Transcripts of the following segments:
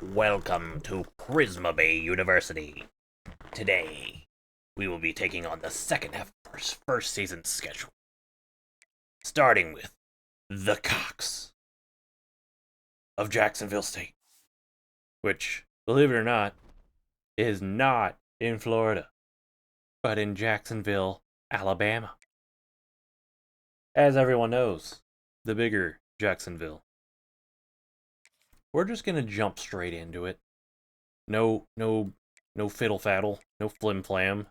Welcome to Prisma Bay University. Today, we will be taking on the second half of our first season schedule. Starting with the Cox of Jacksonville State, which, believe it or not, is not in Florida, but in Jacksonville, Alabama. As everyone knows, the bigger Jacksonville. We're just gonna jump straight into it. No fiddle faddle, no flim flam.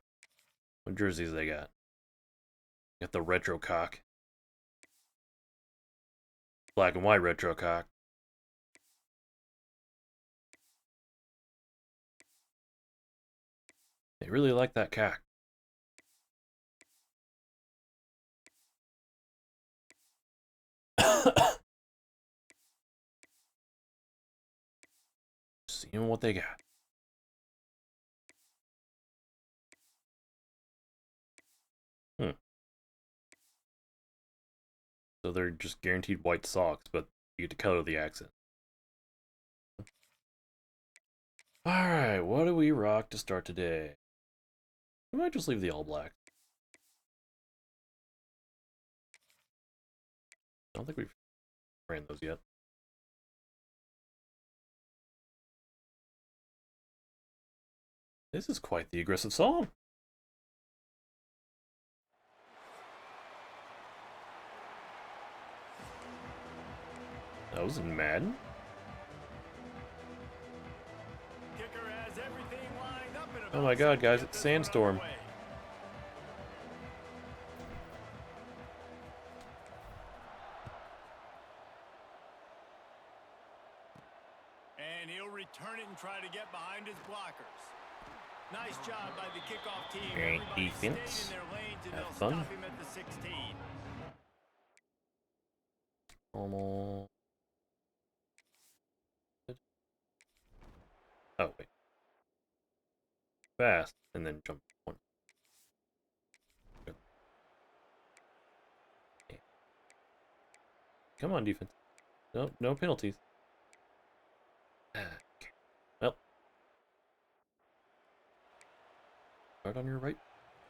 What jerseys they got? Got the retro cock, black and white retro cock. They really like that cock. Seeing what they got. So they're just guaranteed white socks, but you get to color the accent. Alright, what do we rock to start today? We might just leave the all black. I don't think we've ran those yet. This is quite the aggressive song. That was in Madden. Oh my god, guys, it's Sandstorm. And he'll return it and try to get behind his blockers. Nice job by the kickoff team. Great defense. Have fun. Stop him at the 16. Almost. Oh, wait. Fast, and then jump one. Good. Yeah. Come on, defense. No penalties. Okay. Well. Start on your right.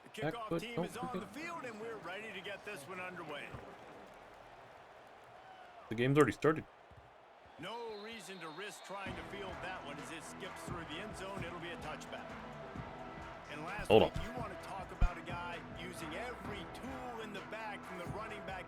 The kickoff team is on the field, and we're ready to get this one underway. The game's already started. No reason to risk trying to field that one as it skips through the end zone. It'll be a touchback. And last week, you want to talk about a guy using every tool in the bag from the running back.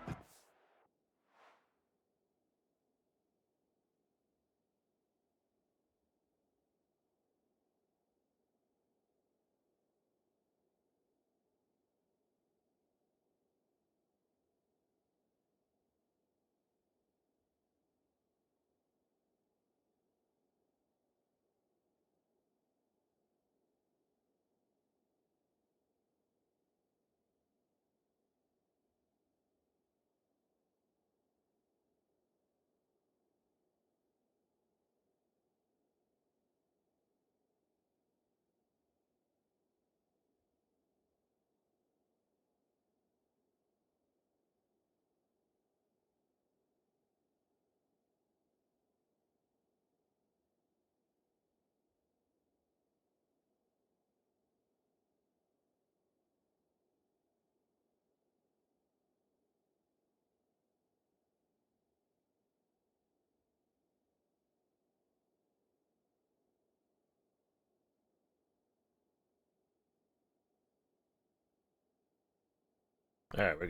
Alright, we're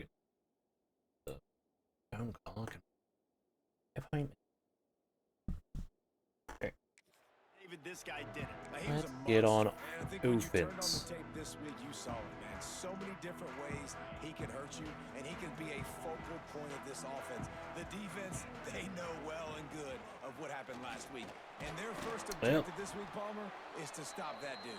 good. I'm calling. If I This guy did it. Let's get on offense. This week you saw it, man. So many different ways he can hurt you, and he can be a focal point of this offense. The defense, they know well and good of what happened last week. And their first objective this week, Palmer, is to stop that dude.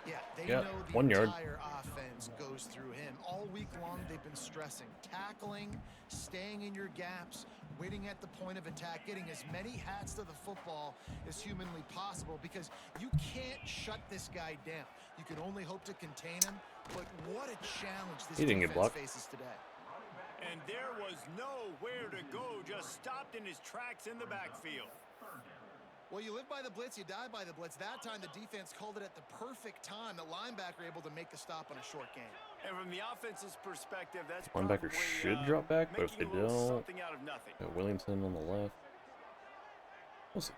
Yeah, they know the 1 yard. entire offense goes through him. All week long, they've been stressing tackling, staying in your gaps, waiting at the point of attack, getting as many hats to the football as humanly possible, because you can't shut this guy down. You can only hope to contain him, but what a challenge this defense faces today. And there was nowhere to go, just stopped in his tracks in the backfield. Well, you live by the blitz, you die by the blitz. That time, the defense called it at the perfect time. The linebacker able to make the stop on a short gain. And from the offense's perspective, that's Linebacker probably, should drop back, but if they making a little don't, something out of nothing. got Williamson on the left. We'll see.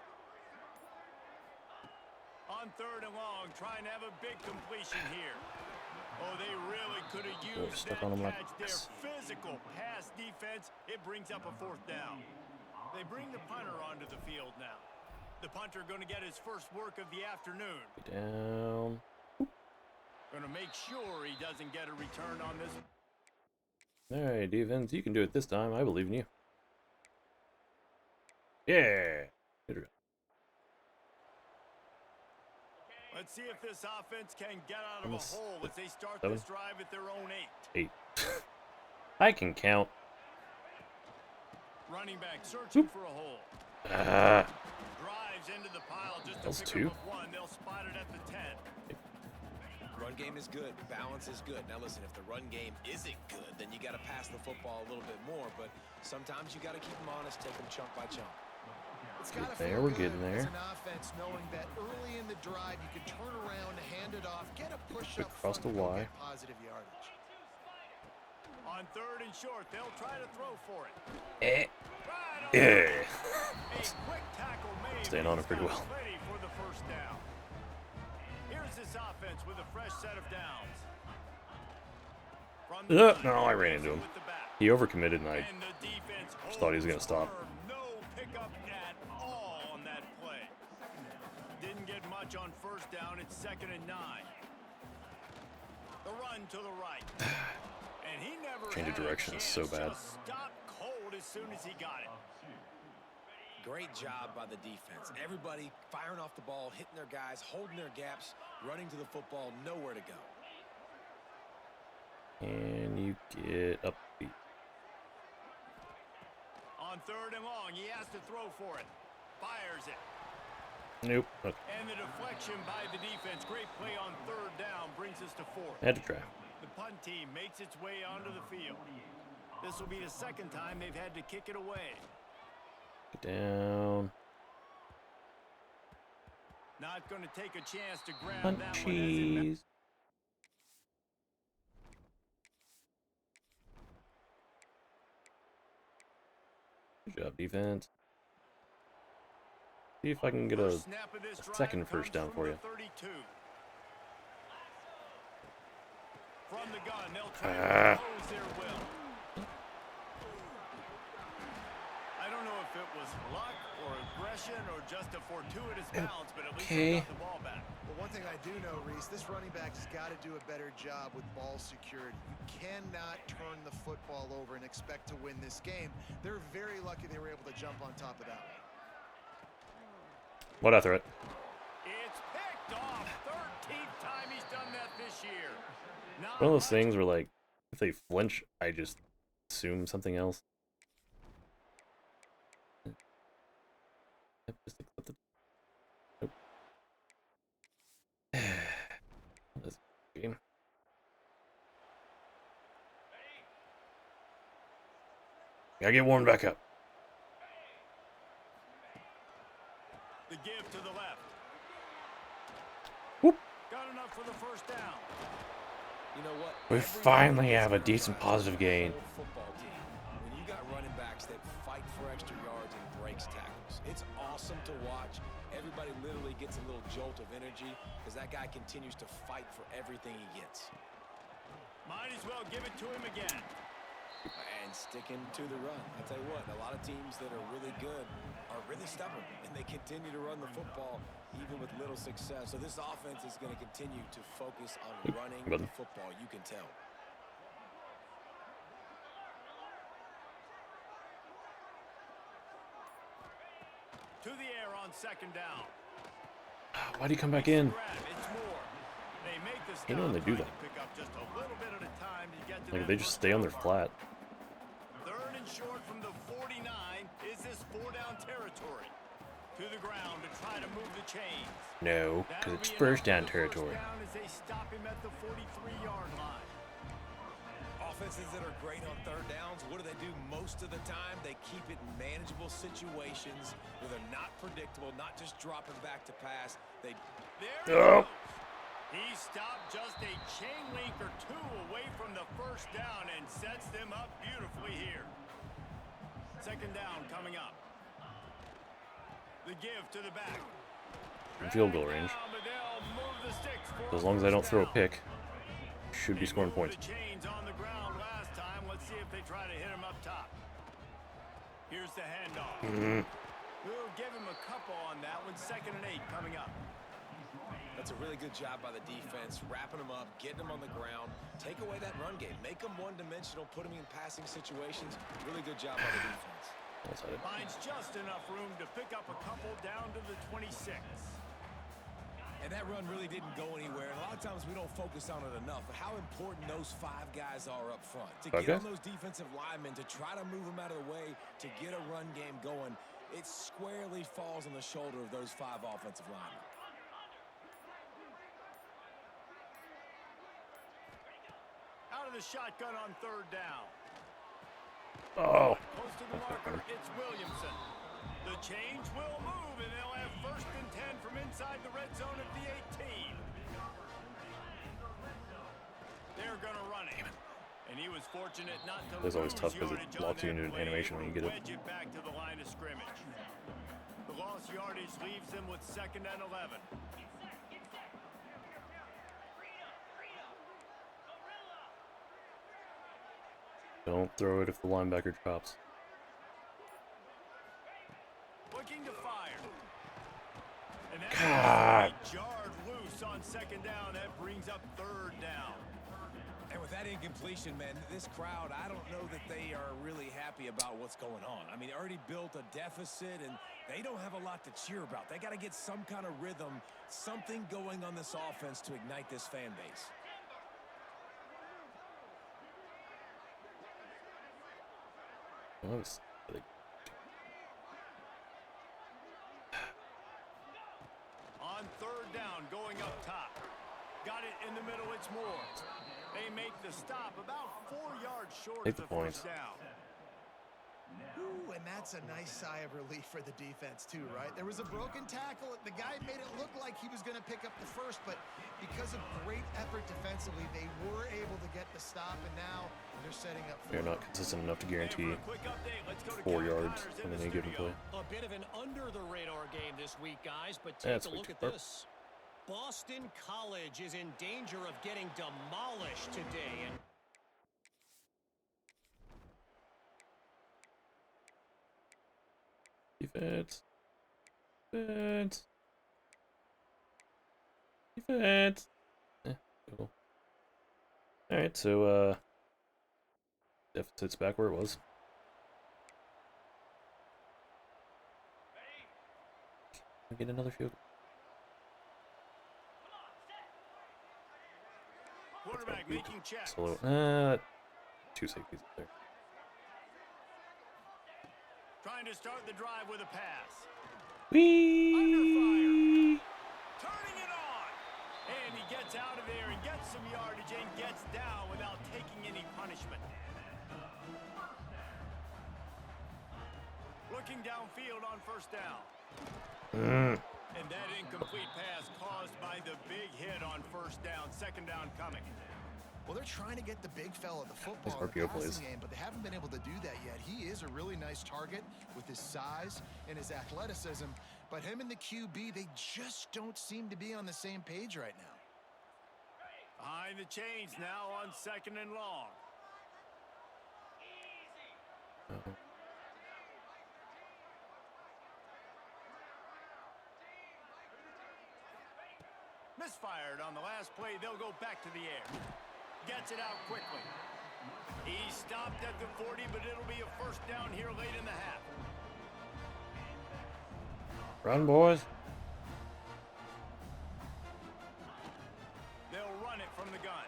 On 3rd and long, trying to have a big completion here. Oh, they really could have used stuck that on him like catch. Their physical pass defense, it brings up a 4th down. They bring the punter onto the field now. The punter going to get his first work of the afternoon. Down. Going to make sure he doesn't get a return on this. Alright, defense, you can do it this time. I believe in you. Yeah. Good job. Let's see if this offense can get out of a Almost hole as they start 7. this drive at their own 8. 8. I can count. Running back searching for a hole. Drives into the pile just That's to pick 2. up 1. They'll spot it at the 10. Run game is good. Balance is good. Now listen, if the run game isn't good, then you got to pass the football a little bit more. But sometimes you got to keep them honest, take them chunk by chunk. It's gotta There, feel we're good getting as there. an offense, knowing that early in the drive you can turn around, hand it off, get a push Quick up cross front, to and go Y. get positive yardage. On 3rd and short, they'll try to throw for it. Eh. Right on Yeah. A quick tackle made. Staying on it pretty well. Ready for the 1st down. Here's this offense with a fresh set of downs. From the gun, No, I ran into him. with the back. He overcommitted and I And the defense just thought he was gonna holds stop. firm. No pickup at all on that play. Didn't get much on 1st down. It's 2nd and 9. The run to the right. And he never Change of had a direction is so chance. bad. Just stopped cold as soon as he got it. Great job by the defense. Everybody firing off the ball, hitting their guys, holding their gaps, running to the football, nowhere to go. And you get up the On 3rd and long, he has to throw for it. Fires it. Nope. Okay. And the deflection by the defense. Great play on 3rd down brings us to 4th. Had to try. The punt team makes its way onto the field. This will be the 2nd time they've had to kick it away. Get down. Not going to take a chance to grab that one. As it Punchies. Good job, defense. See if I can get a First snap of this drive second comes first down from for the you. 32. From the gun, they'll try to impose their will. I don't know if it was luck or aggression or just a fortuitous bounce, but at least they got the ball back. But one thing I do know, Reese, this running back has got to do a better job with ball security. You cannot turn the football over and expect to win this game. They're very lucky they were able to jump on top of that one. what I threw it. It's picked off. 13th time he's done that this year. Not One of those much. things where, like, if they flinch, I just assume something else. Yep, just accept it. Nope. That's a game. Gotta get warmed back up. The give to the left. Whoop. Got enough for the 1st down. You know what? We Every finally running have a back's decent positive gain. Football team. When you got running backs that fight for extra yards and breaks tackles, it's awesome to watch. Everybody literally gets a little jolt of energy because that guy continues to fight for everything he gets. Might as well give it to him again. And sticking to the run. I'll tell you what, a lot of teams that are really good are really stubborn, and they continue to run the football even with little success. So this offense is going to continue to focus on running the football. You can tell. To the air on 2nd down. Why'd he come back in? Grab, it's more. They make the stop, You know when they do trying that. to pick up just a little bit at a time to get to Like, that they just first stay on their down flat. mark. 3rd and short from the 49. Is this 4-down territory? To the ground to try to move the chains. No, That'll because it's be first enough down for the territory. First down as they stop him at the 43-yard line. Offenses that are great on 3rd downs, what do? most of the time they keep it in manageable situations where they're not predictable, not just dropping back to pass. There he goes. He stopped just a chain link or two away from the first down and sets them up beautifully here. Second down coming up. The give to the back. In field goal range. As long as I don't throw a pick, should be scoring points. The chains on the ground last time. Let's see if they try to hit him up top. Here's the handoff. We'll give him a couple on that one. 2nd and 8 coming up. That's a really good job by the defense, wrapping them up, getting them on the ground. Take away that run game. Make them one-dimensional, put them in passing situations. Really good job by the defense. Finds just enough room to pick up a couple down to the 26. And that run really didn't go anywhere. And a lot of times we don't focus on it enough. But how important those 5 guys are up front. To get on those defensive linemen, to try to move them out of the way, to get a run game going, it squarely falls on the shoulder of those 5 offensive linemen. Out of the shotgun on 3rd down. Oh. Close to the marker, it's Williamson. The change will move, and they'll have 1st and 10 from inside the red zone at the 18. They're going to run it. And he was fortunate not to It's always tough because it yardage locks you on into that an animation when you get it. wedge it back to the line of scrimmage. The lost yardage leaves them with 2nd and 11. Don't throw it if the linebacker drops. Looking to fire. And that God. jarred loose on 2nd down. That brings up 3rd down. And with that incompletion, man, this crowd, I don't know that they are really happy about what's going on. I mean, they already built a deficit, and they don't have a lot to cheer about. They got to get some kind of rhythm, something going on this offense to ignite this fan base. That was like, On 3rd down, going up top. Got it in the middle, it's Moore. They make the stop about 4 yards short Take of the the points. first down. Ooh, and that's a nice sigh of relief for the defense too, right? There was a broken tackle. The guy made it look like he was going to pick up the first, but because of great effort defensively, they were able to get the stop, and now they're setting up for they're not consistent enough to guarantee And for a quick update, let's go to 4 Kevin yards Connors in on the any given studio. play. A bit of an under-the-radar game this week, guys, but take That's a way look too at far. this. Boston College is in danger of getting demolished today. And Defense. Defense. Defense. Cool. Alright, so, deficit's back where it was. We get another field. Quarterback making checks. Solo. 2 safeties there. Trying to start the drive with a pass. Whee! Turning it on. And he gets out of there and gets some yardage and gets down without taking any punishment. Looking downfield on 1st down. And that incomplete pass caused by the big hit on 1st down. 2nd down coming. Well, they're trying to get the big fella the football His in the RPO plays. passing game, but they haven't been able to do that yet. He is a really nice target with his size and his athleticism, but him and the QB, they just don't seem to be on the same page right now. Behind the chains now on 2nd and long. Misfired on the last play. They'll go back to the air. Gets it out quickly. He stopped at the 40, but it'll be a 1st down here late in the half. Run, boys. They'll run it from the gun.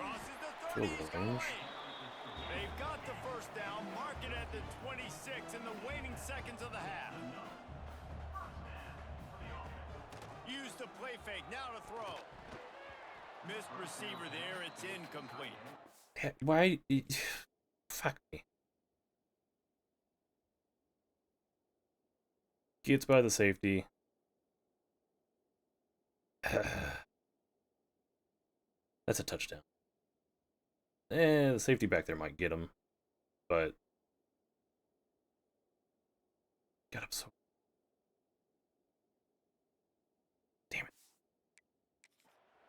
Crosses the 30. Field He's goal got range. away. They've got the 1st down. Mark it at the 26 in the waning seconds of the half. Use the play fake. Now to throw. Missed receiver there. It's incomplete. Why? Fuck me. Gets by the safety. That's a touchdown. The safety back there might get him, but got him so. Damn it!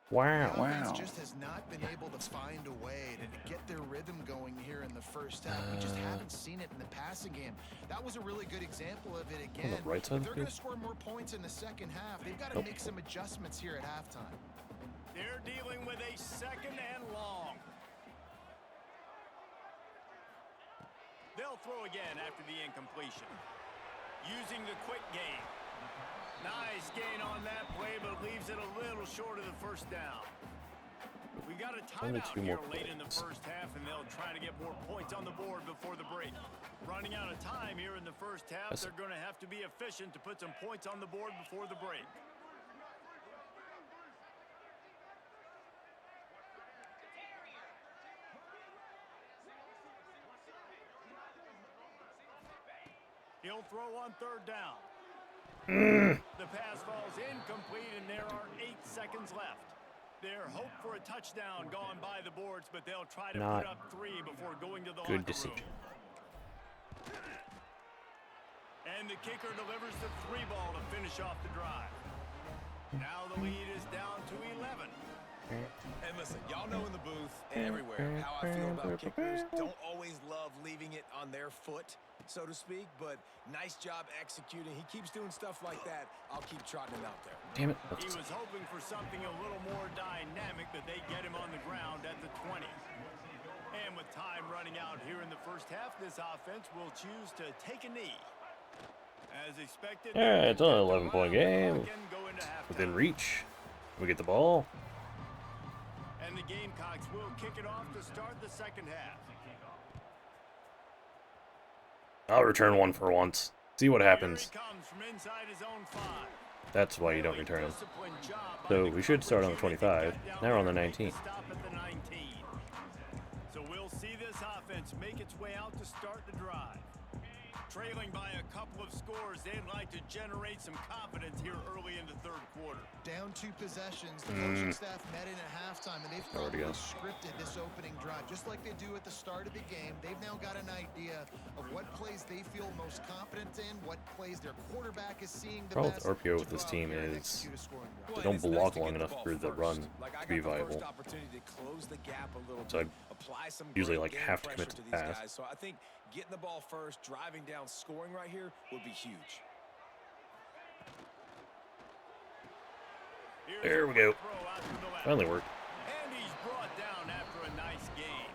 Wow. The offense just has not been able to find a way to get their rhythm going here in the first half. We just haven't seen it in the passing game. That was a really good example of it again. On the right side If of they're the going field? to score more points in the second half, they've got to make some adjustments here at halftime. They're dealing with a second and long. They'll throw again after the incompletion. Using the quick game. Nice gain on that play, but leaves it a little short of the first down. We got a Only timeout 2 here more late in the plays. first half, and they'll try to get more points on the board before the break. Running out of time here in the first half, they're going to have to be efficient to put some points on the board before the break. He'll throw on third down. The pass falls incomplete, and there are 8 seconds left. Their hope for a touchdown gone by the boards, but they'll try to Not put up 3 before going to the good locker decision. room. And the kicker delivers the 3 ball to finish off the drive. Now the lead is down to 11. And listen, y'all know in the booth and everywhere how I feel about kickers. Don't always love leaving it on their foot, so to speak, but nice job executing. He keeps doing stuff like that. I'll keep trotting him out there. Damn it! He was hoping for something a little more dynamic, but they get him on the ground at the 20. And with time running out here in the first half, this offense will choose to take a knee. As expected, Yeah, it's only an 11-point game. go into Within halftime. reach. We get the ball. And the Gamecocks will kick it off to start the second half. I'll return one for once. See what happens. Here he comes from inside his own 5. That's why you don't return them. Disciplined job by So the we should start on the coverage unit. 25. They got down Now we're on the there and make 19. Stop at the 19. So we'll see this offense make its way out to start the drive. Trailing by a couple of scores, they'd like to generate some confidence here early in the third quarter. Down 2 possessions, the coaching staff met in at halftime, and they've Already probably got. scripted this opening drive. Just like they do at the start of the game, they've now got an idea of what plays they feel most confident in, what plays their quarterback is seeing the Problem best. with RPO to with this go out team there and is execute a scoring drive. they Well, don't and it's block nice to long get the enough ball for the first. run Like, I to be got the viable. first opportunity to close the gap a little So I bit, apply some usually great like game have to pressure commit to these pass. guys. So I think getting the ball first, driving down, scoring right here would be huge. Here's There a we go. throw out to the left. Finally worked. And he's brought down after a nice gain.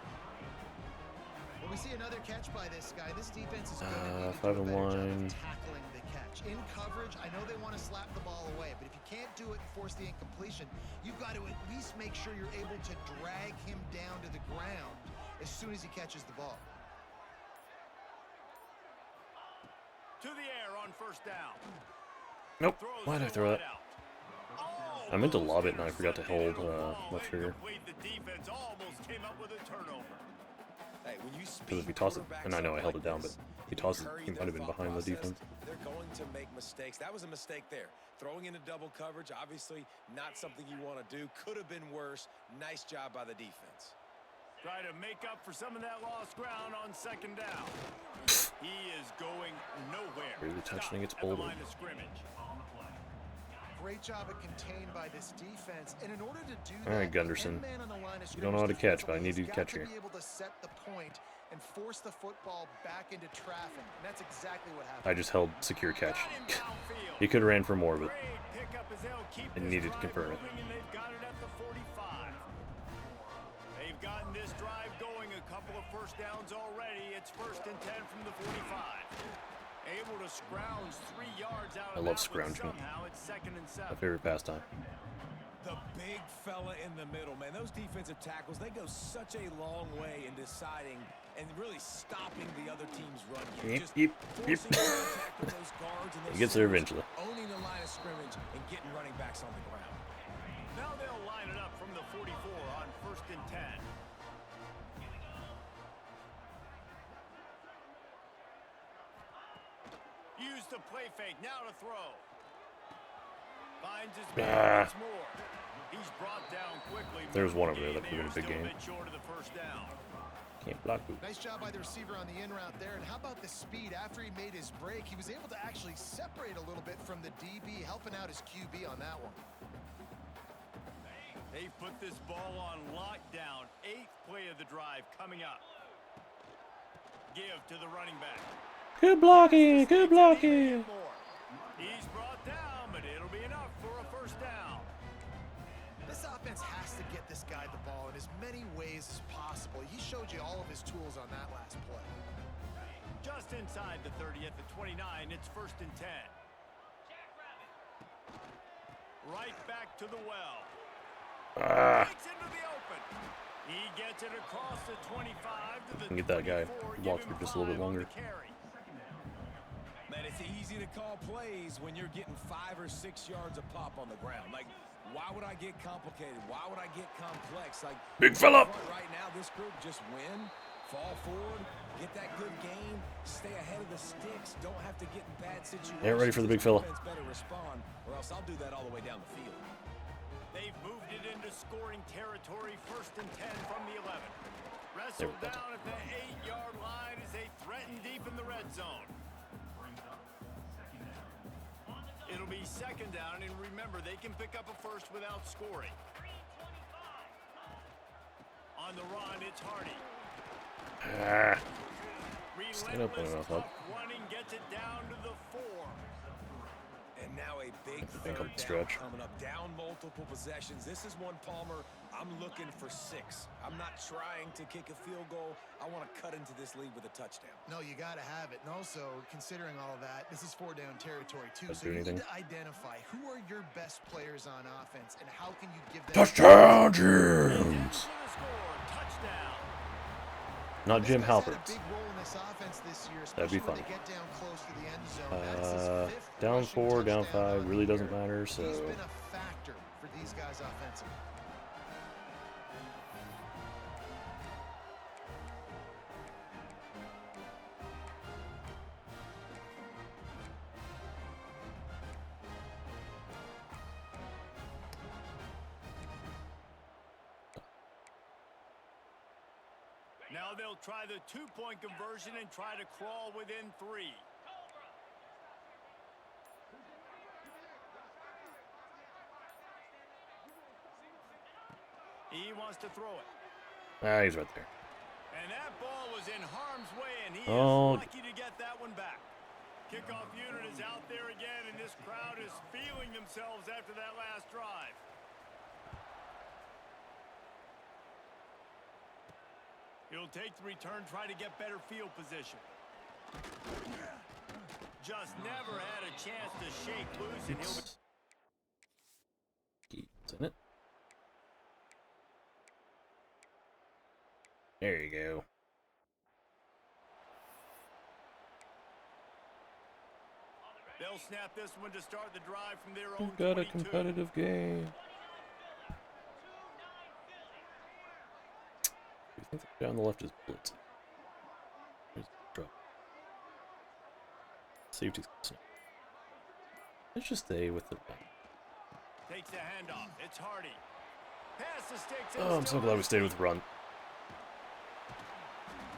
Well, we see another catch by this guy. This defense is going to need to 5 do a and better job 1. of tackling the catch. In coverage, I know they want to slap the ball away, but if you can't do it and force the incompletion, you've got to at least make sure you're able to drag him down to the ground as soon as he catches the ball. To the air on first down. Nope. Throws Why did I the throw wide that? out. Oh, I meant to almost lob it and I forgot to intercepted. hold, It'll fall left trigger. incomplete. The defense almost came up with a turnover. Hey, when you Because if speed he tossed it, quarterbacks and I know I up held like it down, but this, if he and tossed it, hurry he their might have been thought behind the process, defense. They're going to make mistakes. That was a mistake there. Throwing into double coverage, obviously not something you want to do. Could have been worse. Nice job by the defense. Try to make up for some of that lost ground on second down. He is going nowhere. Really touching Stopped its at the boulder. line of scrimmage. Great job of contained by this defense. And in order to do All right, that, Gunderson. the end man on the line of You don't know how to scrimmage catch, but I need you to defensively catch has here. got to be able to set the point and force the football back into traffic. And that's exactly what happened. I just held secure catch. Got him downfield. He could have ran for more, but Great pickup as they'll keep I this needed to drive confirm it. moving, and they've got it at the 45. They've gotten this drive going, a couple of first downs already. It's 1st and 10 from the 45. Able to scrounge 3 yards out I of love that one. scrounging. Somehow it's 2nd and 7. my favorite pastime. The big fella in the middle, man. Those defensive tackles, they go such a long way in deciding and really stopping the other team's run game. Yep, Just yep, yep. forcing contact with those guards and those He gets there centers, eventually. owning the line of scrimmage and getting running backs on the ground. Now they'll line it up from the 44 on 1st and 10. Use the play fake. Now to throw. Finds his man once more. He's brought down quickly. There's one over there that could win a big game. Short of the first down. Can't block boot. Nice job by the receiver on the in route there. And how about the speed? After he made his break, he was able to actually separate a little bit from the DB, helping out his QB on that one. They've put this ball on lockdown. 8th play of the drive coming up. Give to the running back. Good blocking, good blocking. He's brought down, but it'll be enough for a first down. This offense has to get this guy the ball in as many ways as possible. He showed you all of his tools on that last play. Just inside the 30 at the 29, it's 1st and 10. Right back to the well. Takes into the open. He gets it across the 25 to the Get that guy blocked for just a little bit longer. Man, it's easy to call plays when you're getting 5 or 6 yards a pop on the ground. Like, why would I get complicated? Why would I get complex? Like, big fella. Right now, this group just win, fall forward, get that good game, stay ahead of the sticks, don't have to get in bad situations. Ain't ready for the big fella. Better respond, or else I'll do that all the way down the field. They've moved it into scoring territory. 1st and 10 from the 11. Wrestled down at the 8-yard line as they threaten deep in the red zone. It'll be 2nd down, and remember, they can pick up a first without scoring. On the run, it's Hardy. Stand up long enough, up. Running gets it down to the 4. And now a big Think third up the stretch. down coming up, down multiple possessions. This is one, Palmer, I'm looking for 6. I'm not trying to kick a field goal. I want to cut into this lead with a touchdown. No, you got to have it. And also, considering all of that, this is 4-down territory too. Doesn't So do you anything. need to identify who are your best players on offense and how can you give them Touchdown, James. Touchdown. Not Jim This guy's had a Halpert's. big role in this offense this year, That'd be especially when funny. they get down close to the end zone. That's his 5th Down rushing 4, down touchdown 5, on really the doesn't year. matter, so He's been a factor for these guys offensively. Now they'll try the 2-point conversion and try to crawl within 3. He wants to throw it. he's right there. And that ball was in harm's way, and he Oh. is lucky to get that one back. Kickoff unit is out there again, and this crowd is feeling themselves after that last drive. He'll take the return, try to get better field position. Just never had a chance to shake loose, and he'll... Keeps in it. There you go. They'll snap this one to start the drive from their own We've got a 22. competitive game. I think the guy on the left is blitz. There's the drop. Safety's close enough. Let's just stay with the back. Takes the handoff. It's Hardy. Pass the sticks. Oh, I'm so glad we stayed with run.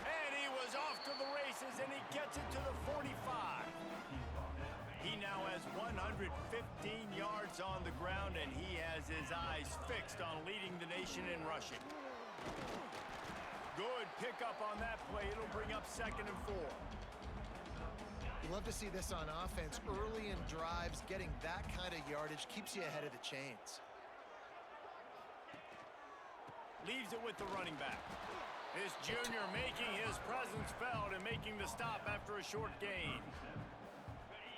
And he was off to the races, and he gets it to the 45. He now has 115 yards on the ground, and he has his eyes fixed on leading the nation in rushing. Good pickup on that play. It'll bring up 2nd and 4. You love to see this on offense. Early in drives, getting that kind of yardage keeps you ahead of the chains. Leaves it with the running back. This junior making his presence felt and making the stop after a short gain.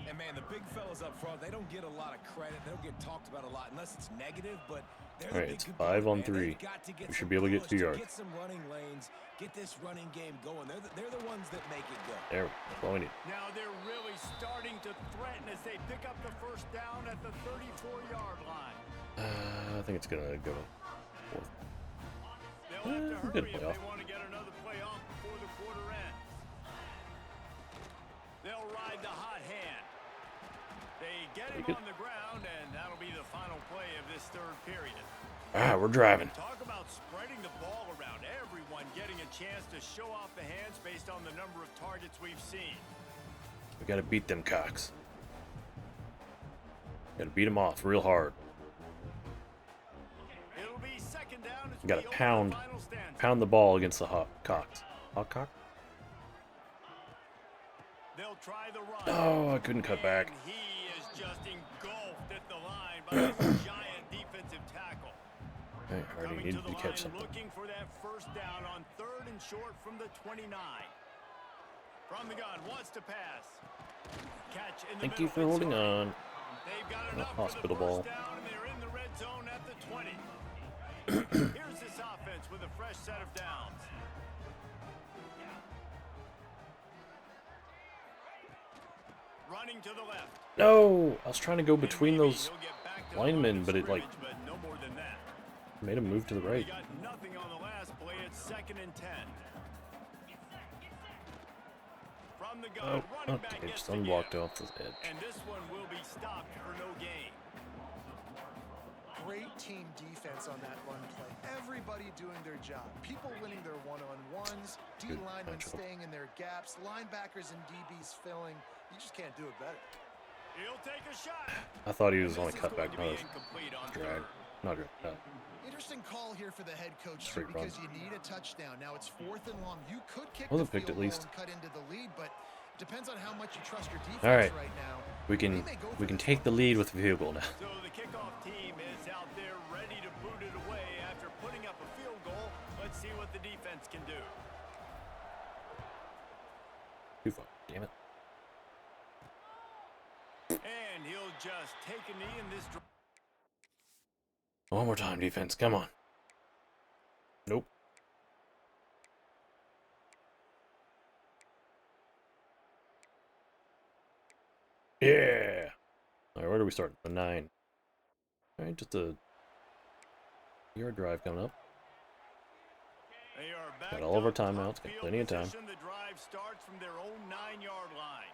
And man, the big fellas up front, they don't get a lot of credit. They don't get talked about a lot unless it's negative, but they're All right, the it's big 5 on component, man. 3. They've got to get We some should be able to get 2 push, yards. Get some running lanes, get this running game going. They're the ones that make it go. There, that's all we need. Now they're really starting to threaten as they pick up the first down at the 34-yard line. I think it's gonna go 4th. They'll have to Good hurry if playoff. they want to get another play off before the quarter ends. They'll ride the hot hand. They get him Take it. on the ground, and that'll be the final play of this third period. All right, we're driving. Talk about spreading the ball around. Everyone getting a chance to show off the hands based on the number of targets we've seen. We gotta beat them cocks. Gotta beat them off real hard. It'll be second down as We gotta open the pound final stanza. the ball against the cocks. Hot cock? They'll try the run. Oh, I couldn't cut back. And he is just engulfed at the line by this giant defensive tackle. I already Coming needed to to the catch line, something. looking for that first down on 3rd and short from the 29. From the gun, wants to pass. Catch in the Thank you middle, for it's holding Hurley. on. They've got Oh, enough hospital for the ball. first down, and they're in the red zone at the 20. Here's this offense with a fresh set of downs. Running to the left. No! I was trying to go between Maybe those he'll get back to the linemen, line of but it like scrimmage, but no more than that. made him move to the He right. got nothing on the last play. It's 2nd and 10. From the gun, Oh, running back okay, gets just the unblocked give. off the edge. And this one will be stopped for no gain. Great team defense on that run play. Everybody doing their job. People winning their one-on-ones, Good D-linemen matchup. staying in their gaps, linebackers and DBs filling. You just can't do it better. He'll take a shot. I thought he was And only this is cut going back. to No, be it's incomplete on drag. third. Not drag. Interesting call here for the head coach, too, Straight run. because you need a touchdown. Now it's 4th and long. You could kick Wasn't the picked field at least. goal and cut into the lead, but it depends on how much you trust your defense All right. right now. We can He may go for this take one. the lead with the field goal now. So the kickoff team is out there ready to boot it away after putting up a field goal. Let's see what the defense can do. Too far. Damn it. And he'll just take a knee in this drive. One more time, defense. Come on. Nope. Yeah. All right, where do we start? The 9. All right, just a yard drive coming up. They are back Got all of our up, top timeouts, got field plenty of time. position. The drive starts from their own 9-yard line.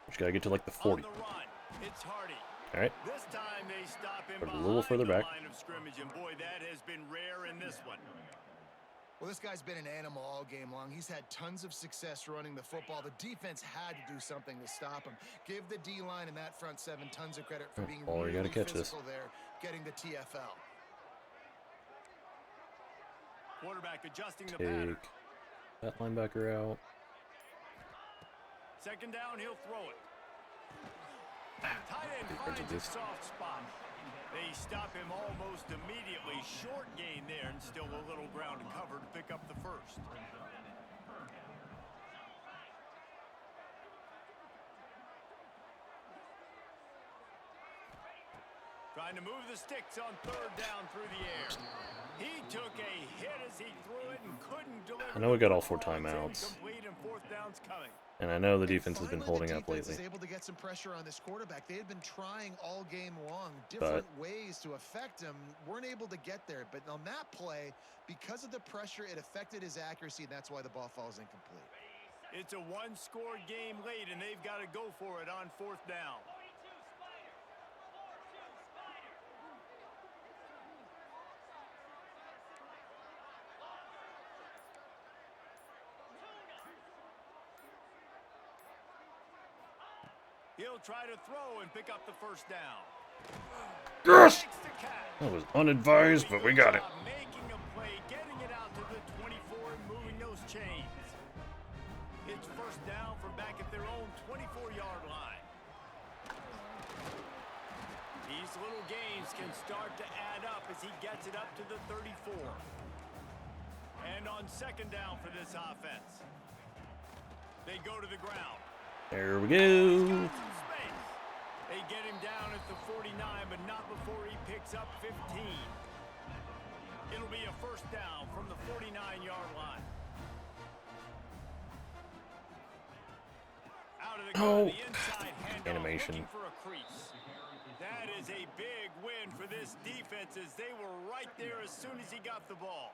Just gotta get to like the On 40. the run, it's Hardy. All right. This time they stop him Put it a behind little further the back. line of scrimmage, and boy, that has been rare in this one. Well, this guy's been an animal all game long. He's had tons of success running the football. The defense had to do something to stop him. Give the D-line and that front 7 tons of credit for being Baller, you really gotta catch this. physical there, getting the TFL. Quarterback adjusting the pattern. Take that linebacker out. Second down, he'll throw it. Tight end Defensive finds a disc. soft spot. They stop him almost immediately. Short gain there, and still a little ground to cover to pick up the first. Trying to move the sticks on 3rd down through the air. He took a hit as he threw it and couldn't deliver. I know we got all 4 the ball. It's timeouts. incomplete, and 4th down's coming. And I know the And defense has been finally, holding the up defense lately. is able to get some pressure on this quarterback. They had been trying all game long, different ways to affect him. Weren't able to get there. But on that play, because of the pressure, it affected his accuracy, and that's why the ball falls incomplete. It's a 1-score game late, and they've got to go for it on 4th down. He'll try to throw and pick up the first down. Yes! Makes the catch. That was unadvised, but we got it. Making a play, getting it out to the 24 and moving those chains. It's first down from back at their own 24-yard line. These little gains can start to add up as he gets it up to the 34. And on second down for this offense, they go to the ground. There we He's go. got some space. They get him down at the 49, but not before he picks up 15. It'll be a first down from the 49-yard line. Out of the gun, Oh, the inside handoff, animation. looking for a crease. That is a big win for this defense as they were right there as soon as he got the ball.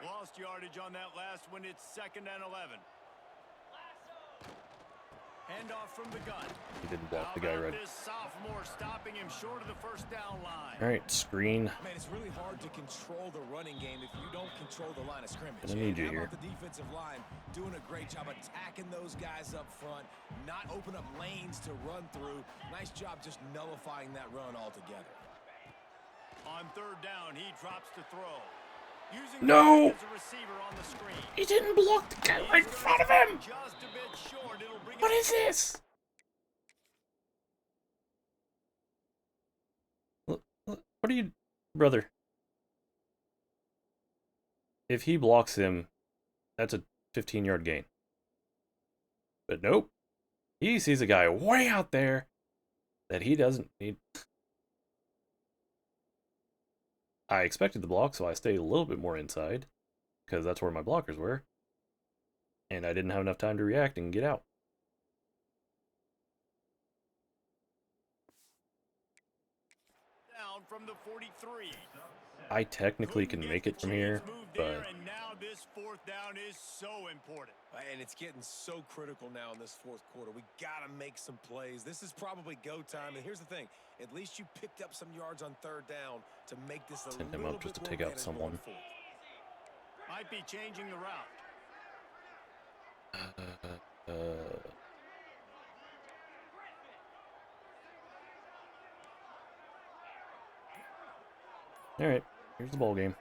Lost yardage on that last one. It's 2nd and 11. Handoff from the gun. He didn't block the guy How about right. this sophomore stopping him short of the first down line? All right, screen. Man, it's really hard to control the running game if you don't control the line of scrimmage. Gonna need you How here. about the defensive line doing a great job attacking those guys up front, not open up lanes to run through. Nice job just nullifying that run altogether. On third down, he drops to throw. Using No! as a receiver on the screen. He didn't block the guy right in front of him. Just a bit short. It'll bring What is this? What are you, brother? If he blocks him, that's a 15-yard gain. But nope. He sees a guy way out there that he doesn't need. I expected the block, so I stayed a little bit more inside, because that's where my blockers were. And I didn't have enough time to react and get out. down from the 43. I technically can make it from here, but And now this fourth down is so important. And it's getting so critical now in this fourth quarter. We got to make some plays. This is probably go time. And here's the thing. At least you picked up some yards on third down to make this a send little him up just bit to more take out manageable someone. in fourth. Might be changing the route. All right, here's the ball game.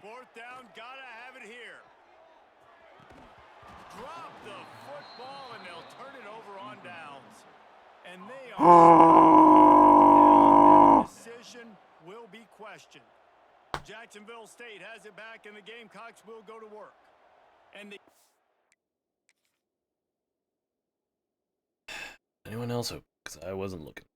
Fourth down, gotta have it here. Drop the football and they'll turn it over on downs. And they are decision will be questioned. Jacksonville State has it back and the Gamecocks will go to work. And the Anyone else open? Because I wasn't looking.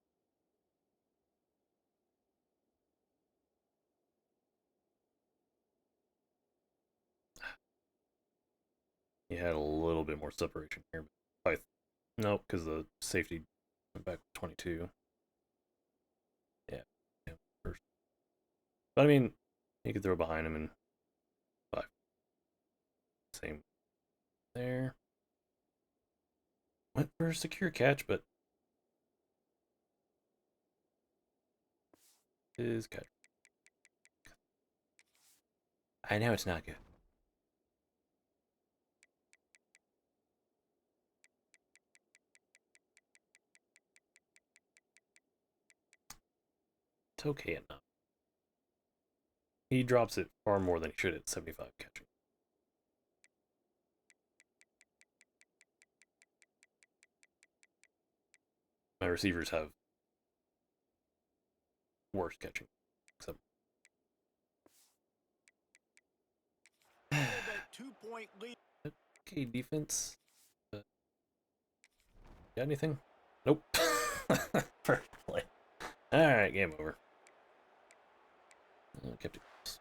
He had a little bit more separation here. But nope, because the safety went back to 22. Yeah, first. But I mean, he could throw behind him and 5. Same there. Went for a secure catch, but his catch. I know it's not good. It's okay enough. He drops it far more than he should at 75 catching. My receivers have worse catching. Except 2-point lead. okay, defense. Got anything? Nope. Perfect play. Alright, game over. Kept it close.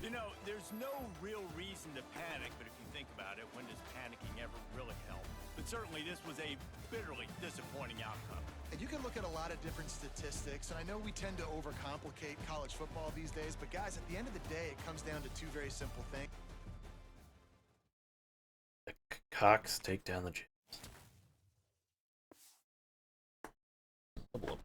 You know, there's no real reason to panic, but if you think about it, when does panicking ever really help? But certainly this was a bitterly disappointing outcome. And you can look at a lot of different statistics, and I know we tend to overcomplicate college football these days, but guys, at the end of the day, it comes down to two very simple things. The Cox take down the Jets. Double up.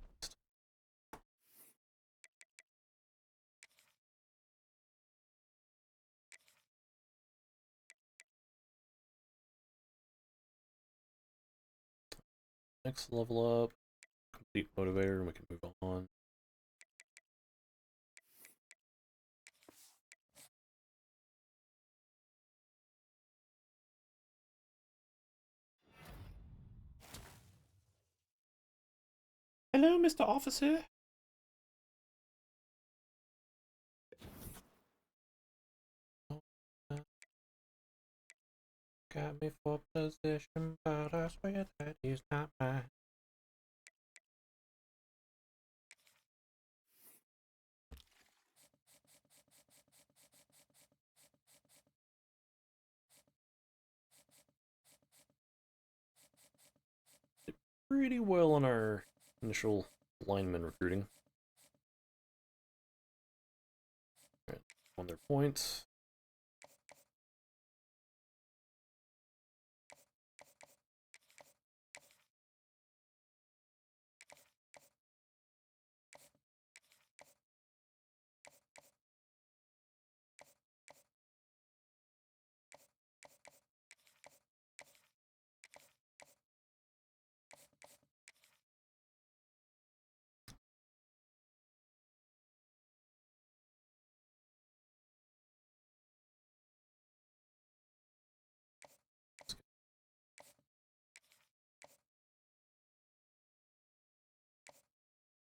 Next level up, complete motivator, and we can move on. Hello, Mr. Officer. Got me for possession, but I swear that he's not mine. Did pretty well on our initial lineman recruiting. All right, on their points.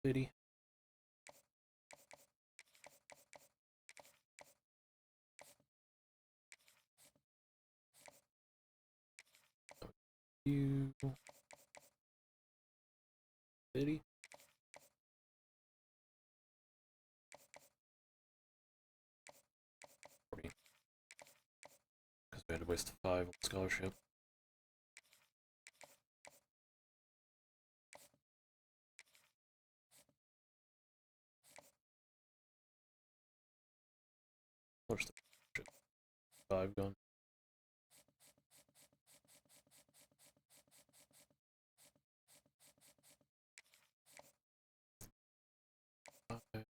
City. You. City. Because we had to waste 5 on scholarship. Where's the 5 gone? Okay.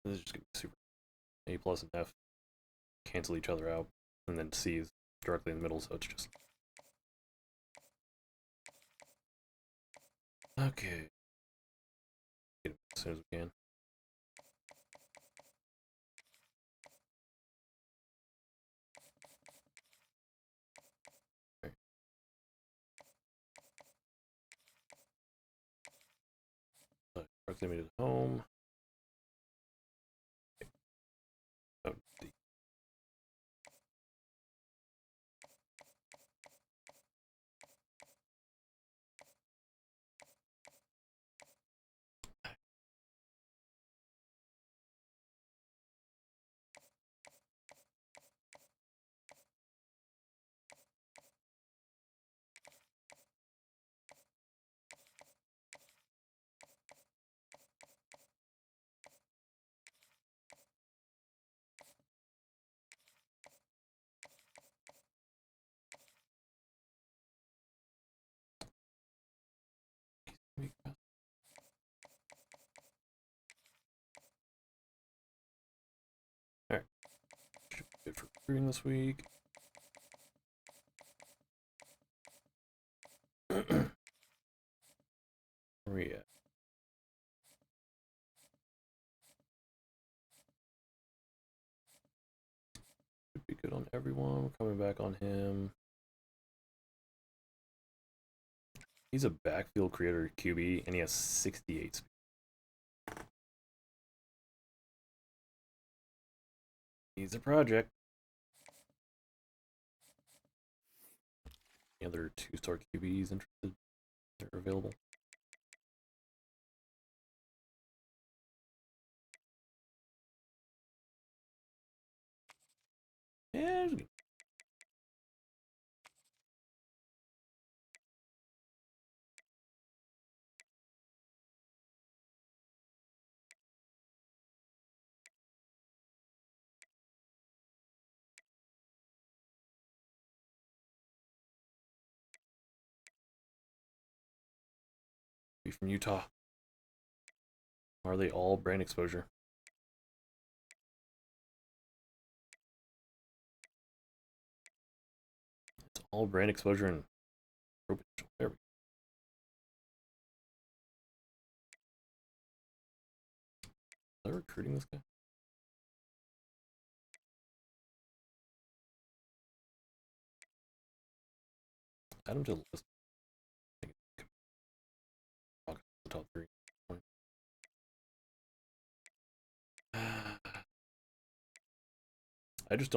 This is just gonna be super. A plus and F cancel each other out, and then C is directly in the middle, so it's just. Okay. Get it as soon as we can. Right. Proximity to home. Oh, D. Alright. Should be good for recruiting this week. Where we at? Should be good on everyone. We're coming back on him. He's a backfield creator QB, and he has 68 speed. He's a project. Any other 2-star QBs interested? They're available. Yeah, be from Utah. Are they all brand exposure? It's all brand exposure and pro potential. There we go. Are they recruiting this guy? Add him to the list. The top 3. I just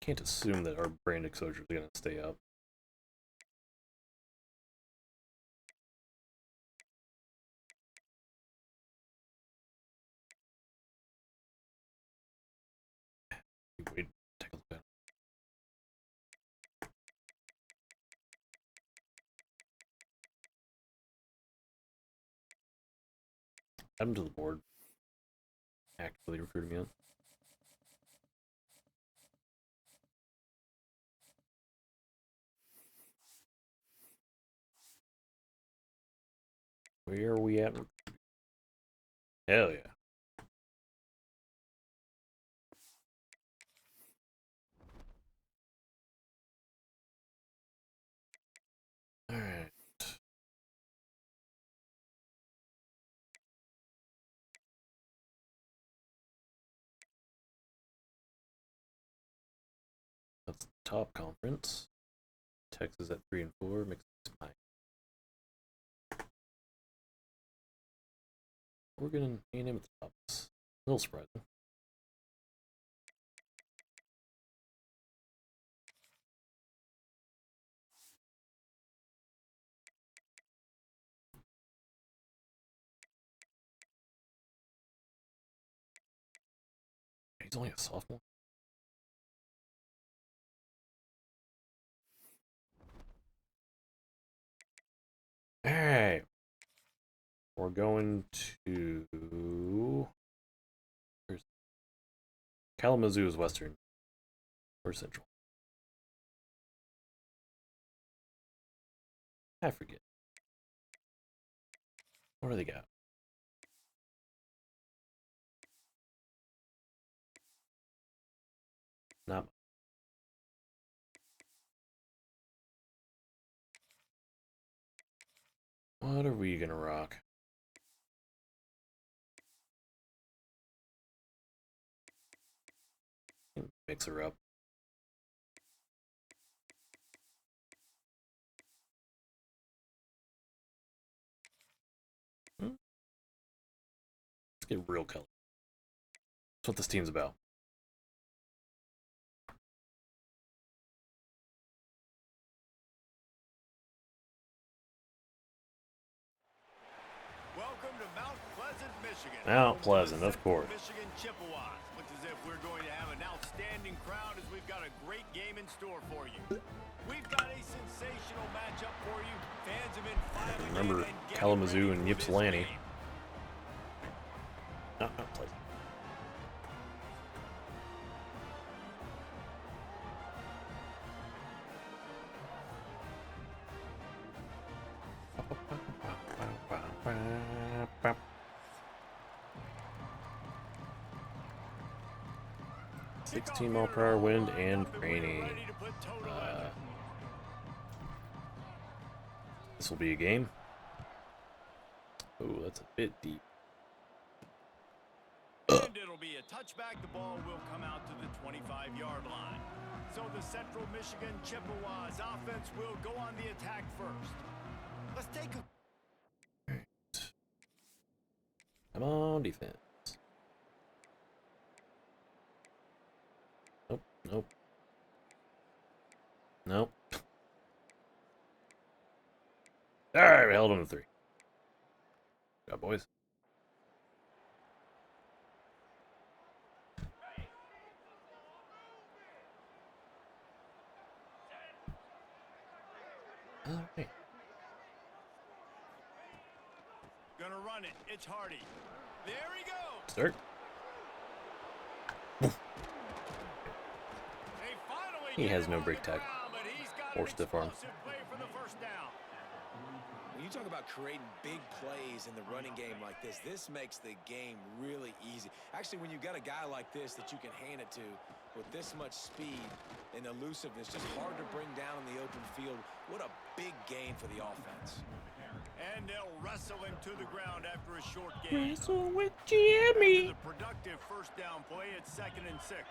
can't assume that our brand exposure is gonna stay up. Wait, take a look at it. Add him to the board. Actively recruit him yet? Where are we at? Hell yeah. Alright. That's the top conference. Texas at 3 and 4. Mixed mine. Oregon and A&M at the top. It's a little surprising. He's only a sophomore. Alright. We're going to... Where's... Kalamazoo is Western. Or Central. I forget. What do they got? Not much. What are we gonna rock? Mix her up. Let's get real color. That's what this team's about. Welcome to Mount Pleasant, Michigan. Mount Pleasant, of course. Michigan Chippewas. Looks as if we're going to have an outstanding crowd as we've got a great game in store for you. We've got a sensational matchup for you. Fans have been filing in Remember and getting Kalamazoo ready and for this Ypsilanti. game. Not Pleasant. Kickoff 16 here, mile per hour wind lined and up, we're rainy. ready to put total in. This will be a game. Oh, that's a bit deep. And it'll be a touchback. The ball will come out to the 25-yard line. So the Central Michigan Chippewas offense will go on the attack first. Let's take a... Come on, defense. Nope, nope. Nope. Alright, we held on to 3. Good job, boys. Alright. Gonna run it. It's Hardy. There he goes. Start. They finally He get has him no on break the tag. ground, but he's got Or an stiff arm. explosive play for the first down. When you talk about creating big plays in the running game like this makes the game really easy. Actually, when you've got a guy like this that you can hand it to with this much speed and elusiveness, just hard to bring down in the open field, what a big gain for the offense. And they'll wrestle him to the ground after a short gain. Wrestle with After Jimmy. the productive first down play, it's 2nd and 6.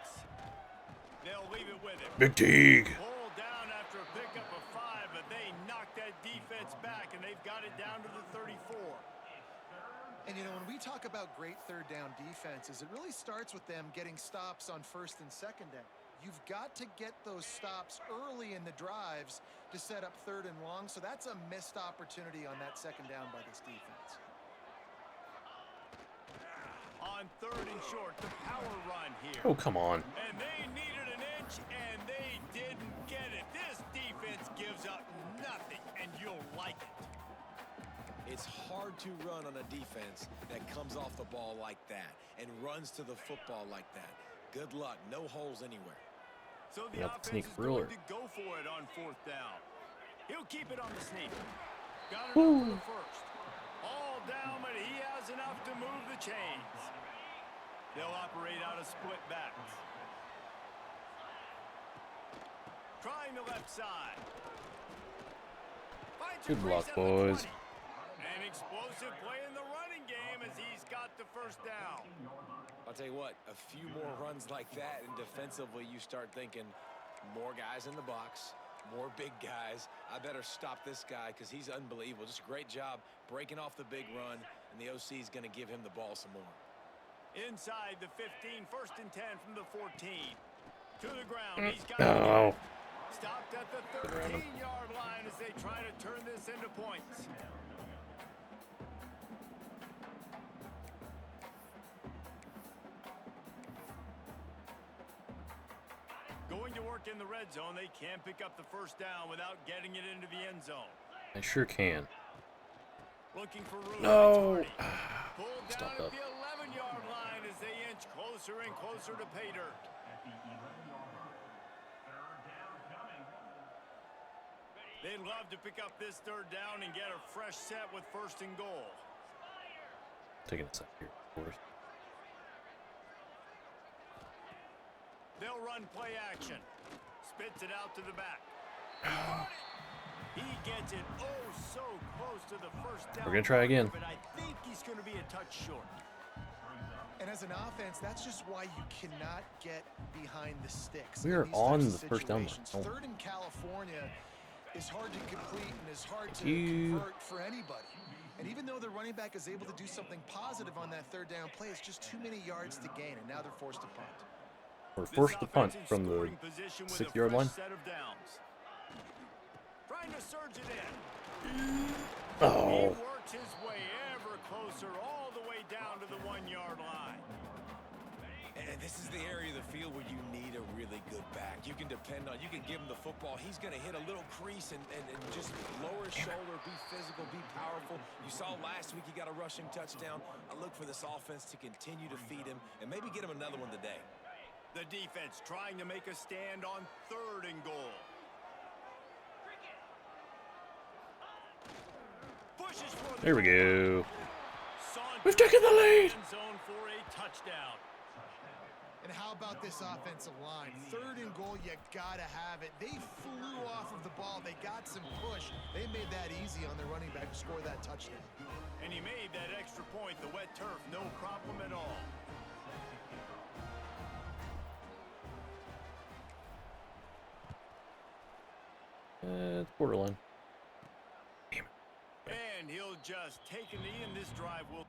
They'll leave it with him. Big Teague. Pulled down after a pickup of 5, but they knocked that defense back, and they've got it down to the 34. And, you know, when we talk about great third down defenses, it really starts with them getting stops on 1st and 2nd down. You've got to get those stops early in the drives to set up 3rd and long, so that's a missed opportunity on that 2nd down by this defense. On 3rd and short, the power run here. Oh, come on. And they needed an inch, and they didn't get it. This defense gives up nothing, and you'll like it. It's hard to run on a defense that comes off the ball like that and runs to the football like that. Good luck. No holes anywhere. So the You have to offense sneak is ruler. going to go for it on 4th down. He'll keep it on the sneak. Got it up for the first. All down, but he has enough to move the chains. They'll operate out of split backs. Trying the left side. Finds a Good crease luck, at the boys. 20. An explosive play in the running game as he's got the first down. I'll tell you what, a few more runs like that, and defensively you start thinking, More guys in the box, more big guys. I better stop this guy because he's unbelievable. Just a great job breaking off the big run, and the OC is going to give him the ball some more. Inside the 15, 1st and 10 from the 14. To the ground, he's got Oh. stopped at the 13-yard line as they try to turn this into points. Going to work in the red zone, they can't pick up the first down without getting it into the end zone. I sure can. Looking for room. No. It's Hardy. Pulled down Stop at that. the 11-yard line as they inch closer and closer to pay dirt. They'd love to pick up this 3rd down and get a fresh set with 1st and goal. Taking a sec here, of course. They'll run play action. Spits it out to the back. He gets it so close to the first down. We're gonna try again. But I think he's going to be a touch short. And as an offense, that's just why you cannot get behind the sticks. We in are these on types the of first down line. situations. Oh. 3rd in California is hard to complete and is hard to you. convert for anybody. And even though the running back is able to do something positive on that 3rd down play, it's just too many yards to gain, and now they're forced to punt. We're forced to punt from the 6-yard line. Set of downs. Trying to surge it in. Oh. He works his way ever closer all the way down to the 1-yard line. And this is the area of the field where you need a really good back. You can depend on, you can give him the football. He's going to hit a little crease and just lower his shoulder, be physical, be powerful. You saw last week he got a rushing touchdown. I look for this offense to continue to feed him and maybe get him another one today. The defense trying to make a stand on 3rd and goal. Pushes for the There we go. Saunters We've taken the lead. end zone for a touchdown. And how about this offensive line? 3rd and goal, you gotta have it. They flew off of the ball. They got some push. They made that easy on their running back to score that touchdown. And he made that extra point. The wet turf, no problem at all. It's borderline. Damn it. And he'll just take a knee, and this drive will...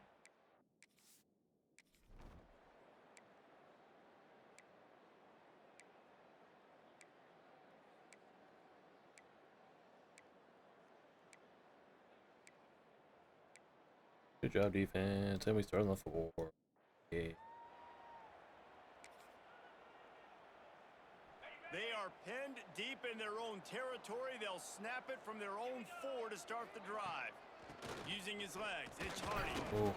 Good job, defense. And we start on the 4. Yeah. They are pinned deep in their own territory. They'll snap it from their own 4 to start the drive. Using his legs, it's Hardy. Oh.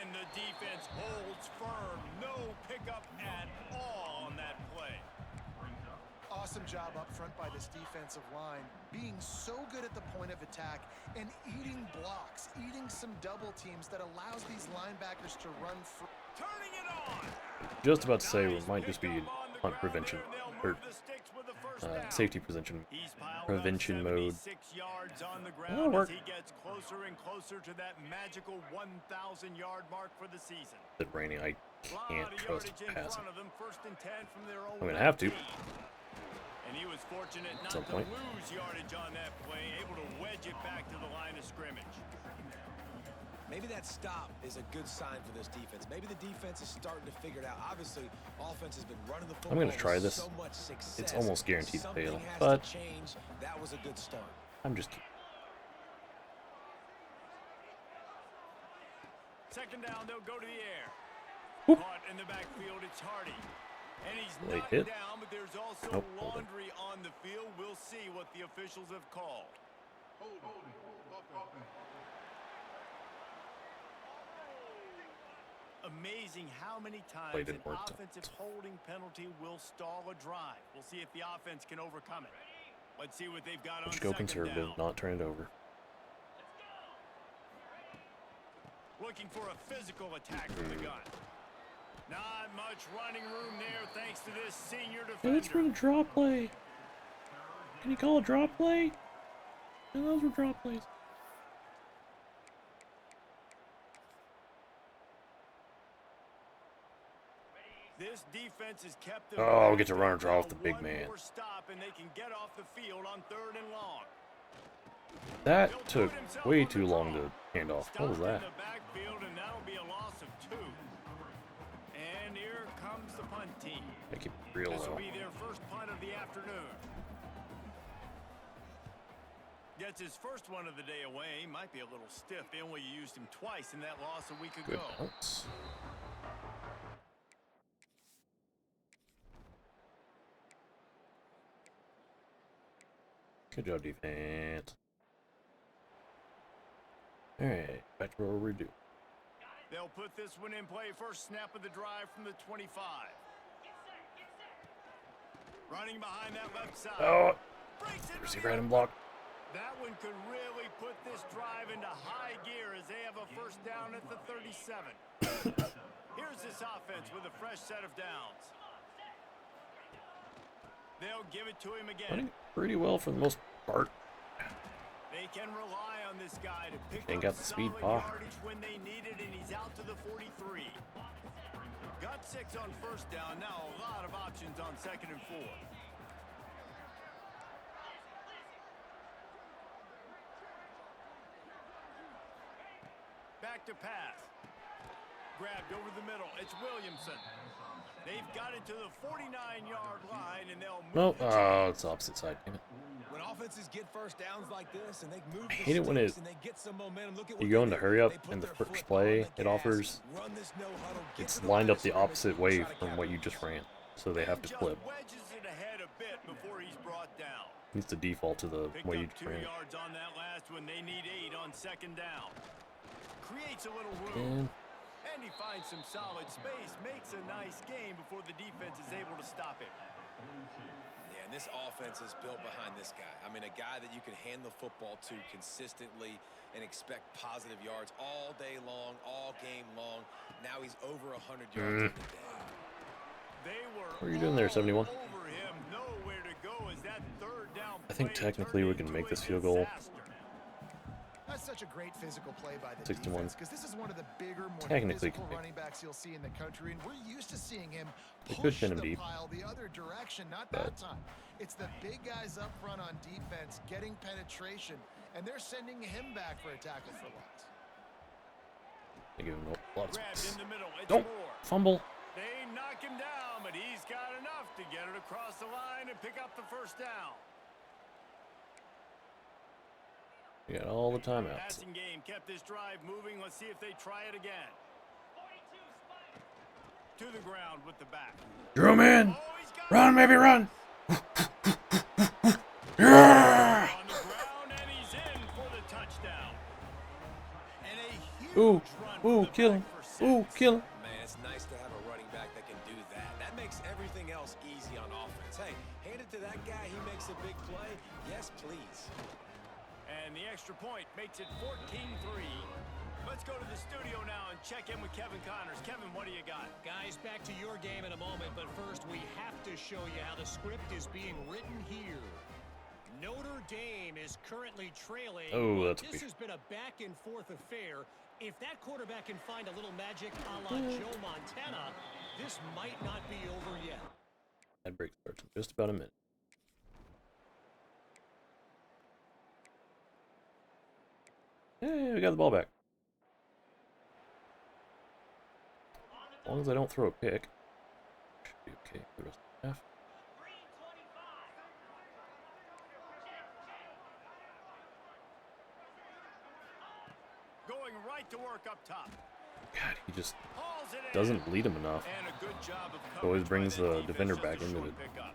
And the defense holds firm. No pickup at all on that play. Awesome job up front by this defensive line, being so good at the point of attack and eating blocks, eating some double teams that allows these linebackers to run free. Turning it on. Just about to say it might just be punt prevention or safety prevention mode. 6 yards on the That'll ground work. as he gets closer and closer to that magical 1,000-yard mark for the season. It's raining. I can't trust passing. I'm I'm gonna have to. And he was fortunate not some to point. lose yardage on that play, able to wedge it back to the line of scrimmage. Maybe that stop is a good sign for this defense. Maybe the defense is starting to figure it out. Obviously, offense has been running the football. I'm gonna try with this. So much success. It's almost guaranteed to Something fail, has but to change. That was a good start. I'm just kidding. 2nd down, they'll go to the air. Whoop. Caught in the backfield, it's Hardy. And he's Late knocked hit. down, but there's also Nope, hold on. laundry on the field. We'll see what the officials have called. Amazing how many times Play an didn't work, so- offensive holding penalty will stall a drive. We'll see if the offense can overcome it. Let's see what they've got on Just go 2nd conservative, down. not turn it over. Looking for a physical attack from the gun. Not much running room there thanks to this senior Hey, that's for defender. the draw play. Can you call a draw play? No, those were draw plays. This This defense has kept them. Oh, we get to run or draw off the big one man. more stop and they can get off the field on 3rd and long. That took way too long to hand off. What was that? Stopped in the backfield, and that'll be a loss of 2. And here comes the punt team. Make it real This will low. be their first punt of the afternoon. Gets his first one of the day away. Might be a little stiff. They only used him twice in that loss a week Good ago. bounce. Good job, defense. Alright, back to what we do. They'll put this one in play. First snap of the drive from the 25. Running behind that left side. Oh, Breaks into the receiver had him end. blocked. That one could really put this drive into high gear as they have a first down at the 37. Here's this offense with a fresh set of downs. They'll give it to him again. Running pretty well for the most part. They can rely on this guy to pick Ain't up got the speed, solid Pa. yardage when they need it, and he's out to the 43. Got 6 on first down. Now a lot of options on 2nd and 4. Back to pass. Grabbed over the middle. It's Williamson. They've got it to the 49-yard line, and they'll move Nope. the Oh, it's the opposite side. Damn it. When offenses get first downs like this and they move I hate it when and they get some momentum. Look at what you go they into do. hurry up They put and the their first foot play on the it gas, offers, run this no huddle, get it's to the lined line up the of scrimmage, opposite way try to from what capitalize. you just ran. So they have to just flip. wedges it ahead a bit before he's brought down. Needs to default to the Picked way you up just 2 ran. yards on that last one. They need 8 on 2nd down. Creates a little room. And And he finds some solid space. Makes a nice game before the defense is able to stop him. Yeah, and this offense is built behind this guy. I mean, a guy that you can hand the football to consistently and expect positive yards all day long, all game long. Now he's over 100 yards in the day. They were What are you doing there, 71? over him. Nowhere to go as that 3rd down I think play technically we turned can into make a this field goal. disaster. That's such a great physical play by the 61. defense because this is one of the bigger, more Technically physical can make running backs you'll see in the country, and we're used to seeing him They could push pin him the deep. pile the other direction. Not But- that time. It's the big guys up front on defense getting penetration, and they're sending him back for a tackle for loss. They give him a lot of Grabbed space. in the middle. It's Don't Moore. fumble. They knock him down, but he's got enough to get it across the line and pick up the first down. You got all the timeouts. Passing game kept this drive moving. Let's see if they try it again. To the ground with the back. Drew him in. Oh, he's got Run, it. baby, run. On Yeah. the ground, and he's in for the touchdown. And a huge Ooh, run ooh, for the kill him. back for Ooh, 6. kill him. Man, it's nice to have a running back that can do that. That makes everything else easy on offense. Hey, hand it to that guy. He makes a big play. Yes, please. And the extra point makes it 14-3. Let's go to the studio now and check in with Kevin Connors. Kevin, what do you got? Guys, back to your game in a moment, but first we have to show you how the script is being written here. Notre Dame is currently trailing. Oh, but that's this weak. has been a back-and-forth affair. If that quarterback can find a little magic a la Joe Montana, this might not be over yet. That break starts in just about a minute. Hey, we got the ball back. As long as I don't throw a pick, should be okay for the rest of the half. Going right to work up top. God, he just Hauls it in. doesn't lead him enough. And a good job of Always coverage brings by that the defense. defender Just back a into short it. pickup.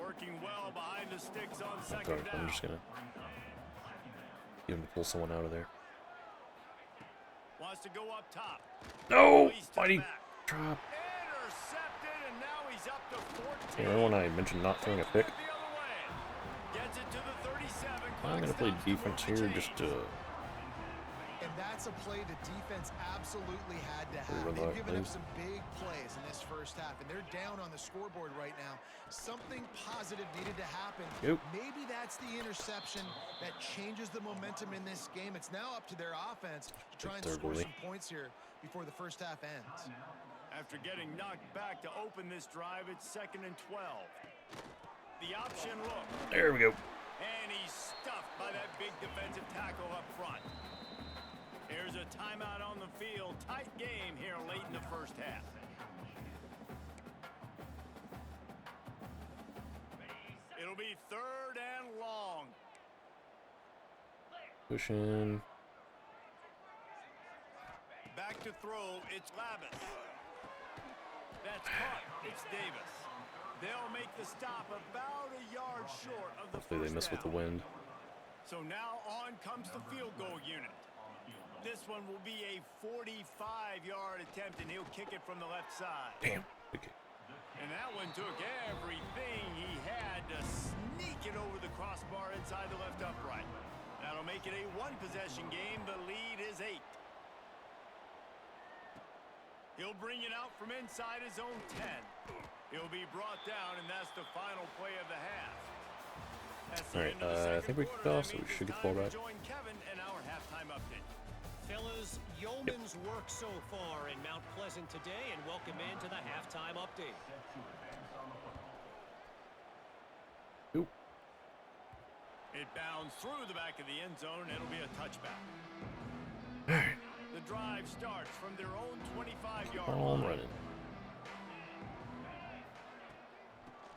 Working well behind the sticks on I'm 2nd down. just gonna get him to pull someone out of there. Wants to go up top. No! Released to Why'd the he back. drop? Intercepted, and now he's up to 14. Remember when I mentioned not throwing a pick? Taking it the other way. Gets it to the 37. I'm gonna Clock play stops to defense move the here just to. And that's a play the defense absolutely had to have. Run They've that, given up please. some big plays in this first half, and they're down on the scoreboard right now. Something positive needed to happen. Yep. Maybe that's the interception that changes the momentum in this game. It's now up to their offense to try and Third score goalie. some points here before the first half ends. After getting knocked back to open this drive, it's 2nd and 12. The option look. There we go. And he's stuffed by that big defensive tackle up front. There's a timeout on the field. Tight game here late in the first half. It'll be 3rd and long. Pushing. Back to throw, it's Lavis. That's caught, it's Davis. They'll make the stop about a yard short of the Hopefully they miss with the wind. So now on comes the field goal unit. This one will be a 45-yard attempt, and he'll kick it from the left side. Damn. Okay. And that one took everything he had to sneak it over the crossbar inside the left upright. That'll make it a one-possession game. The lead is 8. He'll bring it out from inside his own 10. He'll be brought down, and that's the final play of the half. All right, I think we kicked off, so we should get the ball back. Join Kevin and our halftime update. Fellas, yeoman's work so far in Mount Pleasant today, and welcome into the halftime update. Oop. It bounds through the back of the end zone, and it'll be a touchback. All right. The drive starts from their own 25-yard Ball line. running.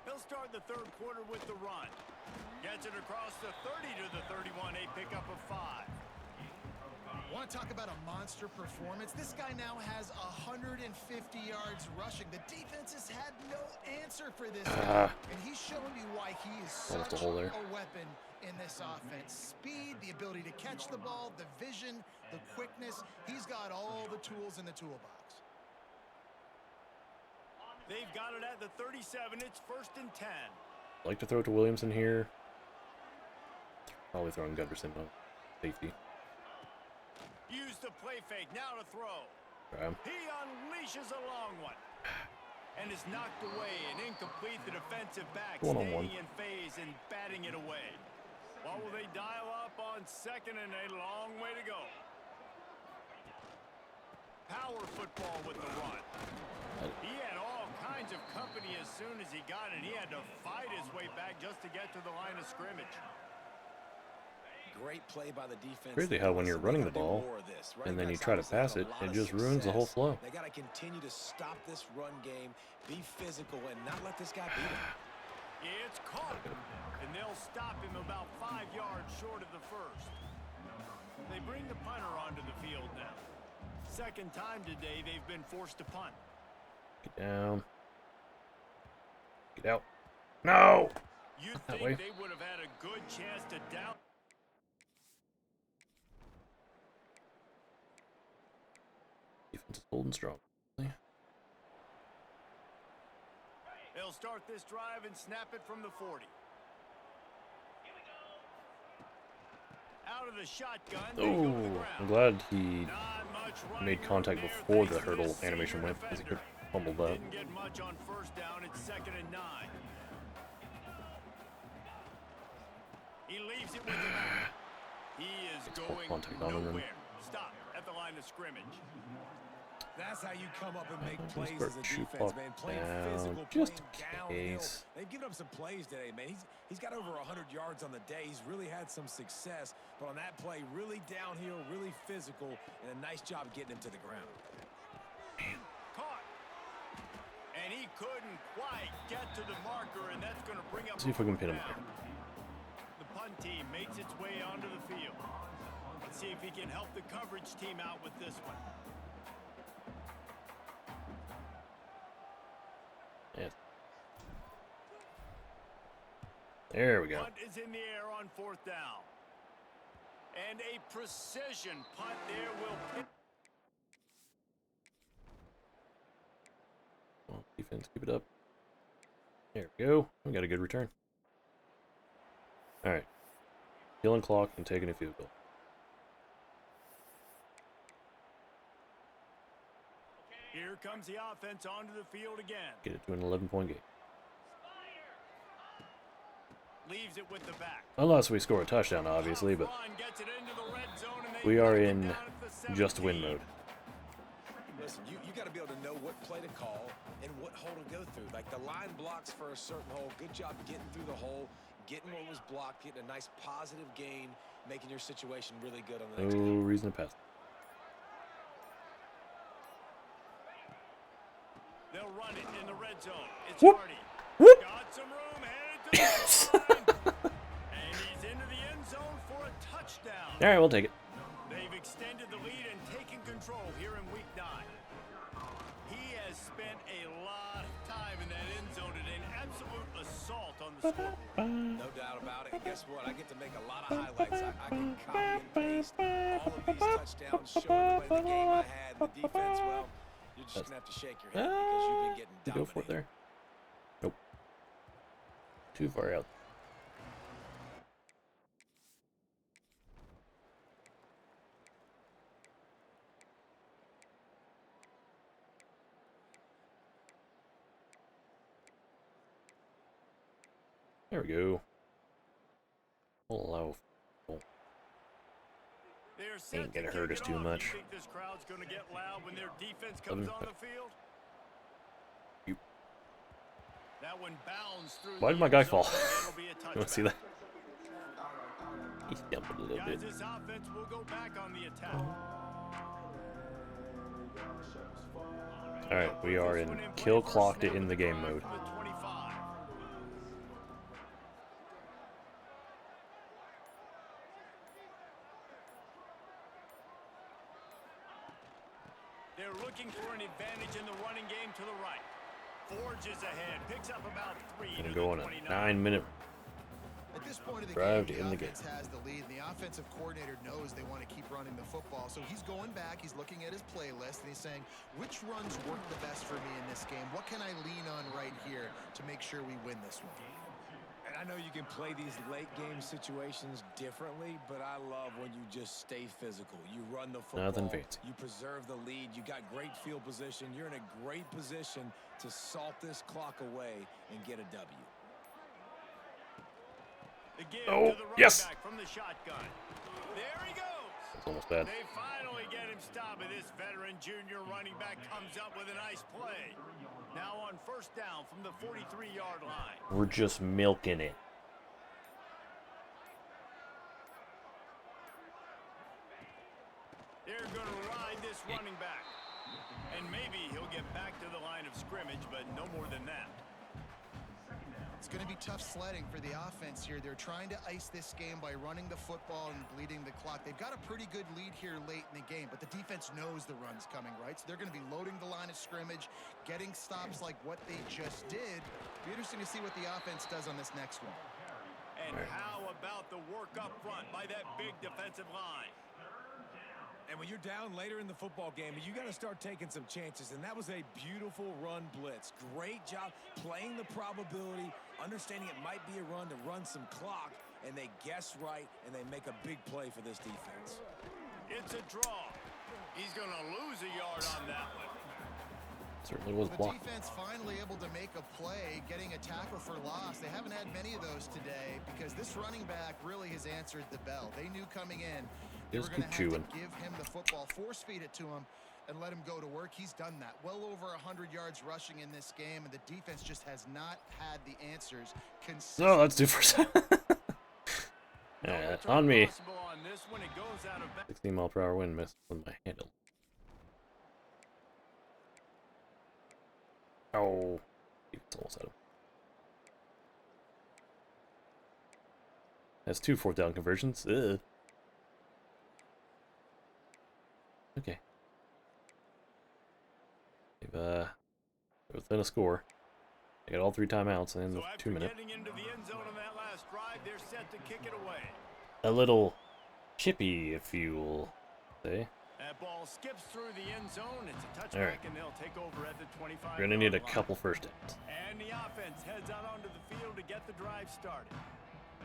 They'll start the third quarter with the run. Gets it across the 30 to the 31, a pickup of 5. Want to talk about a monster performance? This guy now has 150 yards rushing. The defense has had no answer for this guy, and he's shown me why he is such a weapon in this offense. Speed, the ability to catch the ball, the vision, the quickness. He's got all the tools in the toolbox. They've got it at the 37. It's 1st and 10. Like to throw it to Williamson here. Probably throwing Gunderson on safety. Use the play fake. Now to throw. Try him. He unleashes a long one. And is knocked away and incomplete. The defensive back One-on-one. staying in phase and batting it away. What will they dial up on 2nd and a long way to go? Power football with the run. He had all kinds of company as soon as he got it. He had to fight his way back just to get to the line of scrimmage. Great play by the defense. Crazy how when you're running the ball and then you try to pass it, it just ruins the whole flow. They got to continue to stop this run game, be physical, and not let this guy beat him. It's caught, and they'll stop him about 5 yards short of the first. They bring the punter onto the field now. Second time today they've been forced to punt. Get down. Get out. No! You That think way. they would have had a good chance to down? Defense is holding strong. They'll start this drive and snap it from the 40. Out of the shotgun. They go to the Oh, ground. I'm glad he Not much running made contact room there, before thanks the to hurdle this animation senior went, because he could defender. have fumbled that. Didn't get much on first down. It's 2nd and 9. He leaves it with the back. He is going contact on him then. nowhere. Stop at the line of scrimmage. That's how you come up and make Just plays start as a shoot defense, puck man. Playing down, physical, just playing in downhill. case. They've given up some plays today, man. He's got over 100 yards on the day. He's really had some success, but on that play, really downhill, really physical, and a nice job getting him to the ground. Caught. And he couldn't quite get to the marker, and that's going to bring up See if we can pin him down. The punt team makes its way onto the field. Let's see if he can help the coverage team out with this one. Yes. There we go. Punt is in the air on 4th down. And a precision punt there will pick. Well, defense, keep it up. There we go. We got a good return. All right. Killing clock and taking a field goal. Here comes the offense onto the field again. Get it to an 11-point game. Leaves it with the back. Unless we score a touchdown, obviously, but Run gets it into the red zone, and they we are knock it in down at the just win 17. mode. The Listen, you got to be able to know what play to call and what hole to go through. Like the line blocks for a certain hole. Good job getting through the hole, getting what was blocked, getting a nice positive gain, making your situation really good on the next No down. reason to pass. They'll run it in the red zone. It's Whoop. Hardy. Whoop. Got some room, headed to the goal line. And he's into the end zone for a touchdown. All right, we'll take it. They've extended the lead and taken control here in week 9. He has spent a lot of time in that end zone today. An absolute assault on the scoreboard. No doubt about it. And guess what? I get to make a lot of highlights. I can copy and paste all of these touchdowns, show everybody the game I had, the defense. Well, you're just going to have to shake your head because you've been getting Go dominated. for it there. Nope. Too far out. There we go. Hello. They're set Ain't gonna to hurt kick us it too off. much. You think this crowd's going to get loud when their defense comes on the field? You. That one bounced through. Why did the my end guy zone, fall? and it'll be a You want to see touchback. that? He's jumping a little Guys, bit. this offense will go back on the attack. All right, we are in kill clocked it in the game mode. The 25. They're looking for an advantage in the running game to the right. Forges ahead, picks up about 3 to Gonna the go on a 29. 9-minute At this point of the drive game, to end the the game. offense has the lead, and the offensive coordinator knows they want to keep running the football. So he's going back, he's looking at his playlist, and he's saying, which runs work the best for me in this game? What can I lean on right here to make sure we win this one? And I know you can play these late game situations differently, but I love when you just stay physical. You run the football, Nothing fancy. you preserve the lead, you got great field position. You're in a great position to salt this clock away and get a W. The give Oh, to the running yes. back from the shotgun. There he goes. That's almost bad. They finally get him stopped, and this veteran junior running back comes up with a nice play. Now on first down from the 43-yard line. We're just milking it. They're going to ride this running back. And maybe he'll get back to the line of scrimmage, but no more than that. It's going to be tough sledding for the offense here. They're trying to ice this game by running the football and bleeding the clock. They've got a pretty good lead here late in the game, but the defense knows the run's coming, right? So they're going to be loading the line of scrimmage, getting stops like what they just did. Be interesting to see what the offense does on this next one. And how about the work up front by that big defensive line? And when you're down later in the football game, you got to start taking some chances. And that was a beautiful run blitz. Great job playing the probability, understanding it might be a run to run some clock, and they guess right, and they make a big play for this defense. It's a draw. He's going to lose a yard on that one. Certainly was The blocked. defense finally able to make a play, getting a tackle for loss. They haven't had many of those today because this running back really has answered the bell. They knew coming in they were going to have to give him the football, force feed it to him, and let him go to work. He's done that. Well over 100 yards rushing in this game, and the defense just has not had the answers. No, that's due for on me. On this one, it goes out of 16 mile per hour wind missed on my handle. Oh, it's almost at him. That's 2 4th down conversions. Ugh. Okay. They've within a score. They got all 3 timeouts in the 2 minute. Getting into the end zone on that last drive, they're set to kick it away. A little chippy, if you will say. That ball skips through the end zone. It's a touchback, All right. and they'll take over at the 25. We're gonna need a couple first downs. And the offense heads out onto the field to get the drive started.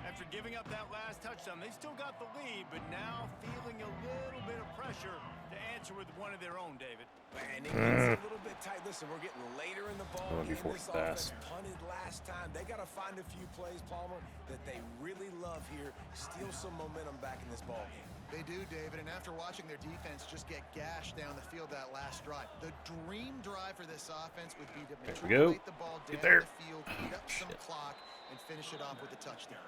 After giving up that last touchdown, they still got the lead, but now feeling a little bit of pressure to answer with one of their own, David. And it gets a little bit tight. Listen, we're getting later in the ball That would be game. fourth This pass. offense punted last time. They got to find a few plays, Palmer, that they really love here. Steal some momentum back in this ball game. They do, David, and after watching their defense just get gashed down the field that last drive, the dream drive for this offense would be to matriculate the ball down the field, eat up some clock, and finish it off with a touchdown.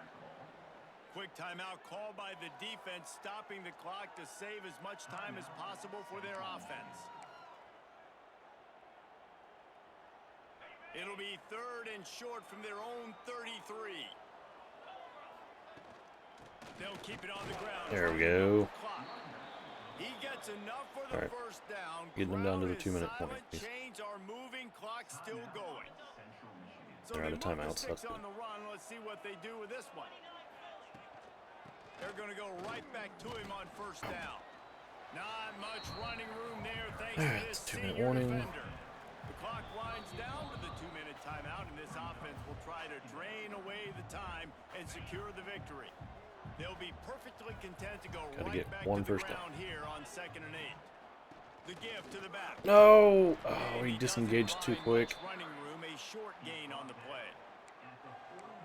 Quick timeout called by the defense, stopping the clock to save as much time as possible for their offense. It'll be 3rd and short from their own 33. They'll keep it on the ground. There we go. He gets enough for the first down. Getting them down to the 2-minute point. Chains are moving, clock still going. So they're out of timeouts. That's on the run. Let's see what they do with this one. They're going to go right back to him on first down. Not much running room there thanks to this 2-minute senior warning. defender. The clock winds down to the 2-minute timeout, and this offense will try to drain away the time and secure the victory. They'll be perfectly content to go right back to the ground here on 2nd and 8. The give to the back. No! Oh, he disengaged too quick. Running room, a short gain on the play.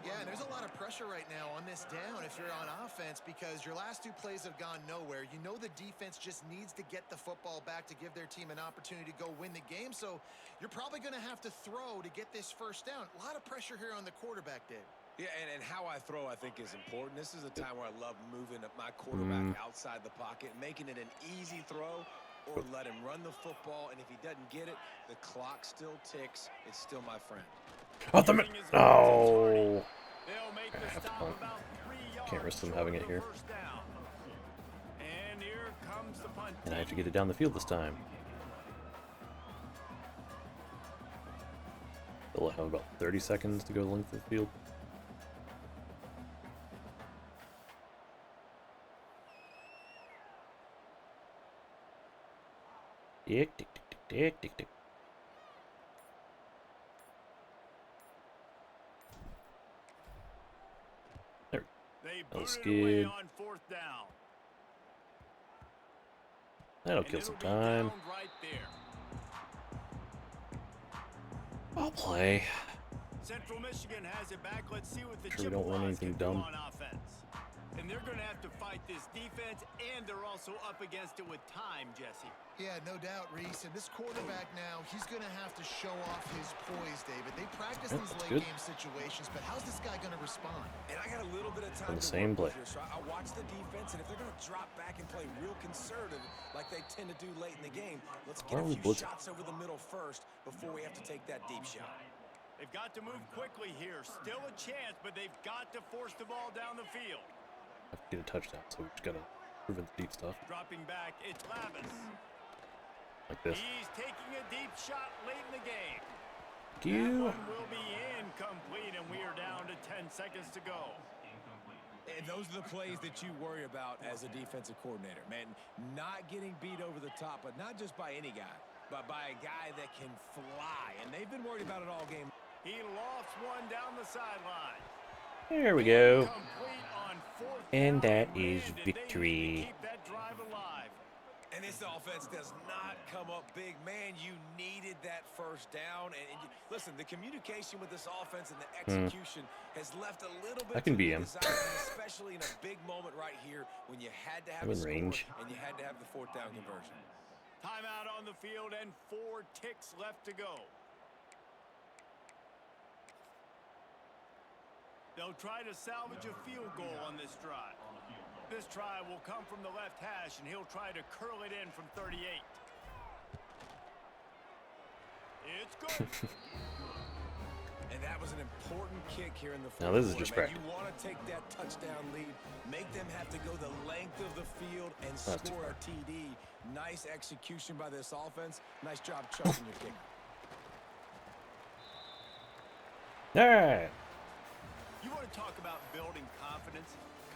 Yeah, and there's a lot of pressure right now on this down if you're on offense because your last 2 plays have gone nowhere. You know the defense just needs to get the football back to give their team an opportunity to go win the game, so you're probably going to have to throw to get this first down. A lot of pressure here on the quarterback, Dave. Yeah, and how I throw, I think, is important. This is a time where I love moving my quarterback outside the pocket, making it an easy throw, or let him run the football, and if he doesn't get it, the clock still ticks. It's still my friend. Oh, oh. They'll make the stop about 3 yards. Can't risk them having it here. And here comes the punt. And I have to get it down the field this time. They'll have about 30 seconds to go the length of the field. Tick, tick, tick, tick, tick, tick, tick. There. They That's booted away good. on 4th down. That'll kill some time. Right there. I'll play. Central Michigan has it back. Let's see what the Sure we don't run anything dumb. on offense. And they're going to have to fight this defense, and they're also up against it with time, Jesse. Yeah, no doubt, Reese. And this quarterback now, he's going to have to show off his poise, David. They practice these late-game situations, but how's this guy going to respond? And I got a little bit of time On the same play. Here, so I watch the defense, and if they're going to drop back and play real conservative like they tend to do late in the game, let's get a few shots over the middle first before we have to take that deep shot. They've got to move quickly here. Still a chance, but they've got to force the ball down the field. Have to get a touchdown, so we just gotta prevent the deep stuff. Dropping back, it's Lavis. Like this. He's taking a deep shot late in the game. Thank you. That one will be incomplete, and we are down to 10 seconds to go. And those are the plays that you worry about as a defensive coordinator, man. Not getting beat over the top, but not just by any guy, but by a guy that can fly. And they've been worried about it all game. He lofts one down the sideline. There we go. And that is Keep victory. that drive alive. And this offense does not come up big. Man, you needed that first down. And listen, the communication with this offense and the execution has left a little bit I can be him. especially in a big moment right here when you had to have I'm a in score range. and you had to have the 4th down conversion. Timeout on the field and 4 ticks left to go. They'll try to salvage a field goal on this drive. This try will come from the left hash, and he'll try to curl it in from 38. It's good. And that was an important kick here in the fourth Now this is quarter. just Man, practice. you want to take that touchdown lead, make them have to go the length of the field and That's too score a TD. Nice execution by this offense. Nice job chucking your kicker. All right. You want to talk about building confidence?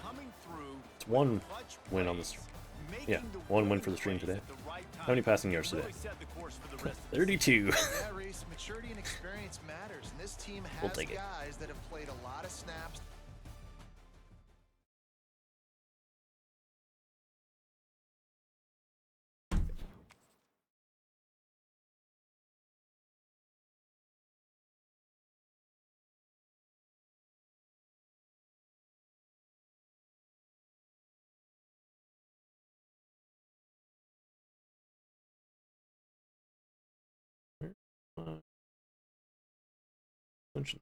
Coming through. It's one win on the stream. Yeah, one win for the stream today. How many passing yards today? 32. Yeah, Reese, maturity and experience matters, and this team has We'll take it. guys that have played a lot of snaps. Suspension.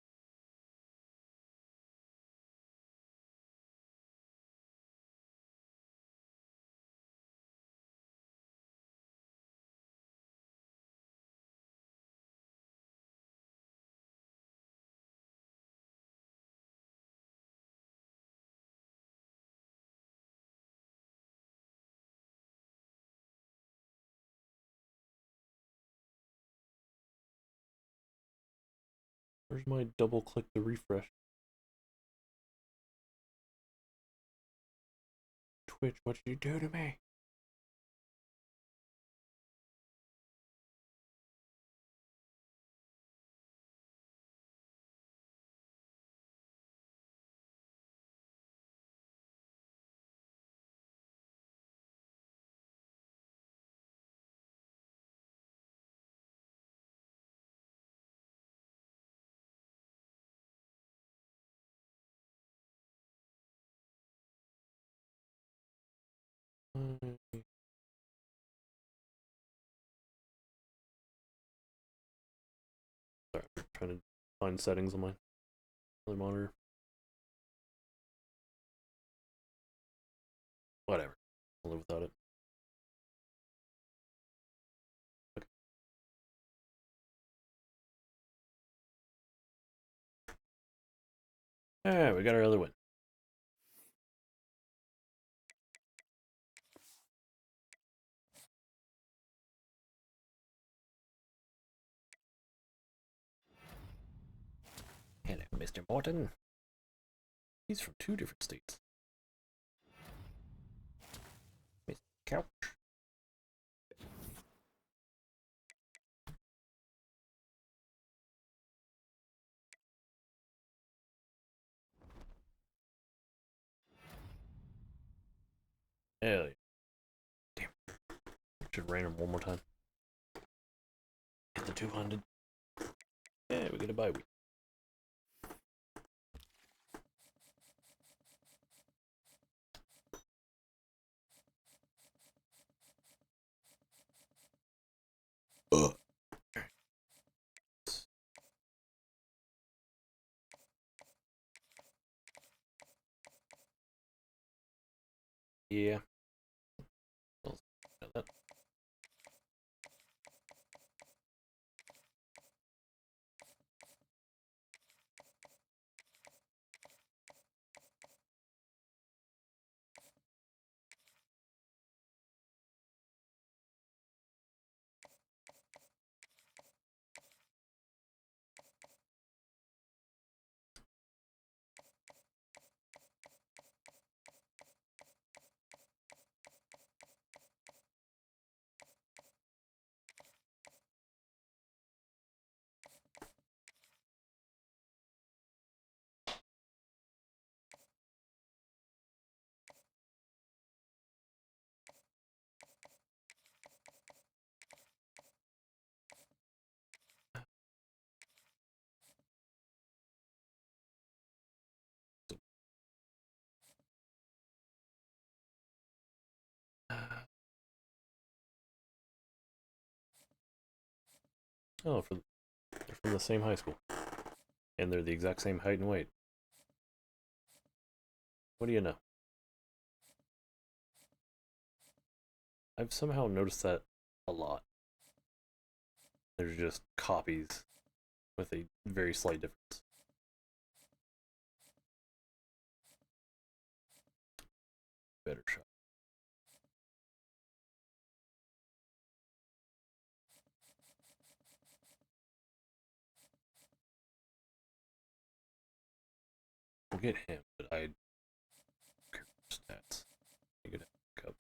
Where's my double click to refresh? Twitch, what did you do to me? Sorry, I'm trying to find settings on my other monitor. Whatever. I'll live without it. Okay. Alright, we got our other win. Hello, Mr. Morton. He's from 2 different states. Mr. Couch. Hell yeah. Damn. Should rain him one more time. Get the 200. Yeah, we get a bye week. Yeah. Well, that. Oh, they're from the same high school. And they're the exact same height and weight. What do you know? I've somehow noticed that a lot. They're just copies with a very slight difference. Better shot. We'll get him, but I stats. You could have up.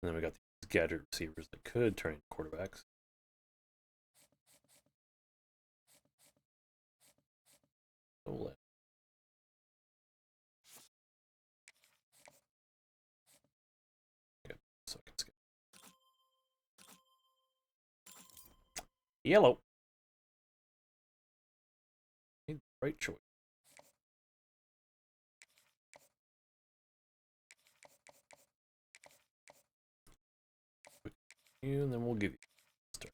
And then we got these gadget receivers that could turn into quarterbacks. Oh, okay, so I can skip. Yellow. Made the right choice. And then we'll give you start.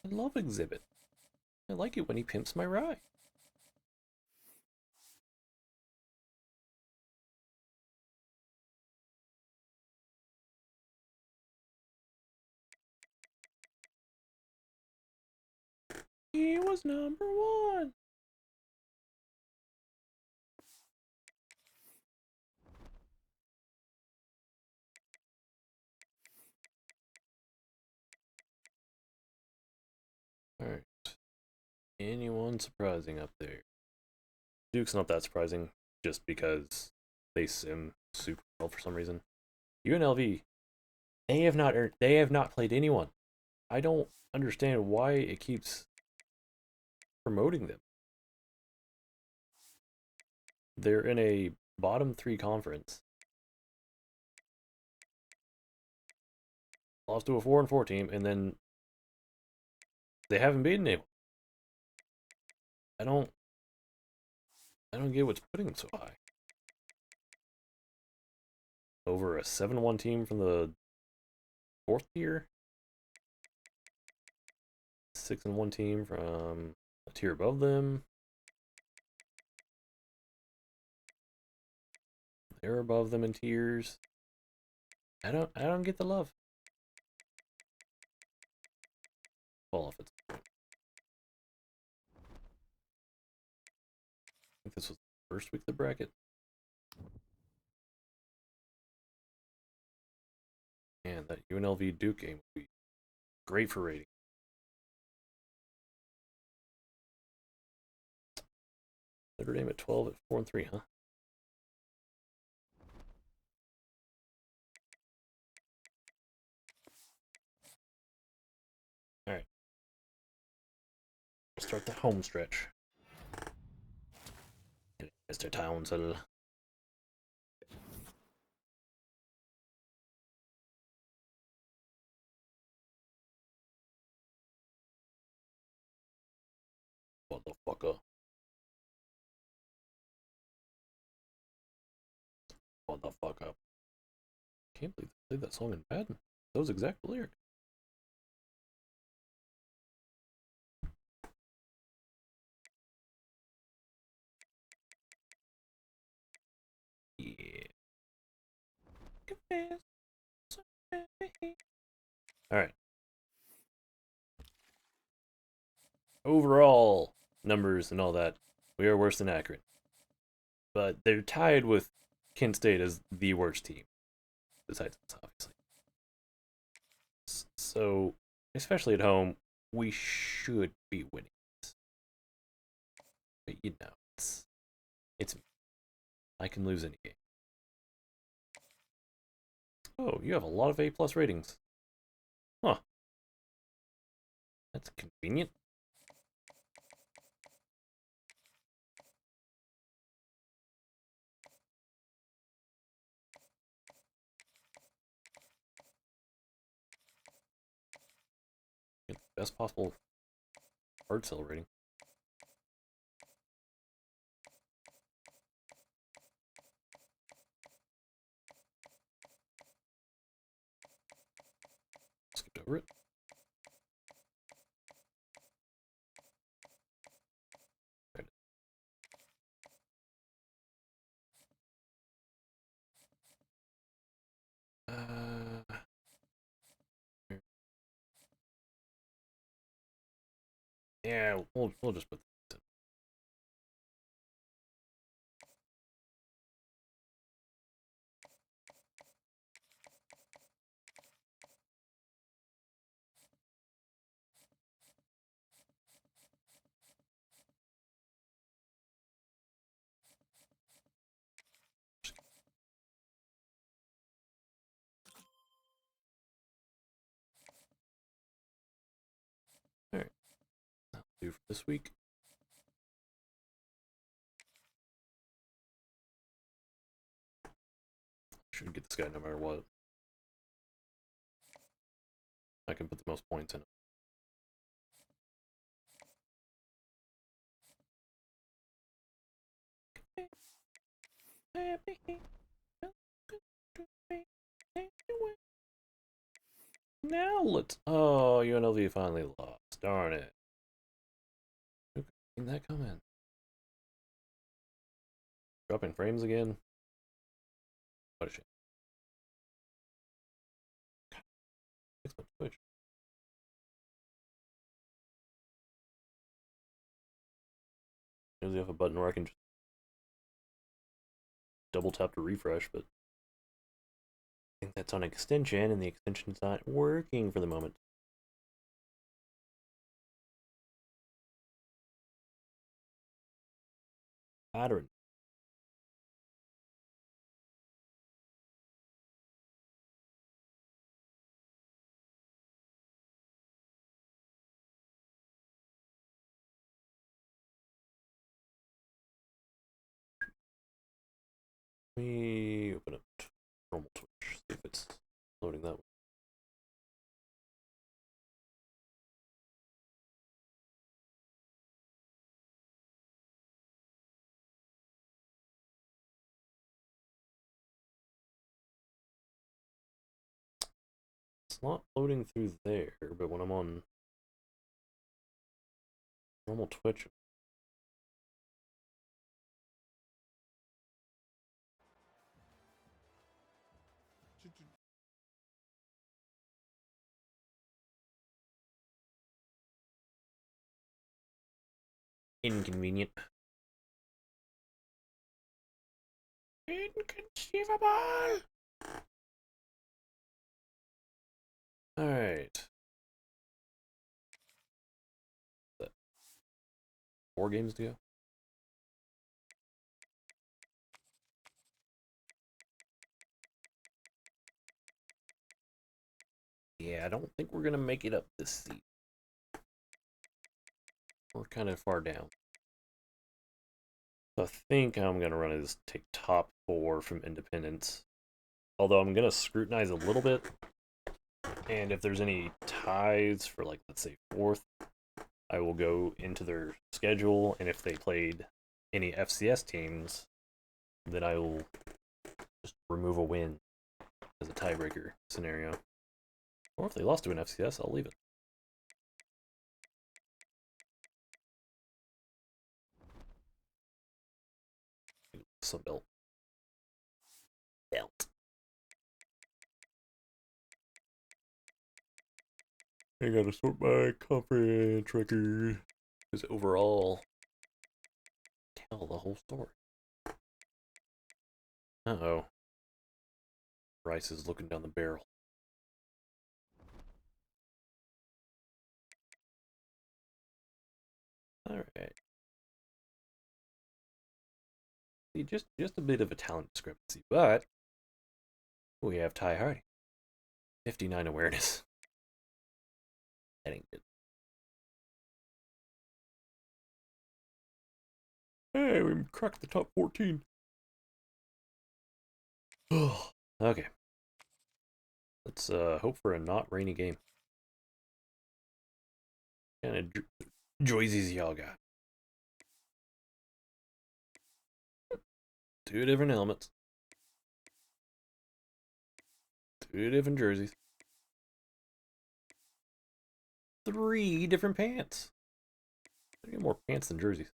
I love Exhibit. I like it when he pimps my ride. He was number one. Alright. Anyone surprising up there? Duke's not that surprising, just because they sim super well for some reason. UNLV, they have not played anyone. I don't understand why it keeps promoting them. They're in a bottom 3 conference. Lost to a 4-4 team, and then they haven't beaten anyone. I don't get what's putting them so high. Over a 7-1 team from the 4th tier. 6-1 team from a tier above them. They're above them in tiers. I don't get the love. Fall off its. I think this was the first week of the bracket. And that UNLV Duke game would be great for rating. Notre Dame at 12 at 4-3, huh? Alright. Start the home stretch. Mr. Townsend. Motherfucker. Motherfucker. Can't believe they played that song in Madden. Those exact lyrics. Yeah. Alright. Overall numbers and all that, we are worse than Akron. But they're tied with Kent State as the worst team. Besides us, obviously. So, especially at home, we should be winning. But you know, it's me. I can lose any game. Oh, you have a lot of A+ ratings. Huh. That's convenient. Get the best possible hard sell rating. Skipped over it. Yeah, we'll just put this in. Alright. That'll do for this week. Should get this guy no matter what. I can put the most points in it. Now let's. Oh, UNLV finally lost. Darn it. Who could have seen that coming? Dropping frames again? What a shame. Fix my Twitch. Usually have a button where I can just double tap to refresh, but I think that's on extension, and the extension's not working for the moment. Pattern. Let me open up normal Twitch, see if it's loading that way. It's not loading through there, but when I'm on normal Twitch, inconvenient. Inconceivable! Alright. 4 games to go? Yeah, I don't think we're gonna make it up this season. We're kind of far down. So I think I'm gonna run is take top 4 from Independence. Although I'm gonna scrutinize a little bit. And if there's any ties for, like, let's say 4th, I will go into their schedule, and if they played any FCS teams, then I will just remove a win as a tiebreaker scenario. Or if they lost to an FCS, I'll leave it. Some belt. I gotta sort my conference record. Because overall, tell the whole story. Uh-oh. Rice is looking down the barrel. Alright. See, just a bit of a talent discrepancy, but we have Ty Hardy. 59 awareness. That ain't good. Hey, we cracked the top 14. Okay. Let's hope for a not rainy game. What kind of joysies y'all got? 2 different helmets. 2 different jerseys. 3 different pants. I get more pants than jerseys.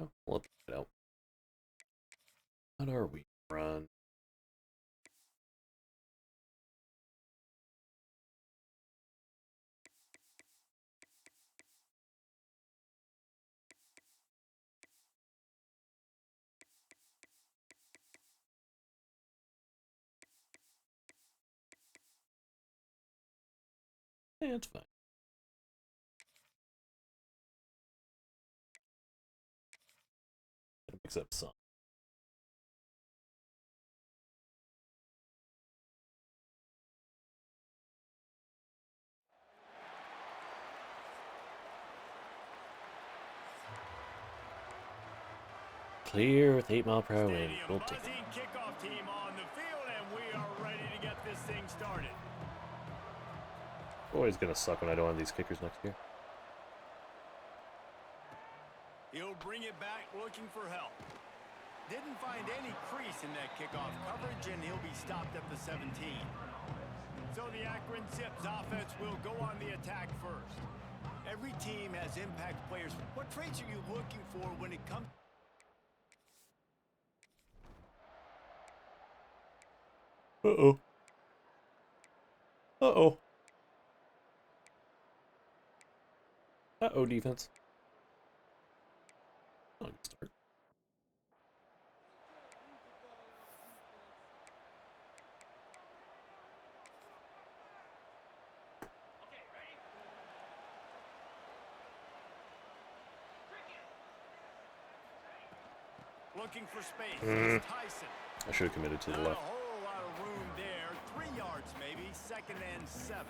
Oh, we'll check it out. What are we? Run. Yeah, it's fine. Gotta mix up some. Clear with 8 mile per hour wind. We'll take it. Kickoff team on the field, and we are ready to get this thing started. Always gonna suck when I don't have these kickers next year. He'll bring it back looking for help. Didn't find any crease in that kickoff coverage, and he'll be stopped at the 17. So the Akron Zips offense will go on the attack first. Every team has impact players. What traits are you looking for when it comes? Uh-oh. Uh-oh. Uh-oh, defense. Oh, good start. Looking for space. It's Tyson. I should have committed to the Not left. a whole lot of room there. 3 yards maybe. 2nd and 7.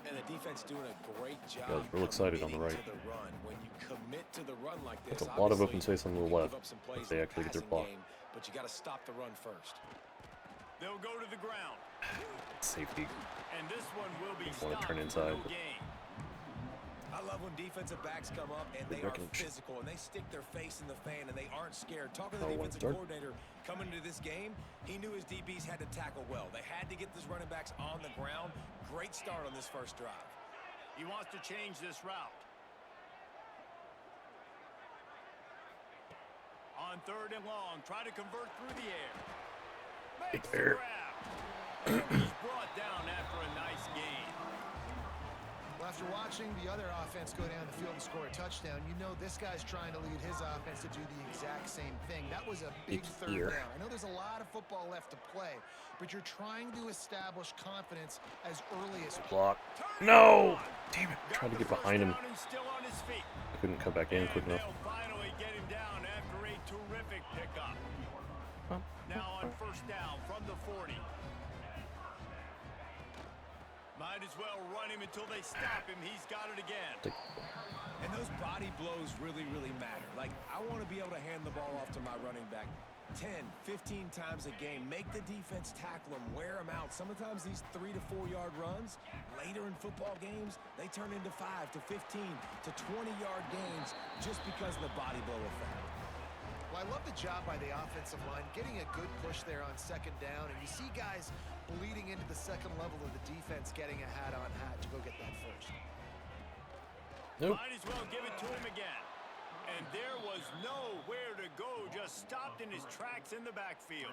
And the defense doing a great job. Guys, real excited on the right. To the run. When you commit to the run like this, That's a lot of open obviously, space on the you give left up some if plays they in the actually get their passing block. game, but you got to stop the run first. They'll go to the ground. Safety. And this one will be Want to stopped turn for inside. no gain. I love when defensive backs come up and they are Reckon- physical and they stick their face in the fan and they aren't scared. Talking to Oh, the one defensive start. coordinator coming into this game, he knew his DBs had to tackle well. They had to get these running backs on the ground. Great start on this first drive. He wants to change this route. On 3rd and long, try to convert through the air. Makes the There. grab. He's brought down after a nice gain. Well, after watching the other offense go down the field and score a touchdown, you know this guy's trying to lead his offense to do the exact same thing. That was a big It's 3rd here. down. I know there's a lot of football left to play, but you're trying to establish confidence as early as Block. Turn No! on. Damn it. Got Tried to the get first behind him. down and still on his feet. I couldn't come back in quick And enough. they'll finally get him down after a terrific pickup. Now on 1st down from the 40. Might as well run him until they stop him. He's got it again. And those body blows really, really matter. Like, I want to be able to hand the ball off to my running back 10, 15 times a game. Make the defense tackle them, wear them out. Sometimes these 3 to 4 yard runs, later in football games, they turn into 5 to 15 to 20 yard gains just because of the body blow effect. Well, I love the job by the offensive line, getting a good push there on 2nd down, and you see guys bleeding into the 2nd level of the defense getting a hat-on-hat to go get that first. Nope. Might as well give it to him again. And there was nowhere to go, just stopped in his tracks in the backfield.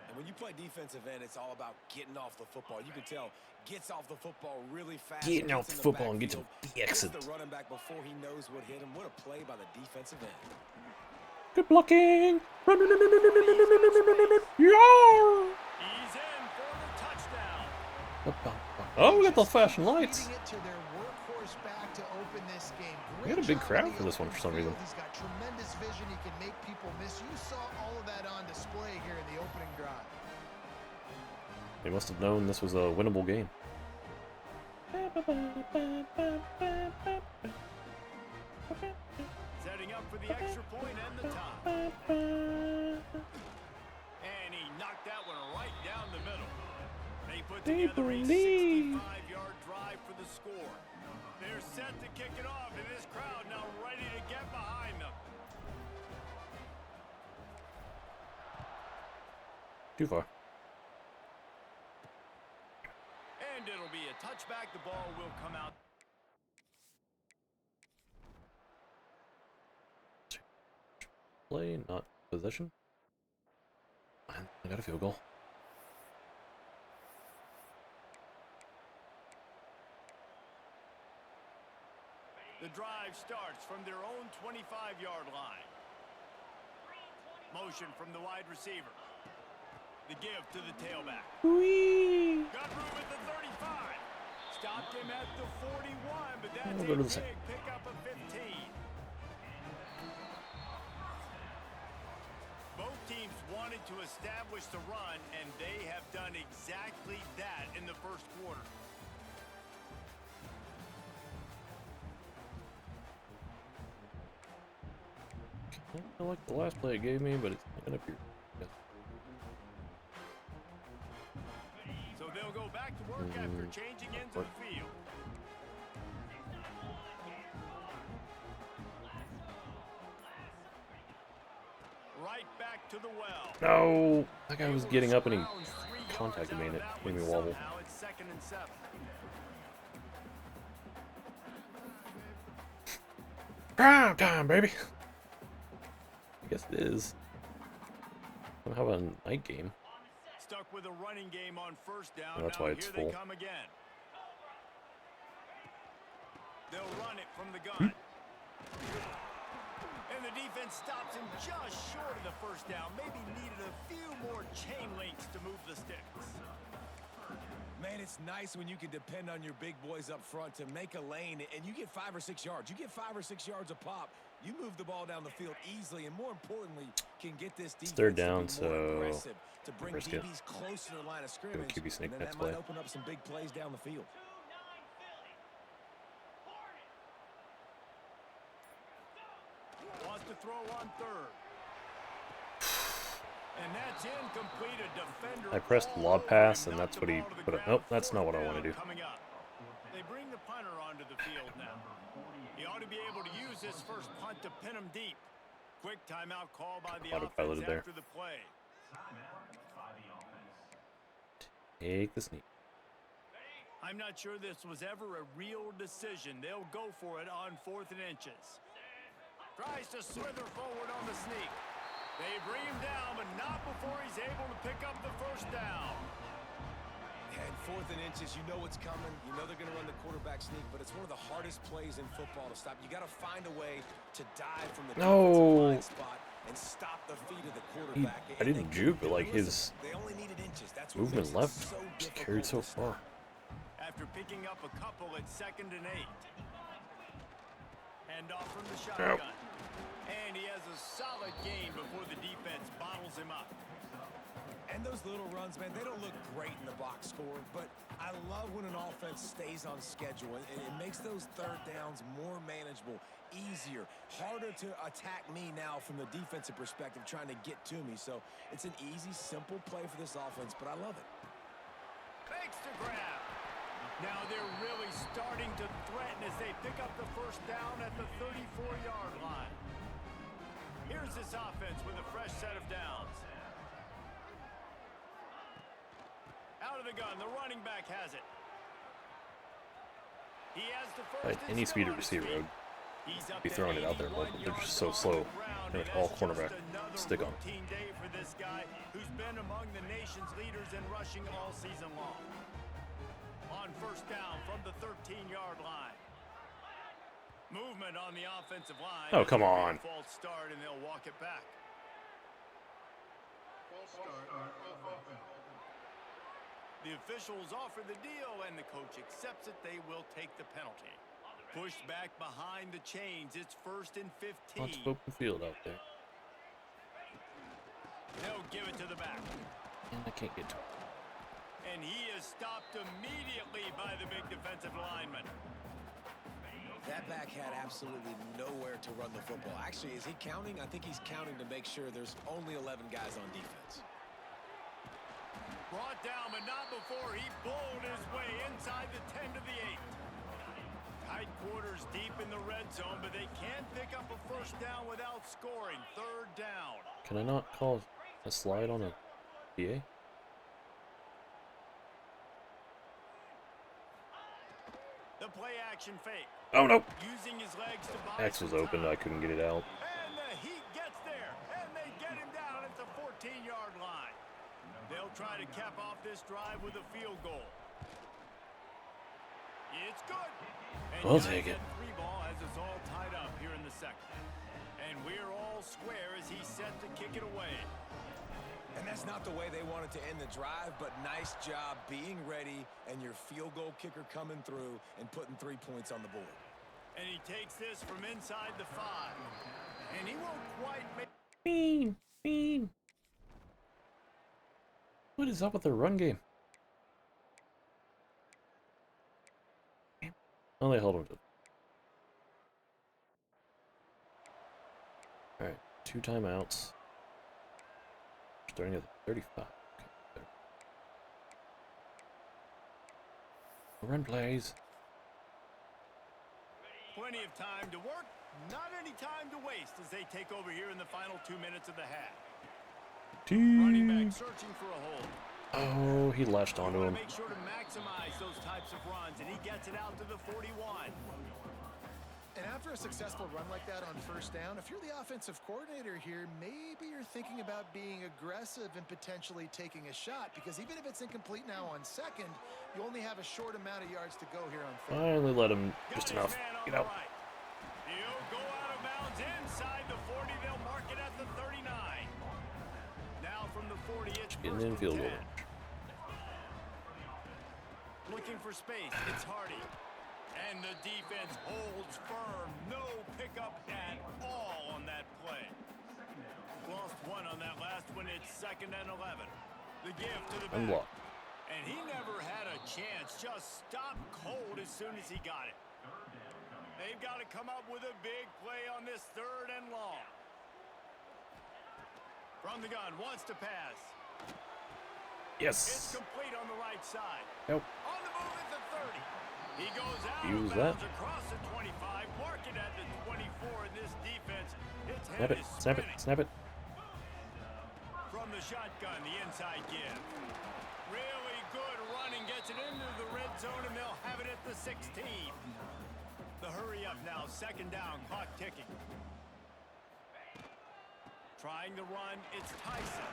And when you play defensive end, it's all about getting off the football. You can tell, gets off the football really fast. Getting off gets the in football and gets to backfield, the hits exit. the running back before he knows what hit him. What a play by the defensive end. Good blocking! Run, run, run, run, run, run, run, run, run, run, run, run. Yeah! He's in for the touchdown. Oh, we got those flashing lights. Leading it to their workhorse back to open this game. We got a Great big job crowd on the for this one open for some reason. field. He's got tremendous vision. He can make people miss. You saw all of that on display here in the opening drive. They must have known this was a winnable game. Setting up for the extra point and the tie. And he knocked that one right down the middle. They put together a 65-yard drive for the score. They're set to kick it off, and this crowd now ready to get behind them. Too far. And it'll be a touchback. The ball will come out. Play, not possession. I got a field goal. The drive starts from their own 25-yard line. Motion from the wide receiver. The give to the tailback. Whee! Got room at the 35. Stopped him at the 41, but that's We'll a go to the big second. pickup of 15. Both teams wanted to establish the run, and they have done exactly that in the first quarter. I like the last play it gave me, but it's not gonna appear. So they'll go back to work after changing into the field. Right back to the well. No! That guy was getting up and he contact made me wobble. Now it's 2nd and 7. Prime time, baby. I guess it is. I have a night game. Stuck with a running game on 1st down. Oh, that's now why it's here full. they come again. They'll run it from the gun. And the defense stops him just short of the 1st down. Maybe needed a few more chain links to move the sticks. Man, it's nice when you can depend on your big boys up front to make a lane, and you get 5 or 6 yards. You get 5 or 6 yards a pop. You move the ball down the field easily, and more importantly, can get this defense It's 3rd down, to be more so aggressive, to bring risk it. DBs close to the line of scrimmage. QB sneak and then next that might play. open up some big plays down the field. Wants to throw on 3rd. And that's incomplete. A defender I pressed all lob over pass, him, and knocked that's the what he ball to the put up. ground. Nope, that's not what I 4th want to down do. coming up. They bring the punter onto the field now. He ought to be able to use this first punt to pin him deep. Quick timeout call by the offense Autopiloted there. after the play. Take the sneak. I'm not sure this was ever a real decision. They'll go for it on 4th and inches. Tries to slither forward on the sneak. They bring him down, but not before he's able to pick up the 1st down. And 4th and inches, you know what's coming. You know they're going to run the quarterback sneak, but it's one of the hardest plays in football to stop. You got to find a way to dive from the defensive line spot and stop the feet of the quarterback. I didn't juke, but like his They only needed inches. That's what movement makes it left so just difficult carried so to stop. far. After picking up a couple at 2nd and 8. Hand off from the shotgun. And he has a solid gain before the defense bottles him up. And those little runs, man, they don't look great in the box score, but I love when an offense stays on schedule, and it makes those 3rd downs more manageable, easier, harder to attack me now from the defensive perspective, trying to get to me. So it's an easy, simple play for this offense, but I love it. Fakes to grab. Now they're really starting to threaten as they pick up the 1st down at the 34-yard line. Here's this offense with a fresh set of downs. Out of the gun, the running back has it. He has the first. Any speed at receiver would be throwing it out there, but they're just so slow. They're all cornerback stick on. Day for this guy who's been among the nation's leaders in rushing all season long. On 1st down from the 13-yard line. Movement on the offensive line. Oh, come on. False start, and they'll walk it back. The officials offer the deal, and the coach accepts it. They will take the penalty. Pushed back behind the chains. It's 1st and 15. Lots of open field out there. They'll give it to the back. And I can't get to it. And he is stopped immediately by the big defensive lineman. That back had absolutely nowhere to run the football. Actually, is he counting? I think he's counting to make sure there's only 11 guys on defense. Brought down, but not before he bowled his way inside the 10 to the 8. Tight quarters deep in the red zone, but they can't pick up a 1st down without scoring. 3rd down. Can I not call a slide on a PA? The play action fake. Oh no! Using his legs to buy X was some open, time. I couldn't get it out. And the heat gets there, and they get him down at the 14-yard line. They'll try to cap off this drive with a field goal. It's good. And We'll guys, take it. that 3 ball has us all tied up here in the 2nd. And we're all square as he's set to kick it away. And that's not the way they wanted to end the drive, but nice job being ready and your field goal kicker coming through and putting 3 points on the board. And he takes this from inside the 5. And he won't quite make... Bean. What is up with their run game? Oh, they held him to. Alright, 2 timeouts. Starting at the 35. Okay, run plays. Plenty of time to work, not any time to waste as they take over here in the final 2 minutes of the half. Running back searching for a hole. Oh, he latched onto him. Make sure to maximize those types of runs, and he gets it out to the 41. And after a successful run like that on first down, if you're the offensive coordinator here, maybe you're thinking about being aggressive and potentially taking a shot, because even if it's incomplete now on second, you only have a short amount of yards to go here on third. Finally let him just enough. Get out. Right. He'll go out of bounds inside the 40. They'll mark it at the 39. Now from the 40, it's Getting in field goal. Looking for space, it's Hardy. And the defense holds firm. No pickup at all on that play. Lost one on that last one. It's 2nd and 11. The give to the back. Unblocked. And he never had a chance. Just stopped cold as soon as he got it. They've got to come up with a big play on this 3rd and long. From the gun, wants to pass. Yes. It's complete on the right side. Nope. On the move at the 30. He goes out Use of that. bounds across the 25, mark it at the 24 in this defense. Its Snap head it. is Snap it. spinning. Snap it. From the shotgun, the inside give. Really good running, gets it into the red zone, and they'll have it at the 16. The hurry up now, 2nd down, clock ticking. Trying to run, it's Tyson.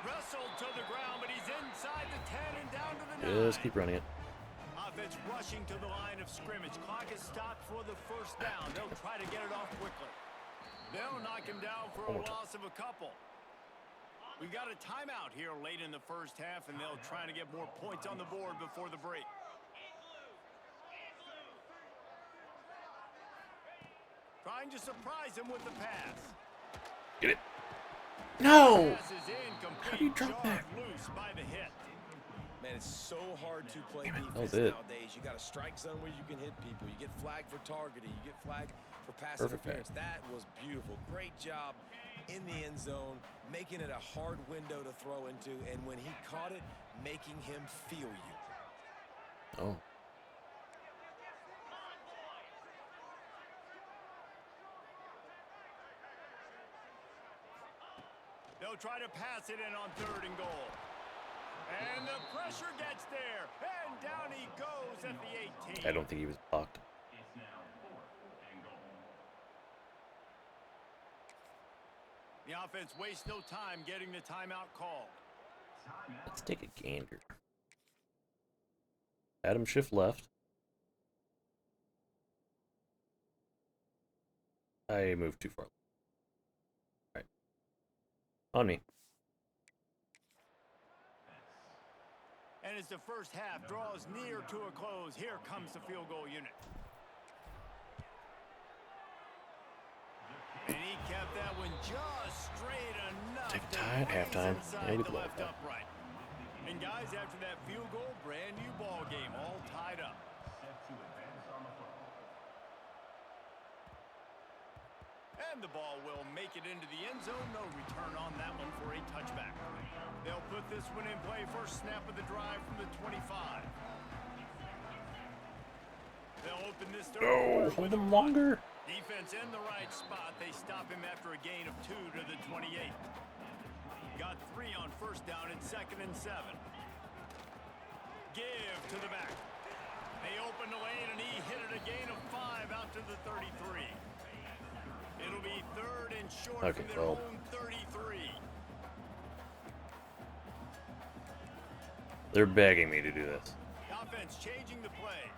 Wrestled to the ground, but he's inside the 10 and down to the 9. Just keep running it. Offense rushing to the line of scrimmage. Clock is stopped for the 1st down. They'll try to get it off quickly. They'll knock him down for a loss of a couple. We've got a timeout here late in the 1st half, and they'll try to get more points on the board before the break. Trying to surprise him with the pass. Get it. No! Pass is incomplete. How do you drop that? Loose by the hit. Man, it's so hard to play That defense was it. nowadays. You got a strike zone where you can hit people. You get flagged for targeting. You get flagged for pass Perfect interference. That was beautiful. Great job in the end zone, making it a hard window to throw into, and when he caught it, making him feel you. Oh. They'll try to pass it in on 3rd and goal. And the pressure gets there. And down he goes at the 18. I don't think he was blocked. The offense wastes no time getting the timeout called. Let's take a gander. Adam shift left. I moved too far. Alright. On me. And as the 1st half draws near to a close, here comes the field goal unit. And he kept that one just straight enough. Take a tie at halftime. Yeah, Inside he the loved left that. upright. And guys, after that field goal, brand new ball game, all tied up. And the ball will make it into the end zone. No return on that one for a touchback. They'll put this one in play. First snap of the drive from the 25. They'll open this third No, quarter hold with a him run. longer. Defense in the right spot. They stop him after a gain of 2 to the 28. Got 3 on 1st down at 2nd and 7. Give to the back. They open the lane and he hit it a gain of 5 out to the 33. It'll be 3rd and short Okay, from their well. own 33. They're begging me to do this. Offense changing the play.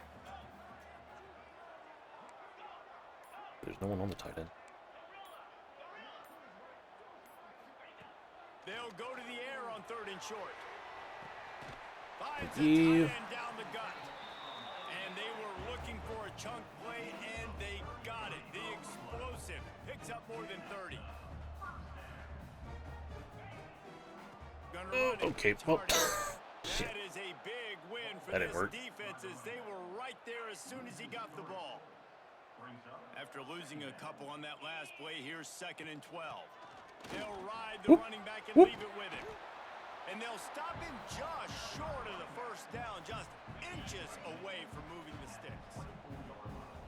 There's no one on the tight end. They'll go to the air on 3rd and short. Finds Thank a you. tight end down the gut. And they were looking for a chunk play, and they got it. The explosive picks up more than 30. Gonna run it. Okay, It's well, Hardy. shit. That is a big win for That didn't this work. defense as they were right there as soon as he got the ball. After losing a couple on that last play, here's 2nd and 12. They'll ride the running back and leave it with him. And they'll stop him just short of the 1st down, just inches away from moving the sticks.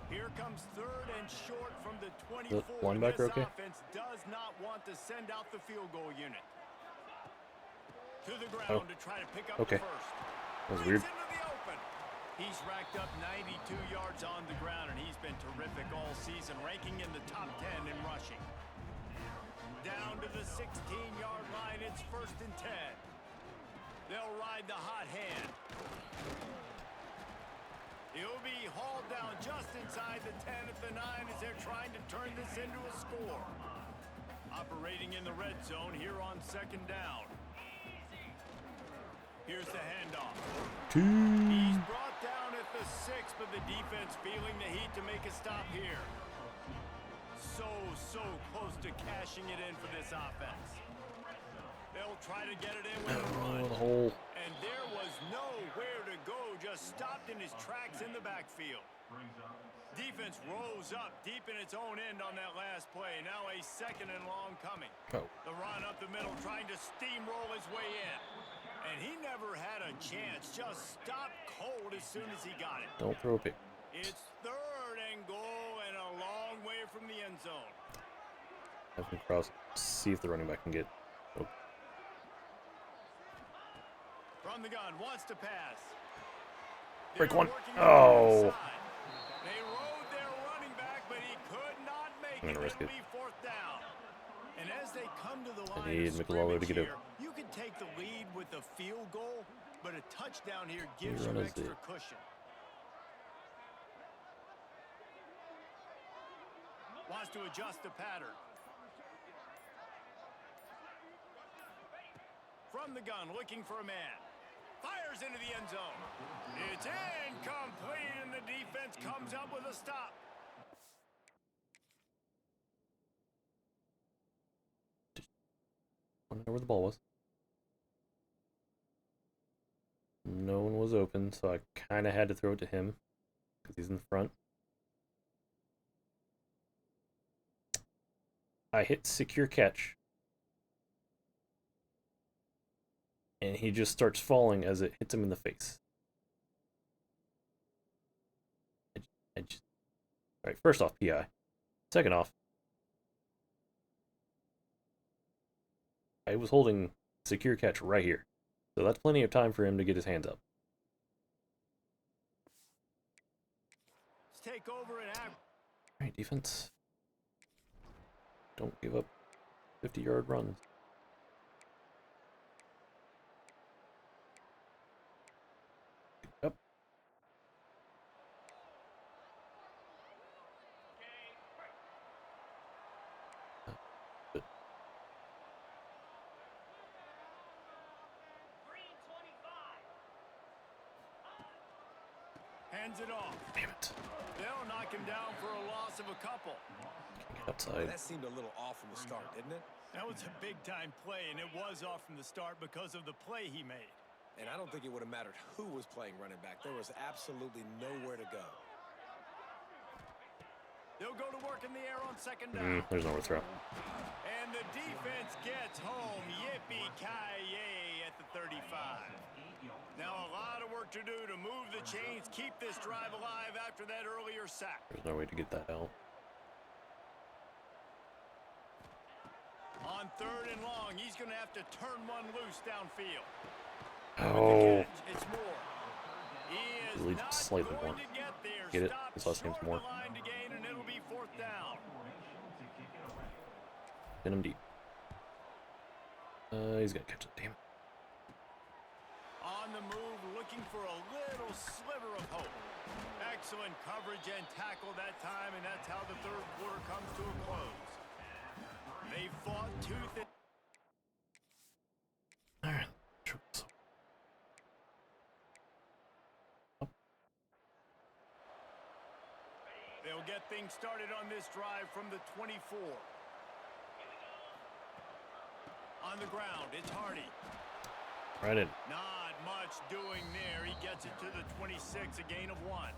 Here comes 3rd and short from the 24. linebacker This okay? offense does not want to send out the field goal unit. To the ground to try to pick up okay. the first. That was Leads weird. into the open. He's racked up 92 yards on the ground, and he's been terrific all season, ranking in the top 10 in rushing. Down to the 16-yard line, it's 1st and 10. They'll ride the hot hand. He'll be hauled down just inside the 10 at the 9 as they're trying to turn this into a score. Operating in the red zone here on 2nd down. Here's the handoff. He's brought down at the 6, but the defense feeling the heat to make a stop here. So close to cashing it in for this offense. They'll try to get it in with a run. The hole. And there was nowhere to go, just stopped in his tracks in the backfield. Defense rose up deep in its own end on that last play. Now a 2nd and long coming. Oh. The run up the middle, trying to steamroll his way in. And he never had a chance, just stopped cold as soon as he got it. Don't throw a pick. It's 3rd and goal and a long way from the end zone. Have him cross. See if the running back can get. Oh. From the gun, wants to pass. Break They're one. working Oh. inside. They rode their running back, but he could not make I'm it. gonna risk It'll it. be 4th down. And as they come to the I line need of McLaurin to scrimmage get here, you can take the lead with a field goal, but a touchdown here gives you run is extra it? cushion. Wants to adjust the pattern. From the gun, looking for a man. Fires into the end zone. It's incomplete, and the defense comes up with a stop. I don't know where the ball was. No one was open, so I kind of had to throw it to him because he's in the front. I hit secure catch, and he just starts falling as it hits him in the face. All right, first off, PI. Second off, I was holding secure catch right here, so that's plenty of time for him to get his hands up. Let's take over and act. All right, defense. Don't give up 50-yard runs. Up. Hands it off. Damn it. They'll knock him down for a loss of a couple. Get outside. That seemed a little off from the start, didn't it? That was a big-time play, and it was off from the start because of the play he made. And I don't think it would have mattered who was playing running back. There was absolutely nowhere to go. They'll go to work in the air on 2nd down. There's nowhere to throw. And the defense gets home. Yippee-ki-yay at the 35. Now a lot of work to do to move the chains, keep this drive alive after that earlier sack. There's no way to get that out. On 3rd and long, he's going to have to turn one loose downfield. Oh. It's Moore. He is Really not slightly going more. to get there. Get it? Stopped His last name's short of Moore. the line to gain, and it'll be 4th down. Hit him deep. He's gonna catch it. Damn it. On the move, looking for a little sliver of hope. Excellent coverage and tackle that time, and that's how the 3rd quarter comes to a close. They fought tooth and... All right. They'll get things started on this drive from the 24. On the ground, it's Hardy. Right in. Not much doing there. He gets it to the 26, a gain of 1.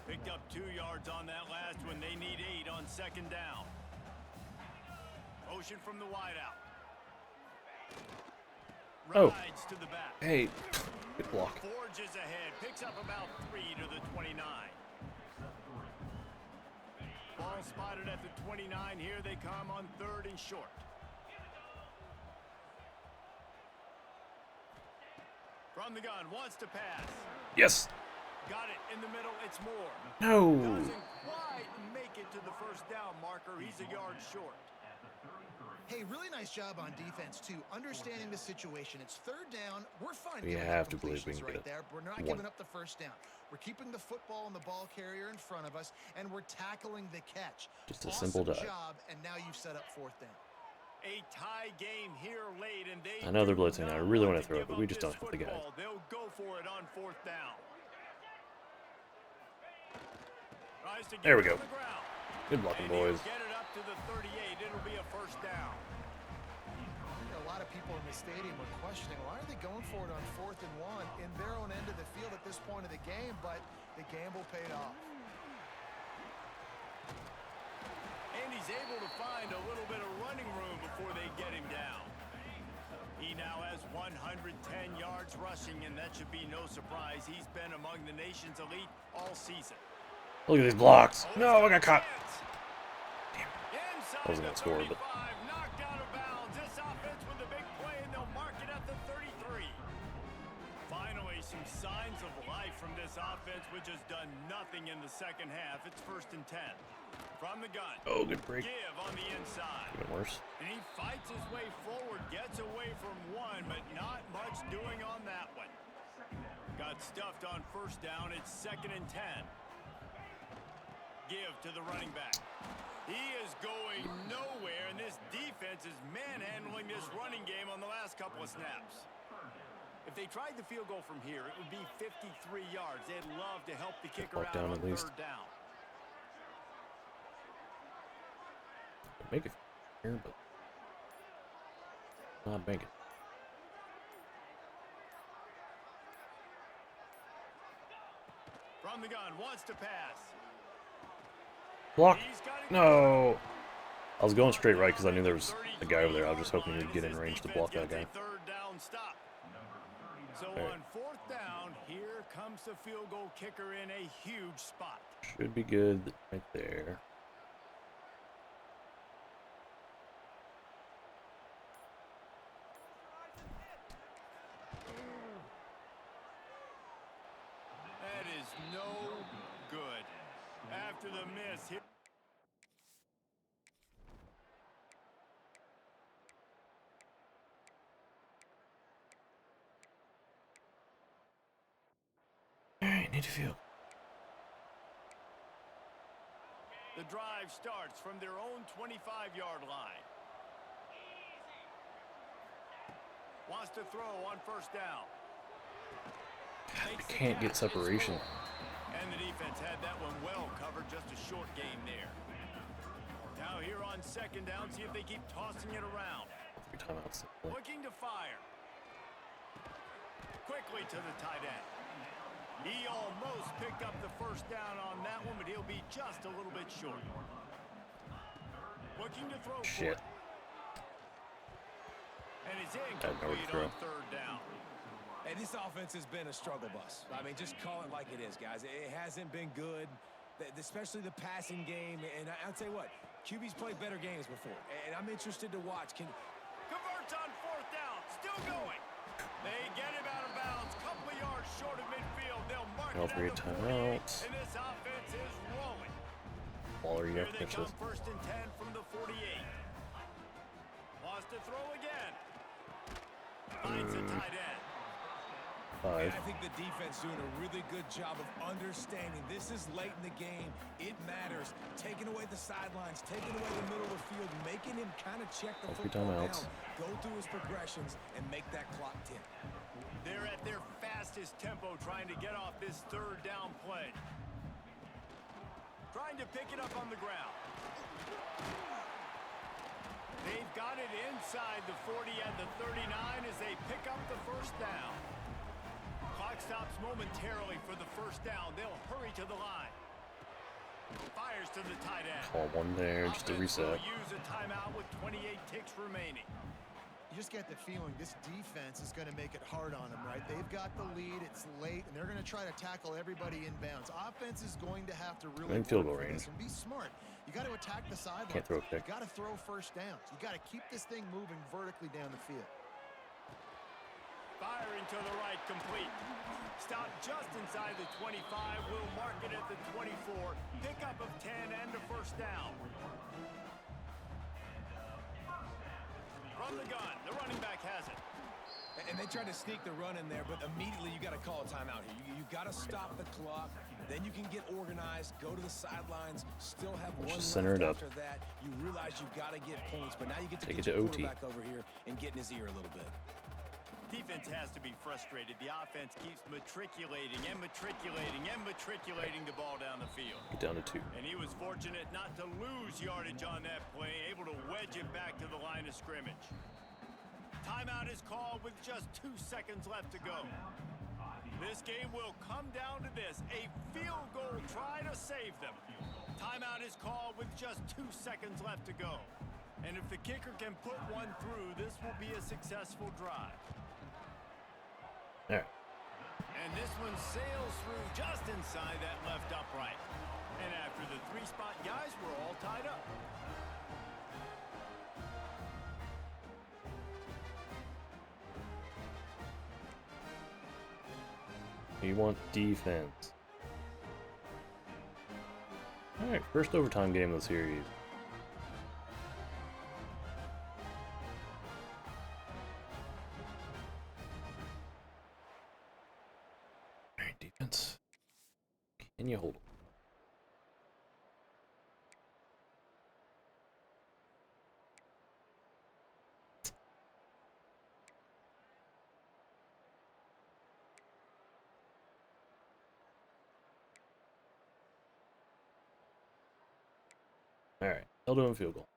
Picked up 2 yards on that last one. They need 8 on 2nd down. Motion from the wideout. Oh. Rides to the back. Hey. Good block. Forges ahead. Picks up about 3 to the 29. Ball spotted at the 29. Here they come on 3rd and short. From the gun, wants to pass. Yes. Got it in the middle, it's Moore. No. Doesn't quite make it to the first down marker. He's a yard short. Hey, really nice job on defense, too. Understanding the situation. It's third down. We're fine. We giving have up to believe we can completions get right it. there. We're not One. giving up the first down. We're keeping the football and the ball carrier in front of us, and we're tackling the catch. Just a Awesome simple dive. job, and now you've set up fourth down. A tie game here late, and they I know they're do blitzing. not I really want want to throw it, give but we up just this don't have the guys. football. They'll go for it on fourth down. Tries to get There we it go. on the ground. Good blocking, And he'll boys. get it up to the 38. It'll be a first down. A lot of people in the stadium were questioning, why are they going for it on 4th and 1 in their own end of the field at this point of the game, but the gamble paid off. And he's able to find a little bit of running room before they get him down. He now has 110 yards rushing, and that should be no surprise. He's been among the nation's elite all season. Look at these blocks. No, I got caught. Inside Wasn't the gonna score, but 35, knocked out of bounds. This offense with a big play, and they'll mark it at the 33. Finally, some signs of life from this offense, which has done nothing in the second half. It's 1st and 10. From the gun. oh, good break. Give on the inside. Even worse. And he fights his way forward, gets away from one, but not much doing on that one. Got stuffed on first down. It's 2nd and 10. Give to the running back. He is going nowhere, and this defense is manhandling this running game on the last couple of snaps. If they tried the field goal from here, it would be 53 yards. They'd love to help the kicker Walk out down on at least. 3rd down. Make it here, but not make it. From the gun, wants to pass. Block. He's got it. No. I was going straight right because I knew there was a guy over there. I was just hoping he'd get in range to block that guy. 3rd down stop. So Right. on 4th down, here comes the field goal kicker in a huge spot. Should be good right there. That is no good. After the miss, here. Alright, need to feel. The drive starts from their own 25-yard line. Wants to throw on 1st down. God, we can't get separation. And the defense had that one well covered, just a short game there. Now here on 2nd down, see if they keep tossing it around. 3 timeouts. Looking to fire. Quickly to the tight end. He almost picked up the 1st down on that one, but he'll be just a little bit short. Looking to throw. Shit. And it's Had nowhere to incomplete throw. on 3rd down. And this offense has been a struggle bus. I mean, just call it like it is, guys. It hasn't been good, especially the passing game. And I'll tell you what, QB's played better games before. And I'm interested to watch. Converts on 4th down. Still going. They get him out of bounds. Couple of yards short of midfield. They'll mark All it three at the timeouts. 48. And this offense is rolling. Waller, you Here have to they catch come, this. 1st and 10 from the 48. Wants to throw again. Finds a tight end. 5. I think the defense doing a really good job of understanding this is late in the game. It matters. Taking away the sidelines, taking away the middle of the field, making him kind of check the All 3 football timeouts. down, go through his progressions, and make that clock tick. They're at their fastest tempo trying to get off this 3rd down play. Trying to pick it up on the ground. They've got it inside the 40 and the 39 as they pick up the 1st down. Clock stops momentarily for the 1st down. They'll hurry to the line. Fires to the tight end. Call one there just to Offense will reset. use a timeout with 28 ticks remaining. You just get the feeling this defense is going to make it hard on them, right? They've got the lead, it's late, and they're going to try to tackle everybody inbounds. Offense is going to have to really In field goal work for range. this and be smart. You got to attack the sideline. Can't throw a pick. You got to throw 1st downs. You got to keep this thing moving vertically down the field. Firing to the right, complete. Stop just inside the 25. We'll mark it at the 24. Pickup of 10 and a first down. From the gun, the running back has it. And they tried to sneak the run in there, but immediately you got to call a timeout here. You got to stop the clock. Then you can get organized, go to the sidelines, still have one just left center it up. after that. You realize you've got to get points, but now you get to Take get it your to OT. quarterback over here and get in his ear a little bit. Defense has to be frustrated. The offense keeps matriculating and matriculating and matriculating the ball down the field. Get down to 2. And he was fortunate not to lose yardage on that play, able to wedge it back to the line of scrimmage. Timeout is called with just 2 seconds left to go. This game will come down to this, a field goal try to save them. Timeout is called with just 2 seconds left to go. And if the kicker can put one through, this will be a successful drive. All right. And this one sails through just inside that left upright. And after the 3-spot guys were all tied up. You want defense. Alright, first overtime game of the series. Alright, defense. Can you hold it? Alright, they'll do a field goal.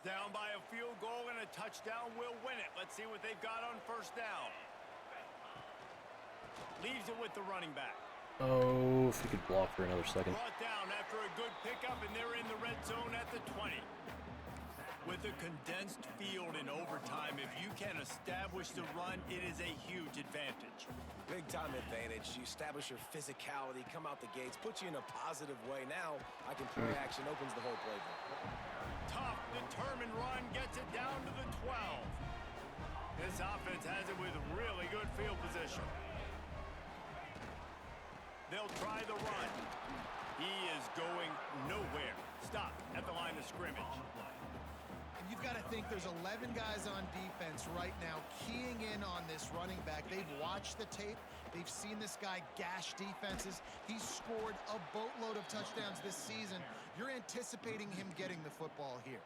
Down by a field goal and a touchdown will win it. Let's see what they've got on first down. Leaves it with the running back. Oh, if he could block for another second. Brought down after a good pickup, and they're in the red zone at the 20. With a condensed field in overtime, if you can establish the run, it is a huge advantage. Big time advantage. You establish your physicality, come out the gates, put you in a positive way. Now, I can play action, opens the whole playbook. Tough, determined run, gets it down to the 12. This offense has it with really good field position. They'll try the run. He is going nowhere. Stop at the line of scrimmage. You've got to think there's 11 guys on defense right now keying in on this running back. They've watched the tape. They've seen this guy gash defenses. He's scored a boatload of touchdowns this season. You're anticipating him getting the football here.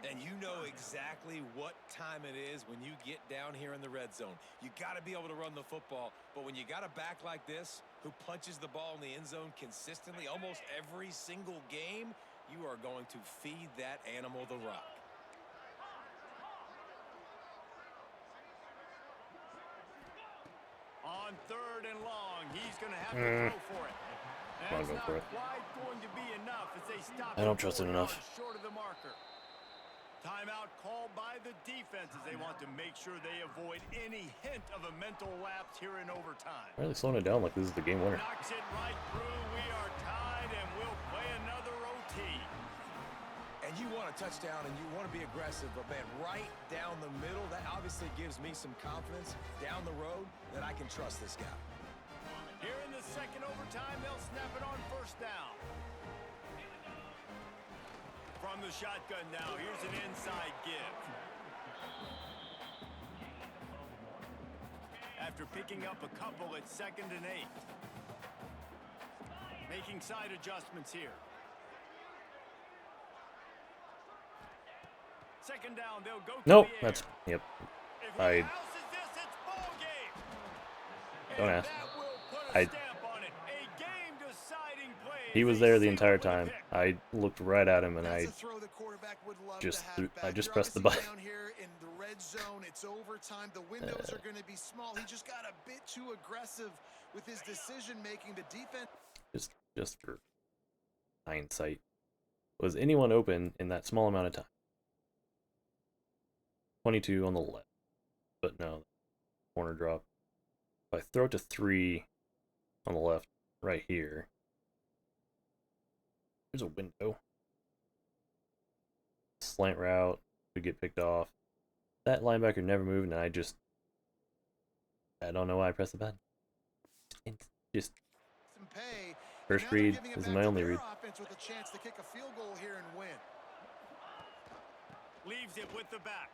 And you know exactly what time it is when you get down here in the red zone. You got to be able to run the football, but when you got a back like this who punches the ball in the end zone consistently almost every single game, you are going to feed that animal the rock. On 3rd and long, he's going to have to throw for it. I'll That's go not for it. quite going to be enough as they stop. I don't trust it enough. Short of the marker. Timeout called by the defense as they want to make sure they avoid any hint of a mental lapse here in overtime. Why are they slowing it down like this is the game winner? Knocks it right through. We are tied and we'll play another OT. And you want a touchdown and you want to be aggressive, but man, right down the middle, that obviously gives me some confidence down the road that I can trust this guy. Here in the second overtime, they'll snap it on first down. From the shotgun now, here's an inside give. After picking up a couple at 2nd and 8. Making side adjustments here. 2nd down, they'll go to Nope, the air. that's, yep. If he I- houses this, it's ball game. Don't And ask. that will put a I- stamp on it. A game-deciding play. He as was they there the seal entire it with a time. pick. I looked right at him and That's I a throw the quarterback would love just to threw- have back. I just You're pressed the obviously button. down here in the red zone. It's overtime. The windows are going to be small. He just got a bit too aggressive with his decision making. The defense. just for hindsight. Was anyone open in that small amount of time? 22 on the left. But no. Corner drop. If I throw it to 3 on the left right here. There's a window. Slant route to get picked off. That linebacker never moved, and I don't know why I pressed the button. Just Some pay, and first now they're read giving it is back my to only their read. offense with a chance to kick a field goal here and win. Leaves it with the back.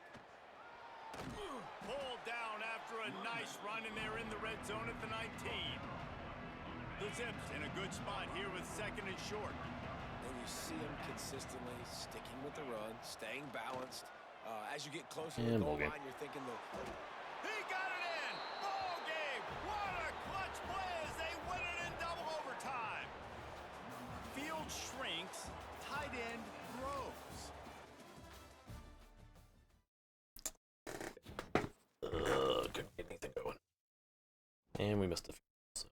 Pulled down after a nice run, and they're in the red zone at the 19. The Zips in a good spot here with 2nd and short. And you see him consistently sticking with the run, staying balanced. As you get closer to the goal line, you're thinking He got it in! Ball game! What a clutch play as they win it in double overtime! Field shrinks, tight end grows. Couldn't get anything going. And we missed a field. So.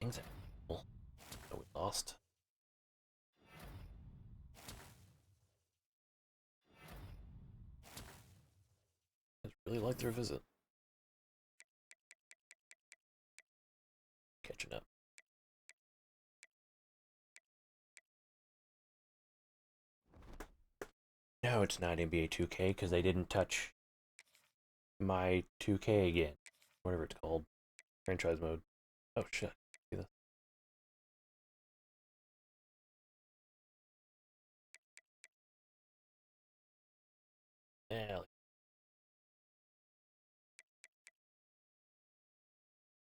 Things that well, we lost. I'd really like their visit. Catching up. No, it's not NBA 2K because they didn't touch my 2K again. Whatever it's called. Franchise mode. Oh shit. See this? Yeah.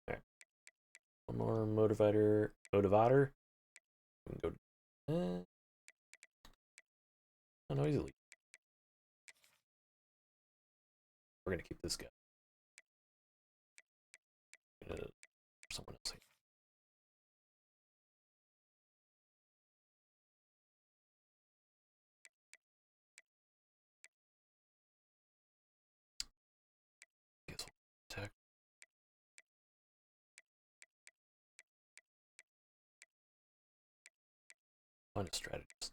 Alright. One more motivator. We can go. Oh no, he's elite. We're gonna keep this guy. Someone else here. Guess we'll attack. Find a strategist.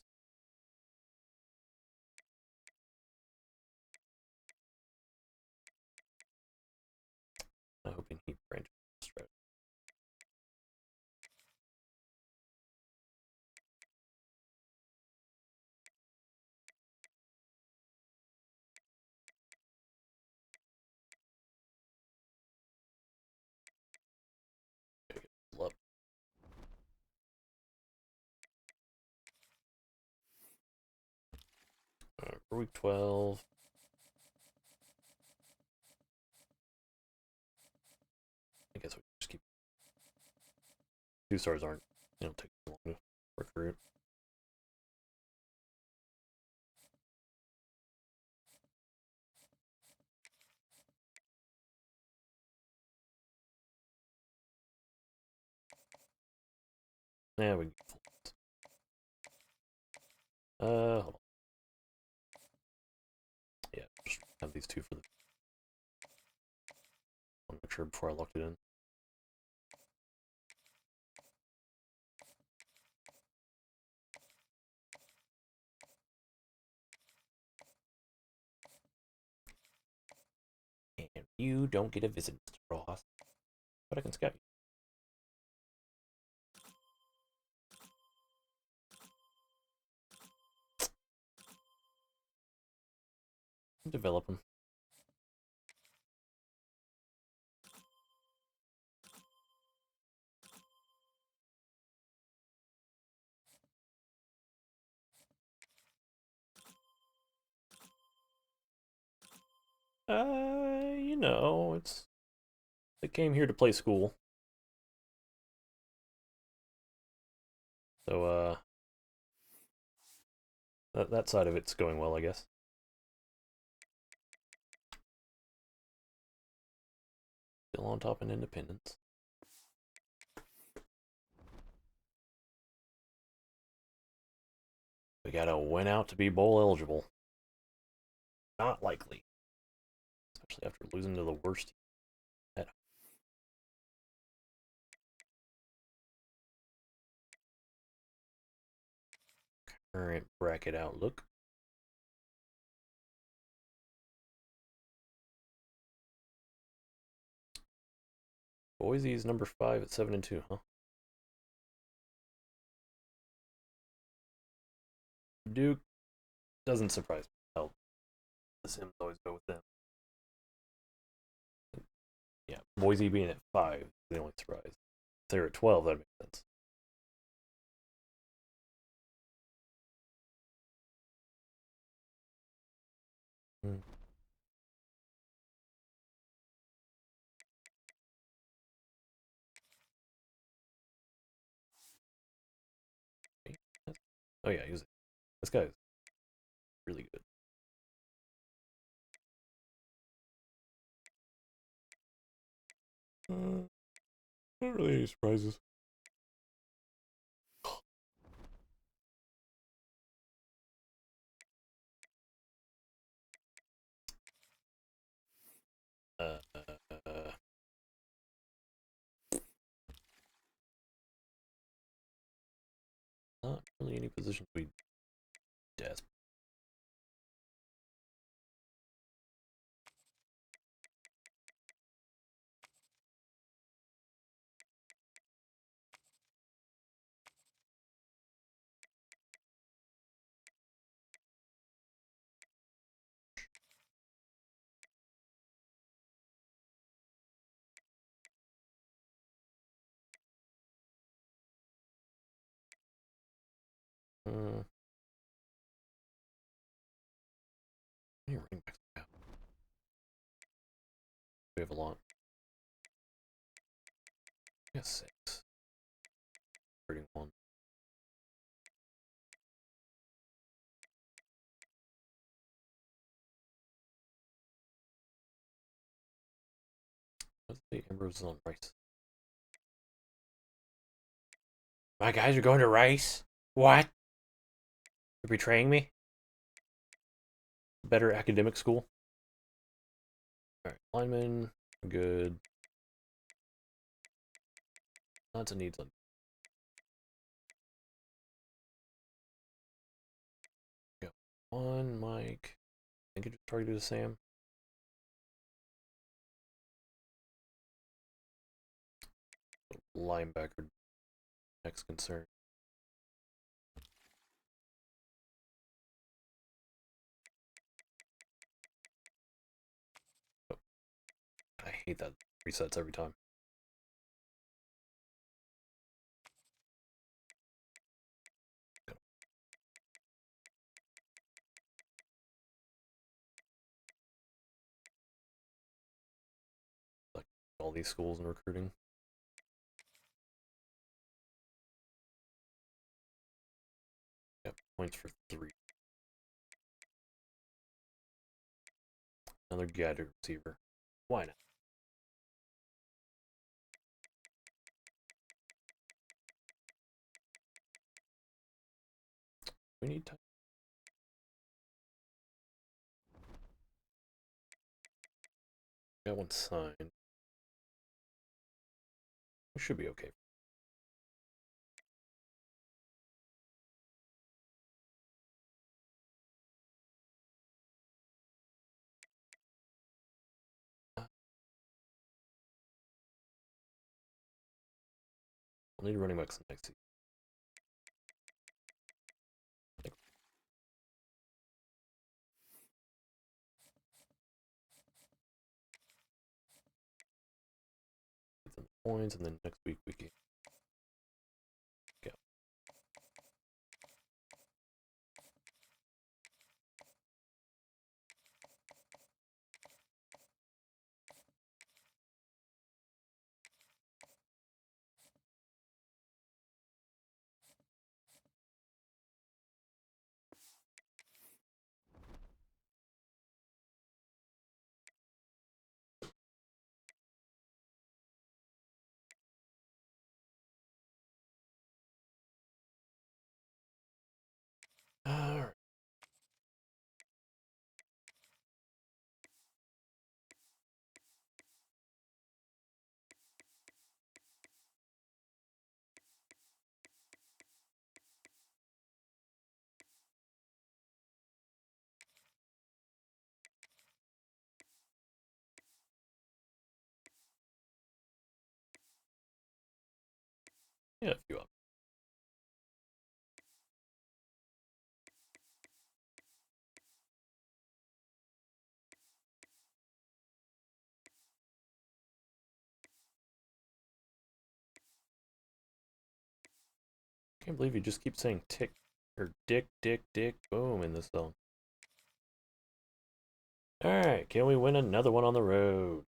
I'm hoping he branches strategy. Love. For week 12. I guess we just keep. 2 stars aren't, take too long to recruit. Yeah, we can get full. Hold on. Yeah, just have these 2 for the. I'll make sure before I locked it in. And you don't get a visit, Mr. Ross. But I can scout you. Develop them. It's they came here to play school. So that side of it's going well, I guess. Still on top in Independence. We gotta win out to be bowl eligible. Not likely. Especially after losing to the worst. Current bracket outlook. Boise's number 5 at 7-2, huh? Duke doesn't surprise me. Hell, the Sims always go with them. Yeah, Boise being at 5 is the only surprise. If they were at 12, that makes sense. Hmm. Oh yeah, this guy's really good. Not really any surprises. Uh, uh, not really any positions we desperate. Uh, Any running backs we have? We have a lot. We got 6. 31. Let's see, Ambrose is on Rice. My guys are going to Rice? What? You're betraying me? Better academic school? Alright, lineman, good. Lots of needs on. Go. One, Mike. I think it just targeted to Sam. Linebacker. Next concern. Oh, I hate that resets every time. Like all these schools in recruiting. Yep, points for 3. Another gadget receiver. Why not? We need time. Got one signed. We should be okay. We'll need running backs next season. Get some points, and then next week we can go. Yeah, a few up. Can't believe you just keep saying tick or dick, boom in this zone. Alright, can we win another one on the road?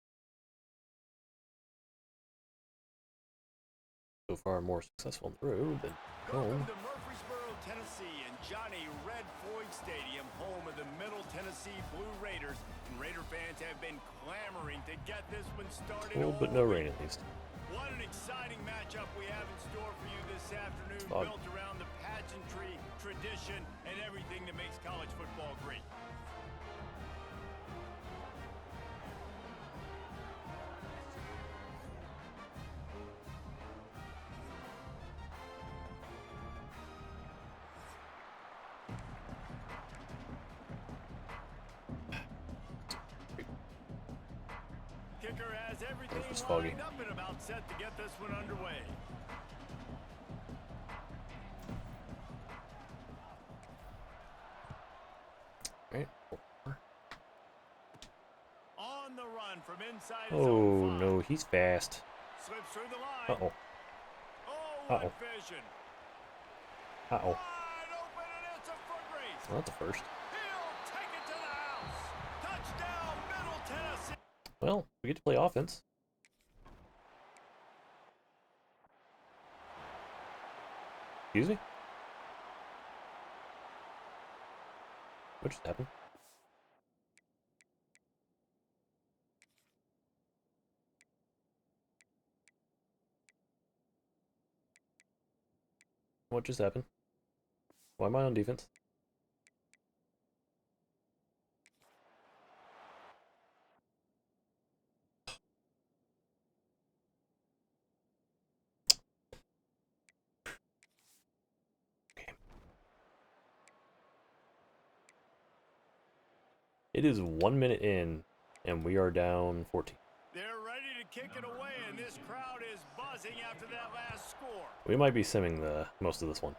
So far, more successful on the road than home. Welcome to Murfreesboro, Tennessee, and Johnny Red Floyd Stadium, home of the Middle Tennessee Blue Raiders. And Raider fans have been clamoring to get this one started. Cold, but no rain at least. What an exciting matchup we have in store for you this afternoon, built around the pageantry, tradition, and everything that makes college football great. Kicker has everything lined up and about set to get this one underway. Right. On the run from inside his Oh own no, he's fast. Slips through the line. Uh-oh. Oh, what vision. Uh-oh. Wide open, and it's a foot race. Well, that's a first. He'll take it to the house. Touchdown, Middle Tennessee. Well, we get to play offense. Excuse me? What just happened? What just happened? Why am I on defense? Okay. It is 1 minute in, and we are down 14. They're ready to kick it away, and this crowd is buzzing after that last score. We might be simming the most of this one.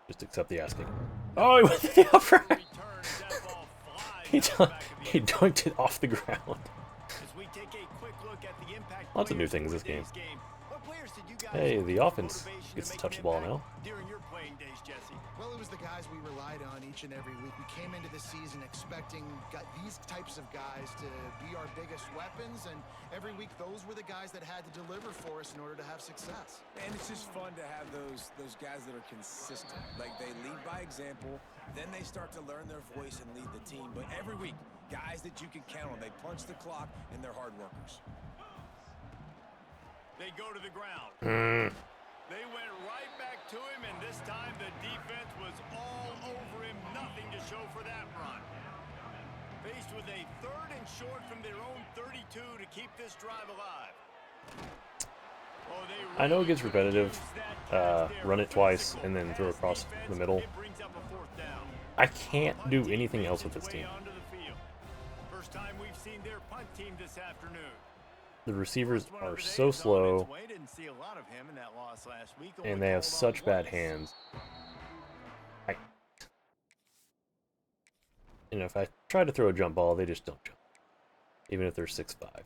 Just accept the asking. Oh, he went to the upright. he dunked it off the ground. Lots of new things this game. Hey, the offense gets to touch the ball now. During your playing days, Jesse. Well, it was the guys we relied on each and every week. We came into the season expecting these types of guys to be our biggest weapons, and every week those were the guys that had to deliver for us in order to have success. And it's just fun to have those guys that are consistent. Like, they lead by example, then they start to learn their voice and lead the team. But every week, guys that you can count on. They punch the clock, and they're hard workers. They go to the ground. They went right back to him, and this time the defense was all over him. Nothing to show for that run. Faced with a 3rd and short from their own 32 to keep this drive alive. I know it gets repetitive. Run it twice and then throw across the middle. I can't do anything else with this team. First time we've seen their punt team this afternoon. The receivers are so slow, and they have such bad hands. If I try to throw a jump ball, they just don't jump, even if they're 6'5".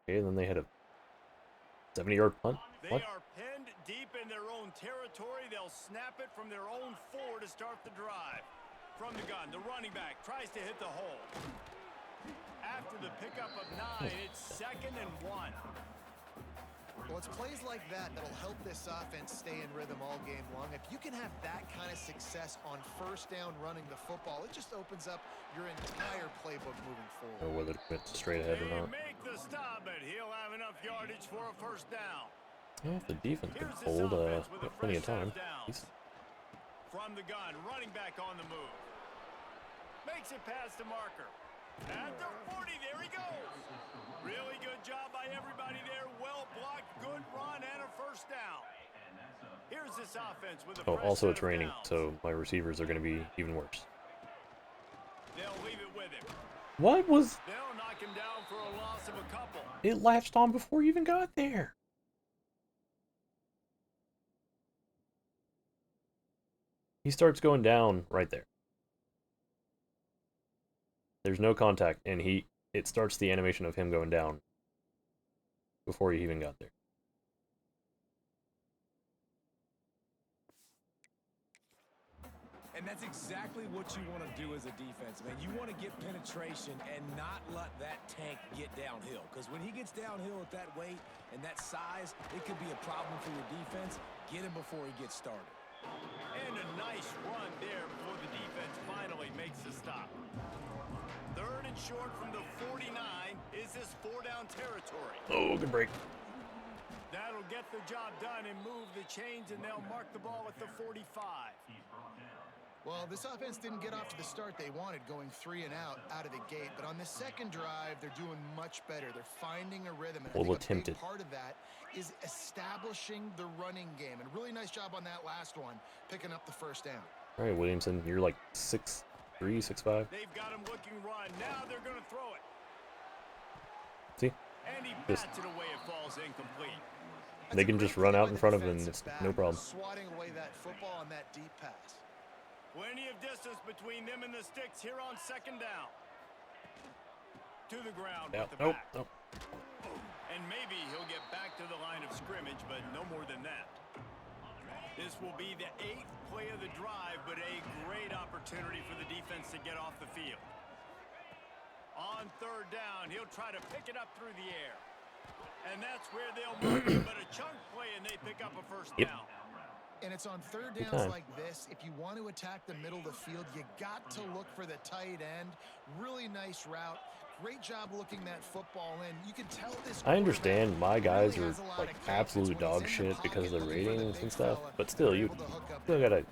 Okay, then they had a 70-yard punt. What? They are pinned deep in their own territory. They'll snap it from their own 4 to start the drive. From the gun, the running back tries to hit the hole. After the pickup of 9, it's 2nd and 1. Well, it's plays like that that'll help this offense stay in rhythm all game long. If you can have that kind of success on first down running the football, it just opens up your entire playbook moving forward. Or whether to commit straight ahead or not. Make the stop, but he'll have enough yardage for a first down. Well, if the defense can hold plenty of time. From the gun, running back on the move. Makes it past the marker. At the 40, there he goes. Really good job by everybody there. Well blocked, good run, and a first down. Here's this offense with a also it's raining, so my receivers are going to be even worse. They'll leave it with him. What was... They'll knock him down for a loss of a couple. It latched on before you even got there. He starts going down right there. There's no contact, and it starts the animation of him going down before he even got there. And that's exactly what you want to do as a defense, man. You want to get penetration and not let that tank get downhill. Because when he gets downhill at that weight and that size, it could be a problem for your defense. Get him before he gets started. And a nice run there before the defense finally makes the stop. 3rd and short from the 49. Is this 4-down territory? Oh, good break. That'll get the job done and move the chains, and they'll mark the ball at the 45. Well, this offense didn't get off to the start they wanted, going 3 and out of the gate. But on the second drive, they're doing much better. They're finding a rhythm. And I think a big part of that is establishing the running game. And really nice job on that last one, picking up the first down. All right, Williamson, you're like 6'3", 6'5". They've got him looking run. Now they're going to throw it. See? And he bats it away. It falls incomplete. They can just run out in front of him, and it's no problem. Swatting away that football on that deep pass. Plenty of distance between them and the sticks here on 2nd down. To the ground with the back. And maybe he'll get back to the line of scrimmage, but no more than that. This will be the 8th play of the drive, but a great opportunity for the defense to get off the field. On 3rd down, he'll try to pick it up through the air. And that's where they'll mark it, but a chunk play, and they pick up a first down. And it's on 3rd downs like this. If you want to attack the middle of the field, you got to look for the tight end. Really nice route. Great job looking that football in. You can tell this. I understand my guys are like absolute dog shit because of the ratings and stuff, but still, you still gotta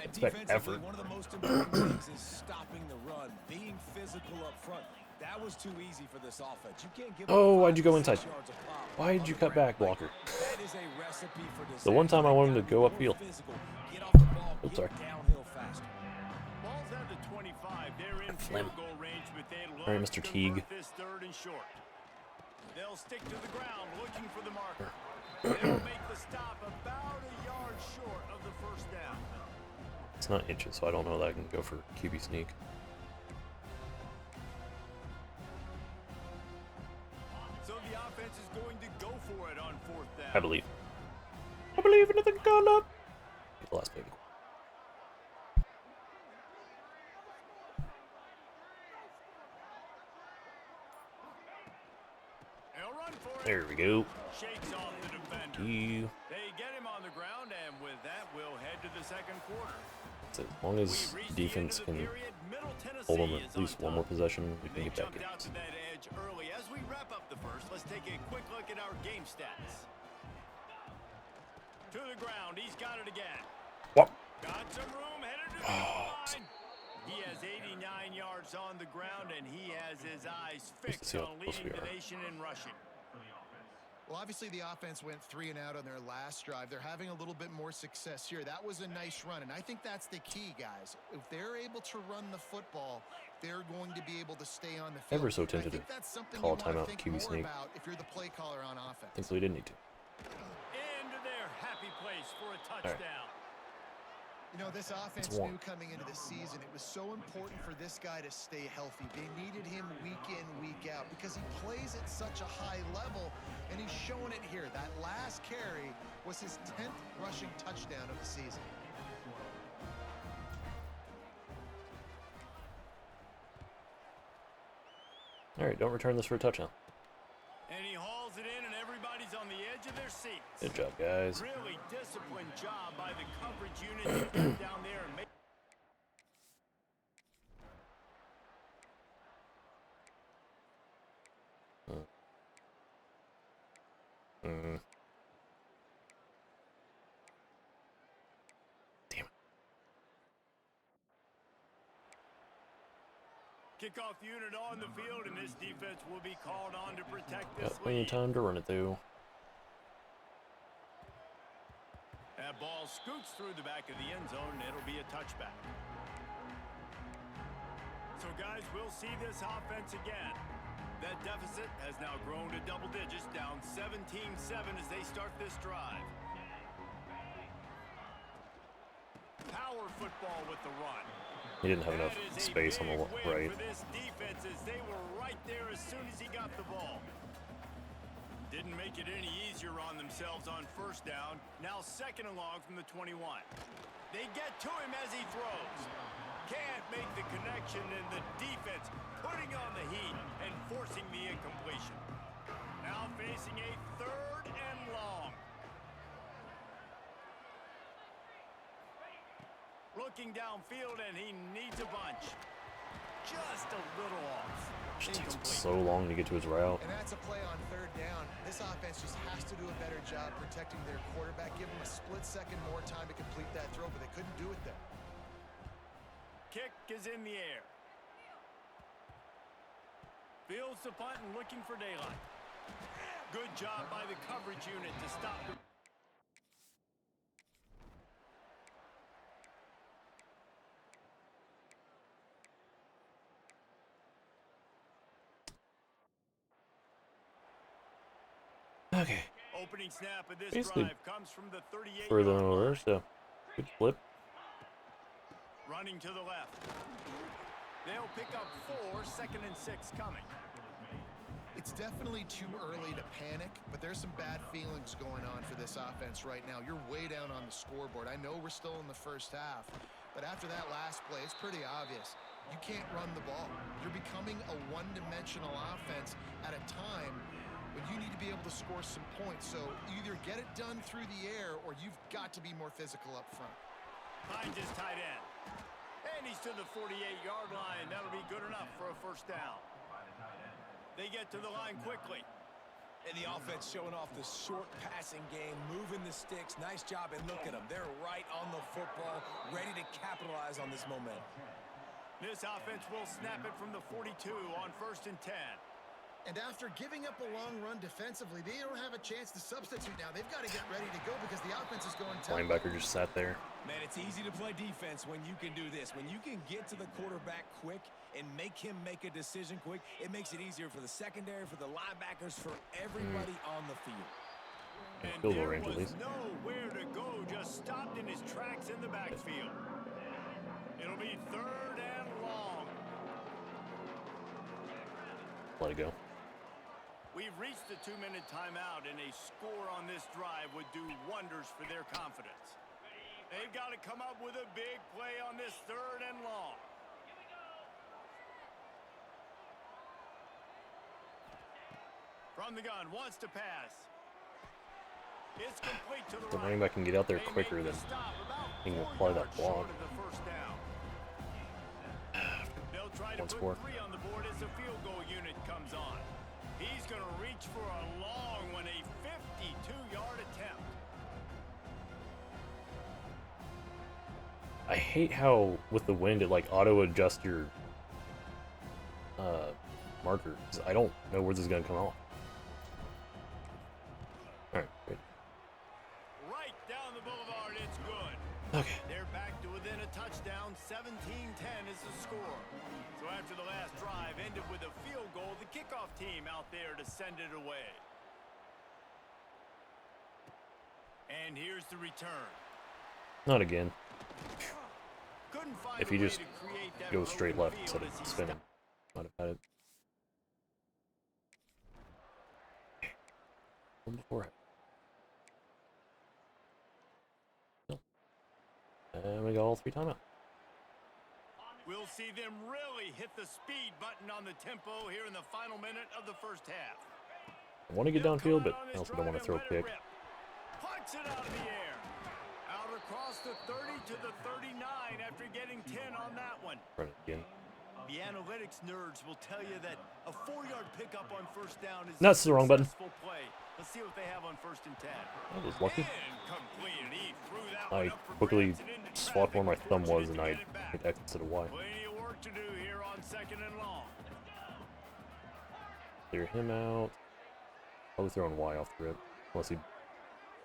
expect effort. One of the most important things is stopping the run, being physical up front. That was too easy for this offense. You can't give Why'd you go inside? Why did you cut back, blocker? That is a recipe for The one time I wanted him to go upfield. Get off the ball, Oops, sorry. downhill faster. Ball's at the 25. They're in field goal range, but they look All right, Mr. to Teague. convert this 3rd and short. They'll stick to the ground looking for the marker. They'll make the stop about a yard short of the first down. It's not inches, so I don't know that I can go for QB sneak. So the offense is going to go for it on 4th down. I believe. I believe in the God. Get the last baby. They'll run for it. There we go. Shakes off the defender. They get him on the ground, and with that, we'll head to the 2nd quarter. So as long as defense can hold them at least one more possession, we can get back in. Out to that edge early. As we wrap up the first, let's take a quick look at our game stats. To the ground, he's got it again. What? Got some room, headed to the goal line. He has 89 yards on the ground, and he has his eyes fixed on leading the nation in rushing. Well, obviously the offense went 3 and out on their last drive. They're having a little bit more success here. That was a nice run, and I think that's the key, guys. If they're able to run the football, they're going to be able to stay on the field. Ever so tempted to call a timeout, QB sneak. If you're the play caller on offense. Thankfully, didn't need to. Into their happy place for a touchdown. You know, this offense knew coming into the season it was so important for this guy to stay healthy. They needed him week in, week out because he plays at such a high level, and he's showing it here. That last carry was his 10th rushing touchdown of the season. All right, don't return this for a touchdown. And he hauls it in, and everybody's on the edge of their seats. Good job, guys. Really disciplined job by the coverage unit to get down there and make. Damn it. Kickoff unit on the field, and this defense will be called on to protect this Got plenty of lead. time to run it through. That ball scoots through the back of the end zone, and it'll be a touchback. So, guys, we'll see this offense again. That deficit has now grown to double digits, down 17-7 as they start this drive. with the run. He didn't have enough That is a space on the big win right. for this defense as they were right there as soon as he got the ball. Didn't make it any easier on themselves on first down. Now second and long from the 21. They get to him as he throws. Can't make the connection, and the defense putting on the heat and forcing the incompletion. Now facing a third and long. Looking downfield, and he needs a bunch. Just a little off. Just takes him Incomplete. so long to get to his route. And that's a play on third down. This offense just has to do a better job protecting their quarterback. Give them a split second more time to complete that throw, but they couldn't do it there. Kick is in the air. Fields the punt and looking for daylight. Good job by the coverage unit to stop the... Okay. Opening snap of this Basically, drive comes from the 38-yard further than line. over, so good flip. Running to the left. They'll pick up 4, 2nd and 6 coming. It's definitely too early to panic, but there's some bad feelings going on for this offense right now. You're way down on the scoreboard. I know we're still in the first half, but after that last play, it's pretty obvious. You can't run the ball. You're becoming a one-dimensional offense at a time when you need to be able to score some points. So either get it done through the air or you've got to be more physical up front. Finds his tight end. And he's to the 48-yard line. That'll be good enough for a first down. They get to the line quickly. And the offense showing off the short passing game, moving the sticks. Nice job, and look at them. They're right on the football, ready to capitalize on this momentum. This offense will snap it from the 42 on 1st and 10. And after giving up a long run defensively, they don't have a chance to substitute now. They've got to get ready to go because the offense is going tempo. Linebacker just sat there. Man, it's easy to play defense when you can do this. When you can get to the quarterback quick and make him make a decision quick, it makes it easier for the secondary, for the linebackers, for everybody on the field. And Field goal there range at was least. nowhere to go, just stopped in his tracks in the backfield. It'll be 3rd and long. Let it go. We've reached the 2-minute timeout, and a score on this drive would do wonders for their confidence. They've got to come up with a big play on this 3rd and long. From the gun, wants to pass. It's complete to the The right. running back can get out there They quicker make the than stop about he can 4 apply that yards short block. of the first down. They'll try to One put score. 3 on the board as the field goal unit comes on. He's going to reach for a long one, a 52-yard attempt. I hate how with the wind it like auto adjusts your marker. 'Cause I don't know where this is gonna come off. Alright, great. Right down the boulevard, it's good. Okay. They're back to within a touchdown. 17-10 is the score. So after the last drive ended with a field goal, the kickoff team out there to send it away. And here's the return. Not again. Couldn't find If a he way just to create that goes straight broken left field instead as he of spinning, might have had it. One before. No. And we got all 3 timeouts. We'll see them really hit the speed button on the tempo here in the final minute of the first half. I want to get They'll downfield, come but out on I this also don't want to drive throw a and let it pick. rip. Puts it out of the air. Out across the 30 to the 39 after getting 10 on that one. Run it again. The analytics nerds will tell you that a 4-yard pickup on first down is That's a the wrong button. successful play. Let's see what they have on 1st and 10. I was lucky. Incomplete, and he threw that I one up for quickly grabs and into swapped where my traffic. thumb was Fortunate and I to get it back. hit X instead of Y. Plenty of work to do here on 2nd and long. Clear him out. Probably throwing Y off the rip, unless he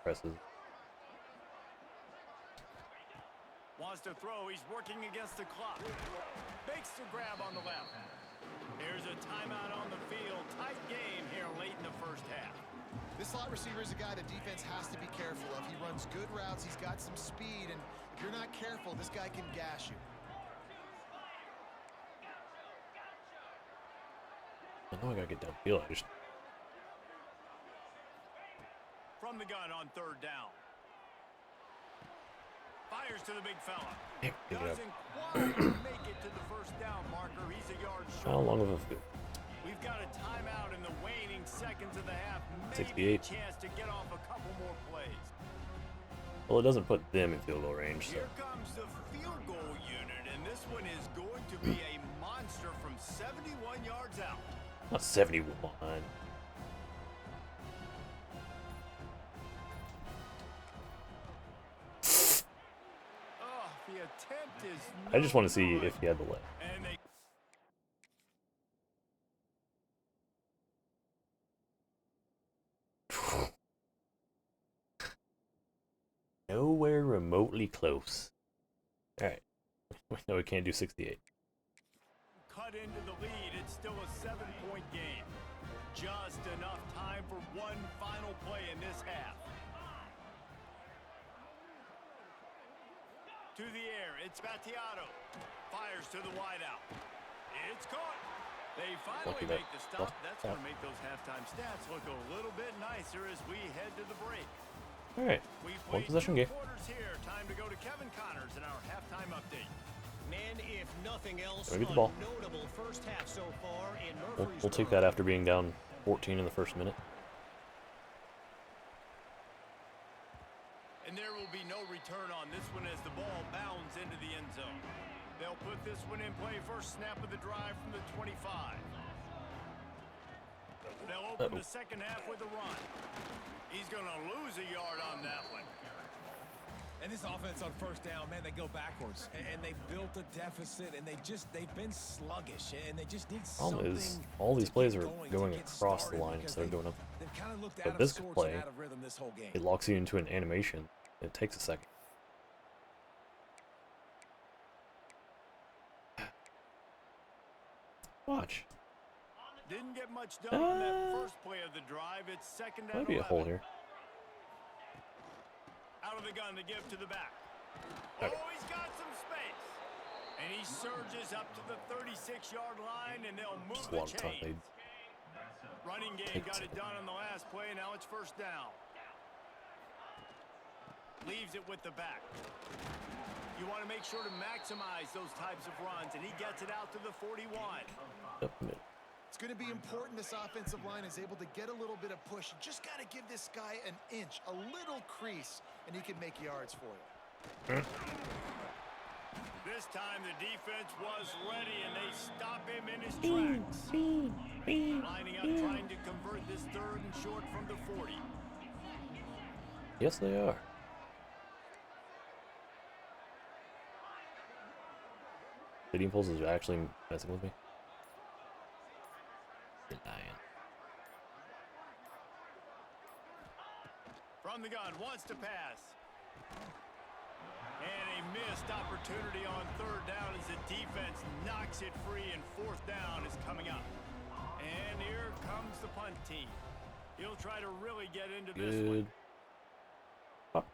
presses. Wants to throw. He's working against the clock. Makes the grab on the left. Here's a timeout on the field. Tight game here late in the first half. This slot receiver is a guy the defense has to be careful of. He runs good routes. He's got some speed, and If you're not careful, this guy can gash you. I know I gotta get downfield. I just From the gun on third down. Fires to the big fella. pick it up. Doesn't quite make it to the first down marker. He's a yard How short. long of a field? We've got a timeout in the waning seconds of the half. Maybe 68. a chance to get off a couple more plays. Well, it doesn't put them in field goal range, so Here comes the field goal unit, and this one is going to be a monster from 71 yards out. not 71. Oh, the attempt is I just want to see good. if he had the leg. And they Nowhere remotely close. Alright. We know we can't do 68. cut into the lead. It's still a 7-point game. Just enough time for one final play in this half. To the air, it's Battiato. Fires to the wideout. It's caught. They finally Lucky that- make the stop. That's going to make those halftime stats look a little bit nicer as we head to the break. Alright. We've One played possession 2 game. quarters here. Time to go to Kevin Connors in our halftime update. Men, if nothing else, Let me get the a ball. notable first half so far in We'll Murfreesboro. take that after being down 14 in the first minute. And there will be no return on this one as the ball bounds into the end zone. They'll put this one in play first snap of the drive from the 25. They'll open the second half with a run. He's going to lose a yard on that one. And this offense on first down, man, they go backwards. And they built a deficit, and they've been sluggish, and they just need Problem something is, all these to plays get are to going get across the started line because instead of going up. They've kind of looked But out of this sorts play, and out of rhythm this whole game. It locks you into an animation. It takes a second. Watch. Didn't get much done on that first play of the drive. It's second and Might be a 11. hole here. Out of the gun to give to the back. Okay. Oh, he's got some space. And he surges up to the 36-yard line, and they'll move Just a the lot of time. chains. Running game Take got it. it done on the last play, now it's first down. Leaves it with the back. You want to make sure to maximize those types of runs, and he gets it out to the 41. Up the middle. It's going to be important this offensive line is able to get a little bit of push. You just got to give this guy an inch, a little crease, and he can make yards for you. This time the defense was ready, and they stop him in his tracks. Lining up, trying to convert this third and short from the 40. Yes, they are. Leading Pulse is actually messing with me. You're lying. From the gun, wants to pass. And a missed opportunity on third down as the defense knocks it free, and fourth down is coming up. And here comes the punt team. He'll try to really get into this one. Good. Up.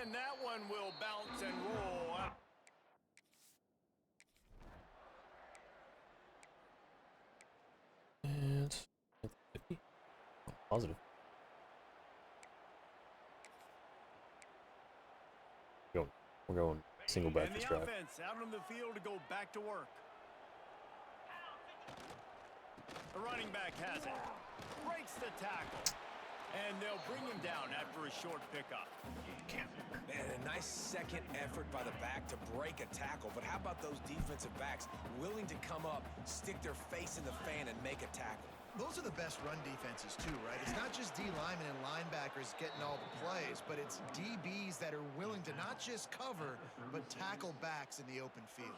And that one will bounce and roll out. And 50. Oh, positive. We're going single back And this the drive. offense out on the field to go back to work. The running back has it. Breaks the tackle. And they'll bring him down after a short pickup. Man, a nice second effort by the back to break a tackle. But how about those defensive backs willing to come up, stick their face in the fan, and make a tackle? Those are the best run defenses too, right? It's not just D linemen and linebackers getting all the plays, but it's DBs that are willing to not just cover, but tackle backs in the open field.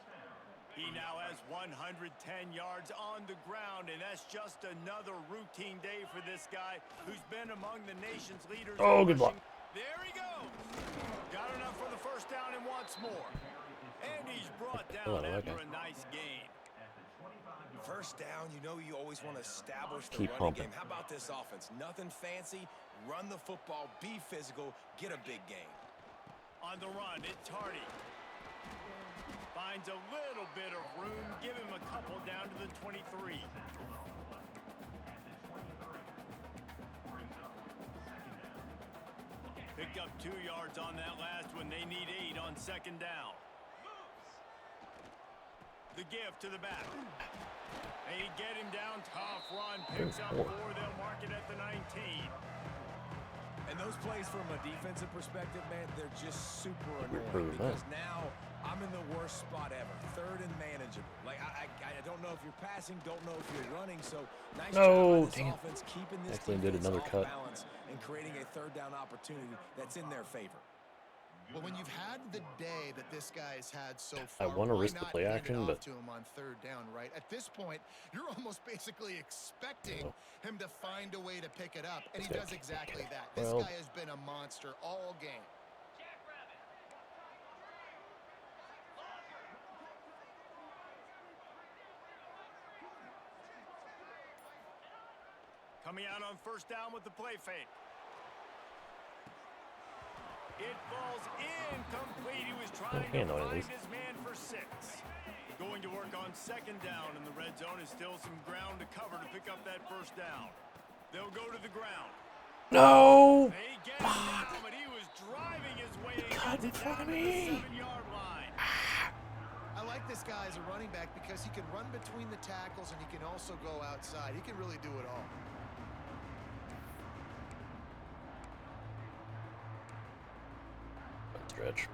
He now has 110 yards on the ground, and that's just another routine day for this guy who's been among the nation's leaders. Oh, in good luck. rushing. There he goes. Got enough for the first down and wants more. And he's brought down after a nice gain. First down, you know you always want to establish the Keep running pumping. game. How about this offense? Nothing fancy. Run the football, be physical, get a big gain. On the run, it's Hardy. Finds a little bit of room. Give him a couple down to the 23. Picked up 2 yards on that last one. They need 8 on second down. The give to the back. They get him down. Tough run. Picks up 4. They'll mark it at the 19. And those plays from a defensive perspective, man, they're just super annoying because now I'm in the worst spot ever. 3rd and manageable. Like, I don't know if you're passing, don't know if you're running. So nice job by this offense keeping this defense off balance and creating a 3rd down opportunity that's in their favor. Well, when you've had the day that this guy's had so far, I want to risk the play action, but to him on 3rd down, right? At this point, you're almost basically expecting him to find a way to pick it up, and he does exactly that. This guy has been a monster all game. Coming out on 1st down with the play fake. It falls incomplete. He was trying to find his man for 6. Going to work on 2nd down in the red zone is still some ground to cover to pick up that 1st down. They'll go to the ground. No! They get him down, but he was driving his way down to the 7-yard line. I like this guy as a running back because he can run between the tackles and he can also go outside. He can really do it all. Stretch.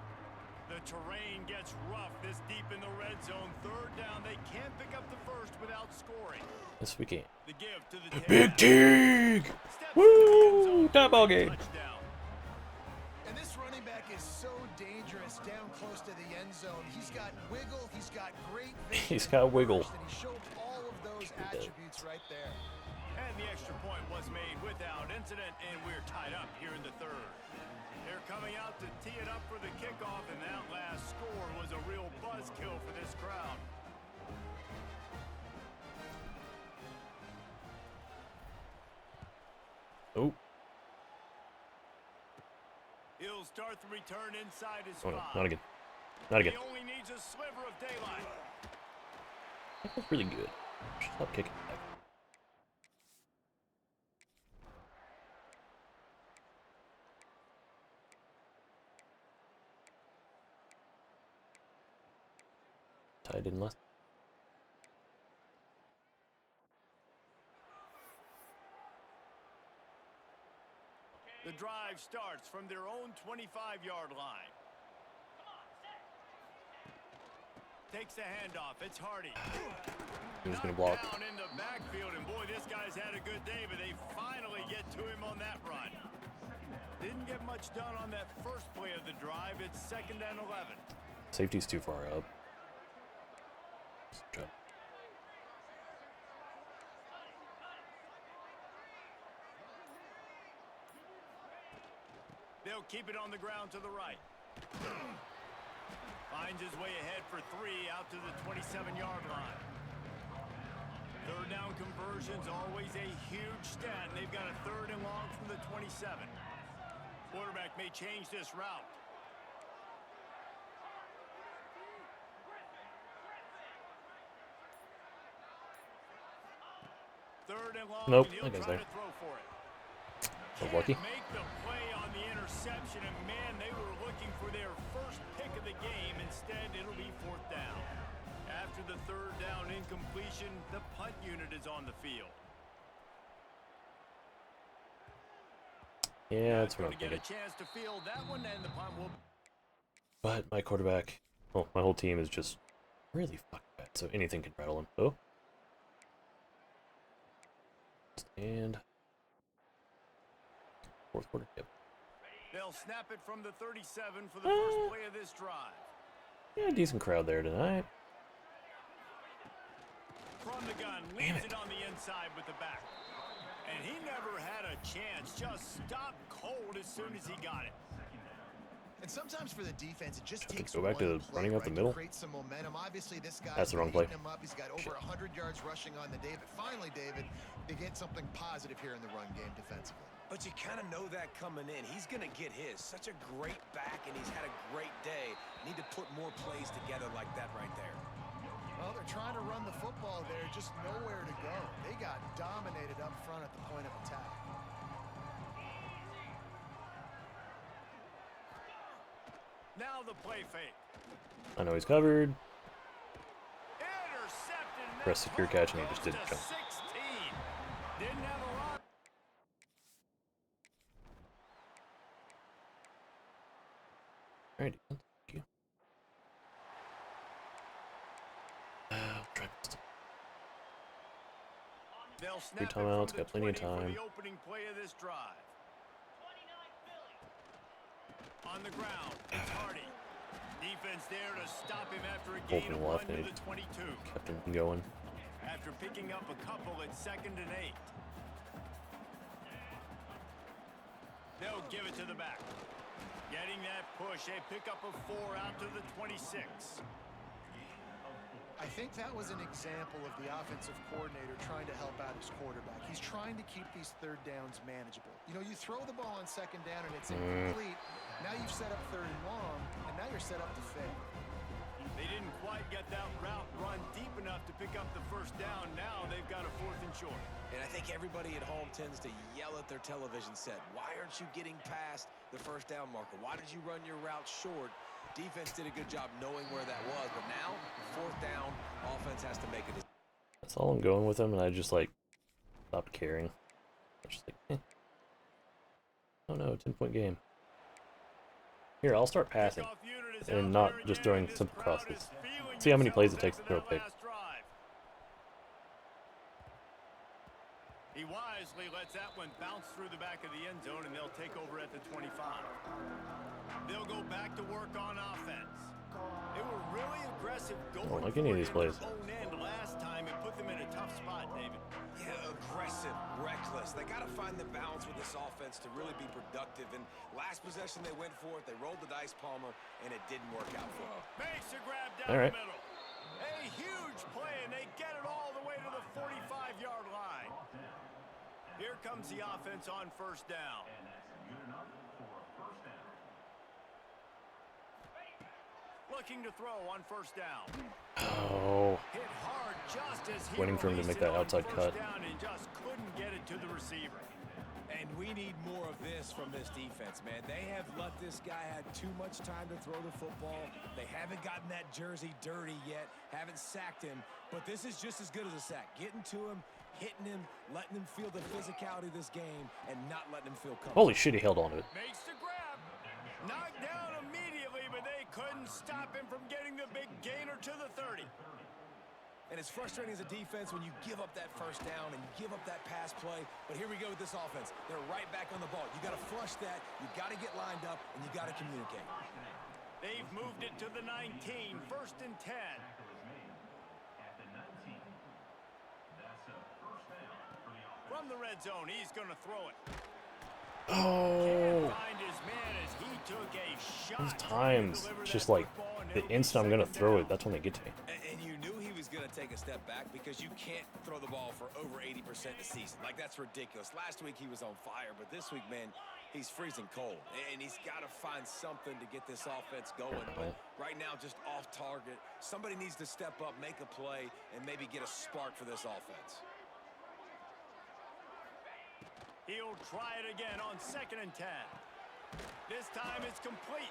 The terrain gets rough this deep in the red zone. 3rd down. They can't pick up the 1st without scoring. Yes, we can. The give to the Big Tig! Woo! Tie ball game. Touchdown. And this running back is so dangerous down close to the end zone. He's got wiggle. He's got great vision. He's got wiggle. And he showed all of those attributes right there. And the extra point was made without incident, and we're tied up here in the 3rd. They're coming out to tee it up for the kickoff, and that last score was a real buzzkill for this crowd. Oh. He'll start the return inside his Oh no, 5. not again. Not again. He only needs a sliver of daylight. That was really good. Stop kicking back. Tied in less. The drive starts from their own 25-yard line. Takes the handoff. It's Hardy. He was going to block. Down in the backfield, and boy, this guy's had a good day, but they finally get to him on that run. Didn't get much done on that first play of the drive. It's 2nd and 11. Safety's too far up. They'll keep it on the ground to the right. Finds his way ahead for 3 out to the 27-yard line. 3rd down conversion's always a huge stat, and they've got a 3rd and long from the 27. Quarterback may change this route. Third and long, nope, and he'll that guy's try there. to throw for it. Oh, lucky. Make the play on the interception, and man, they were looking for their first pick of the game. Instead, it'll be 4th down. After the 3rd down incompletion, the punt unit is on the field. Yeah, that's what I'm going to thinking. get a chance to field that one, and the punt will. But my quarterback, well, my whole team is just really fucking bad, so anything can rattle him. Oh. And 4th quarter, yep. They'll snap it from the 37 for the first play of this drive. Yeah, decent crowd there tonight. From the gun, leaves it on the inside with the back. And he never had a chance, just stopped cold as soon as he got it. And sometimes for the defense, it just takes go back to one play, running up the middle. To create some momentum. Obviously, this guy. That's the wrong play. Him up. He's got over 100 yards rushing on the day. But finally, David, they get something positive here in the run game defensively. But you kind of know that coming in. He's going to get his. Such a great back, and he's had a great day. Need to put more plays together like that right there. Well, they're trying to run the football there, just nowhere to go. They got dominated up front at the point of attack. Now the play fake. I know he's covered. Intercepted. Press secure catch, and he just didn't jump. 16. Didn't have a lot. Alright, thank you. Try this. They'll Three snap it from timeouts, the got plenty of 20 for time. the opening play of this drive. On the ground, it's Hardy. Defense there to stop him after a gain of 1 left, to and the 22. kept him going. After picking up a couple at 2nd and 8. They'll give it to the back. Getting that push, a pickup of 4 out to the 26. I think that was an example of the offensive coordinator trying to help out his quarterback. He's trying to keep these third downs manageable. You know, you throw the ball on 2nd down and it's incomplete. Now you've set up 3rd and long, and now you're set up to fail. They didn't quite get that route run deep enough to pick up the 1st down. Now they've got a 4th and short. And I think everybody at home tends to yell at their television set. Why aren't you getting past the 1st down marker? Why did you run your route short? Defense did a good job knowing where that was, but now 4th down, offense has to make a decision. That's all I'm going with him, and I just like stopped caring. I was just like, oh no, 10-point game. Here, I'll start passing and not just throwing simple crosses. See how many plays it takes to throw a pick. He wisely lets that one bounce through the back of the end zone, and they'll take over at the 25. They'll go back to work on offense. They were really aggressive going I don't like any of these plays. end last time and put them in a tough spot, David. Yeah, aggressive, reckless. They got to find the balance with this offense to really be productive. And last possession they went for it. They rolled the dice, Palmer, and it didn't work out for them. Makes a grab down All right. the middle. A huge play, and they get it all the way to the 45-yard line. Here comes the offense on 1st down. Looking to throw on 1st down. Oh, Hit hard just as he waiting for him to make released it that on outside 1st cut. down and just couldn't get it to the receiver. And we need more of this from this defense, man. They have let this guy have too much time to throw the football. They haven't gotten that jersey dirty yet, haven't sacked him, but this is just as good as a sack. Getting to him, hitting him, letting him feel the physicality of this game, and not letting him feel comfortable. holy shit, he held on to it. Makes the grab. Knocked down immediately, but they couldn't stop him from getting the big gainer to the 30. And it's frustrating as a defense when you give up that 1st down and you give up that pass play. But here we go with this offense. They're right back on the ball. You got to flush that. You got to get lined up, and you got to communicate. They've moved it to the 19, 1st and 10. From the red zone, he's going to throw it. Oh, Find his man as he took a shot. those times, it's just like the instant I'm gonna throw it, that's when they get to me. And you knew he was going to take a step back because you can't throw the ball for over 80% a season. Like, that's ridiculous. Last week he was on fire, but this week, man, he's freezing cold. And he's got to find something to get this offense going. But right now, just off target. Somebody needs to step up, make a play, and maybe get a spark for this offense. He'll try it again on 2nd and 10. This time it's complete.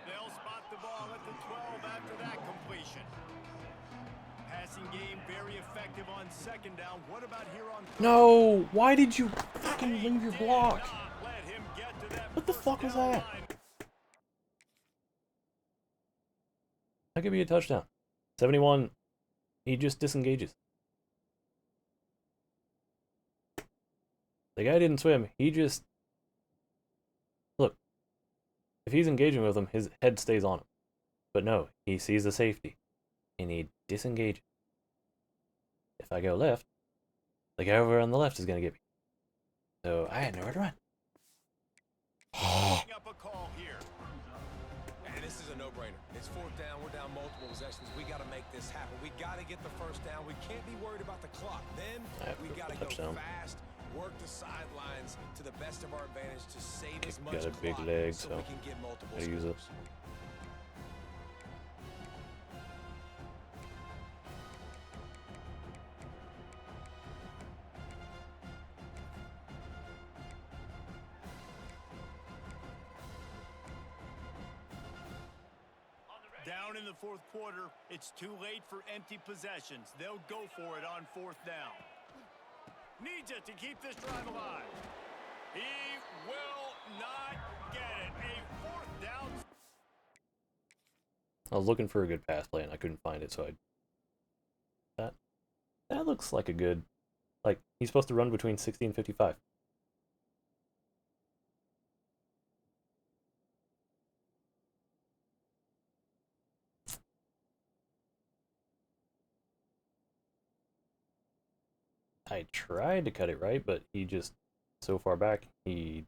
They'll spot the ball at the 12 after that completion. Passing game very effective on 2nd down. What about here on 3rd? No, why did you fucking leave your block? Not let him get to that What the first fuck was down that? line. That could be a touchdown. 71, he just disengages. The guy didn't swim, he just... Look, if he's engaging with him, his head stays on him. But no, he sees the safety, and he disengages. If I go left, the guy over on the left is going to get me. So I had nowhere to run. Up a call here. And this is a no-brainer. It's 4th down. We're down multiple possessions. We got to make this happen. We got to get the 1st down. We can't be worried about the clock. Then we got to go touchdown. fast work the sidelines to the best of our advantage to save as much Got a big clock leg, so so we can get multiple gotta use it. scores. Down in the fourth quarter, it's too late for empty possessions. They'll go for it on fourth down. Needs it to keep this drive alive. He will not get it. A fourth down. I was looking for a good pass play and I couldn't find it, so that looks like a good, like, he's supposed to run between 60 and 55. I tried to cut it right, but he just, so far back, he...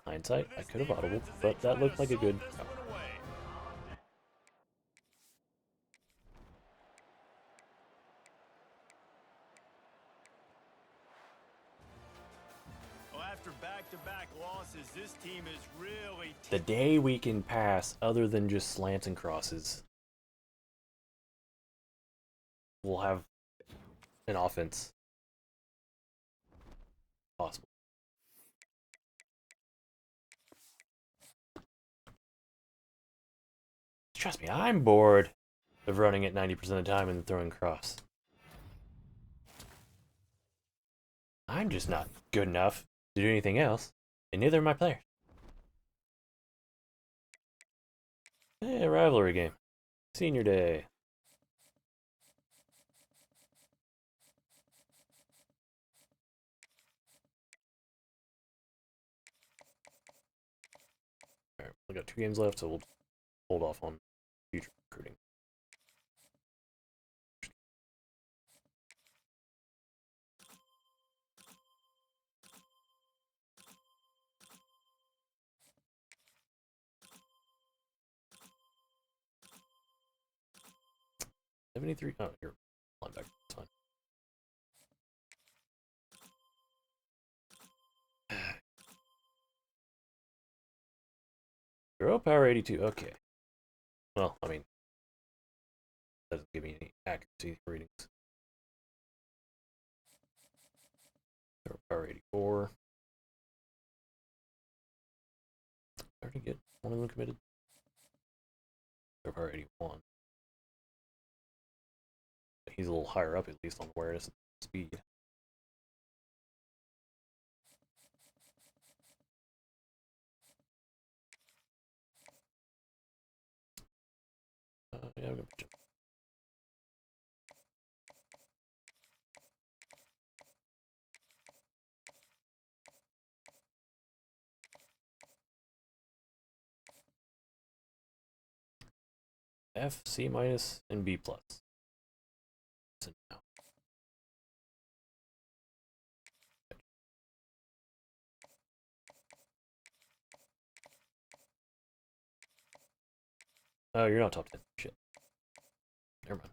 Hindsight, I could have audible, but that looked like a good... After back-to-back losses, this team is really... The day we can pass other than just slants and crosses, we'll have an offense possible. Trust me, I'm bored of running it 90% of the time and throwing cross. I'm just not good enough to do anything else, and neither are my players. Hey, rivalry game. Senior day. Alright, we got 2 games left, so we'll hold off on future recruiting. $73. Oh, you're linebacker. That's fine. Zero power 82. Okay. Well, I mean, doesn't give me any accuracy readings. Zero power 84. Starting to get one of them committed. Zero power 81. He's a little higher up, at least on awareness and speed. Yeah, I'm gonna put you. F, C minus, and B plus. Now. Oh, you're not top 10. Shit. Never mind.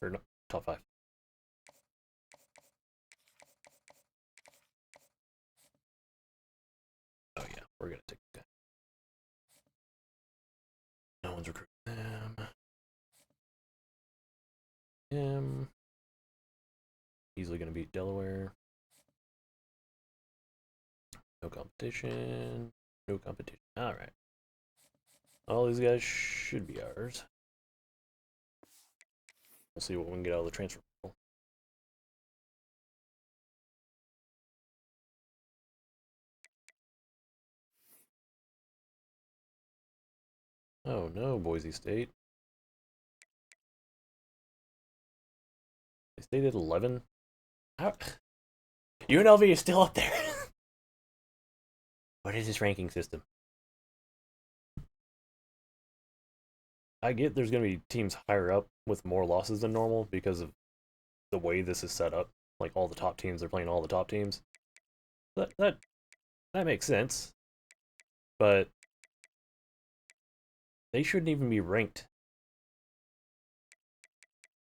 Or no, top 5. Oh yeah, we're gonna take that. No one's recruiting them. Him. Easily gonna beat Delaware. No competition. No competition. Alright. All these guys should be ours. We'll see what we can get out of the transfer portal. Oh no, Boise State. They stayed at 11? How? UNLV is still up there. What is this ranking system? I get there's going to be teams higher up with more losses than normal because of the way this is set up. Like all the top teams, they're playing all the top teams. That That makes sense. But they shouldn't even be ranked.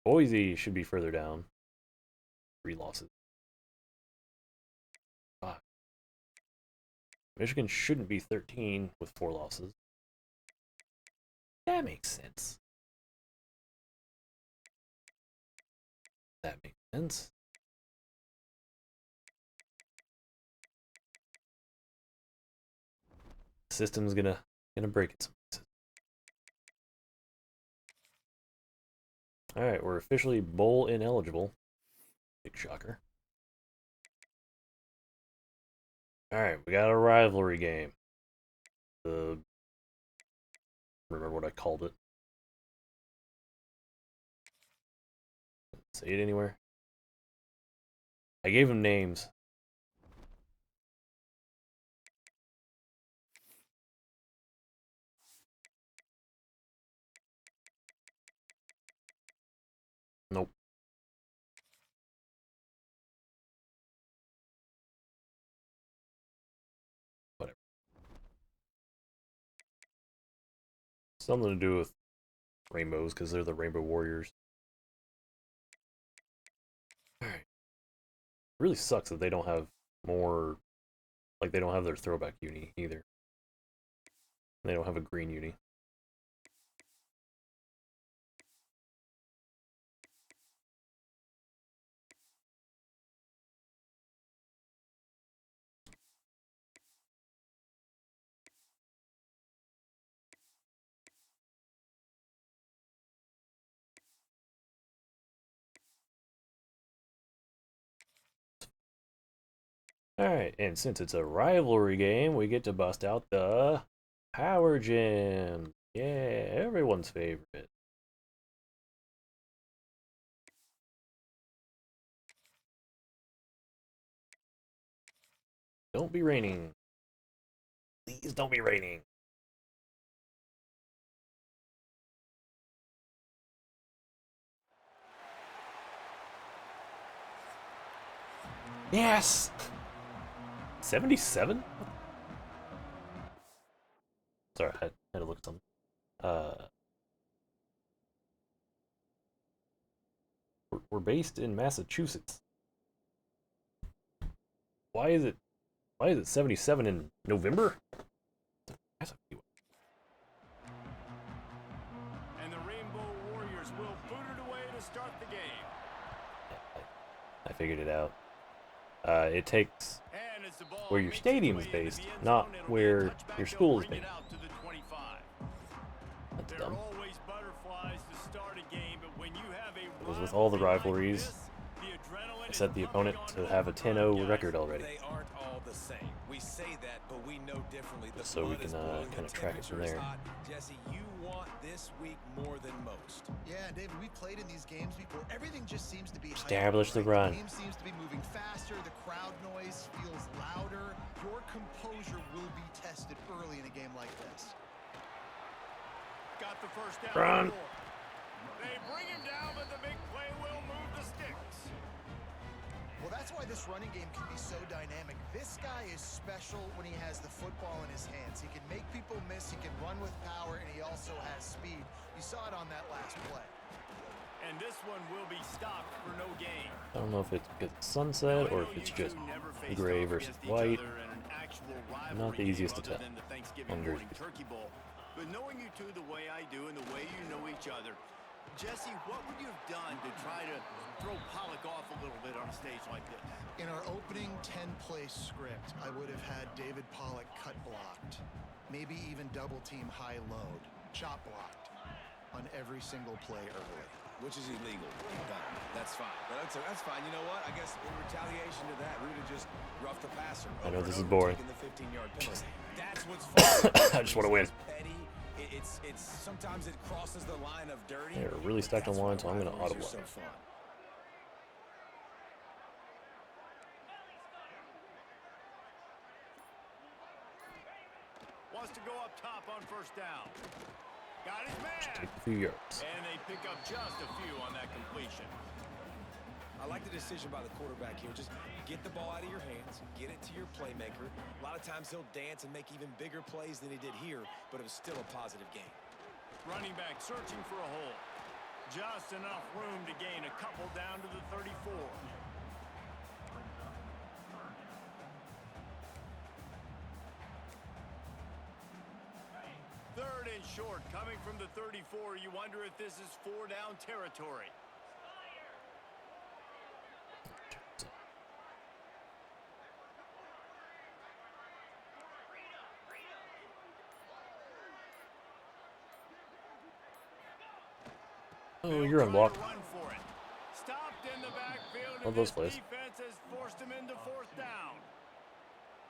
Boise should be further down. 3 losses. 5. Michigan shouldn't be 13 with 4 losses. That makes sense. That makes sense. The system's gonna break it some places. Alright, we're officially bowl ineligible. Big shocker. Alright, we got a rivalry game. Remember what I called it. Say it anywhere. I gave them names. Nope. Whatever. Something to do with rainbows, because they're the Rainbow Warriors. Alright. Really sucks that they don't have more, like they don't have their throwback uni either. They don't have a green uni. Alright, and since it's a rivalry game, we get to bust out the Power Gym. Yeah, everyone's favorite. Don't be raining. Please don't be raining. Yes! 77? Sorry, I had to look at something. We're based in Massachusetts. Why is it 77 in November? That's a few. And the Rainbow Warriors will boot it away to start the game. I figured it out. It takes And as the ball where your makes its stadium way is into based, the end not zone, it'll be a where touchback. your They'll school is bring it based. out to the 25. That's There dumb. are always butterflies to start a game, but when you have a Because with all the rivalry rivalries, like this, the adrenaline I is set the pumping opponent on to have a overdrive, 10-0 guys. record already. They aren't all the same. We say that, but we know differently. The Just so we blood is can, boiling, kind the of track it from temperature is there. hot. Jesse, you want this week more than most. Yeah, David, we played in these games before. Everything just seems to be hyped Establish up, the right? run. The game seems to be moving faster. The crowd noise feels louder. Your composure will be tested early in a game like this. Got the first down. Run. They bring him down, but the big play will move the sticks. Well, that's why this running game can be so dynamic. This guy is special when he has the football in his hands. He can make people miss, he can run with power, and he also has speed. You saw it on that last play. And this one will be stopped for no gain. I don't know if it's because it's sunset or if it's just gray versus white. Not the easiest to tell. Under Turkey Bowl. But knowing you two the way I do and the way you know each other, Jesse, what would you have done to try to throw Pollock off a little bit on a stage like this? In our opening 10-play script, I would have had David Pollock cut blocked, maybe even double team high load, chop blocked on every single play early. Which is illegal. That's fine. But that's fine. You know what? I guess in retaliation to that, we would have just roughed the passer. I know this is over, boring. taking the 15-yard penalty. That's what's fun. I just want to win. Petty. It's sometimes it crosses the line of dirty. They're really stacked on line, so I'm going to Rivalries auto are block. so fun. Wants to go up top on first down. Got his man. Take a few yards. And they pick up just a few on that completion. I like the decision by the quarterback here. Just get the ball out of your hands, get it to your playmaker. A lot of times he'll dance and make even bigger plays than he did here, but it was still a positive game. Running back searching for a hole. Just enough room to gain a couple down to the 34. Third and short, coming from the 34. You wonder if this is 4-down territory. Oh, you're unblocked. Run for it. Stopped in the backfield, Love and those this plays. defense has forced him into 4th down.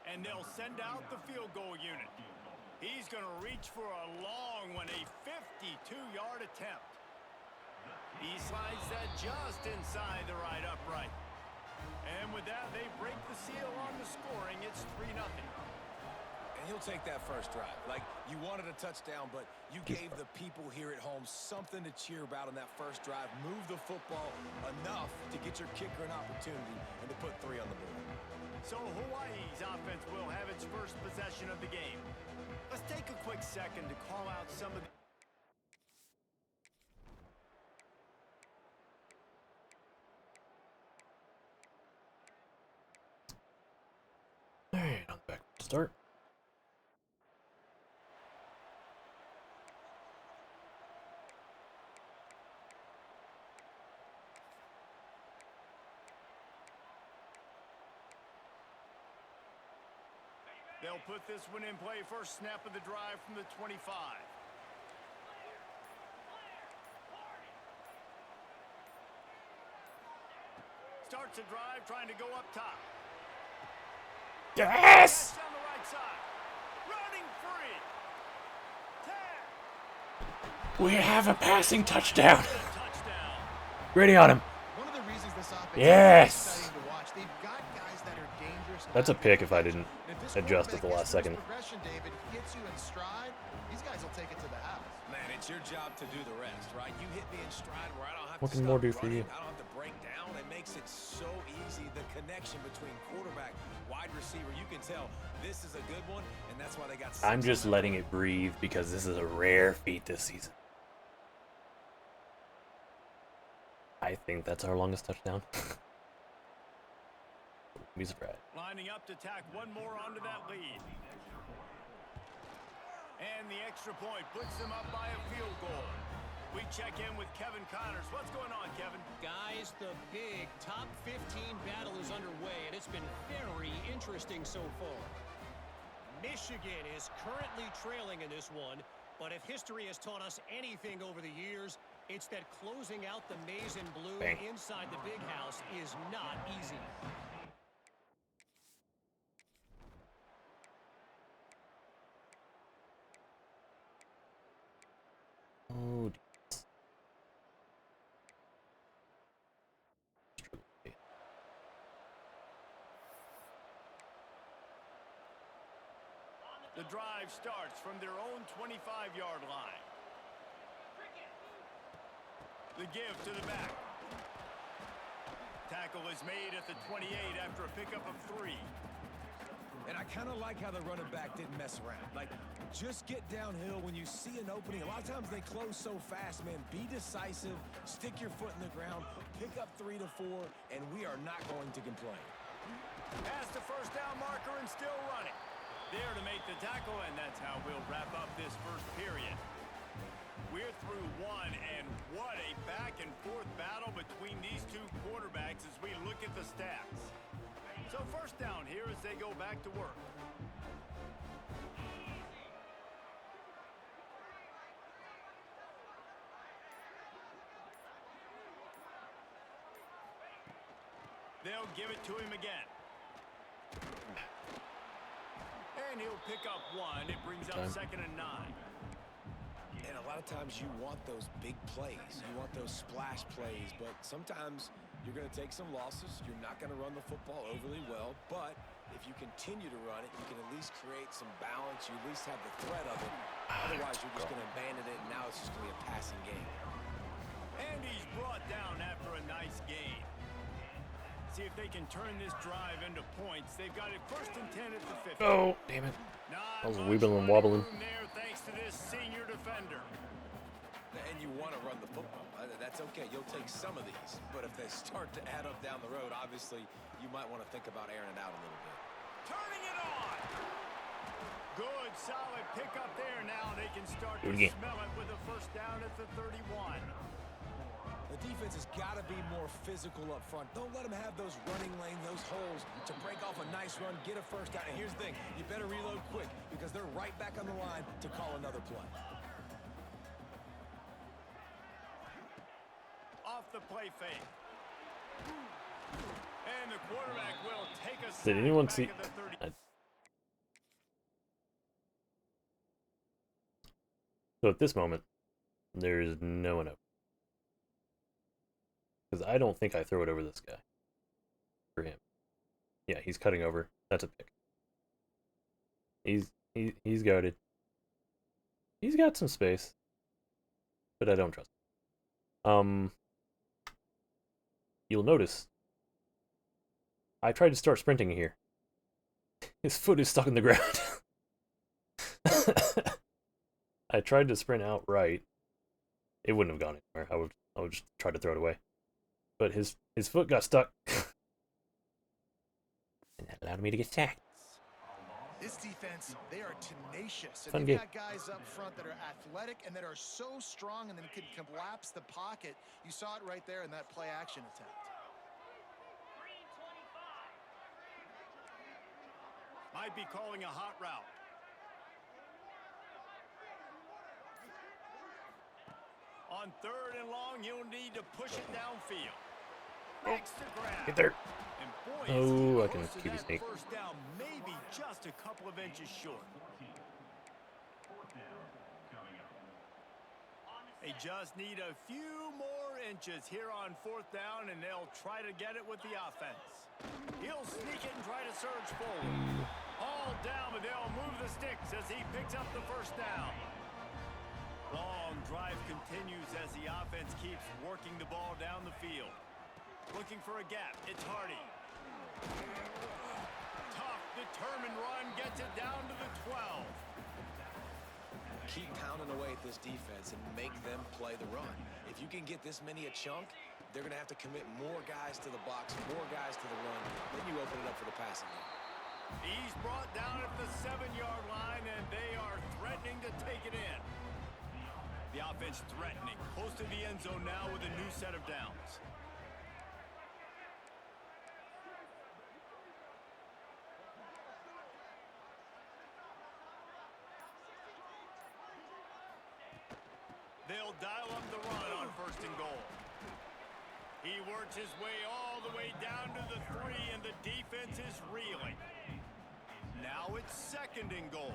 And they'll send out the field goal unit. He's going to reach for a long one, a 52-yard attempt. He slides that just inside the right upright. And with that, they break the seal on the scoring. It's 3-0. And he'll take that first drive. Like, you wanted a touchdown, but you gave the people here at home something to cheer about on that first drive. Move the football enough to get your kicker an opportunity and to put 3 on the board. So Hawaii's offense will have its first possession of the game. Let's take a quick second to call out some of the... Alright, I'm back to start. They'll put this one in play. First snap of the drive from the 25. Starts the drive trying to go up top. Yes! Down the right side. Running free. 10. We have a passing touchdown. Touchdown. Ready on him. One of the reasons this offense Yes! is exciting to watch, they've got guys that are dangerous. That's a pick if I didn't If this adjust at the quarterback last gets second. this progression, David, gets you in stride, these guys will take it to the house. Man, it's your job to do the rest, right? You hit me in stride where I don't have What to can stop more do for running. you? I don't have to break down. It makes it so easy. The connection between quarterback, wide receiver, you can tell this is a good one, and that's why they got. I'm just letting it breathe because this is a rare feat this season. I think that's our longest touchdown. Be surprised. Lining up to tack one more onto that lead. And the extra point puts them up by a field goal. We check in with Kevin Connors. What's going on, Kevin? Guys, the big top 15 battle is underway, and it's been very interesting so far. Michigan is currently trailing in this one, but if history has taught us anything over the years, it's that closing out the maize and blue Bang. inside the big house is not easy. Oh, The drive starts from their own 25-yard line. The give to the back. Tackle is made at the 28 after a pickup of 3. And I kind of like how the running back didn't mess around. Like, just get downhill when you see an opening. A lot of times they close so fast, man. Be decisive, stick your foot in the ground, pick up 3 to 4, and we are not going to complain. Past the first down marker and still running. There to make the tackle, and that's how we'll wrap up this first period. We're through one, and what a back-and-forth battle between these two quarterbacks as we look at the stats. So first down here as they go back to work. They'll give it to him again. And he'll pick up 1. It brings up 2nd and 9. And a lot of times you want those big plays. You want those splash plays, but sometimes you're going to take some losses. You're not going to run the football overly well, but if you continue to run it, you can at least create some balance. You at least have the threat of it. Otherwise, you're just going to abandon it, and now it's just going to be a passing game. And he's brought down after a nice gain. see if they can turn this drive into points. They've got it first and 10 at the 50. Oh, damn it. Not I was much wibbling and running wobbling. room there thanks to this senior defender. And you want to run the football. That's okay. You'll take some of these. But if they start to add up down the road, obviously, you might want to think about airing it out a little bit. Turning it on. Good, solid pickup there. Now they can start Do to it again. smell it with a first down at the 31. The defense has got to be more physical up front. Don't let them have those running lanes, those holes to break off a nice run, get a first down. And here's the thing, you better reload quick because they're right back on the line to call another play. Off the play fake. And the quarterback will take a Did sack anyone back see? at the 30. So at this moment, there's no one open. Because I don't think I throw it over this guy. For him. Yeah, he's cutting over. That's a pick. He's guarded. He's got some space. But I don't trust him. You'll notice I tried to start sprinting here. His foot is stuck in the ground. I tried to sprint out right. It wouldn't have gone anywhere. I would just try to throw it away. But his foot got stuck. And that allowed me to get sacked. This defense, they are tenacious. And Fun they've game. got guys up front that are athletic and that are so strong and then can collapse the pocket. You saw it right there in that play action attempt. Might be calling a hot route. On third and long, you'll need to push it downfield. Makes the grab. Get there. And boy, Oh, is he I can close to keep his that sneak. first down, maybe just a couple of inches short. They just need a few more inches here on fourth down, and they'll try to get it with the offense. He'll sneak it and try to surge forward. All down, but they'll move the sticks as he picks up the first down. Long drive continues as the offense keeps working the ball down the field. Looking for a gap. It's Hardy. Tough, determined run gets it down to the 12. Keep pounding away at this defense and make them play the run. If you can get this many a chunk, they're going to have to commit more guys to the box, more guys to the run. Then you open it up for the passing game. He's brought down at the 7-yard line, and they are threatening to take it in. The offense threatening, close to the end zone now with a new set of downs. They'll dial up the run on first and goal. He works his way all the way down to the 3, and the defense is reeling. Now it's second and goal.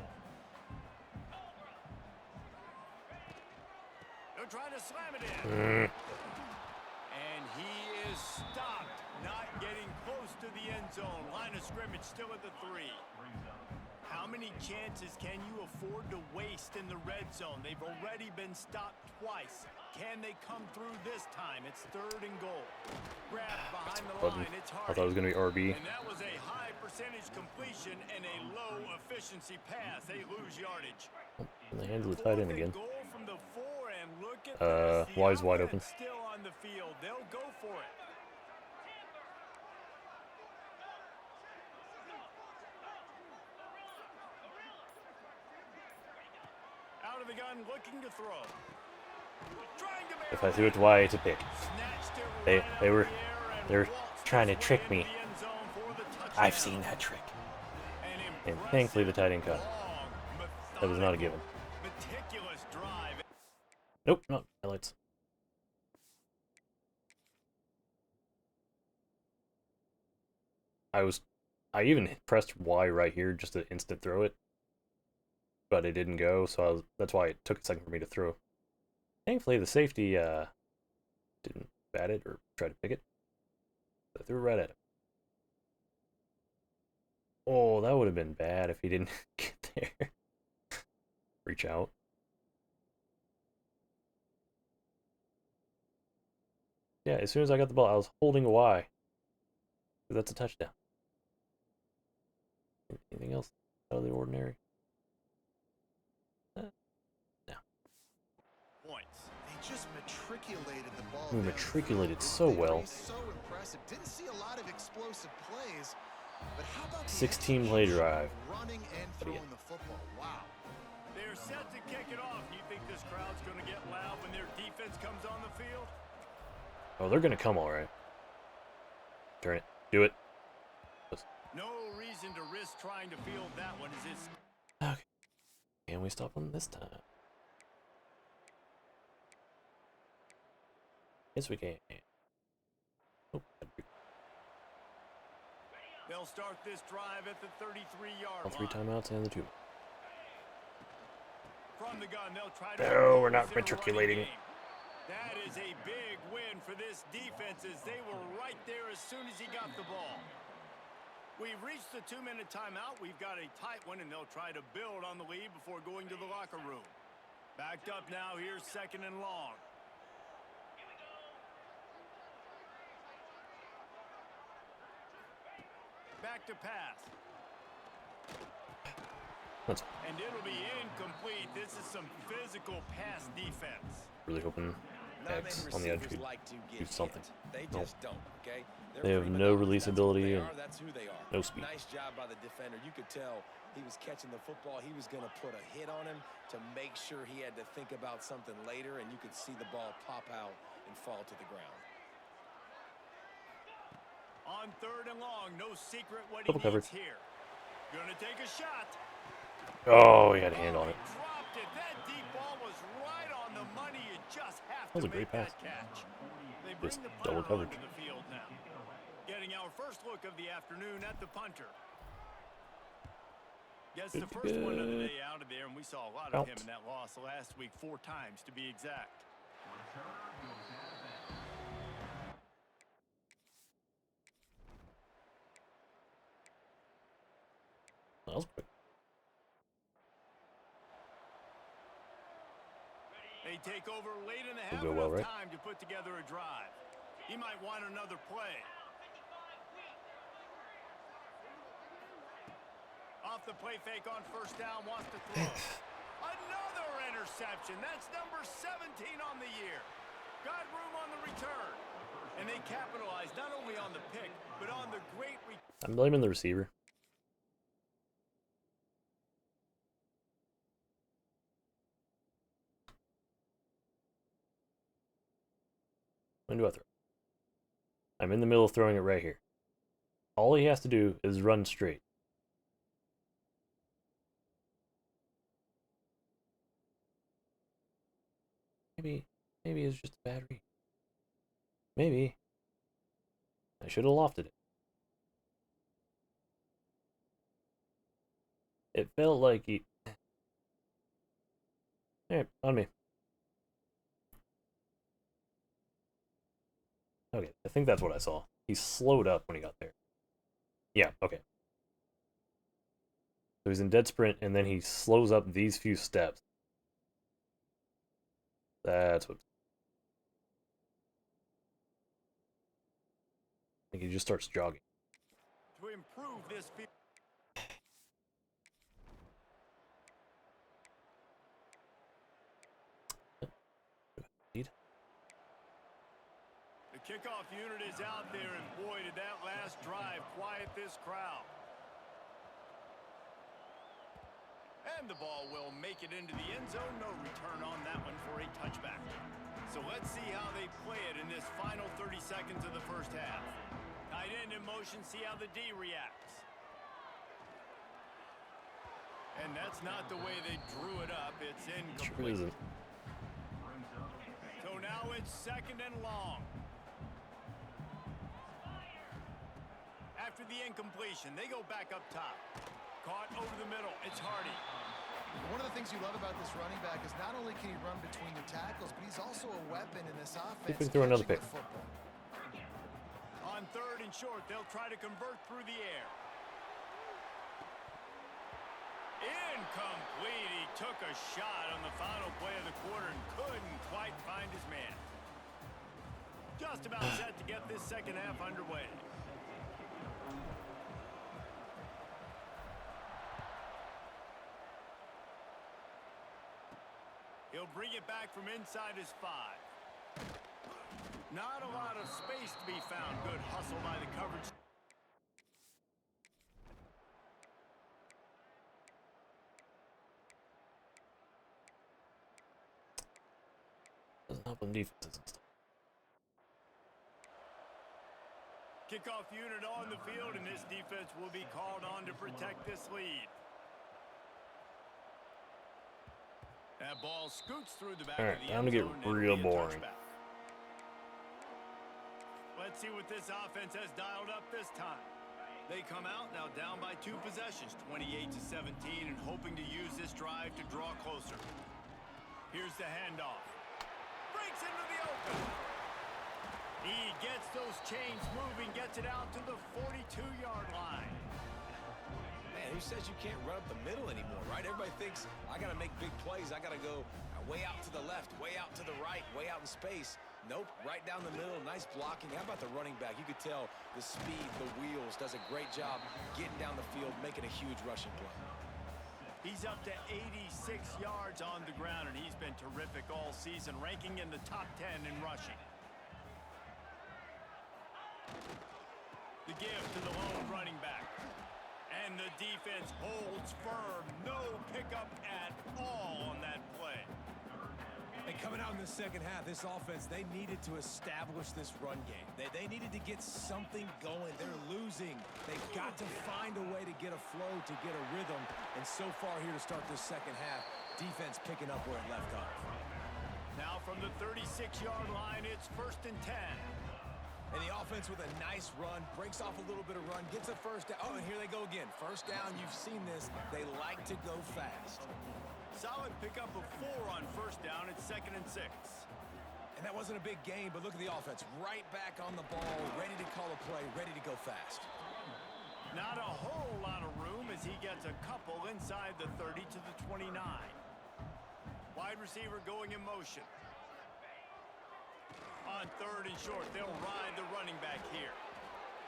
They're trying to slam it in. And he is stopped, not getting close to the end zone. Line of scrimmage still at the 3. How many chances can you afford to waste in the red zone? They've already been stopped twice. Can they come through this time? It's third and goal. Grab behind the line. It's I Hardy. thought it was going to be RB. And that was a high percentage completion and a low efficiency pass. They lose yardage. And they handle the tight end again. Goal from the 4, and look at this. The Wise wide open. offense still on the field. They'll go for it. Out of the gun, looking to throw. Trying to If I threw it to Y, it's a pick. snatched it They- right they out were- of the air and they're waltzed trying to his way trick into me. the end zone for the touchdown. I've seen that trick. An And thankfully the tight end caught it. long, That was not a given. meticulous drive. Nope, not highlights. I even pressed Y right here just to instant throw it, but it didn't go, so that's why it took a second for me to throw. Thankfully, the safety didn't bat it or try to pick it. I threw it right at him. Oh, that would have been bad if he didn't get there. Reach out. Yeah, as soon as I got the ball, I was holding Y. That's a touchdown. Anything else out of the ordinary? No. Points. They just matriculated the ball. We down the matriculated field. so They were well. So impressive. Didn't see a lot of explosive plays, but how about the 16 play execution? drive. Running and throwing the football. Wow. They're set to kick it off. You think this crowd's going to get loud when their defense comes on the field? Oh, they're gonna come all right. Turn it. Do it. No reason to risk trying to field that one as it's Okay. Can we stop them this time? Yes, we can. Oh, they'll start this drive at the 33-yard all 3 line. timeouts and the 2. From the gun, they'll try to No, we're not impose their matriculating. running game. That is a big win for this defense as they were right there as soon as he got the ball. We've reached the 2-minute timeout. We've got a tight one, and they'll try to build on the lead before going to the locker room. Backed up now. Here's 2nd and long. Back to pass. That's And it'll be incomplete. This is some physical pass defense. really hoping X on the edge could do something. They Nope. just don't, okay? They're They have prima no donnas. release That's ability what they and are. That's who they are. no speed. Nice job by the defender. You could tell he was catching the football. He was going to put a hit on him to make sure he had to think about something later, and you could see the ball pop out and fall to the ground. On 3rd and long, no secret what Double he needs coverage. here. Gonna take a shot. Oh, he had a hand on it. He dropped it. That deep ball was right on the money. You just have That was to a great make pass. that catch. They Just bring the double punter coverage. onto the field now. Getting our first look of the afternoon at the punter. Gets the first one of the day out of there, and we saw a lot of him in that loss last week, 4 times to be exact. That was quick. They take over late in the half, Will go well, enough right? time to put together a drive. He might want another play. Off the play fake on 1st down, wants to throw. Another interception. That's number 17 on the year. Got room on the return. And they capitalized not only on the pick, but on the great I'm blaming the receiver. When do I throw? I'm in the middle of throwing it right here. All he has to do is run straight. Maybe it's just a bad read. Maybe. I should have lofted it. It felt like he... Alright, on me. Okay, I think that's what I saw. He slowed up when he got there. Yeah, okay. So he's in dead sprint, and then he slows up these few steps. That's what... I think he just starts jogging. to improve this field. The kickoff unit is out there, and boy, did that last drive quiet this crowd. And the ball will make it into the end zone. No return on that one for a touchback. So let's see how they play it in this final 30 seconds of the first half. Tight end in motion, see how the D reacts. And that's not the way they drew it up. It's Sure incomplete. isn't. So now it's 2nd and long. After the incompletion, they go back up top. Caught over the middle. It's Hardy. One of the things you love about this running back is not only can he run between the tackles, but he's also a weapon in this offense. we can throw another catching pick. the football. On 3rd and short, they'll try to convert through the air. Incomplete. He took a shot on the final play of the quarter and couldn't quite find his man. Just about set to get this second half underway. He'll bring it back from inside his 5. Not a lot of space to be found. Good hustle by the coverage. Doesn't help them defenses and stuff. Kickoff unit on the field, and this defense will be called on to protect this lead. That ball scoots through the back All right, of the time end to get zone, and it'll real be a boring. touchback. Let's see what this offense has dialed up this time. They come out now down by 2 possessions, 28-17, and hoping to use this drive to draw closer. Here's the handoff. Breaks into the open. He gets those chains moving, gets it out to the 42-yard line. Man, who says you can't run up the middle anymore, right? Everybody thinks, I got to make big plays. I got to go way out to the left, way out to the right, way out in space. Nope, right down the middle, nice blocking. How about the running back? You could tell the speed, the wheels, does a great job getting down the field, making a huge rushing play. He's up to 86 yards on the ground, and he's been terrific all season, ranking in the top 10 in rushing. The give to the lone running back. And the defense holds firm. No pickup at all on that play. And coming out in the second half, this offense, they needed to establish this run game. They needed to get something going. They're losing. They've got to find a way to get a flow, to get a rhythm. And so far here to start this second half, defense picking up where it left off. Now from the 36-yard line, it's 1st and 10. And the offense with a nice run, breaks off a little bit of run, gets a first down. Oh, and here they go again. First down, you've seen this. They like to go fast. Solid pickup of 4 on 1st down. It's 2nd and 6. And that wasn't a big gain, but look at the offense. Right back on the ball, ready to call a play, ready to go fast. Not a whole lot of room as he gets a couple inside the 30 to the 29. Wide receiver going in motion. On 3rd and short, they'll ride the running back here.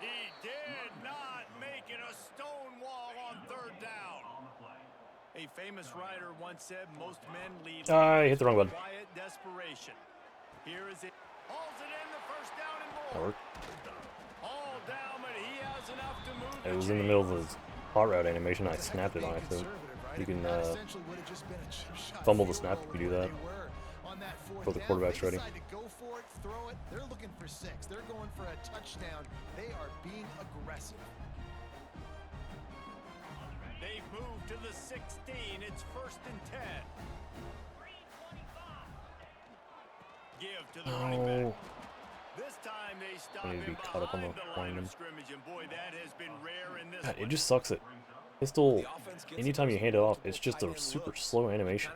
He did not make it a stone wall on 3rd down. A famous writer once said most men lead I hit the wrong button. quiet desperation. Here is it. Hauls it in the 1st down and That more. worked. All down, but he has enough to move It the was in the middle of his hot route animation. I snapped it on accident. You can fumble the snap if you do that. For the quarterback's ready. To go for it, throw it. They're looking for 6. They're going for a touchdown. They are being aggressive. They've moved to the 16. It's 1st and 10. Give to the running back. This time they stop I need to him be caught up on behind the the line line. of scrimmage, and boy, that has been rare in this God, one. it just sucks that pistol. Anytime you hand it off, it's just a super slow animation.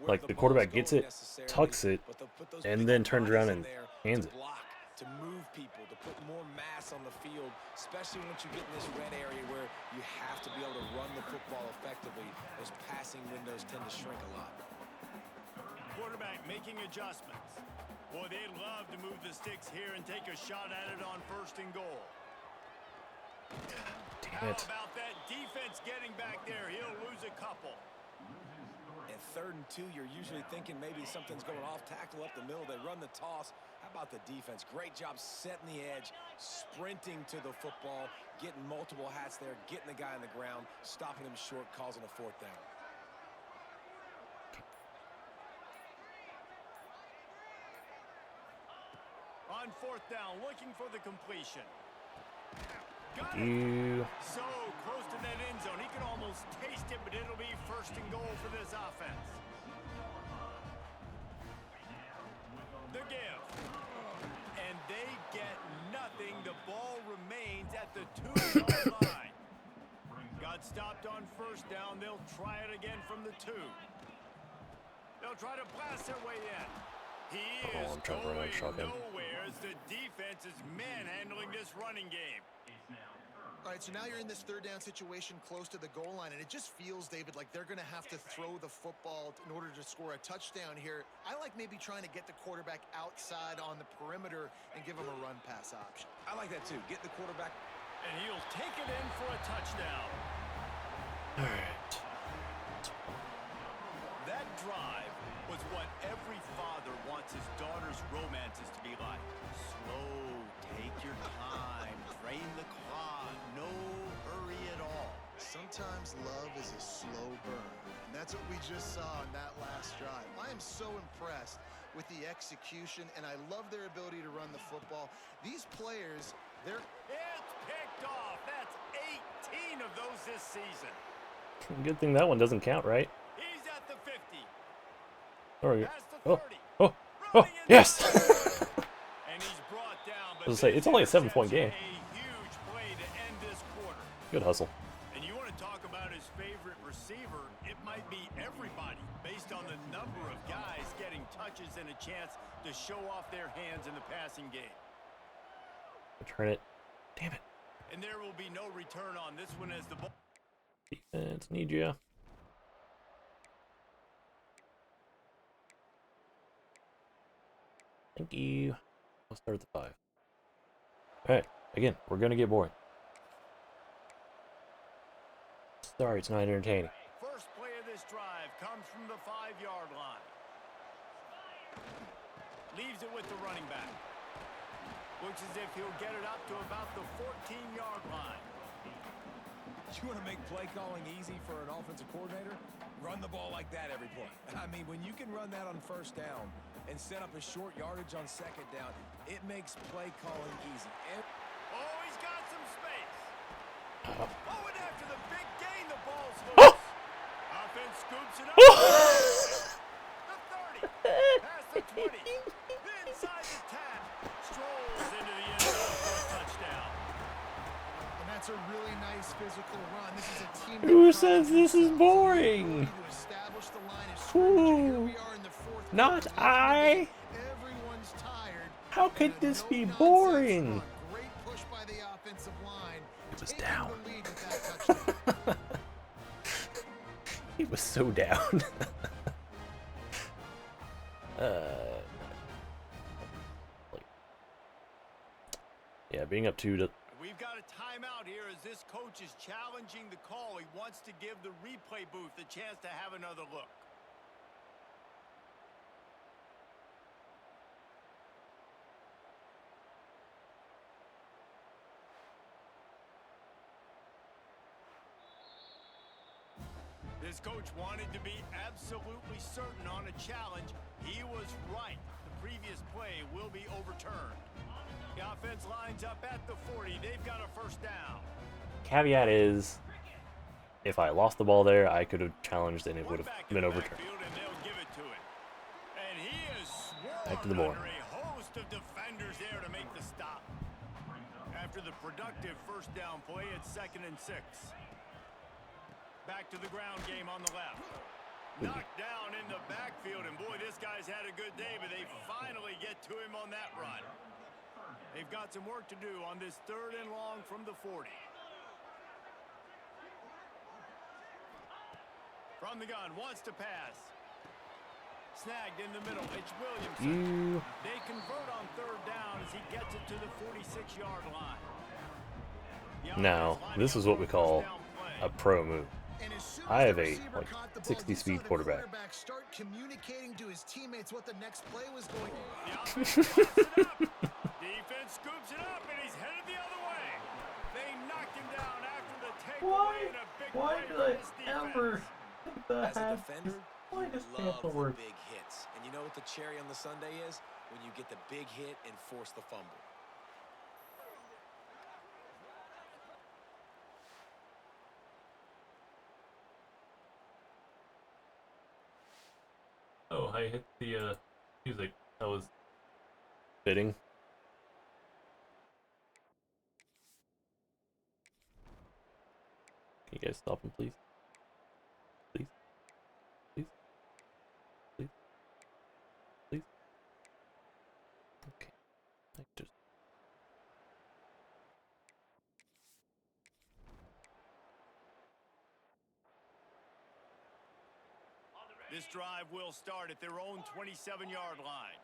Like the quarterback gets it, tucks it, and then turns around and hands it. To move people, to put more mass on the field, especially once you get in this red area where you have to be able to run the football effectively. Those passing windows tend to shrink a lot. Quarterback making adjustments. Boy, they'd love to move the sticks here and take a shot at it on 1st and goal. Damn How it. about that defense getting back there? He'll lose a couple. And 3rd and 2, you're usually thinking maybe something's going off. Tackle up the middle. They run the toss. How about the defense? Great job setting the edge, sprinting to the football, getting multiple hats there, getting the guy on the ground, stopping him short, causing a 4th down. On 4th down, looking for the completion. Got it. You. So close to that end zone. He can almost taste it, but it'll be 1st and goal for this offense. The give. And they get nothing. The ball remains at the 2-yard line. Got stopped on 1st down. They'll try it again from the 2. They'll try to blast their way in. He is I'm trying to run out of going shotgun. nowhere as the defense is manhandling this running game. All right, so now you're in this 3rd down situation close to the goal line, and it just feels, David, like they're going to have to throw the football in order to score a touchdown here. I like maybe trying to get the quarterback outside on the perimeter and give him a run-pass option. I like that too. Get the quarterback. And he'll take it in for a touchdown. Alright. drive was what every father wants his daughter's romances to be like. Slow, take your time, drain the clock, no hurry at all. Sometimes love is a slow burn, and that's what we just saw in that last drive. I am so impressed with the execution, and I love their ability to run the football. These players, they're... It's picked off. That's 18 of those this season. Good thing that one doesn't count, right? He's at the 50. Or Past the oh, 30. oh, Running yes! And he's brought down, but I was gonna say, it's only a 7-point game. a huge play to end this quarter. Good hustle. And you want to talk about his favorite receiver, it might be everybody, based on the number of guys getting touches and a chance to show off their hands in the passing game. Return it. Damn it. And there will be no return on this one as the ball. Defense, need ya. Thank you. I'll start at the 5. Alright, again, we're gonna get boring. Sorry, it's not entertaining. First play of this drive comes from the 5-yard line. Leaves it with the running back. Looks as if he'll get it up to about the 14-yard line. You want to make play calling easy for an offensive coordinator? Run the ball like that every play. I mean, when you can run that on first down and set up a short yardage on second down, it makes play calling easy. Oh, he's got some space. Oh, and after the big gain, the ball's Oh! loose. Offense scoops it up. The 30, past the 20, inside the 10, strolls into the end zone for a touchdown. And that's a really nice physical run. This is a team Who says this is boring? to establish the line of scrimmage. Here we are in the fourth Not quarter. I. Everyone's tired. How could And a this be no-nonsense boring? run. Great push by the offensive line. It was Taking down. the lead with that touchdown. He was so down. Yeah, being up 2 to... We've got a timeout here as this coach is challenging the call. He wants to give the replay booth the chance to have another look. This coach wanted to be absolutely certain on a challenge. He was right. The previous play will be overturned. The offense lines up at the 40. They've got a first down. Caveat is, if I lost the ball there, I could have challenged and it would have Back in been the overturned. backfield, and they'll give it to him. And he is Back to swarmed the board. under a host of defenders there to make the stop. After the productive first down play, it's 2nd and 6. Back to the ground game on the left. Knocked down in the backfield, and boy, this guy's had a good day, but they finally get to him on that run. They've got some work to do on this 3rd and long from the 40. From the gun, wants to pass. Snagged in the middle, it's Williamson. They convert on 3rd down as he gets it to the 46-yard line. Now, this is what we call a pro move. And as soon as I have the a receiver like caught the ball, 60 you saw speed the quarterback. start communicating to his teammates what the next play was going. The offense pops it up. Defense scoops it up, and he's headed the other way. They knocked him down after the takeaway and a big play for this defense. As a defender, Why you does love Tampa the work? big hits. And you know what the cherry on the sundae is? When you get the big hit and force the fumble. Oh, I hit the music. That was fitting. Can you guys stop him, please? Please? Please? Please? Please? Okay. I just... This drive will start at their own 27-yard line.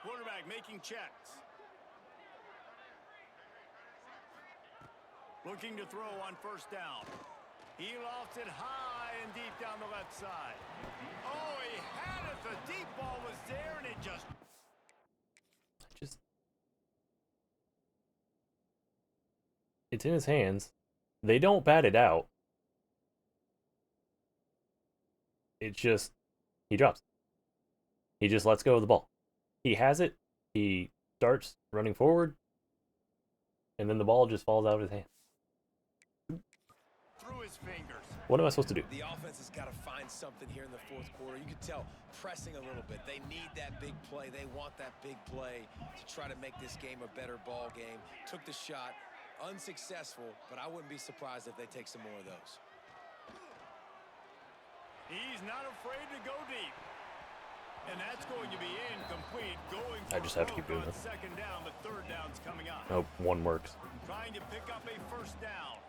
Quarterback making checks. Looking to throw on 1st down. He lofts it high and deep down the left side. Oh, he had it. The deep ball was there, and it just... It's in his hands. They don't bat it out. It's just, he drops. He just lets go of the ball. He has it. He starts running forward. And then the ball just falls out of his hand. Through his fingers. What am I supposed to do? The offense has got to find something here in the fourth quarter. You can tell pressing a little bit. They need that big play. They want that big play to try to make this game a better ball game. Took the shot. Unsuccessful, but I wouldn't be surprised if they take some more of those. He's not afraid to go deep. And that's going to be incomplete. Going I just have to keep doing it. it. Second down, but third down's coming up. Oh, one works. Trying to pick up a first down.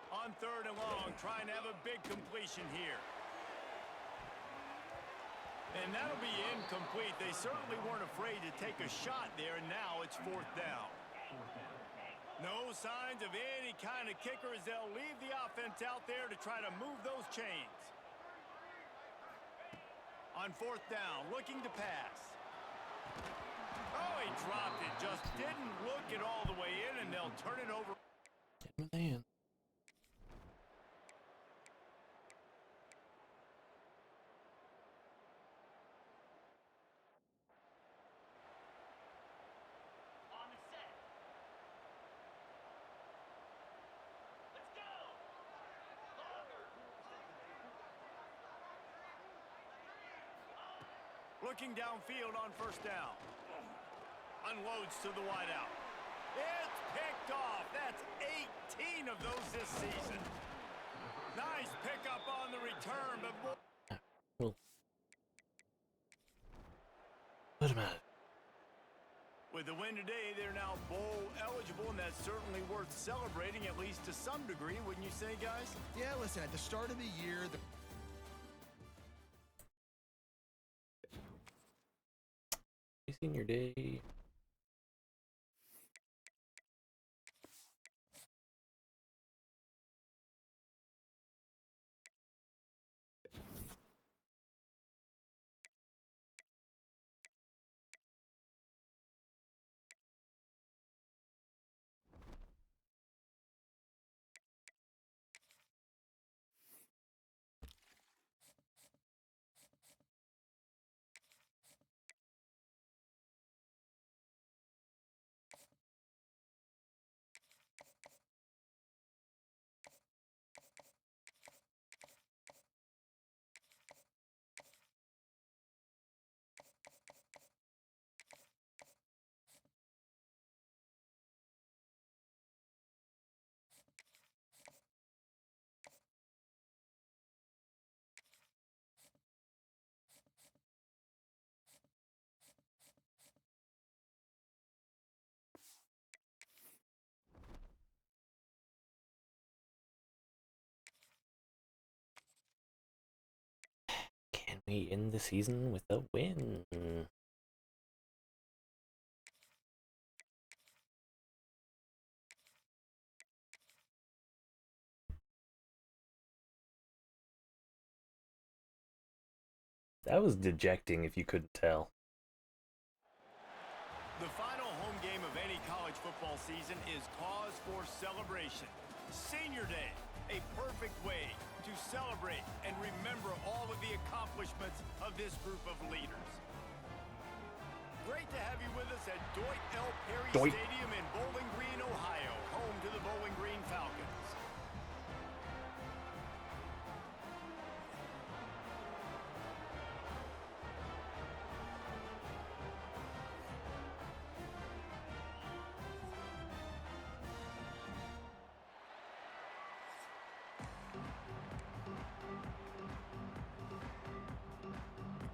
On third and long, trying to have a big completion here. And that'll be incomplete. They certainly weren't afraid to take a shot there, and now it's fourth down. No signs of any kind of kicker as they'll leave the offense out there to try to move those chains. On fourth down, looking to pass. Oh, he dropped it. Just didn't look it all the way in, and they'll turn it over. Get my hand. Looking downfield on first down. Unloads to the wideout. It's picked off. That's 18 of those this season. Nice pickup on the return, but... Well, let him out. With the win today, they're now bowl eligible, and that's certainly worth celebrating, at least to some degree, wouldn't you say, guys? Yeah, listen, at the start of the year, Senior day. Can we end the season with a win? That was dejecting if you couldn't tell. The final home game of any college football season is cause for celebration. Senior Day, a perfect way to celebrate and remember all of the accomplishments of this group of leaders. Great to have you with us at Dwight L. Perry Stadium in Bowling Green, Ohio, home to the Bowling Green Falcons.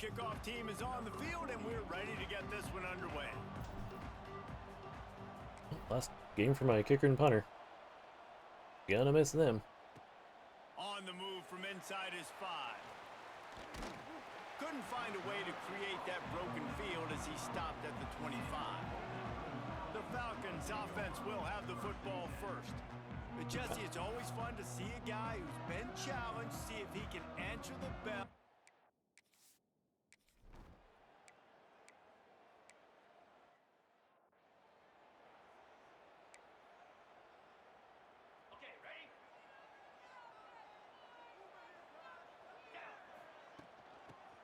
Kickoff team is on the field, and we're ready to get this one underway. Last game for my kicker and punter. Gonna miss them. On the move from inside his 5. Couldn't find a way to create that broken field as he stopped at the 25. The Falcons offense will have the football first. But Jesse, it's always fun to see a guy who's been challenged, see if he can answer the bell.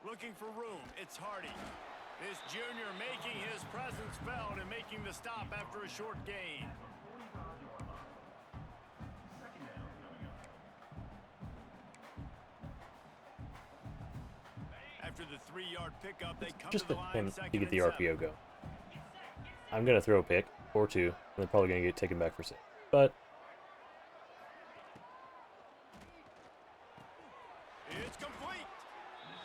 Looking for room, it's Hardy. This junior making his presence felt and making the stop after a short gain. After the 3-yard pickup, they come Just to the for line him second to get the and RPO go. I'm going to throw a pick, or 2, and they're probably going to get taken back for 6. But it's complete.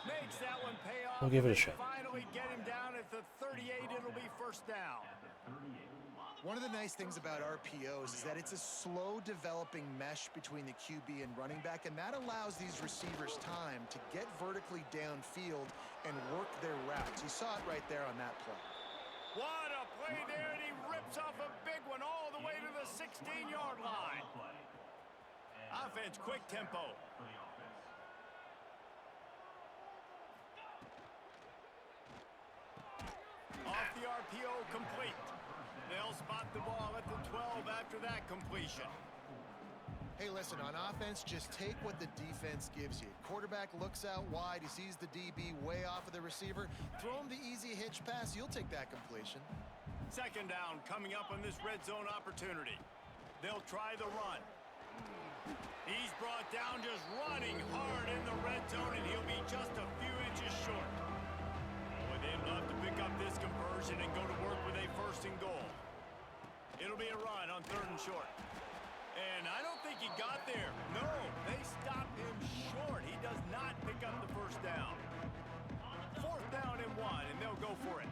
Makes that one pay off. we'll give it a They shot. finally get him down at the 38. It'll be first down. One of the nice things about RPOs is that it's a slow developing mesh between the QB and running back, and that allows these receivers time to get vertically downfield and work their routes. You saw it right there on that play. What a play there, and he rips off a big one all the way to the 16-yard line. Offense, quick tempo. Off the RPO, complete. They'll spot the ball at the 12 after that completion. Hey, listen, on offense, just take what the defense gives you. Quarterback looks out wide. He sees the DB way off of the receiver. Throw him the easy hitch pass. You'll take that completion. Second down coming up on this red zone opportunity. They'll try the run. He's brought down just running hard in the red zone, and he'll be just a few inches short. Boy, they'd love to pick up this conversion and go to work with a first and goal. It'll be a run on 3rd and short. And I don't think he got there. No, they stop him short. He does not pick up the first down. 4th down and 1, and they'll go for it.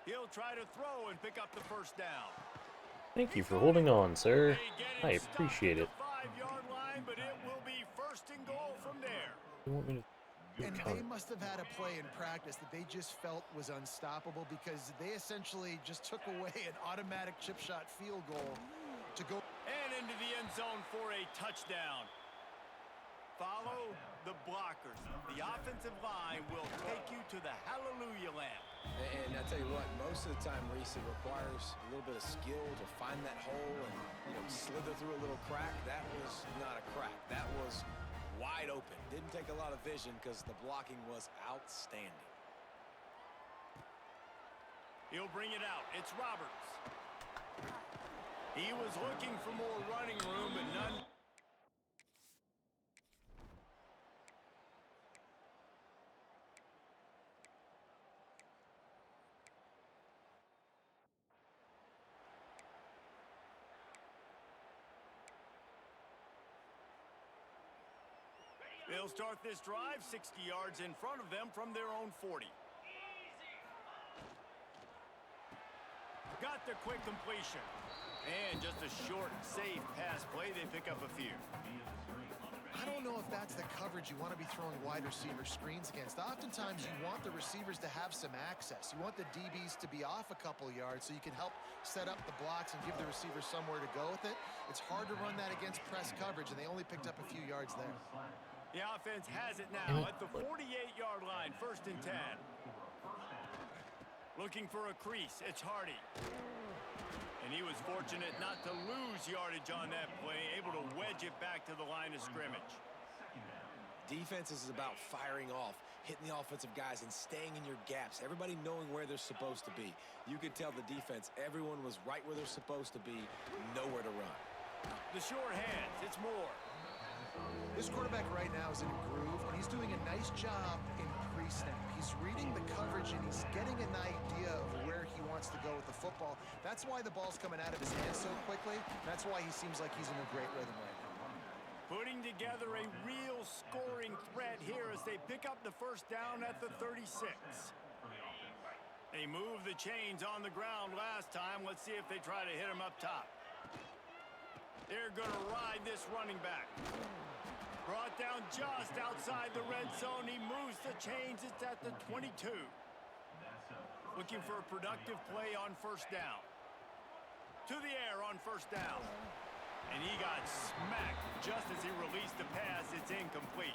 He'll try to throw and pick up the first down. Thank you for holding on, sir. I appreciate it. 5-yard line, but it will be first and goal from there. You want me to And counter? they must have had a play in practice that they just felt was unstoppable, because they essentially just took away an automatic chip shot field goal to go. And into the end zone for a touchdown. Follow the blockers. The offensive line will take you to the hallelujah land. And I tell you what, most of the time, Reese, it requires a little bit of skill to find that hole and, slither through a little crack. That was not a crack. That was wide open. Didn't take a lot of vision because the blocking was outstanding. He'll bring it out. It's Roberts. He was looking for more running room, but none. They'll start this drive 60 yards in front of them from their own 40. Got the quick completion. And just a short, safe pass play. They pick up a few. I don't know if that's the coverage you want to be throwing wide receiver screens against. Oftentimes, you want the receivers to have some access. You want the DBs to be off a couple yards so you can help set up the blocks and give the receivers somewhere to go with it. It's hard to run that against press coverage, and they only picked up a few yards there. The offense has it now at the 48-yard line, 1st and 10. Looking for a crease, it's Hardy. And he was fortunate not to lose yardage on that play, able to wedge it back to the line of scrimmage. Defense is about firing off, hitting the offensive guys and staying in your gaps. Everybody knowing where they're supposed to be. You could tell the defense, everyone was right where they're supposed to be, nowhere to run. The short hands, it's Moore. This quarterback right now is in a groove, and he's doing a nice job in pre-snap. He's reading the coverage, and he's getting an idea of where he wants to go with the football. That's why the ball's coming out of his hands so quickly. That's why he seems like he's in a great rhythm right now. Putting together a real scoring threat here as they pick up the first down at the 36. They moved the chains on the ground last time. Let's see if they try to hit him up top. They're going to ride this running back. Brought down just outside the red zone. He moves the chains. It's at the 22. Looking for a productive play on first down. To the air on first down. And he got smacked just as he released the pass. It's incomplete.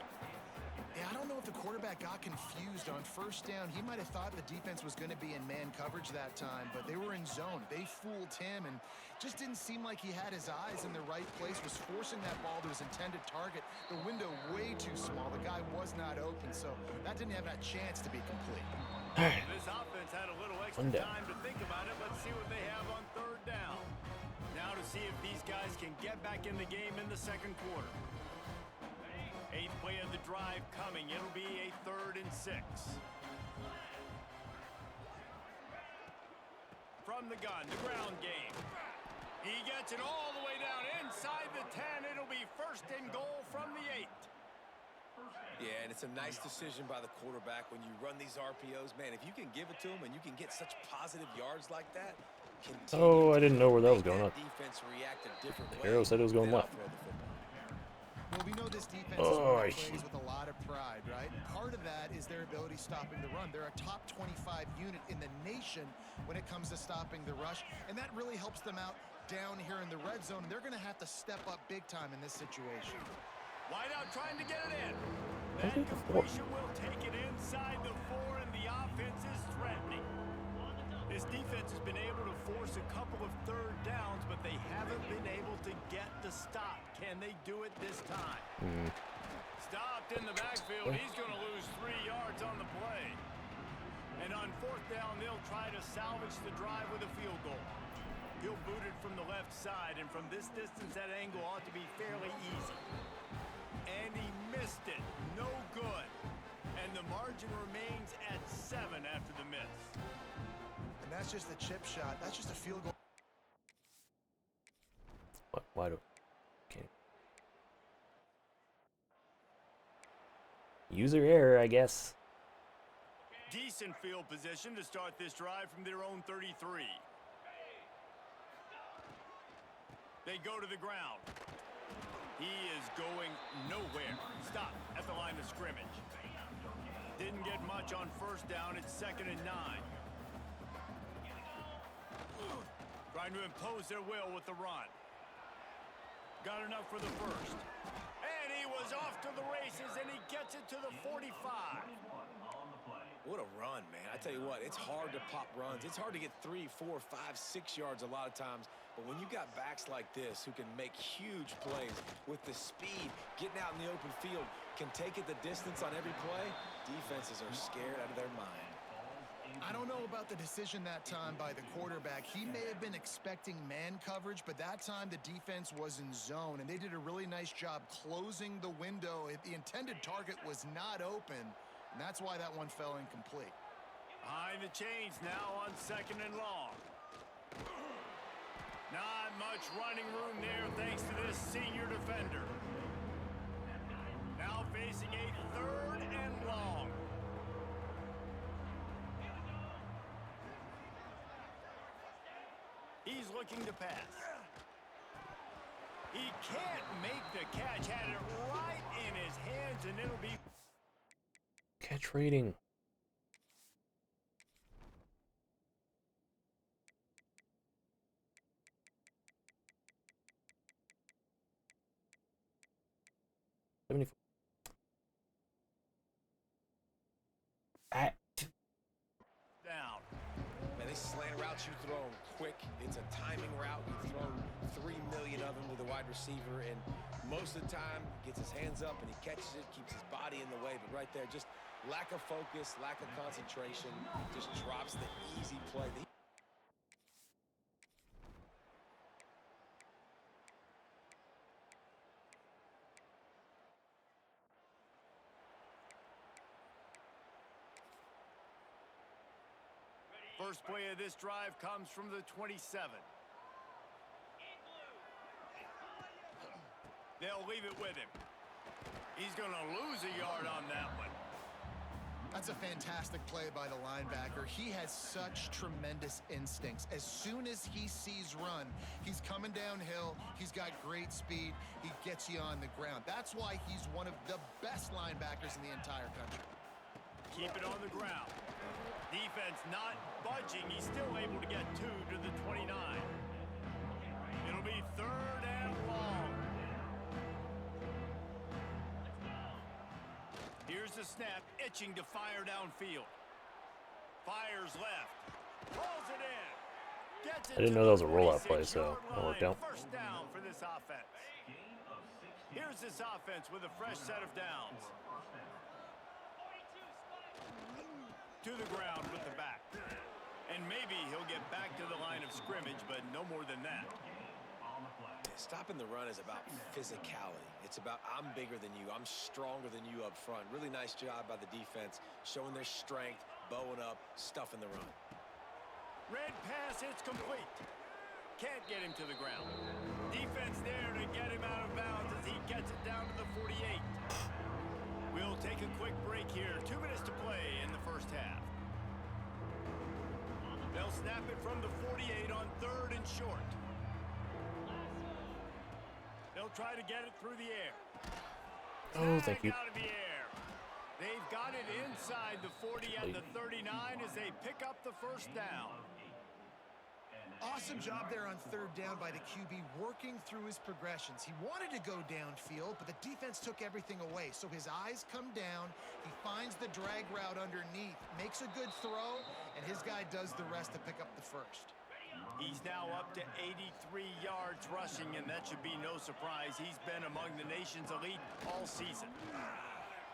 Yeah, I don't know if the quarterback got confused on first down. He might have thought the defense was going to be in man coverage that time, but they were in zone. They fooled him and just didn't seem like he had his eyes in the right place, was forcing that ball to his intended target. The window way too small. The guy was not open, so that didn't have that chance to be complete. This offense had a little extra time to think about it. Let's see what they have on third down. Now to see if these guys can get back in the game in the second quarter. 8th play of the drive coming. It'll be a 3rd and 6. From the gun, the ground game. He gets it all the way down inside the 10. It'll be 1st and goal from the 8. Yeah, and it's a nice decision by the quarterback when you run these RPOs. Man, if you can give it to him and you can get such positive yards like that, oh, I didn't know where that was going on. Defense react a different way. The arrow said it was going left. Well, we know this defense plays with a lot of pride, right? Part of that is their ability stopping the run. They're a top 25 unit in the nation when it comes to stopping the rush, and that really helps them out down here in the red zone. They're going to have to step up big time in this situation. Wide out trying to get it in. That completion will take it inside the 4, and the offense is threatening. This defense has been able to force a couple of third downs, but they haven't been able to get the stop. Can they do it this time? Stopped in the backfield. He's going to lose 3 yards on the play. And on 4th down, they'll try to salvage the drive with a field goal. He'll boot it from the left side, and from this distance, that angle ought to be fairly easy. And he missed it. No good. And the margin remains at 7 after the miss. And that's just a chip shot. That's just a field goal. What? Why do? Okay. User error, I guess. Decent field position to start this drive from their own 33. They go to the ground. He is going nowhere. Stop at the line of scrimmage. Didn't get much on first down. It's 2nd and 9. Trying to impose their will with the run. Got enough for the first. And he was off to the races, and he gets it to the 45. What a run, man. I tell you what, it's hard to pop runs. It's hard to get 3, 4, 5, 6 yards a lot of times. But when you got backs like this who can make huge plays with the speed, getting out in the open field, can take it the distance on every play, defenses are scared out of their mind. I don't know about the decision that time by the quarterback. He may have been expecting man coverage, but that time the defense was in zone, and they did a really nice job closing the window. The intended target was not open, and that's why that one fell incomplete. Behind the chains now on 2nd and long. Not much running room there thanks to this senior defender. Now facing a 3rd and long. He's looking to pass. He can't make the catch. Had it right in his hands, and it'll be... Catch rating. Down. Man, they slant routes you throw them quick. It's a timing route. You throw 3 million of them to the wide receiver, and most of the time gets his hands up and he catches it, keeps his body in the way. But right there, just lack of focus, lack of concentration, just drops the easy play. First play of this drive comes from the 27. They'll leave it with him. He's going to lose a yard on that one. That's a fantastic play by the linebacker. He has such tremendous instincts. As soon as he sees run, he's coming downhill. He's got great speed. He gets you on the ground. That's why he's one of the best linebackers in the entire country. Keep it on the ground. Defense not budging. He's still able to get 2 to the 29. It'll be 3rd and long. Here's the snap, itching to fire downfield. Fires left. Pulls it in. Gets it I didn't know that was a rollout play, so that worked out. First down for this offense. Here's this offense with a fresh set of downs. To the ground with the back. And maybe he'll get back to the line of scrimmage, but no more than that. Stopping the run is about physicality. It's about I'm bigger than you. I'm stronger than you up front. Really nice job by the defense, showing their strength, bowing up, stuffing the run. Red pass, it's complete. Can't get him to the ground. Defense there to get him out of bounds as he gets it down to the 48. We'll take a quick break here. 2 minutes to play in the first half. They'll snap it from the 48 on 3rd and short. They'll try to get it through the air. Oh, thank you. Out of the air. They've got it inside the 40 at the 39 as they pick up the first down. Awesome job there on 3rd down by the QB, working through his progressions. He wanted to go downfield, but the defense took everything away. So his eyes come down. He finds the drag route underneath, makes a good throw, and his guy does the rest to pick up the first. He's now up to 83 yards rushing, and that should be no surprise. He's been among the nation's elite all season.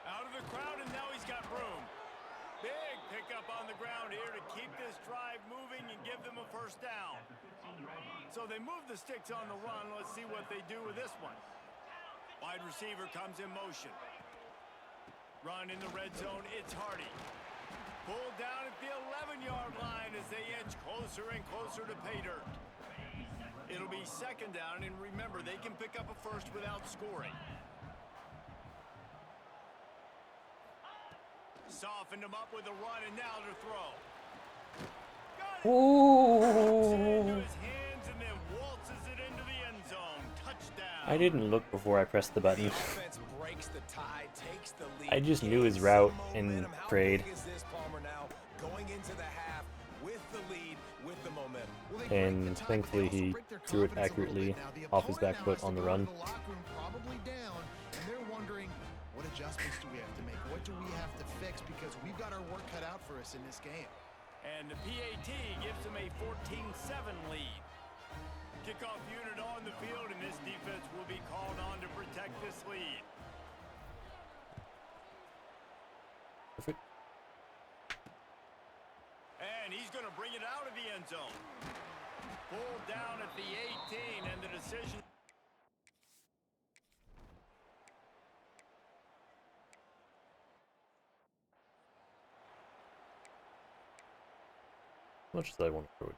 Out of the crowd, and now he's got room. Big pickup on the ground here to keep this drive moving and give them a first down. So they move the sticks on the run. Let's see what they do with this one. Wide receiver comes in motion. Run in the red zone. It's Hardy. Pulled down at the 11-yard line as they inch closer and closer to pay dirt. It'll be 2nd down, and remember, they can pick up a first without scoring. Softened him up with a run, and now to throw. Ooh. His hands and then waltzes it into the end zone. Touchdown. I didn't look before I pressed the button. The offense breaks the tie, takes the lead. I just knew his route and How prayed. big is this, Palmer, now going into the half with the lead, with the momentum? And thankfully he threw it accurately off his back foot on the run. Probably down, and they're wondering, what adjustments do we have to make? What do we have to fix? Because we've got our work cut out for us in this game. And the PAT gives them a 14-7 lead. Kickoff unit on the field, and this defense will be called on to protect this lead. Perfect. And he's going to bring it out of the end zone. Pulled down at the 18, and the decision. As much as I want to throw it.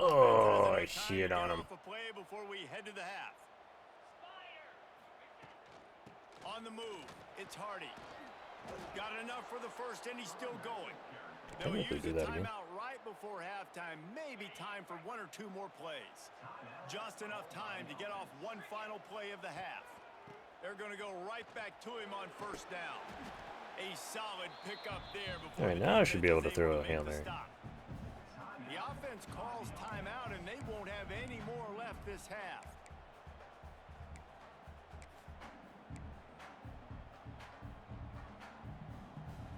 Oh, I shit on him. Play before we head to the half. On the move, it's Hardy. Got enough for the first, and he's still going. They'll use a timeout right before halftime. Maybe time for 1 or 2 more plays. Just enough time to get off one final play of the half. They're going to go right back to him on first down. A solid pickup there before. All right, now I should be able to throw a Hail Mary. The offense calls timeout, and they won't have any more left this half.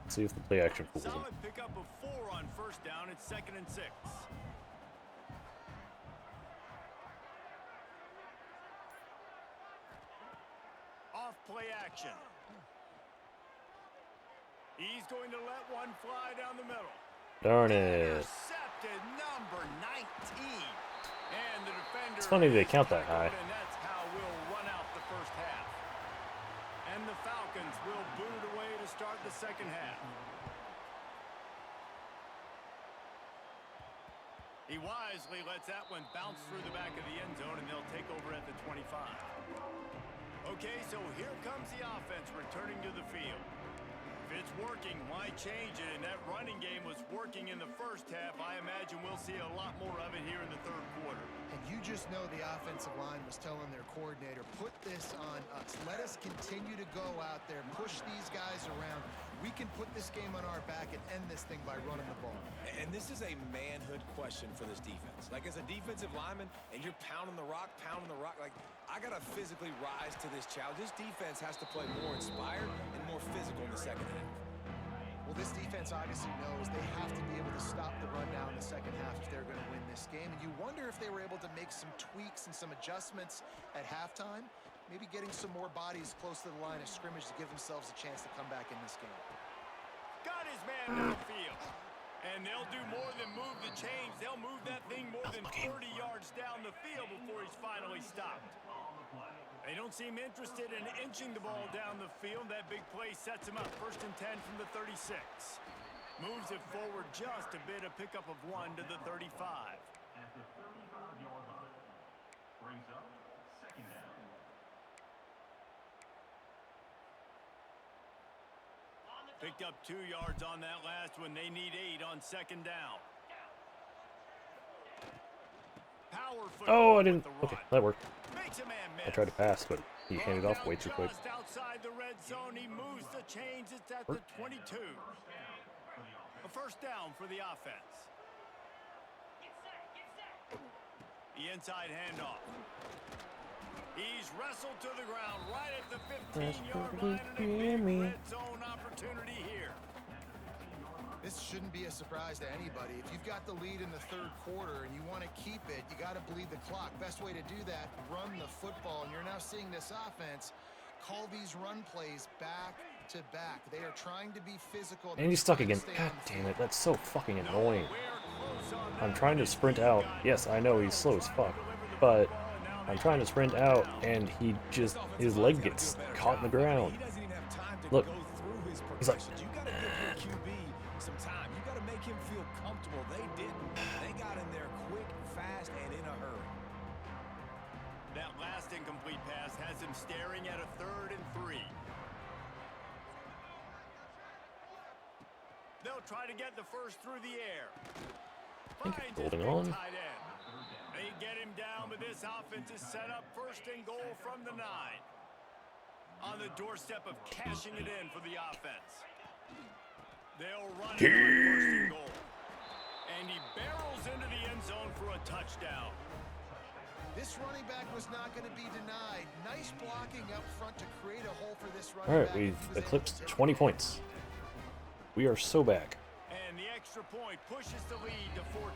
Let's see if the play action fools him. Solid pickup of 4 on first down. It's 2nd and 6. Off play action. He's going to let one fly down the middle. Darn it. Intercepted, number 19. And the defender. It's funny they count that high. And that's how we'll run out the first half. And the Falcons will boot it away to start the second half. He wisely lets that one bounce through the back of the end zone, and they'll take over at the 25. Okay, so here comes the offense returning to the field. If it's working, why change it? And that running game was working in the first half. I imagine we'll see a lot more of it here in the third quarter. And you just know the offensive line was telling their coordinator, put this on us. Let us continue to go out there, push these guys around. We can put this game on our back and end this thing by running the ball. And this is a manhood question for this defense. Like, as a defensive lineman, and you're pounding the rock, like, I got to physically rise to this challenge. This defense has to play more inspired and more physical in the second half. Well, this defense obviously knows they have to be able to stop the run now in the second half if they're going to win this game. And you wonder if they were able to make some tweaks and some adjustments at halftime, maybe getting some more bodies close to the line of scrimmage to give themselves a chance to come back in this game. Got his man downfield. And they'll do more than move the chains. They'll move that thing more than 30 yards down the field before he's finally stopped. They don't seem interested in inching the ball down the field. That big play sets him up. 1st and 10 from the 36. Moves it forward just a bit, a pickup of 1 to the 35. At the 35-yard line. Brings up 2nd down. Picked up 2 yards on that last one. They need 8 on 2nd down. Power Oh, I football didn't. with the Okay, run. that worked. Makes a man miss. I tried to pass, but he handed off way too quick. Just outside the red zone, he moves the chains. It's at the 22. A 1st down for the offense. The inside handoff. He's wrestled to the ground right at the 15-yard line, and a big red zone opportunity here. This shouldn't be a surprise to anybody. If you've got the lead in the 3rd quarter and you want to keep it, you got to bleed the clock. Best way to do that, run the football. And you're now seeing this offense call these run plays back to back. They are trying to be physical. And he's stuck again. God damn it, that's so fucking annoying. I'm trying to sprint out. Yes, I know he's slow as fuck, but I'm trying to sprint out and he just, his leg gets caught in the ground. He doesn't even have time to Look, go through his he's like, progressions. You got to give your QB some time. You got to make him feel comfortable. They didn't. They got in there quick, fast, and in a hurry. That last incomplete pass has him staring at a 3rd and 3. They'll try to get the first through the air. Thank you Finds for his holding big on. tight end. They get him down, but this offense is set up 1st and goal from the 9. On the doorstep of cashing it in for the offense. They'll run it on 1st and goal. And he barrels into the end zone for a touchdown. This running back was not going to be denied. Nice blocking up front to create a hole for this running alright, back. we've He was able eclipsed to- 20 points. We are so back. And the extra point pushes the lead to 14.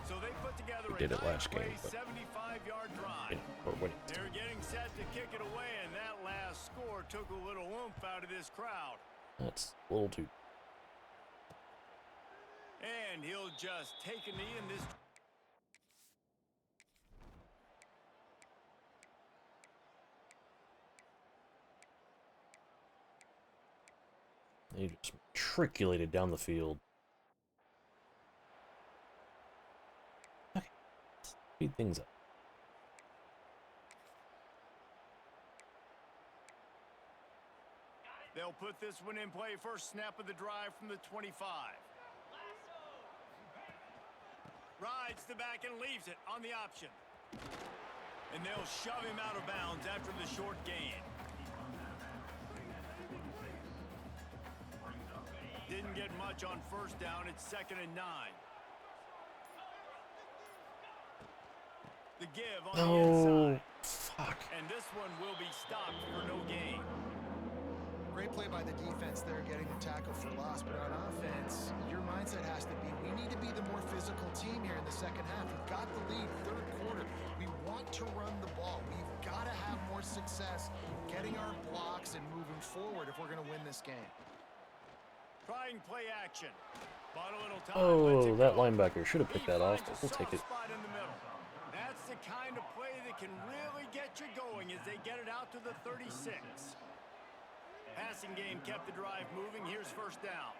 So they put together We did a it last game, but 75-yard drive. we're winning. They're getting set to kick it away, and that last score took a little oomph out of this crowd. That's a little too. And he'll just take a knee in this. He just matriculated down the field. Okay, speed things up. They'll put this one in play. First snap of the drive from the 25. Rides the back and leaves it on the option. And they'll shove him out of bounds after the short gain. Didn't get much on 1st down. It's 2nd and 9. The give on the Oh, inside. fuck. And this one will be stopped for no gain. Great play by the defense there, getting the tackle for loss. But on offense, your mindset has to be, we need to be the more physical team here in the second half. We've got the lead, 3rd quarter. We want to run the ball. We've got to have more success getting our blocks and moving forward if we're going to win this game. Trying play action. Bought a little time. Oh, that linebacker should have picked that off, but we'll take it. Spot in the middle. That's the kind of play that can really get you going as they get it out to the 36. Passing game kept the drive moving. Here's 1st down.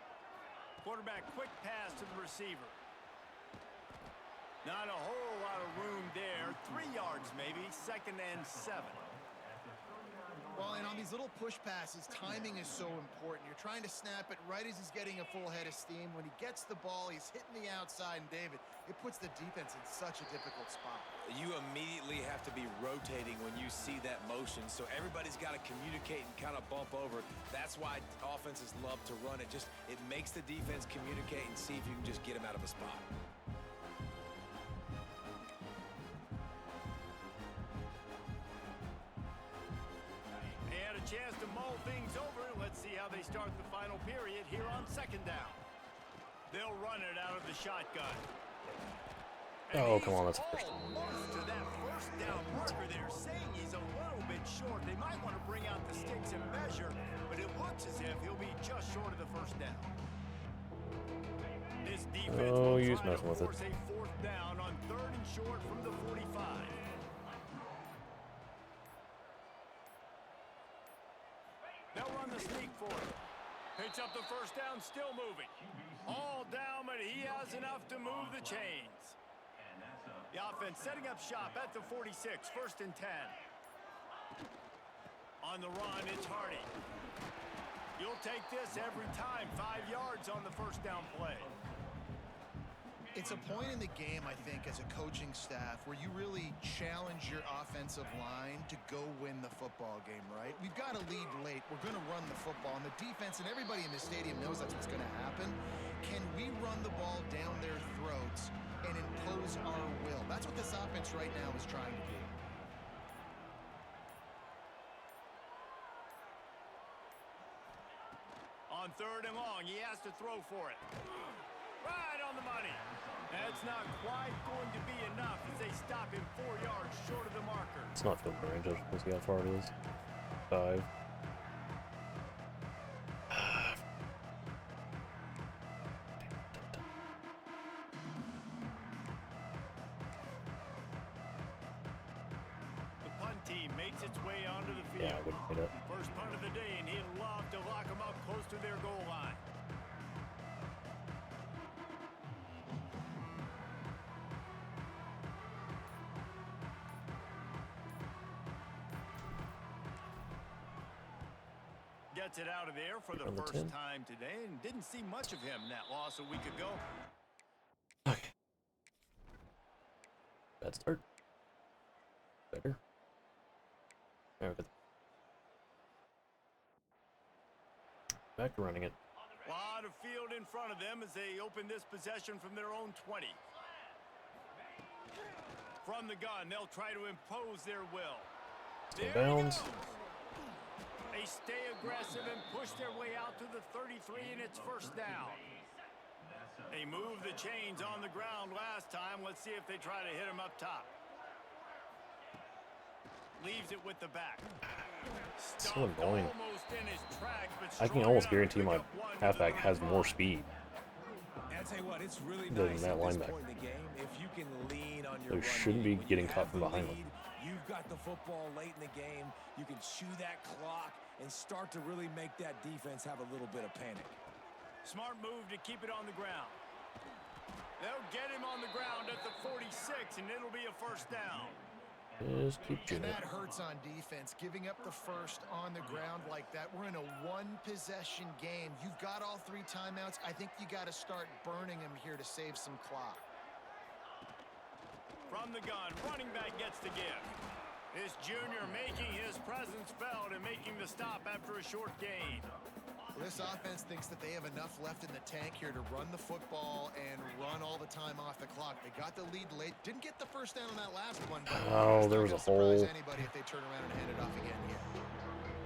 Quarterback quick pass to the receiver. Not a whole lot of room there. 3 yards maybe, 2nd and 7. Well, and on these little push passes, timing is so important. You're trying to snap it right as he's getting a full head of steam. When he gets the ball, he's hitting the outside, and David, it puts the defense in such a difficult spot. You immediately have to be rotating when you see that motion, so everybody's got to communicate and kind of bump over. That's why offenses love to run it. It makes the defense communicate and see if you can just get him out of a spot. Chance to mull things over. Let's see how they start the final period here on 2nd down. They'll run it out of the shotgun. Oh, come on, that's first. Almost to that first down marker there, saying he's a little bit short. They might want to bring out the sticks and measure, but it looks as if he'll be just short of the first down. This defense will try to force a 4th down on 3rd and short from the 45. They'll run the sneak for it. Picks up the first down, still moving. All down, but he has enough to move the chains. The offense setting up shop at the 46, 1st and 10. On the run, it's Hardy. You'll take this every time. 5 yards on the first down play. It's a point in the game, I think, as a coaching staff where you really challenge your offensive line to go win the football game, right? We've got to lead late. We're going to run the football, and the defense and everybody in the stadium knows that's what's going to happen. Can we run the ball down their throats and impose our will? That's what this offense right now is trying to do. On 3rd and long, he has to throw for it. Right on the money. That's not quite going to be enough as they stop him 4 yards short of the marker. It's not field goal range. Let's see how far it is. 5. The punt team makes its way onto the field. Yeah, I wouldn't hit it. First punt of the day, and he'd love to lock them up close to their goal line. Gets it out of there for the first time today, and didn't see much of him in that loss a week ago. Okay. Bad start. Better. There we go. Back to running it. A lot of field in front of them as they open this possession from their own 20. From the gun, they'll try to impose their will. Stay bounds. They stay aggressive and push their way out to the 33, and it's first down. They moved the chains on the ground last time. Let's see if they try to hit him up top. Leaves it with the back. So annoying. In his tracks, but I can almost guarantee my halfback has more speed And I tell you what, it's really than nice that at this linebacker. point in the game if you can lean on your So run shouldn't game. be When getting you caught have from the behind lead, you've got the football late in the game. You can chew that clock and start to really make that defense have a little bit of panic. Smart move to keep it on the ground. They'll get him on the ground at the 46, and it'll be a first down. Just keep And doing it. that hurts on defense, giving up the first on the ground like that. We're in a one-possession game. You've got all 3 timeouts. I think you got to start burning them here to save some clock. From the gun, running back gets the give. This junior making his presence felt and making the stop after a short gain. This offense thinks that they have enough left in the tank here to run the football and run all the time off the clock. They got the lead late. Didn't get the first down on that last one. But Oh, there was a hole. Surprise anybody if they turn around and hand it off again here.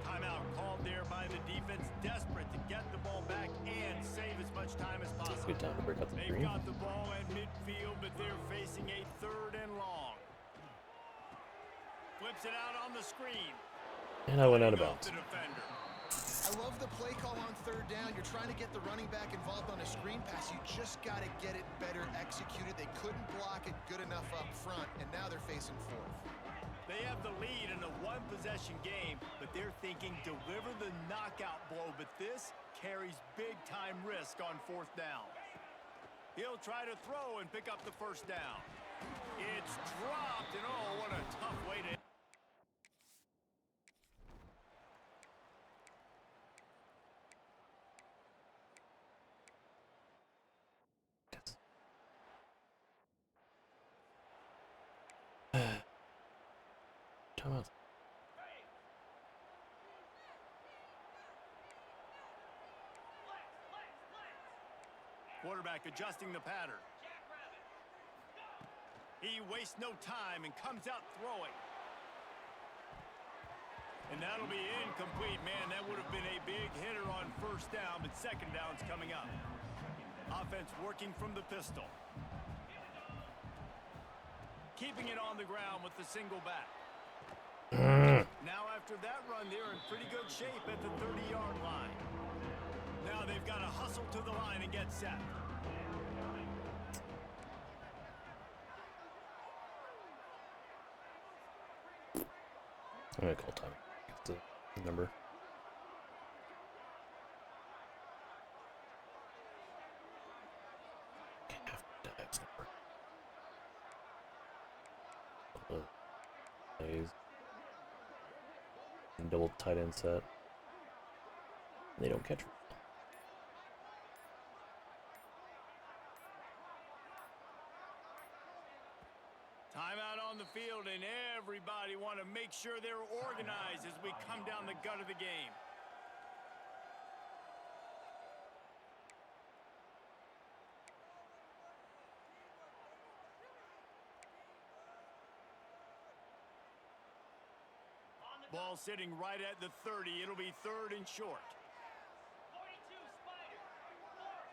Timeout called there by the defense, desperate to get the ball back and save as much time as possible. Good time to break out the They've green. got the ball at midfield, but they're facing a 3rd and long. Flips it out on the screen. And I went out of bounds. The defender. I love the play call on 3rd down. You're trying to get the running back involved on a screen pass. You just got to get it better executed. They couldn't block it good enough up front, and now they're facing 4th. They have the lead in a one-possession game, but they're thinking deliver the knockout blow, but this carries big-time risk on 4th down. He'll try to throw and pick up the first down. It's dropped, and oh, what a tough way to... Timeout. Quarterback adjusting the pattern. He wastes no time and comes out throwing. And that'll be incomplete. Man, that would have been a big hitter on first down, but second down's coming up. Offense working from the pistol. Keeping it on the ground with the single back. Now after that run, they're in pretty good shape at the 30-yard line. Now they've got to hustle to the line and get set. I'm gonna call time. Get the number. Can't have Dive's number. Plays. And double tight end set. They don't catch. Timeout on the field, and everybody want to make sure they're organized as we come down the gut of the game. Ball sitting right at the 30. It'll be third and short. 42 Spider.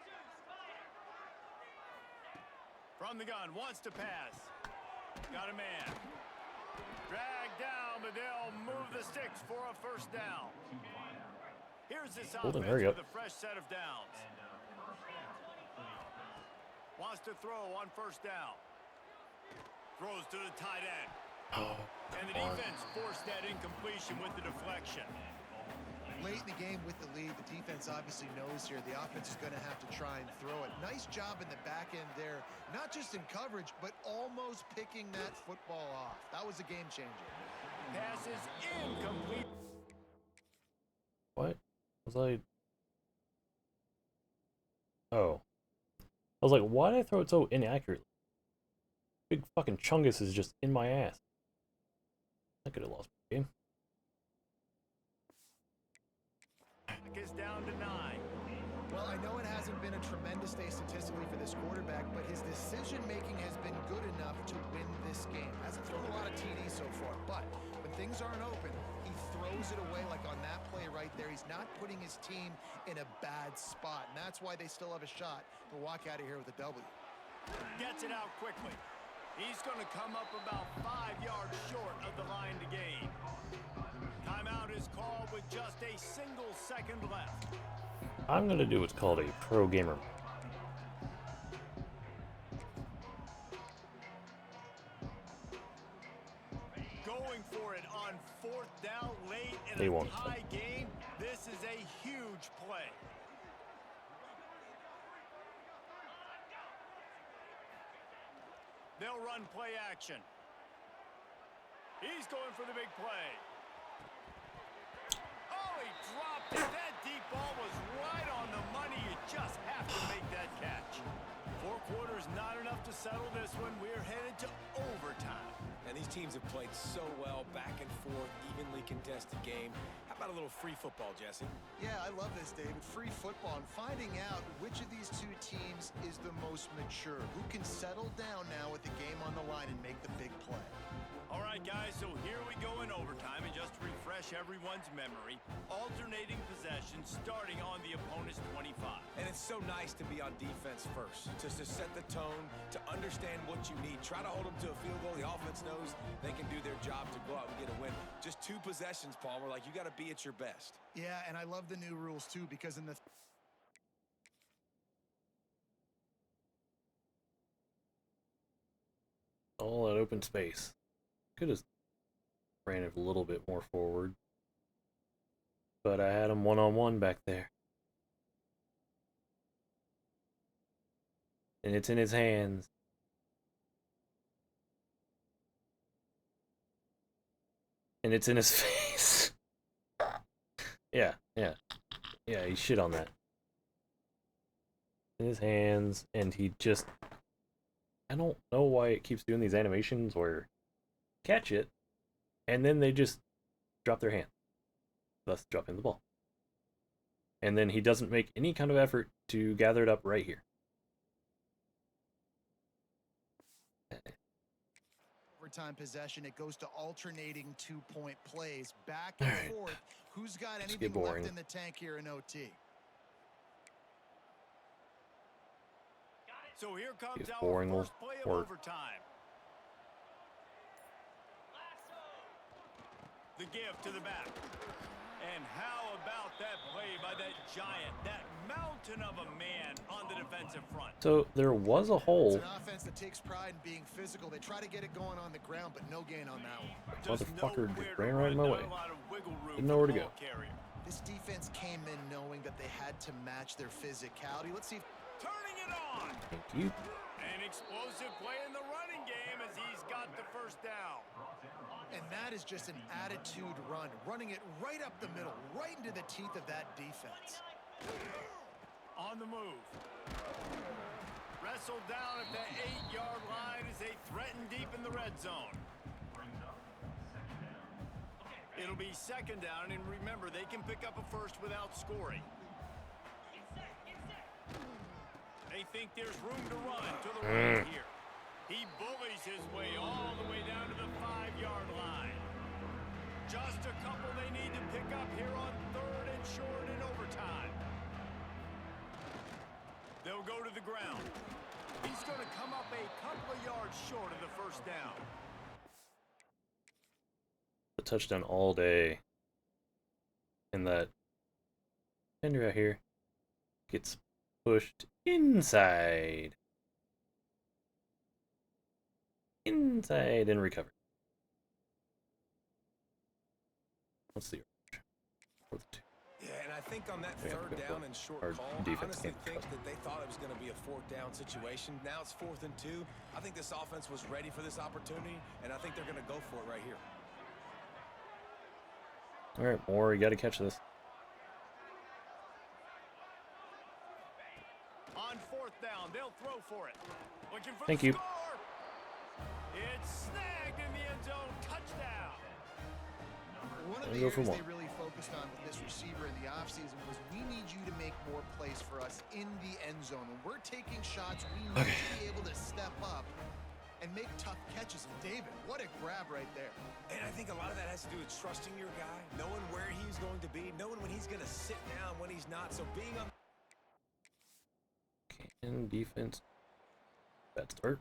42 Spider. From the gun, wants to pass. Got a man. Dragged down, but they'll move the sticks for a first down. Here's this Holden, offense hurry up. with a fresh set of downs. Wants to throw on first down. Throws to the tight end. Oh, And the come on. defense forced that incompletion with the deflection. Late in the game with the lead, the defense obviously knows here the offense is going to have to try and throw it. Nice job in the back end there, not just in coverage, but almost picking that football off. That was a game changer. Pass is incomplete. What? Was I? Oh. I was like, why did I throw it so inaccurately? Big fucking chungus is just in my ass. I could have lost my game. Is down to 9. Well, I know it hasn't been a tremendous day statistically for this quarterback, but his decision-making has been good enough to win this game. Hasn't thrown a lot of TDs so far, but when things aren't open, he throws it away like on that play right there. He's not putting his team in a bad spot, and that's why they still have a shot to walk out of here with a W. Gets it out quickly. He's going to come up about 5 yards short of the line to gain. Timeout is called with just a single second left. I'm gonna do what's called a pro gamer. Going for it on fourth down late in They a won't. tie game. This is a huge play. They'll run play action. He's going for the big play. Oh, he dropped it. That deep ball was right on the money. You just have to make that catch. 4 quarters, not enough to settle this one. We're headed to overtime. And these teams have played so well, back and forth, evenly contested game. How about a little free football, Jesse? Yeah, I love this, David. Free football and finding out which of these two teams is the most mature. Who can settle down now with the game on the line and make the big play. All right, guys, so here we go in overtime, and just to refresh everyone's memory, alternating possessions starting on the opponent's 25. And it's so nice to be on defense first, just to set the tone, to understand what you need. Try to hold them to a field goal. The offense knows they can do their job to go out and get a win. Just 2 possessions, Palmer. Like, you got to be at your best. Yeah, and I love the new rules, too, because in the All that open space. Could have ran it a little bit more forward. But I had him one-on-one back there. And it's in his hands. And it's in his face. Yeah, he shit on that. In his hands, and he just... I don't know why it keeps doing these animations where catch it, and then they just drop their hand, thus dropping the ball. And then he doesn't make any kind of effort to gather it up right here. Overtime possession, it goes to alternating 2-point plays, back and forth. Who's got anything left in the tank here in OT? So here comes It's our boring first play of work. overtime. The give to the back. And how about that play by that giant, that mountain of a man on the defensive front? So there was a hole. It's an offense that takes pride in being physical. They try to get it going on the ground, but no gain on that one. Motherfucker Nowhere just ran to right in my run, way. not a lot of wiggle room Didn't know where to for the go. ball carrier. This defense came in knowing that they had to match their physicality. Let's see if Turning it on. Thank you. An explosive play in the running game as he's got the first down. And that is just an attitude run, running it right up the middle, right into the teeth of that defense. On the move. Wrestled down at the 8-yard line as they threaten deep in the red zone. It'll be second down, and remember, they can pick up a first without scoring. They think there's room to run to the right here. He bullies his way all the way down to the 5-yard line. Just a couple they need to pick up here on 3rd and short in overtime. They'll go to the ground. He's going to come up a couple of yards short of the first down. The touchdown all day. And that tender out here gets pushed inside. Inside and recovered. What's the yardage? 4-2. Yeah, and I think on that We have to third go down for it. and short Our call, I defense honestly can't think trust that they thought it was going to be a 4th down situation. Now it's 4th and 2. I think this offense was ready for this opportunity, and I think they're going to go for it right here. All right, Moore, you got to catch this. On 4th down, they'll throw for it. Looking for Thank the you. score. It's snagged in the end zone. Touchdown. One of Let me the go for areas more. they really focused on with this receiver in the offseason was we need you to make more plays for us in the end zone. When we're taking shots, we need you to be able to step up and make tough catches. And David, what a grab right there. And I think a lot of that has to do with trusting your guy, knowing where he's going to be, knowing when he's going to sit down, when he's not. So being on... Can defense... Bad start.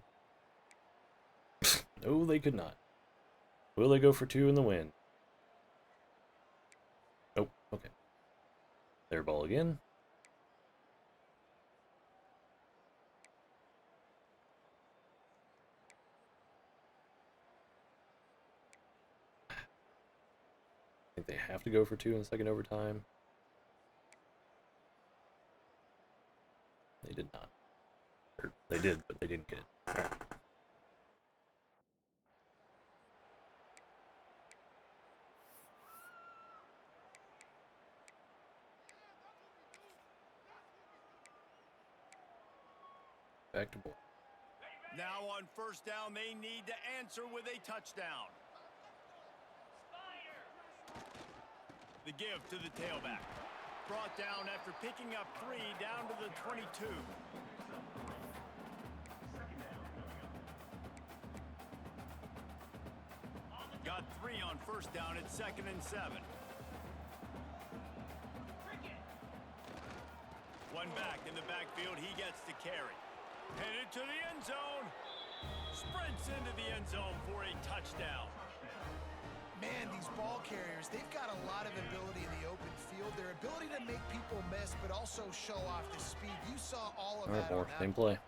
No, they could not. Will they go for 2 in the win? Nope. Okay. Their ball again. I think they have to go for 2 in the second overtime. They did not. Or they did, but they didn't get it. Back to board. Now on 1st down, they need to answer with a touchdown. The give to the tailback. Brought down after picking up 3 down to the 22. Got 3 on 1st down at 2nd and 7. One back in the backfield, he gets to carry. Headed to the end zone. Sprints into the end zone for a touchdown. Man, these ball carriers, they've got a lot of ability in the open field. Their ability to make people miss, but also show off the speed. You saw all of All right, that more. on that. Same play.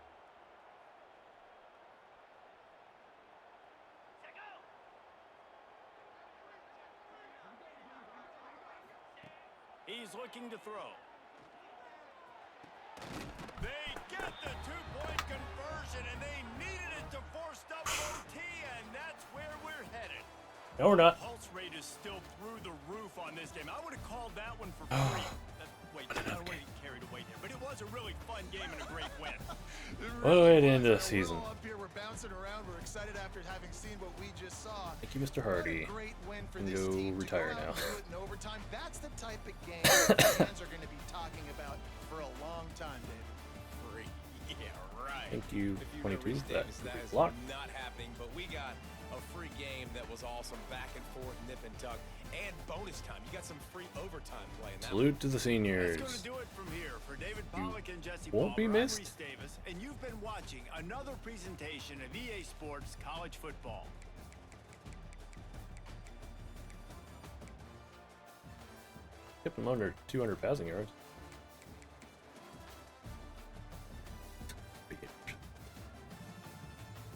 He's looking to throw. They get the 2-point conversion, and they needed it to force double OT, and that's where we're headed. No, we're not. Pulse rate is still through the roof on this game. I would have called that one for free. Wait, I don't want to get carried away there, but it was a really fun game and a great win. What a way to end the season. We're all up here, we're bouncing around, we're excited after having seen what we just saw. Thank you, Mr. Hardy. What a great win for Can this go team to retire go out now. and do it in overtime. That's the type of game that fans are going to be talking about for a long time, David. Free. Yeah, right. Thank you, If you 22. Reese That Davis, that is is blocked. not happening, but we got a free game that was awesome, back and forth, nip and tuck, and bonus time. You got some free overtime play in that. Salute to the That's seniors. going to do it from here. For David Pollock and Jesse won't be Palmer, I'm missed. Reese Davis, and you've been watching another presentation of EA Sports College Football. Kept him under 200 passing yards.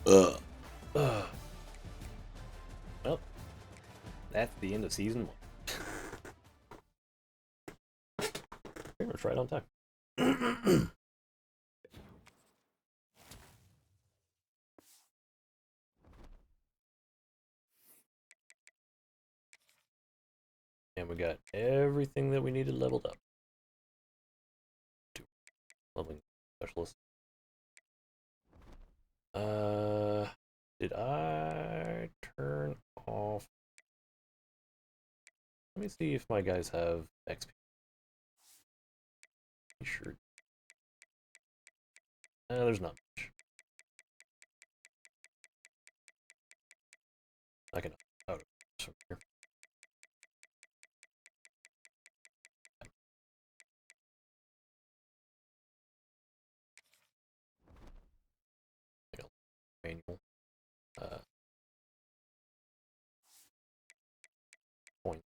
Well, that's the end of season 1. Pretty much right on time. And we got everything that we needed leveled up. Leveling specialist. Did I turn off? Let me see if my guys have XP. Sure. There's not much. I can out of this from here. Manual. Point.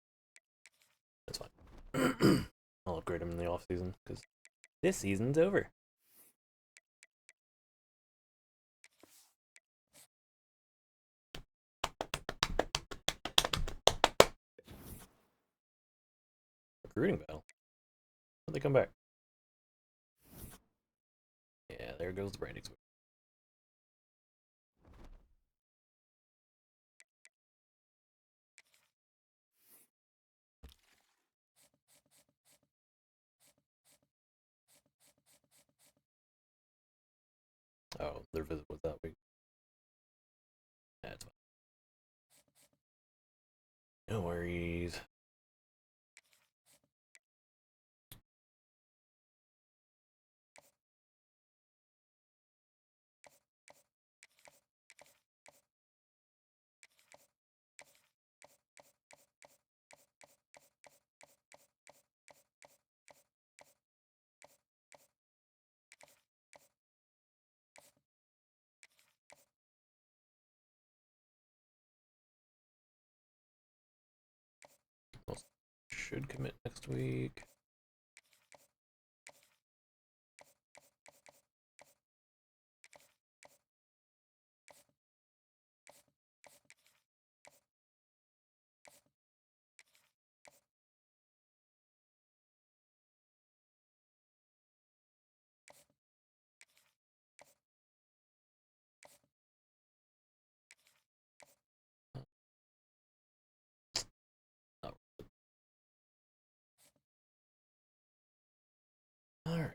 That's fine. I'll upgrade them in the off season because this season's over. Recruiting battle. How'd they come back? Yeah, there goes the branding switch. Oh, their visit was that week. That's fine. No worries. Should commit next week. Oh. All right.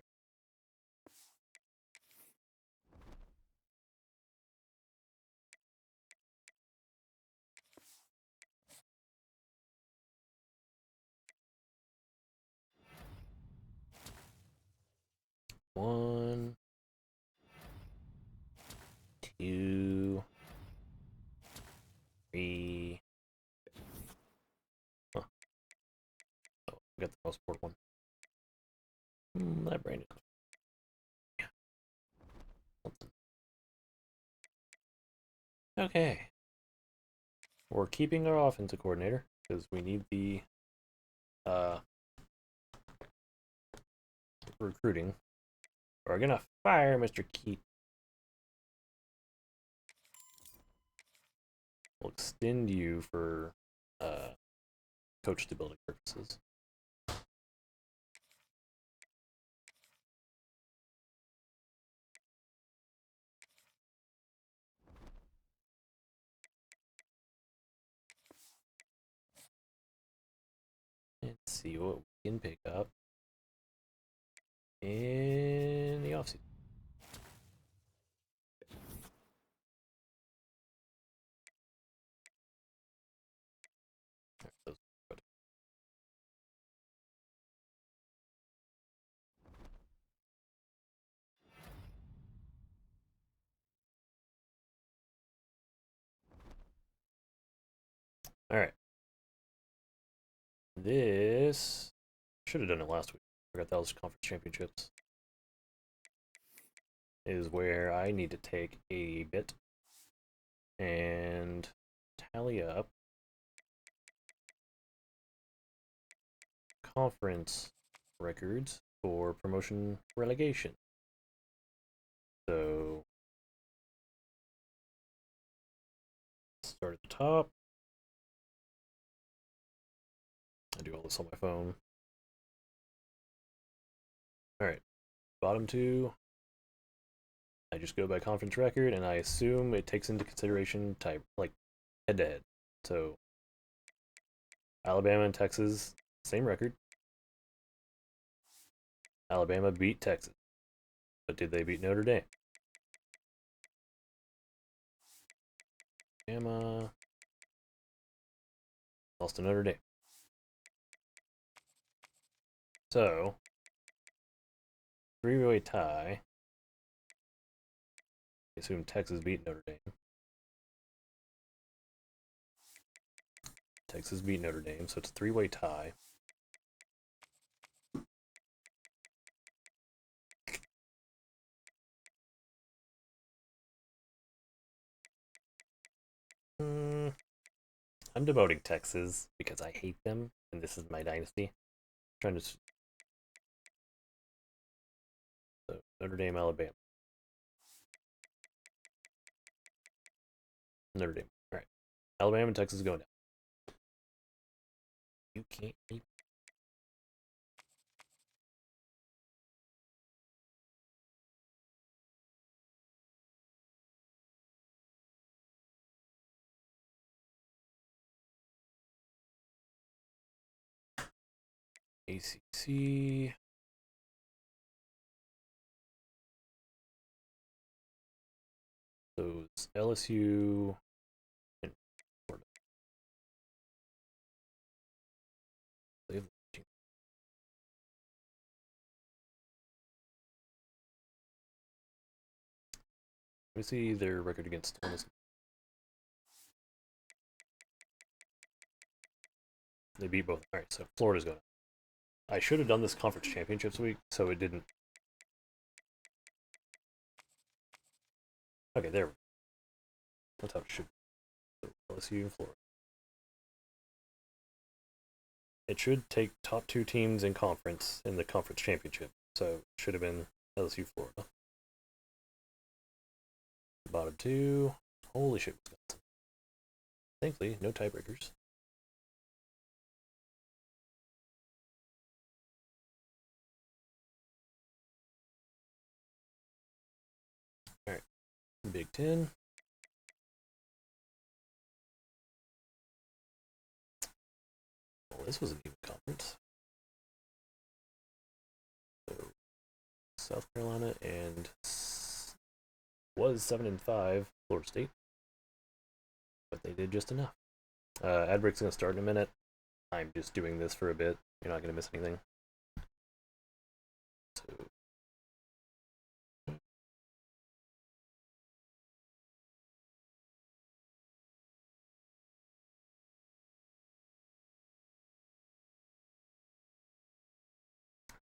One, two, three. Huh. Oh, I got the most important one. That brain is. Yeah. Something. Okay. We're keeping our offensive coordinator because we need the recruiting. We're gonna fire Mr. Keat. We'll extend you for coach stability purposes. and see what we can pick up in the offseason. All right. This should have done it last week. Forgot that was conference championships. Is where I need to take a bit and tally up conference records for promotion relegation. So start at the top. I do all this on my phone. Alright, bottom two. I just go by conference record, and I assume it takes into consideration type, like head-to-head. So Alabama and Texas, same record. Alabama beat Texas. But did they beat Notre Dame? Alabama lost to Notre Dame. So, three-way tie. I assume Texas beat Notre Dame. Texas beat Notre Dame, so it's a three-way tie. I'm demoting Texas because I hate them, and this is my dynasty. I'm trying to. So, Notre Dame, Alabama. Notre Dame. All right. Alabama and Texas going down. You can't keep. ACC. So it's LSU and Florida. Let me see their record against Tennessee. They beat both. All right, so Florida's going. I should have done this conference championships week, so it didn't. Okay, there. That's how it should be. So LSU and Florida. It should take top two teams in conference in the conference championship. So it should have been LSU, Florida. Bottom two. Holy shit, Wisconsin. Thankfully, no tiebreakers. All right, Big Ten. Well, this was an even conference. So South Carolina and was 7-5 Florida State, but they did just enough. Ad break's gonna start in a minute. I'm just doing this for a bit. You're not gonna miss anything. So.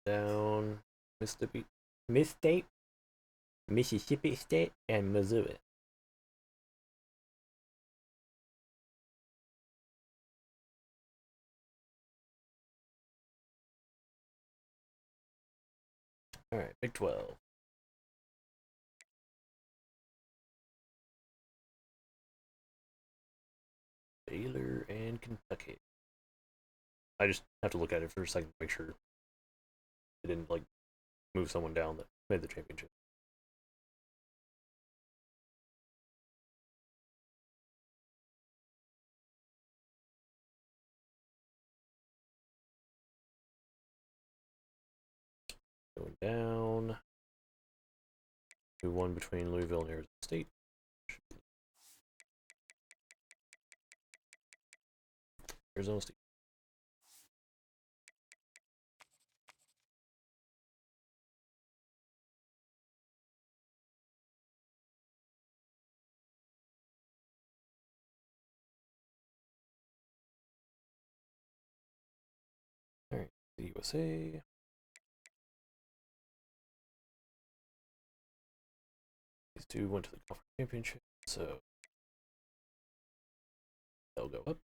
Down Mississippi State, Mississippi State, and Missouri. All right, Big 12. Baylor and Kentucky. I just have to look at it for a second to make sure it didn't like move someone down that made the championship. Going down. Do one between Louisville and Arizona State. Arizona State. Alright, the USA. These two went to the conference championship, so they'll go up.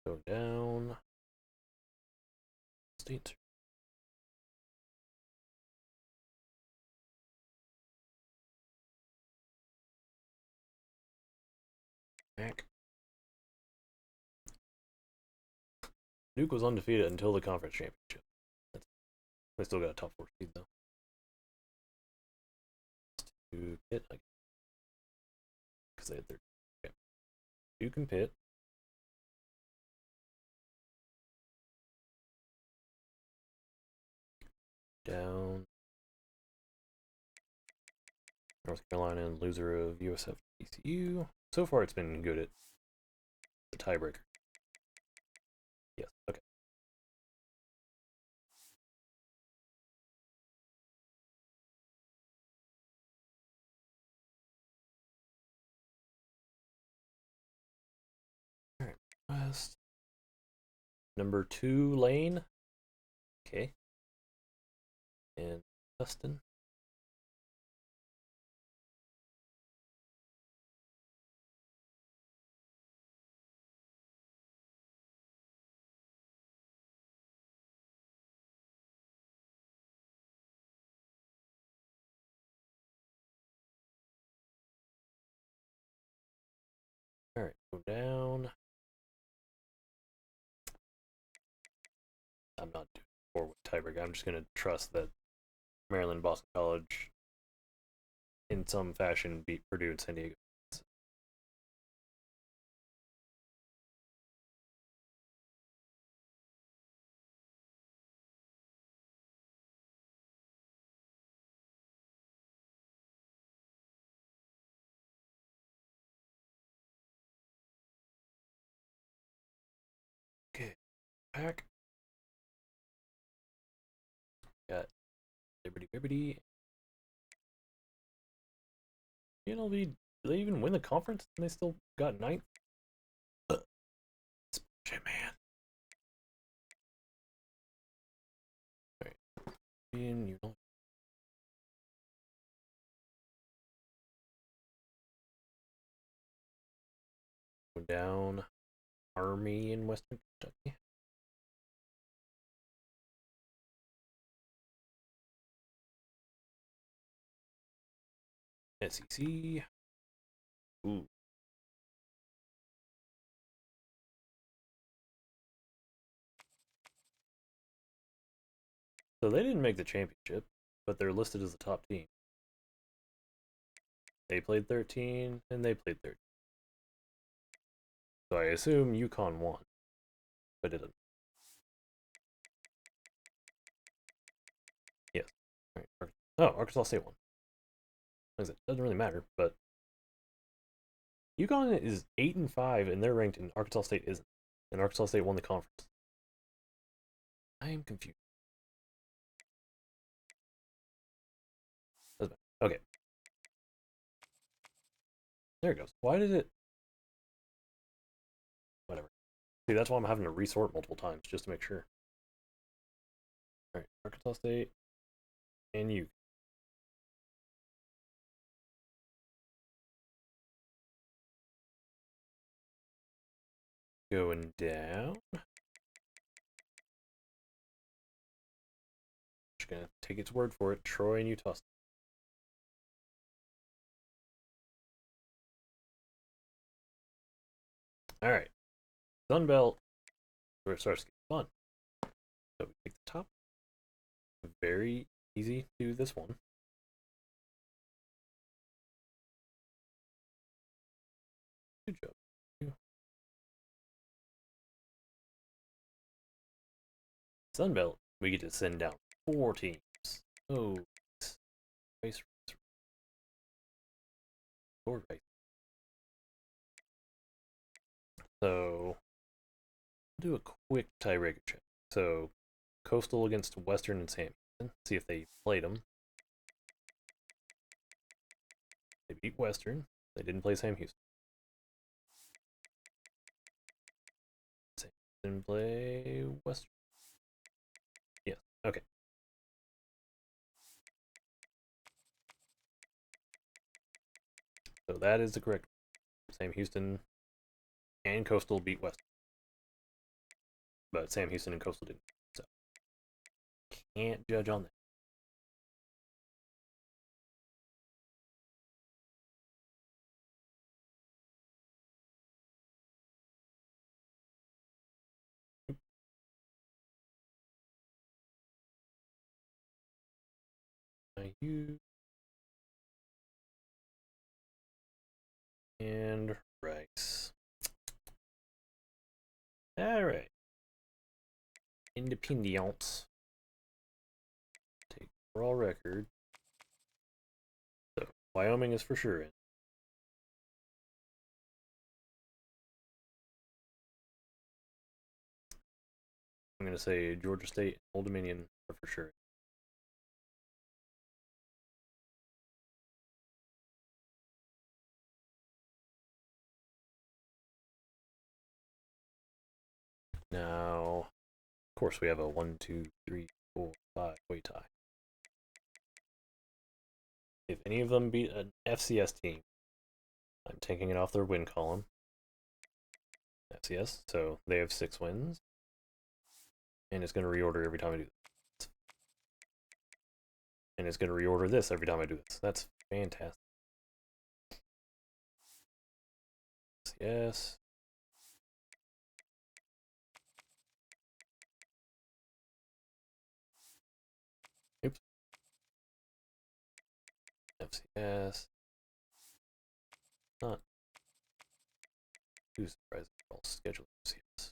Go down. State. Back. Duke was undefeated until the conference championship. They still got a top 4 seed though. To Pitt again. Because they had 13. Okay. Duke and Pitt. Down. North Carolina and loser of USF TCU. So far it's been good at the tiebreaker. Yes, okay. Alright, West. Number 2 Lane. Okay. And Dustin. Alright, go down. I'm not doing forward tiebreaker. I'm just going to trust that Maryland, Boston College, in some fashion, beat Purdue and San Diego. Okay, back. Got Liberty. UNLV, did they even win the conference? And they still got 9th? Shit, man. Alright. UNLV. Go down. Army in Western Kentucky. SEC. Ooh. So they didn't make the championship, but they're listed as the top team. They played 13, and they played 13. So I assume UConn won, but it didn't. Yes. Right. Oh, Arkansas State won. Like I said, doesn't really matter, but UConn is 8-5, and they're ranked, and Arkansas State isn't. And Arkansas State won the conference. I am confused. Okay. There it goes. Why did it... Whatever. See, that's why I'm having to resort multiple times, just to make sure. Alright, Arkansas State. And you. Going down. Just gonna take its word for it. Troy and Utah State. Alright. Sun Belt. Where it starts to get fun. So we take the top. Very easy to this one. Sunbelt, we get to send down 4 teams. Oh, race. So, do a quick tiebreaker check. So, Coastal against Western and Sam Houston. See if they played them. They beat Western. They didn't play Sam Houston. Sam Houston play Western. Yes. Okay. So that is the correct one. Sam Houston and Coastal beat Western. But Sam Houston and Coastal didn't. So can't judge on that. You and Rice. Alright. Independience. Take overall record. So Wyoming is for sure in. I'm gonna say Georgia State and Old Dominion are for sure. Now, of course, we have a 1, 2, 3, 4, 5 way tie. If any of them beat an FCS team, I'm taking it off their win column. FCS, so they have 6 wins. And it's going to reorder every time I do this. And it's going to reorder this every time I do this. That's fantastic. FCS. Oops. FCS. Not too surprising. I'll schedule FCS.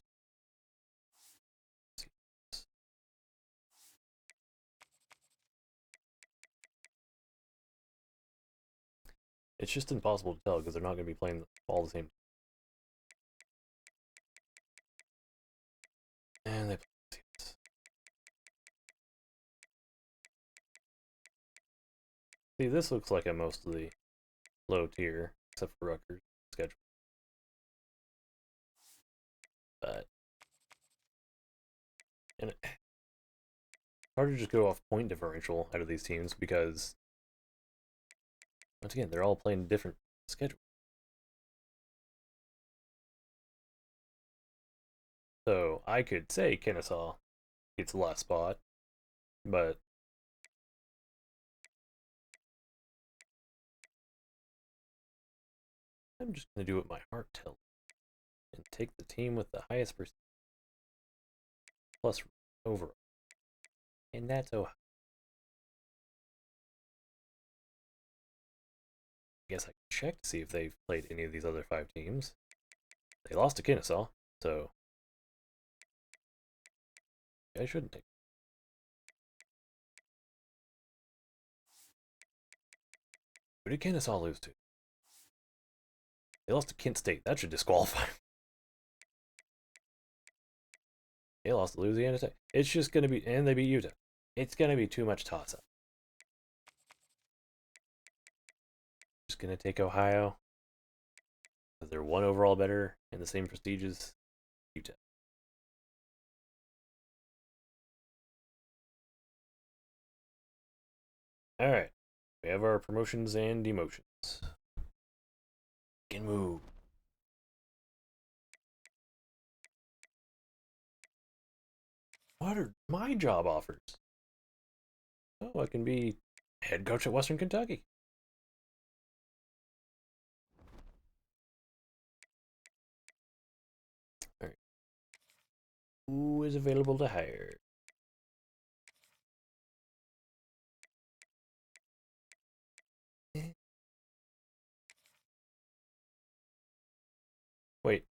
It's just impossible to tell because they're not going to be playing all the same. And they play FCS. See, this looks like a mostly low tier, except for Rutgers schedule. But and it's hard to just go off point differential out of these teams because once again they're all playing different schedules. So I could say Kennesaw gets the last spot, but I'm just gonna do what my heart tells me and take the team with the highest percent plus overall, and that's Ohio. I guess I can check to see if they've played any of these other 5 teams. They lost to Kennesaw, so I shouldn't take. Who did Kennesaw lose to? They lost to Kent State. That should disqualify. They lost to Louisiana Tech. It's just going to be, and they beat Utah. It's going to be too much toss-up. Just going to take Ohio because they're 1 overall better and the same prestige as Utah. All right, we have our promotions and demotions. Can move. What are my job offers? Oh, I can be head coach at Western Kentucky. All right. Who is available to hire? Wait.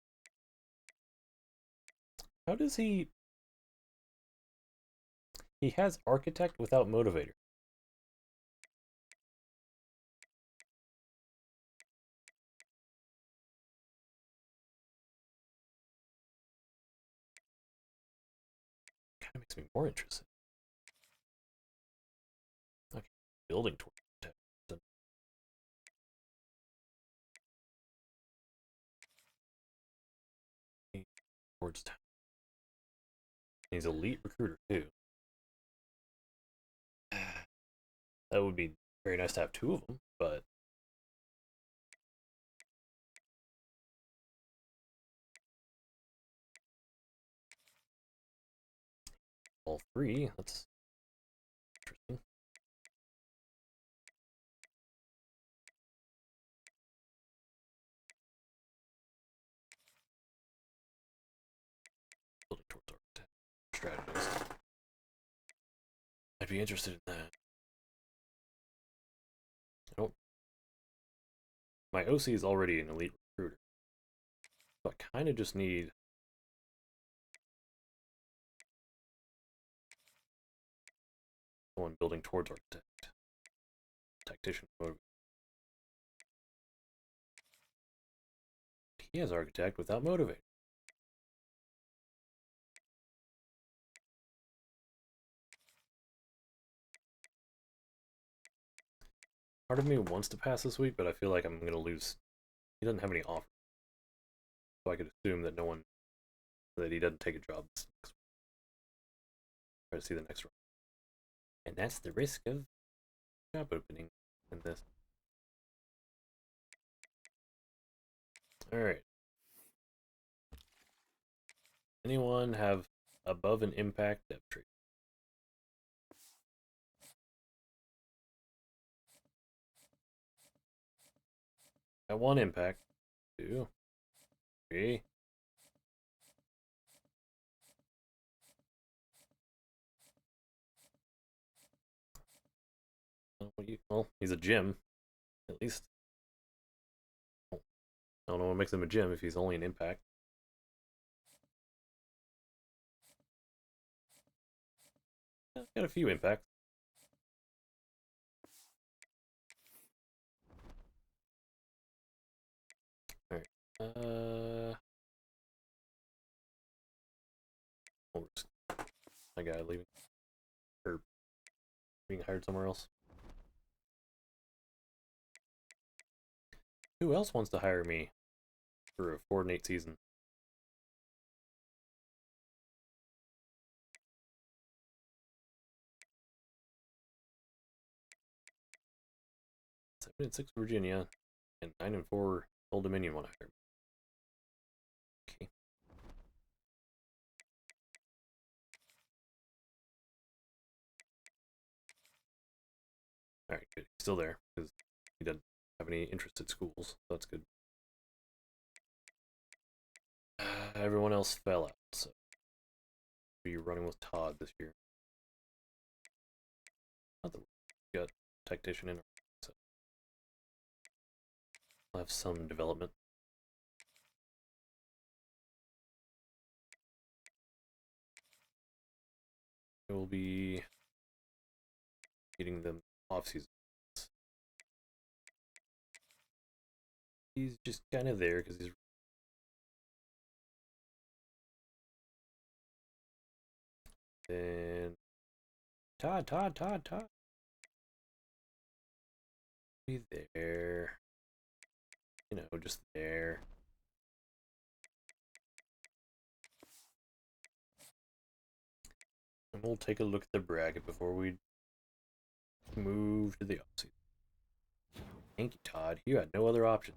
How does he... He has architect without motivator. Kind of makes me more interested. Okay, building towards architect. Towards town. He's elite recruiter too. That would be very nice to have two of them, but all three, that's interesting. Building towards architect. Strategist. I'd be interested in that. I don't. My OC is already an elite recruiter. So I kind of just need someone building towards architect. Tactician motivator. He has architect without motivator. Part of me wants to pass this week, but I feel like I'm going to lose. He doesn't have any offers. So I could assume that that he doesn't take a job this next week. Try to see the next round. And that's the risk of job opening in this. Alright. Anyone have above an impact depth trait? Got one impact. 2, 3. Well, he's a gym, at least. I don't know what makes him a gym if he's only an impact. Got a few impacts. Alright. My guy leaving. Or being hired somewhere else. Who else wants to hire me for a 4-8 season? Seven and 6 Virginia and 9 and 4 Old Dominion want to hire me. Okay. Alright, good. He's still there because he doesn't have any interested schools, so that's good. Everyone else fell out, so be running with Todd this year. Not that we got tactician in, so I'll have some development. I will be getting them off season. He's just kind of there because he's then Todd. Be there. You know, just there. And we'll take a look at the bracket before we move to the offseason. Thank you, Todd. You had no other option.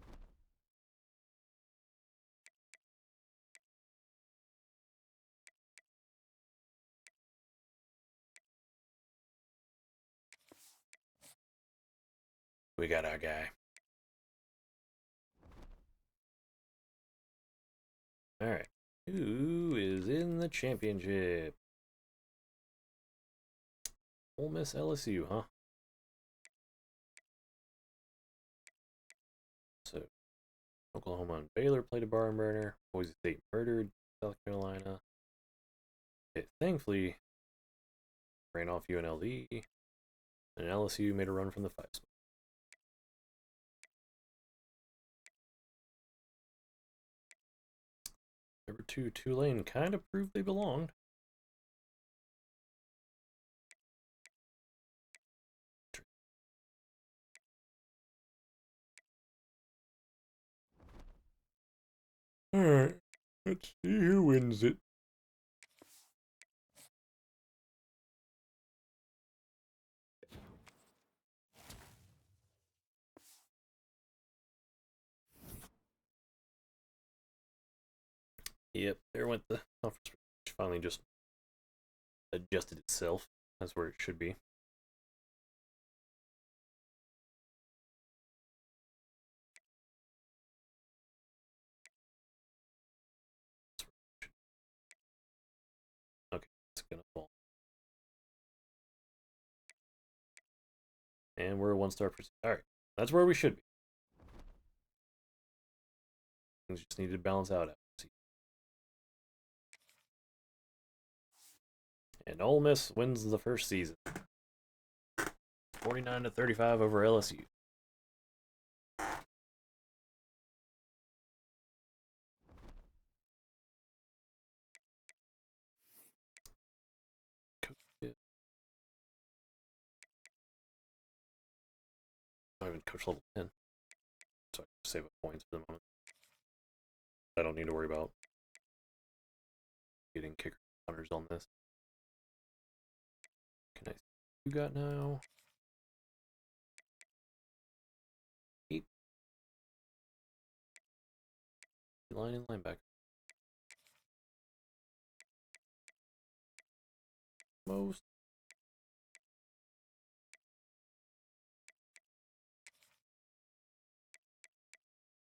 We got our guy. Alright. Who is in the championship? Ole Miss LSU, huh? So, Oklahoma and Baylor played a barn burner. Boise State murdered South Carolina. Okay, thankfully, ran off UNLV, and LSU made a run from the 5 spot. Number 2, Tulane kind of proved they belonged. Alright, let's see who wins it. Yep, there went the conference, which finally just adjusted itself. That's where it should be. Okay, it's gonna fall. And we're a 1-star percent. Alright, that's where we should be. Things just need to balance out. And Ole Miss wins the first season. 49-35 over LSU. Not even coach level 10. So I can save up points for the moment. I don't need to worry about getting kicker hunters on this. Can I see what you got now? 8. Line and linebacker. Most.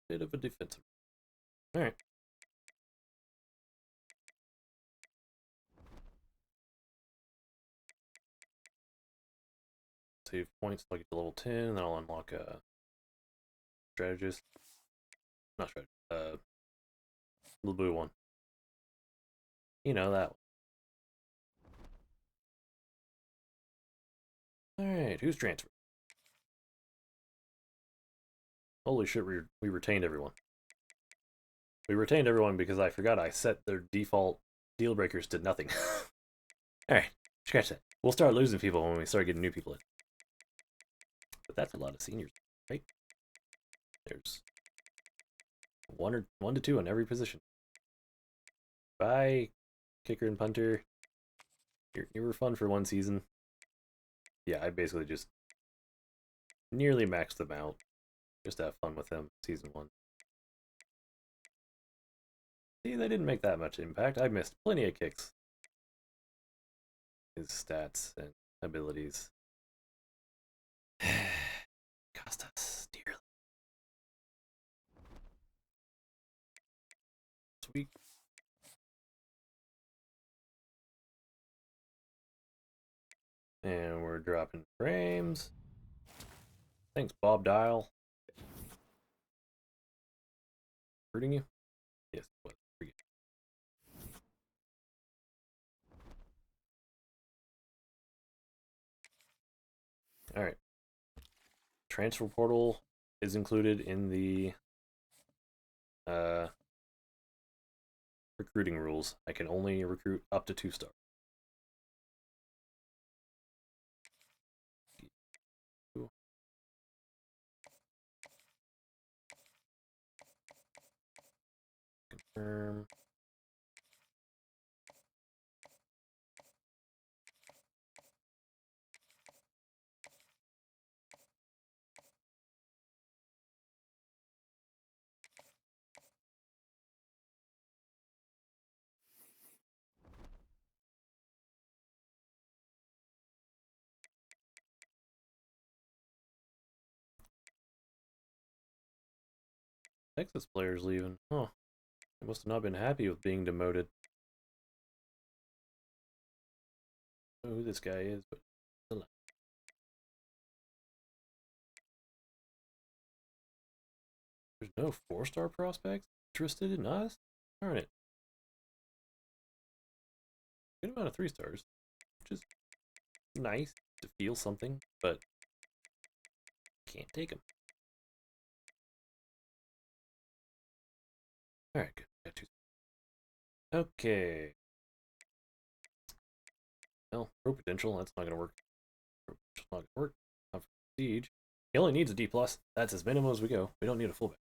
Bit of a defensive. Alright. Save points till I get to level 10, and then I'll unlock a strategist. Not strategist. The blue one. You know that one. Alright, who's transferred? Holy shit, we retained everyone. We retained everyone because I forgot I set their default deal breakers to nothing. Alright, scratch that. We'll start losing people when we start getting new people in. But that's a lot of seniors, right? There's 1 to 2 on every position. Bye, kicker and punter. You were fun for 1 season. Yeah, I basically just nearly maxed them out. Just to have fun with them, season 1. See, they didn't make that much impact. I missed plenty of kicks. His stats and abilities cost us dearly. Sweet. And we're dropping frames. Thanks, Bob Dial. Hurting you? Yes, what? Forget. Alright. Transfer portal is included in the recruiting rules. I can only recruit up to 2 stars. Confirm. Texas players leaving. Huh. They must have not been happy with being demoted. I don't know who this guy is, but there's no 4-star prospects interested in us? Darn it. Good amount of 3 stars, which is nice to feel something, but can't take them. All right, good. Got two. Okay. Well, pro potential. That's not gonna work. Pro potential's not gonna work. Not for siege. He only needs a D plus. That's as minimum as we go. We don't need a fullback.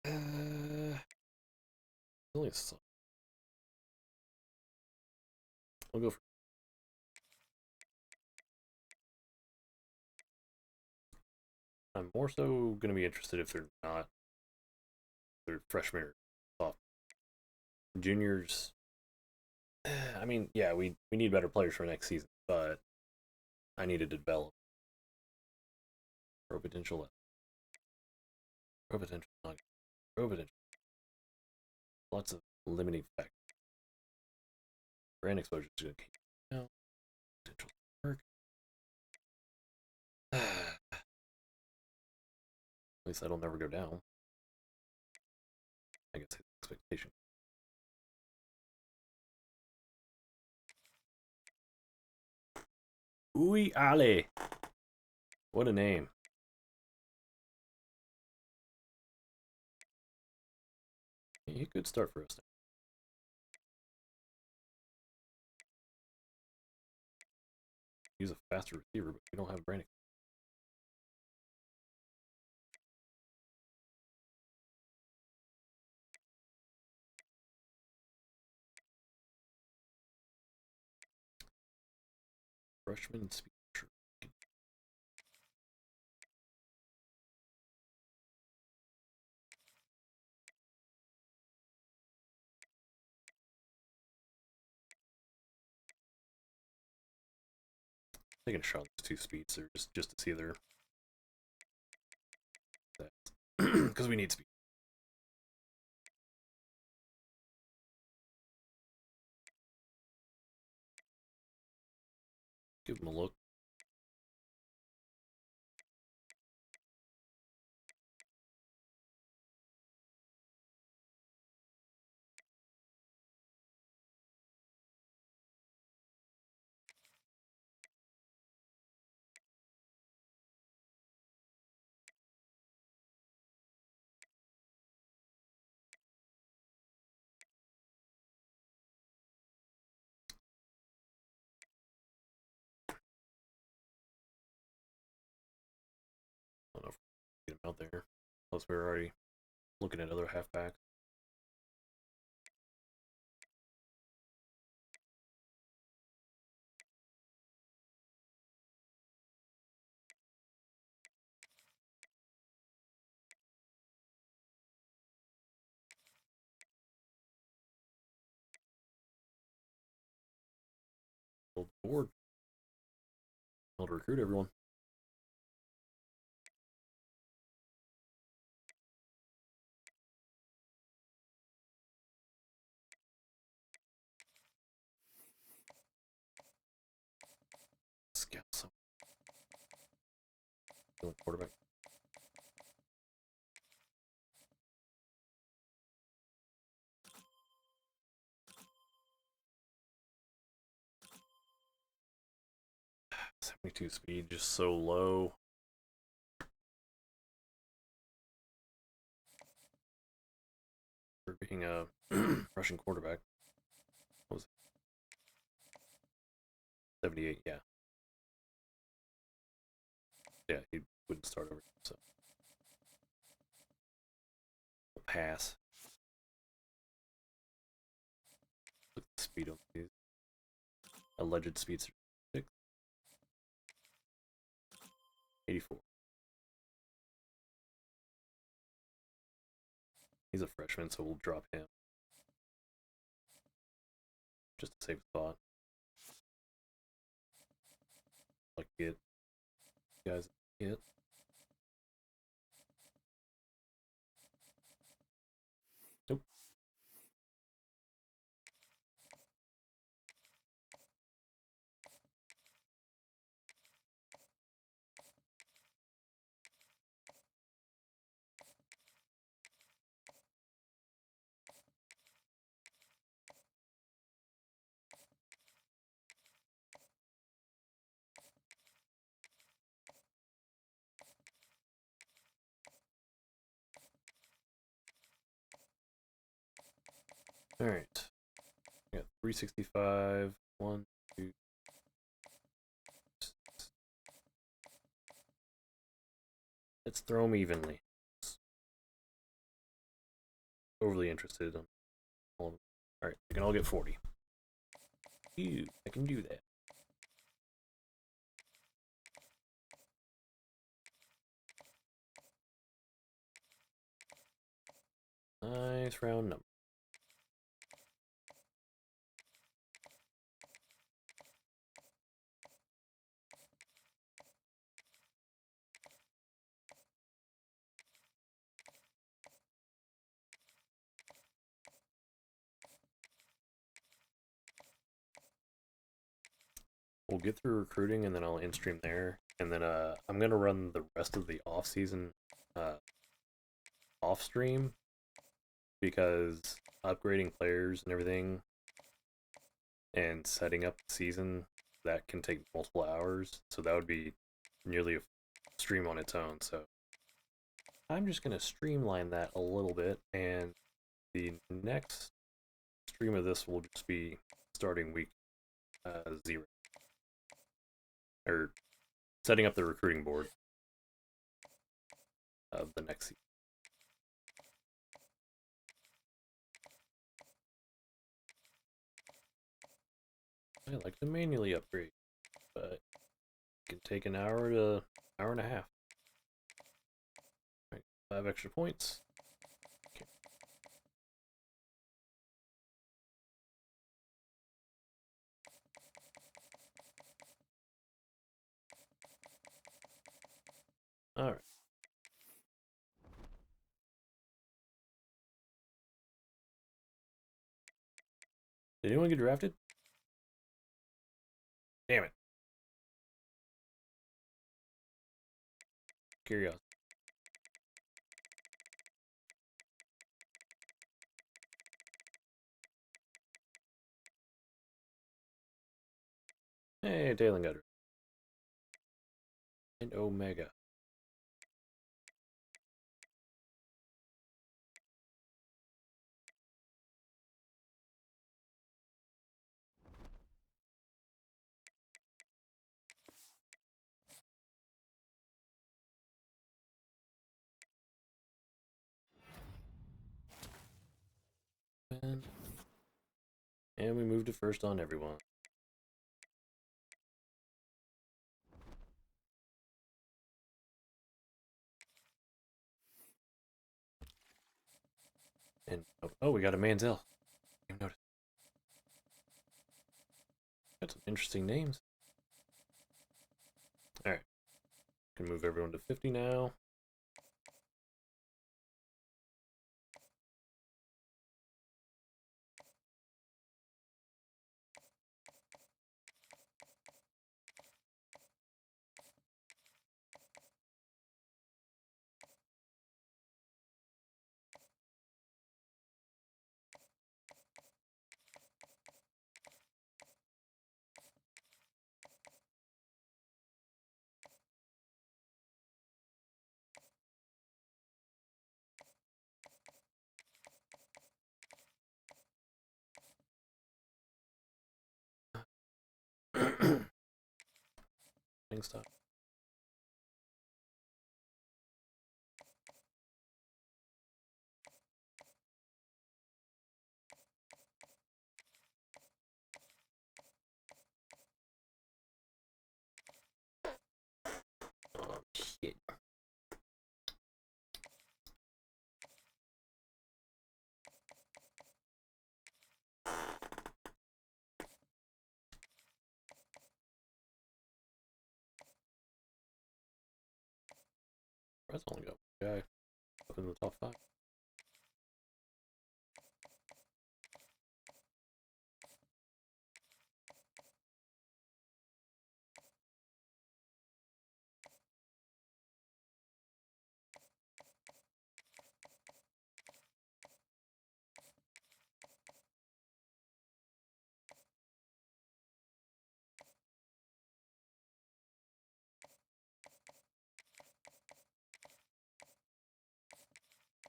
Uh, only a song. We'll go for. I'm more so gonna be interested if they're not. They're freshmen or sophomore. Juniors. I mean, yeah, we need better players for next season, but I needed to develop pro potential. Pro potential, not pro potential. Lots of limiting factors. Brand exposure is going to keep. No potential work. At least that'll never go down. I guess his expectation. Ooey Ale. What a name. He could start for us now. He's a faster receiver, but we don't have branding. Freshman speed. Taking a shot on these two speeds there just to see their because we need speed. Give him a look. I don't know if we get him out there. Plus, we're already looking at other halfbacks. Build the board. Build recruit everyone. Scout some. Quarterback. .72 speed, just so low. For being a Russian quarterback. What was it? 78, yeah. Yeah, he wouldn't start over, so. Pass. Look at the speed on these. Alleged speed 6. 84. He's a freshman, so we'll drop him. Just to save a spot. Like it. Guys, it. Nope. Alright. I got 365. 1, 2. Let's throw them evenly. Overly interested in all of them. Alright, we can all get 40. Ew, I can do that. Nice round number. We'll get through recruiting and then I'll in stream there. And then I'm gonna run the rest of the off season off stream because upgrading players and everything and setting up the season that can take multiple hours. So that would be nearly a stream on its own. So I'm just gonna streamline that a little bit, and the next stream of this will just be starting week 0. Or setting up the recruiting board of the next season. I like to manually upgrade, but it can take an hour to hour and a half. Right, 5 extra points. Okay. All right. Did anyone get drafted? Damn it. Curiosity. Hey, Dalen got it. And Omega. And we moved to first on everyone. And oh, we got a Manziel. Didn't notice. Got some interesting names. All right, can move everyone to 50 now. Thing stuff. Oh shit. That's only got one guy up in the top 5.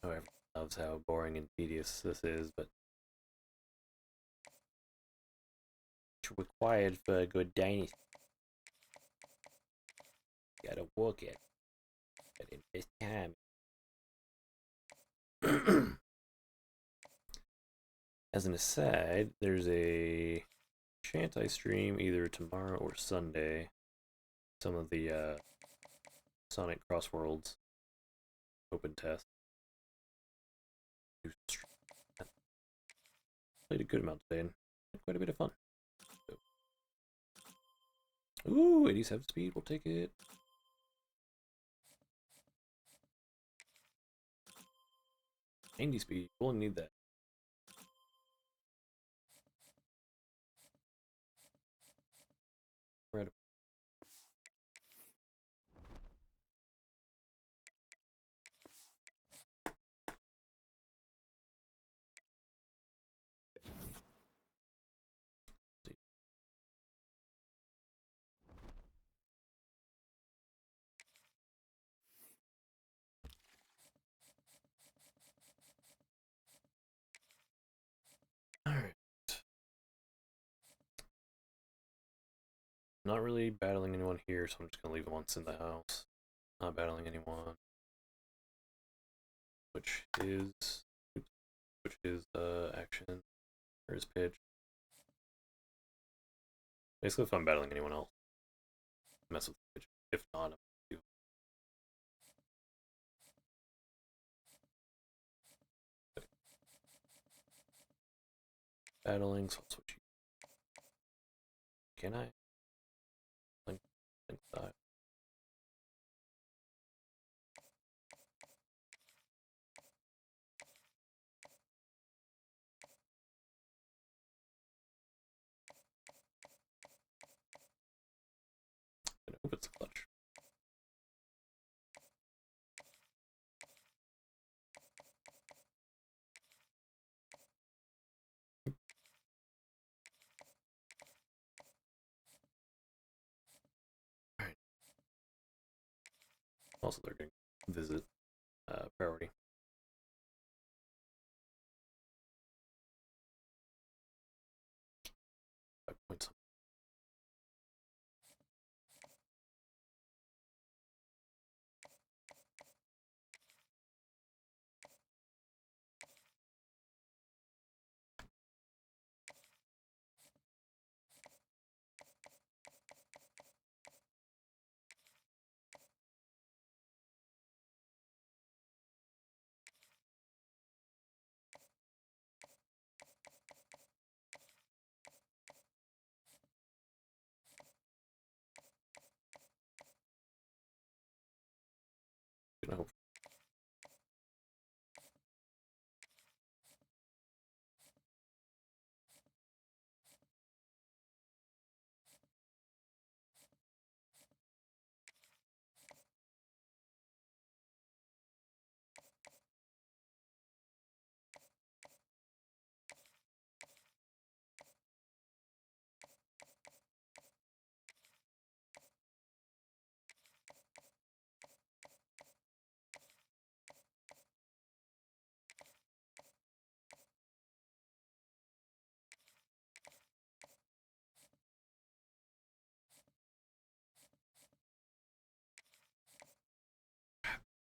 Oh, everyone loves how boring and tedious this is, but What's required for a good dynasty? Gotta work it. Gotta invest time. As an aside, there's a chance I stream either tomorrow or Sunday some of the Sonic Crossworlds open test. Played a good amount today and had quite a bit of fun. So. Ooh, 87 speed, we'll take it. 90 speed, we'll need that. Right. Alright. Not really battling anyone here, so I'm just gonna leave them once in the house. Not battling anyone. Which is action. Or is pitch. Basically if I'm battling anyone else. Mess with the pitch. If not, I'm do. Battling, so I'll switch you. Can I? Think that. I hope it's clutch. Alright. Also, they're going to visit priority. Points. Gonna hope.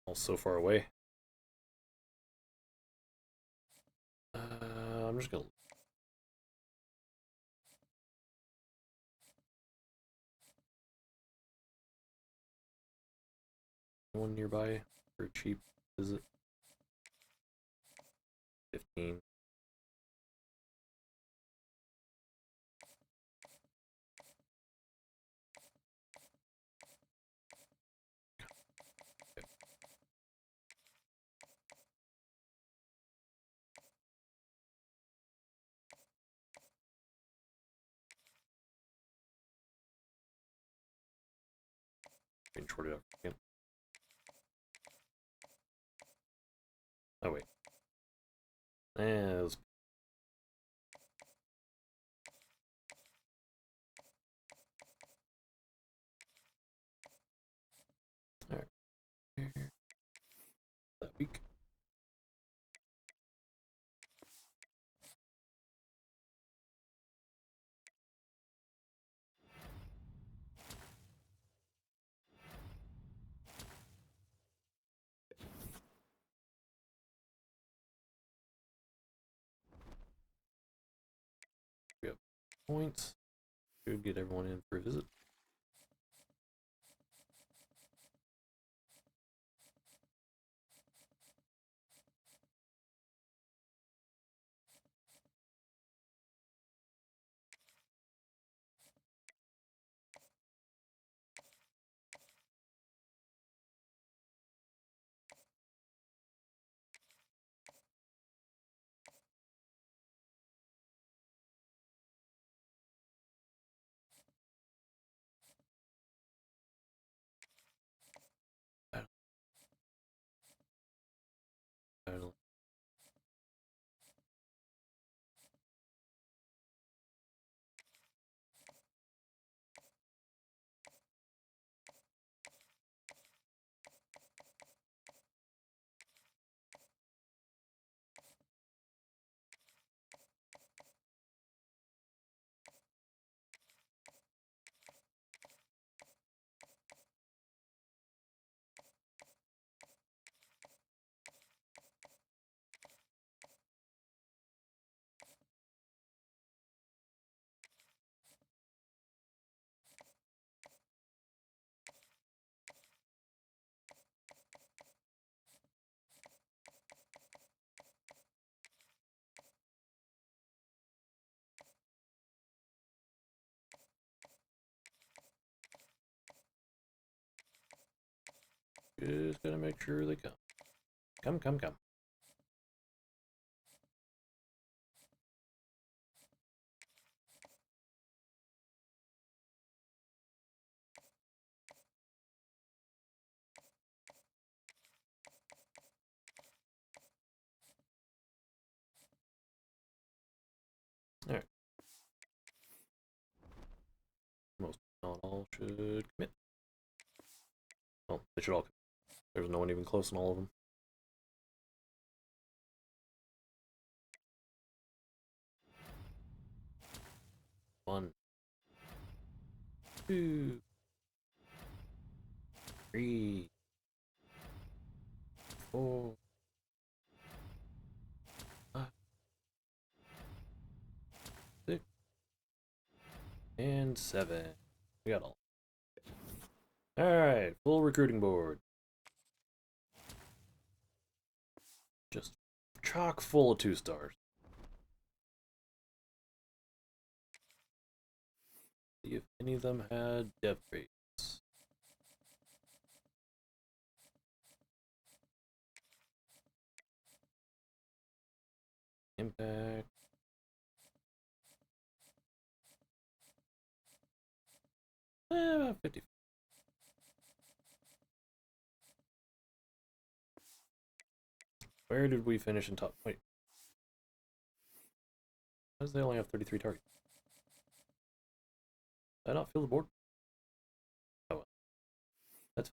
All so far away. I'm just gonna. One nearby for a cheap visit. 15. Getting shorted up again. Oh wait. That was. Alright. That week. points. Should get everyone in for a visit. Title. Just gotta make sure they come. Come, come, come. Alright. Most, not all, should commit. Well, they should all commit. There's no one even close in all of them. One, two, three, four, five, six, and seven. We got all. Alright, full recruiting board. Just chock full of 2-stars. See if any of them had depth rates. Impact. About 50. Where did we finish in top? Wait. Why does they only have 33 targets? Did I not fill the board? Oh well. That's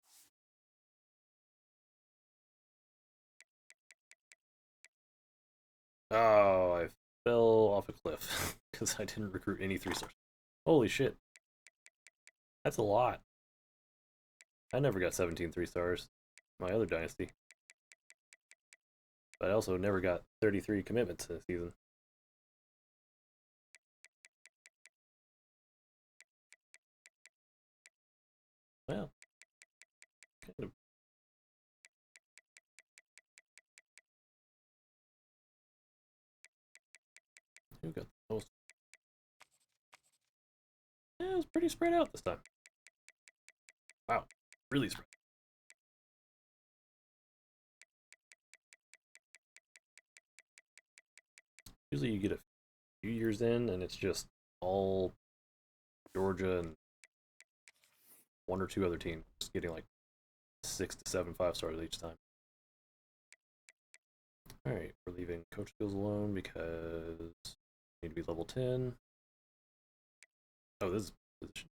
Oh, I fell off a cliff because I didn't recruit any 3-stars. Holy shit. That's a lot. I never got 17 3-stars. My other dynasty. But I also never got 33 commitments in a season. Well, kind of. Who got the most? Yeah, it was pretty spread out this time. Wow, really spread. Usually you get a few years in and it's just all Georgia and 1 or 2 other teams just getting like 6 to 7 5-stars each time. Alright, we're leaving coach skills alone because we need to be level 10. Oh, this is position.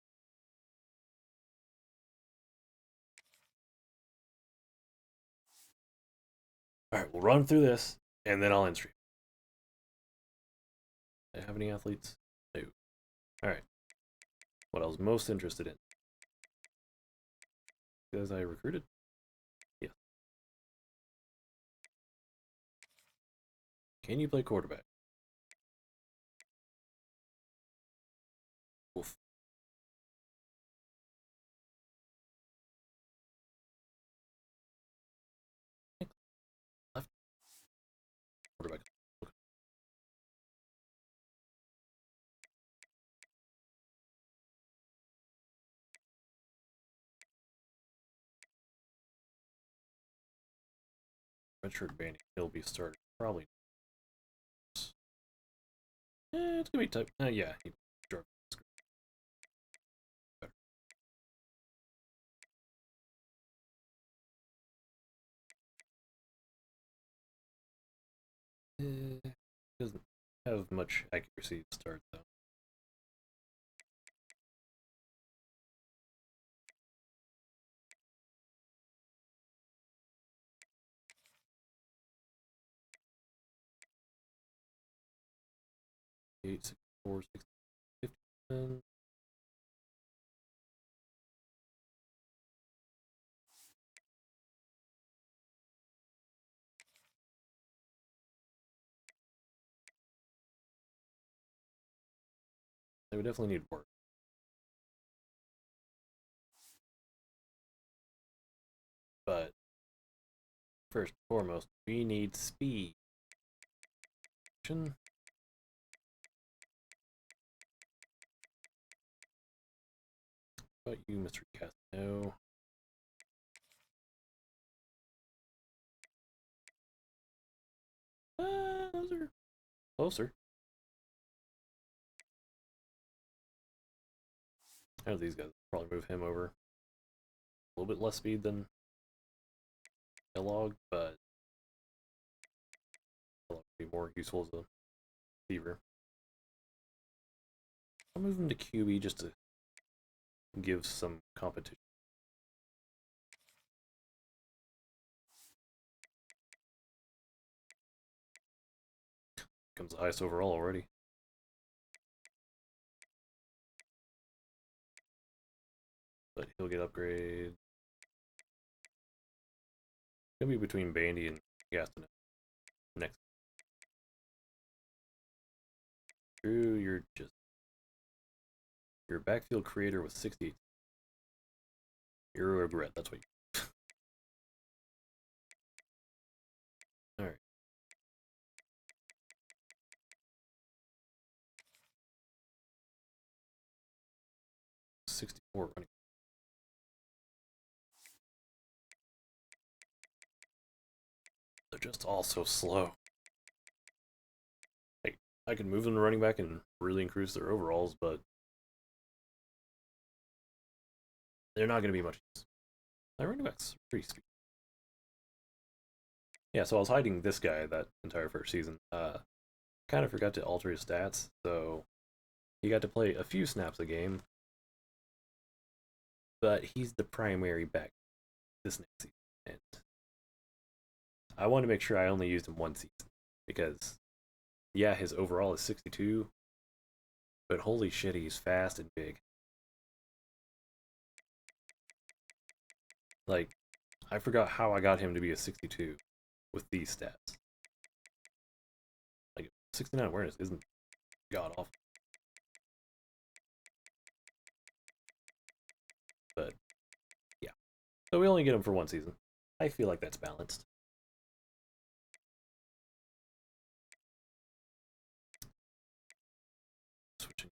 Alright, we'll run through this and then I'll end stream. Do I have any athletes? No. Alright. What I was most interested in. Because I recruited? Yes. Can you play quarterback? redshirt Bandy. He'll be starting probably. It's gonna be tough. Yeah, he drove. Doesn't have much accuracy to start though. Eight, 64, 60, 50. They would definitely need work. But first and foremost, we need speed. How about you, Mr. Castano? Those are closer. How do these guys probably move him over? A little bit less speed than Kellogg, but Kellogg would be more useful as a receiver. I'll move him to QB just to give some competition. Comes the highest overall already. But he'll get upgrade. Gonna be between Bandy and Gaston next. Drew, you're just your backfield creator with 60. You're a regret, that's what you Alright. 64 running. They're just all so slow. Like, I could move them to running back and really increase their overalls, but they're not going to be much use. My running back's pretty speedy. Yeah, so I was hiding this guy that entire first season. Kind of forgot to alter his stats, so he got to play a few snaps a game, but he's the primary back this next season, and I want to make sure I only used him one season, because, yeah, his overall is 62, but holy shit, he's fast and big. Like, I forgot how I got him to be a 62 with these stats. Like, 69 awareness isn't god awful. But, yeah. So we only get him for one season. I feel like that's balanced. Switching.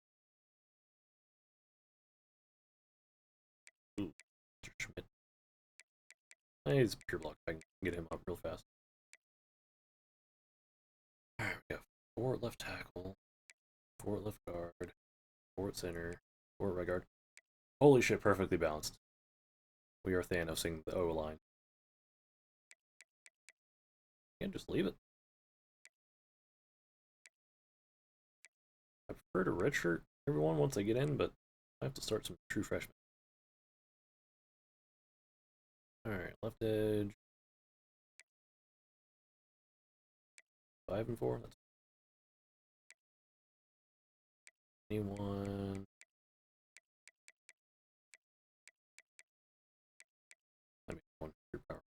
Ooh, Mr. Schmidt. He's pure luck. I can get him up real fast. Alright, we got 4 at left tackle, 4 at left guard, 4 at center, 4 at right guard. Holy shit, perfectly balanced. We are Thanosing the O line. Can't just leave it. I prefer to redshirt everyone once they get in, but I have to start some true freshmen. Alright, left edge. 5 and 4. That's anyone. I mean, 1 pure power.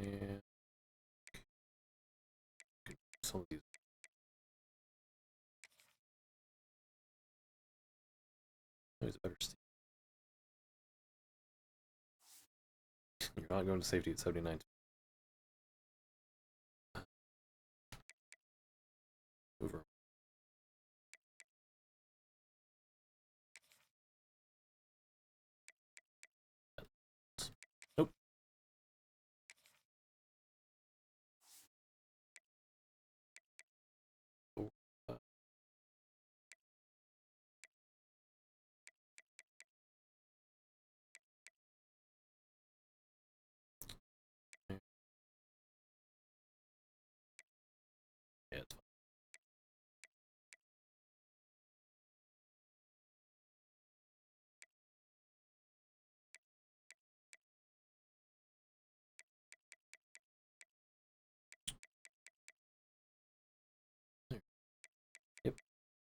And some of these He's a better Steve. You're not going to safety at 79. Over. Nope. Yeah, it's fine. There. Yep.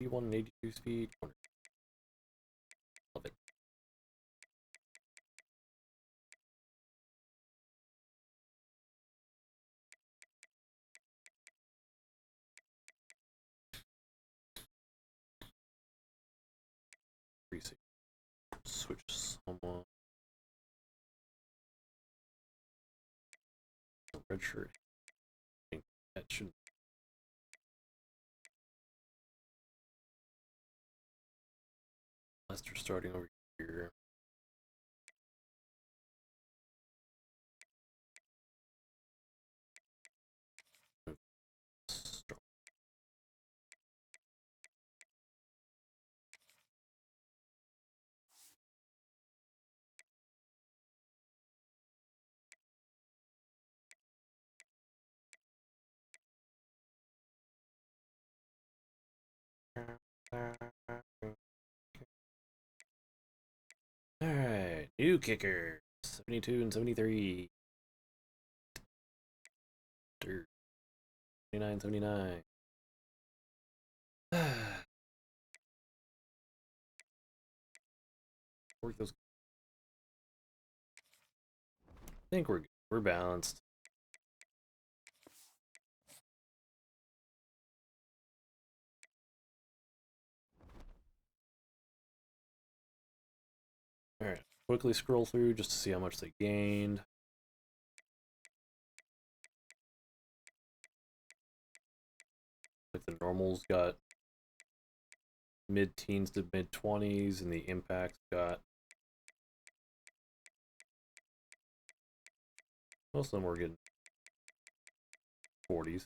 182 speed. Corner. Love it. Switch someone. Red shirt. I think that should. Lester starting over here. Strong. Alright, new kicker. 72 and 73. 79, 79. Work those. I think we're good. We're balanced. Alright, quickly scroll through just to see how much they gained. Like the normals got mid-teens to mid-20s, and the impacts got... Most of them were getting 40s.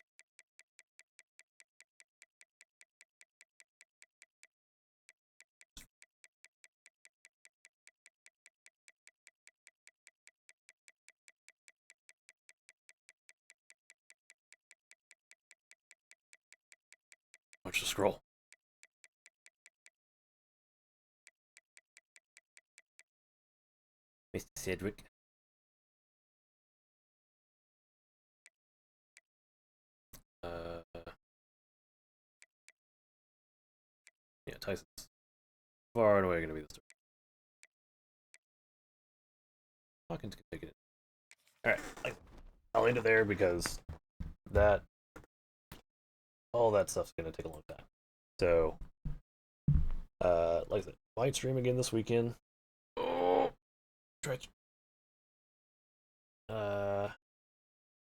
Much to scroll. Mr. Cedric. Yeah, Tyson's far and away going to be the star. Hawkins can take it in. Alright, I'll end it there because all that stuff's going to take a long time. So, like I said, might stream again this weekend. Oh, stretch.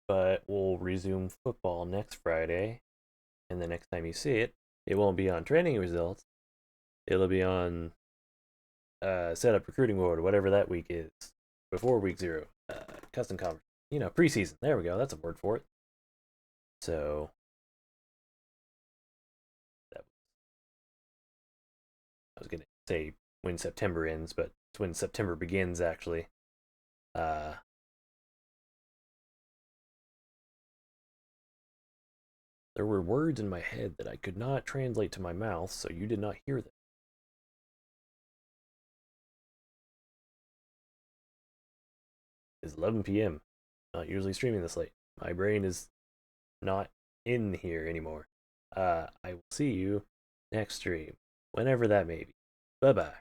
But we'll resume football next Friday, and the next time you see it, it won't be on training results. It'll be on setup recruiting mode, whatever that week is, before week 0. Custom conference, preseason. There we go. That's a word for it. So I was gonna say when September ends, but it's when September begins actually. There were words in my head that I could not translate to my mouth, so you did not hear them. It's 11 p.m. Not usually streaming this late. My brain is not in here anymore. I will see you next stream, whenever that may be. Bye-bye.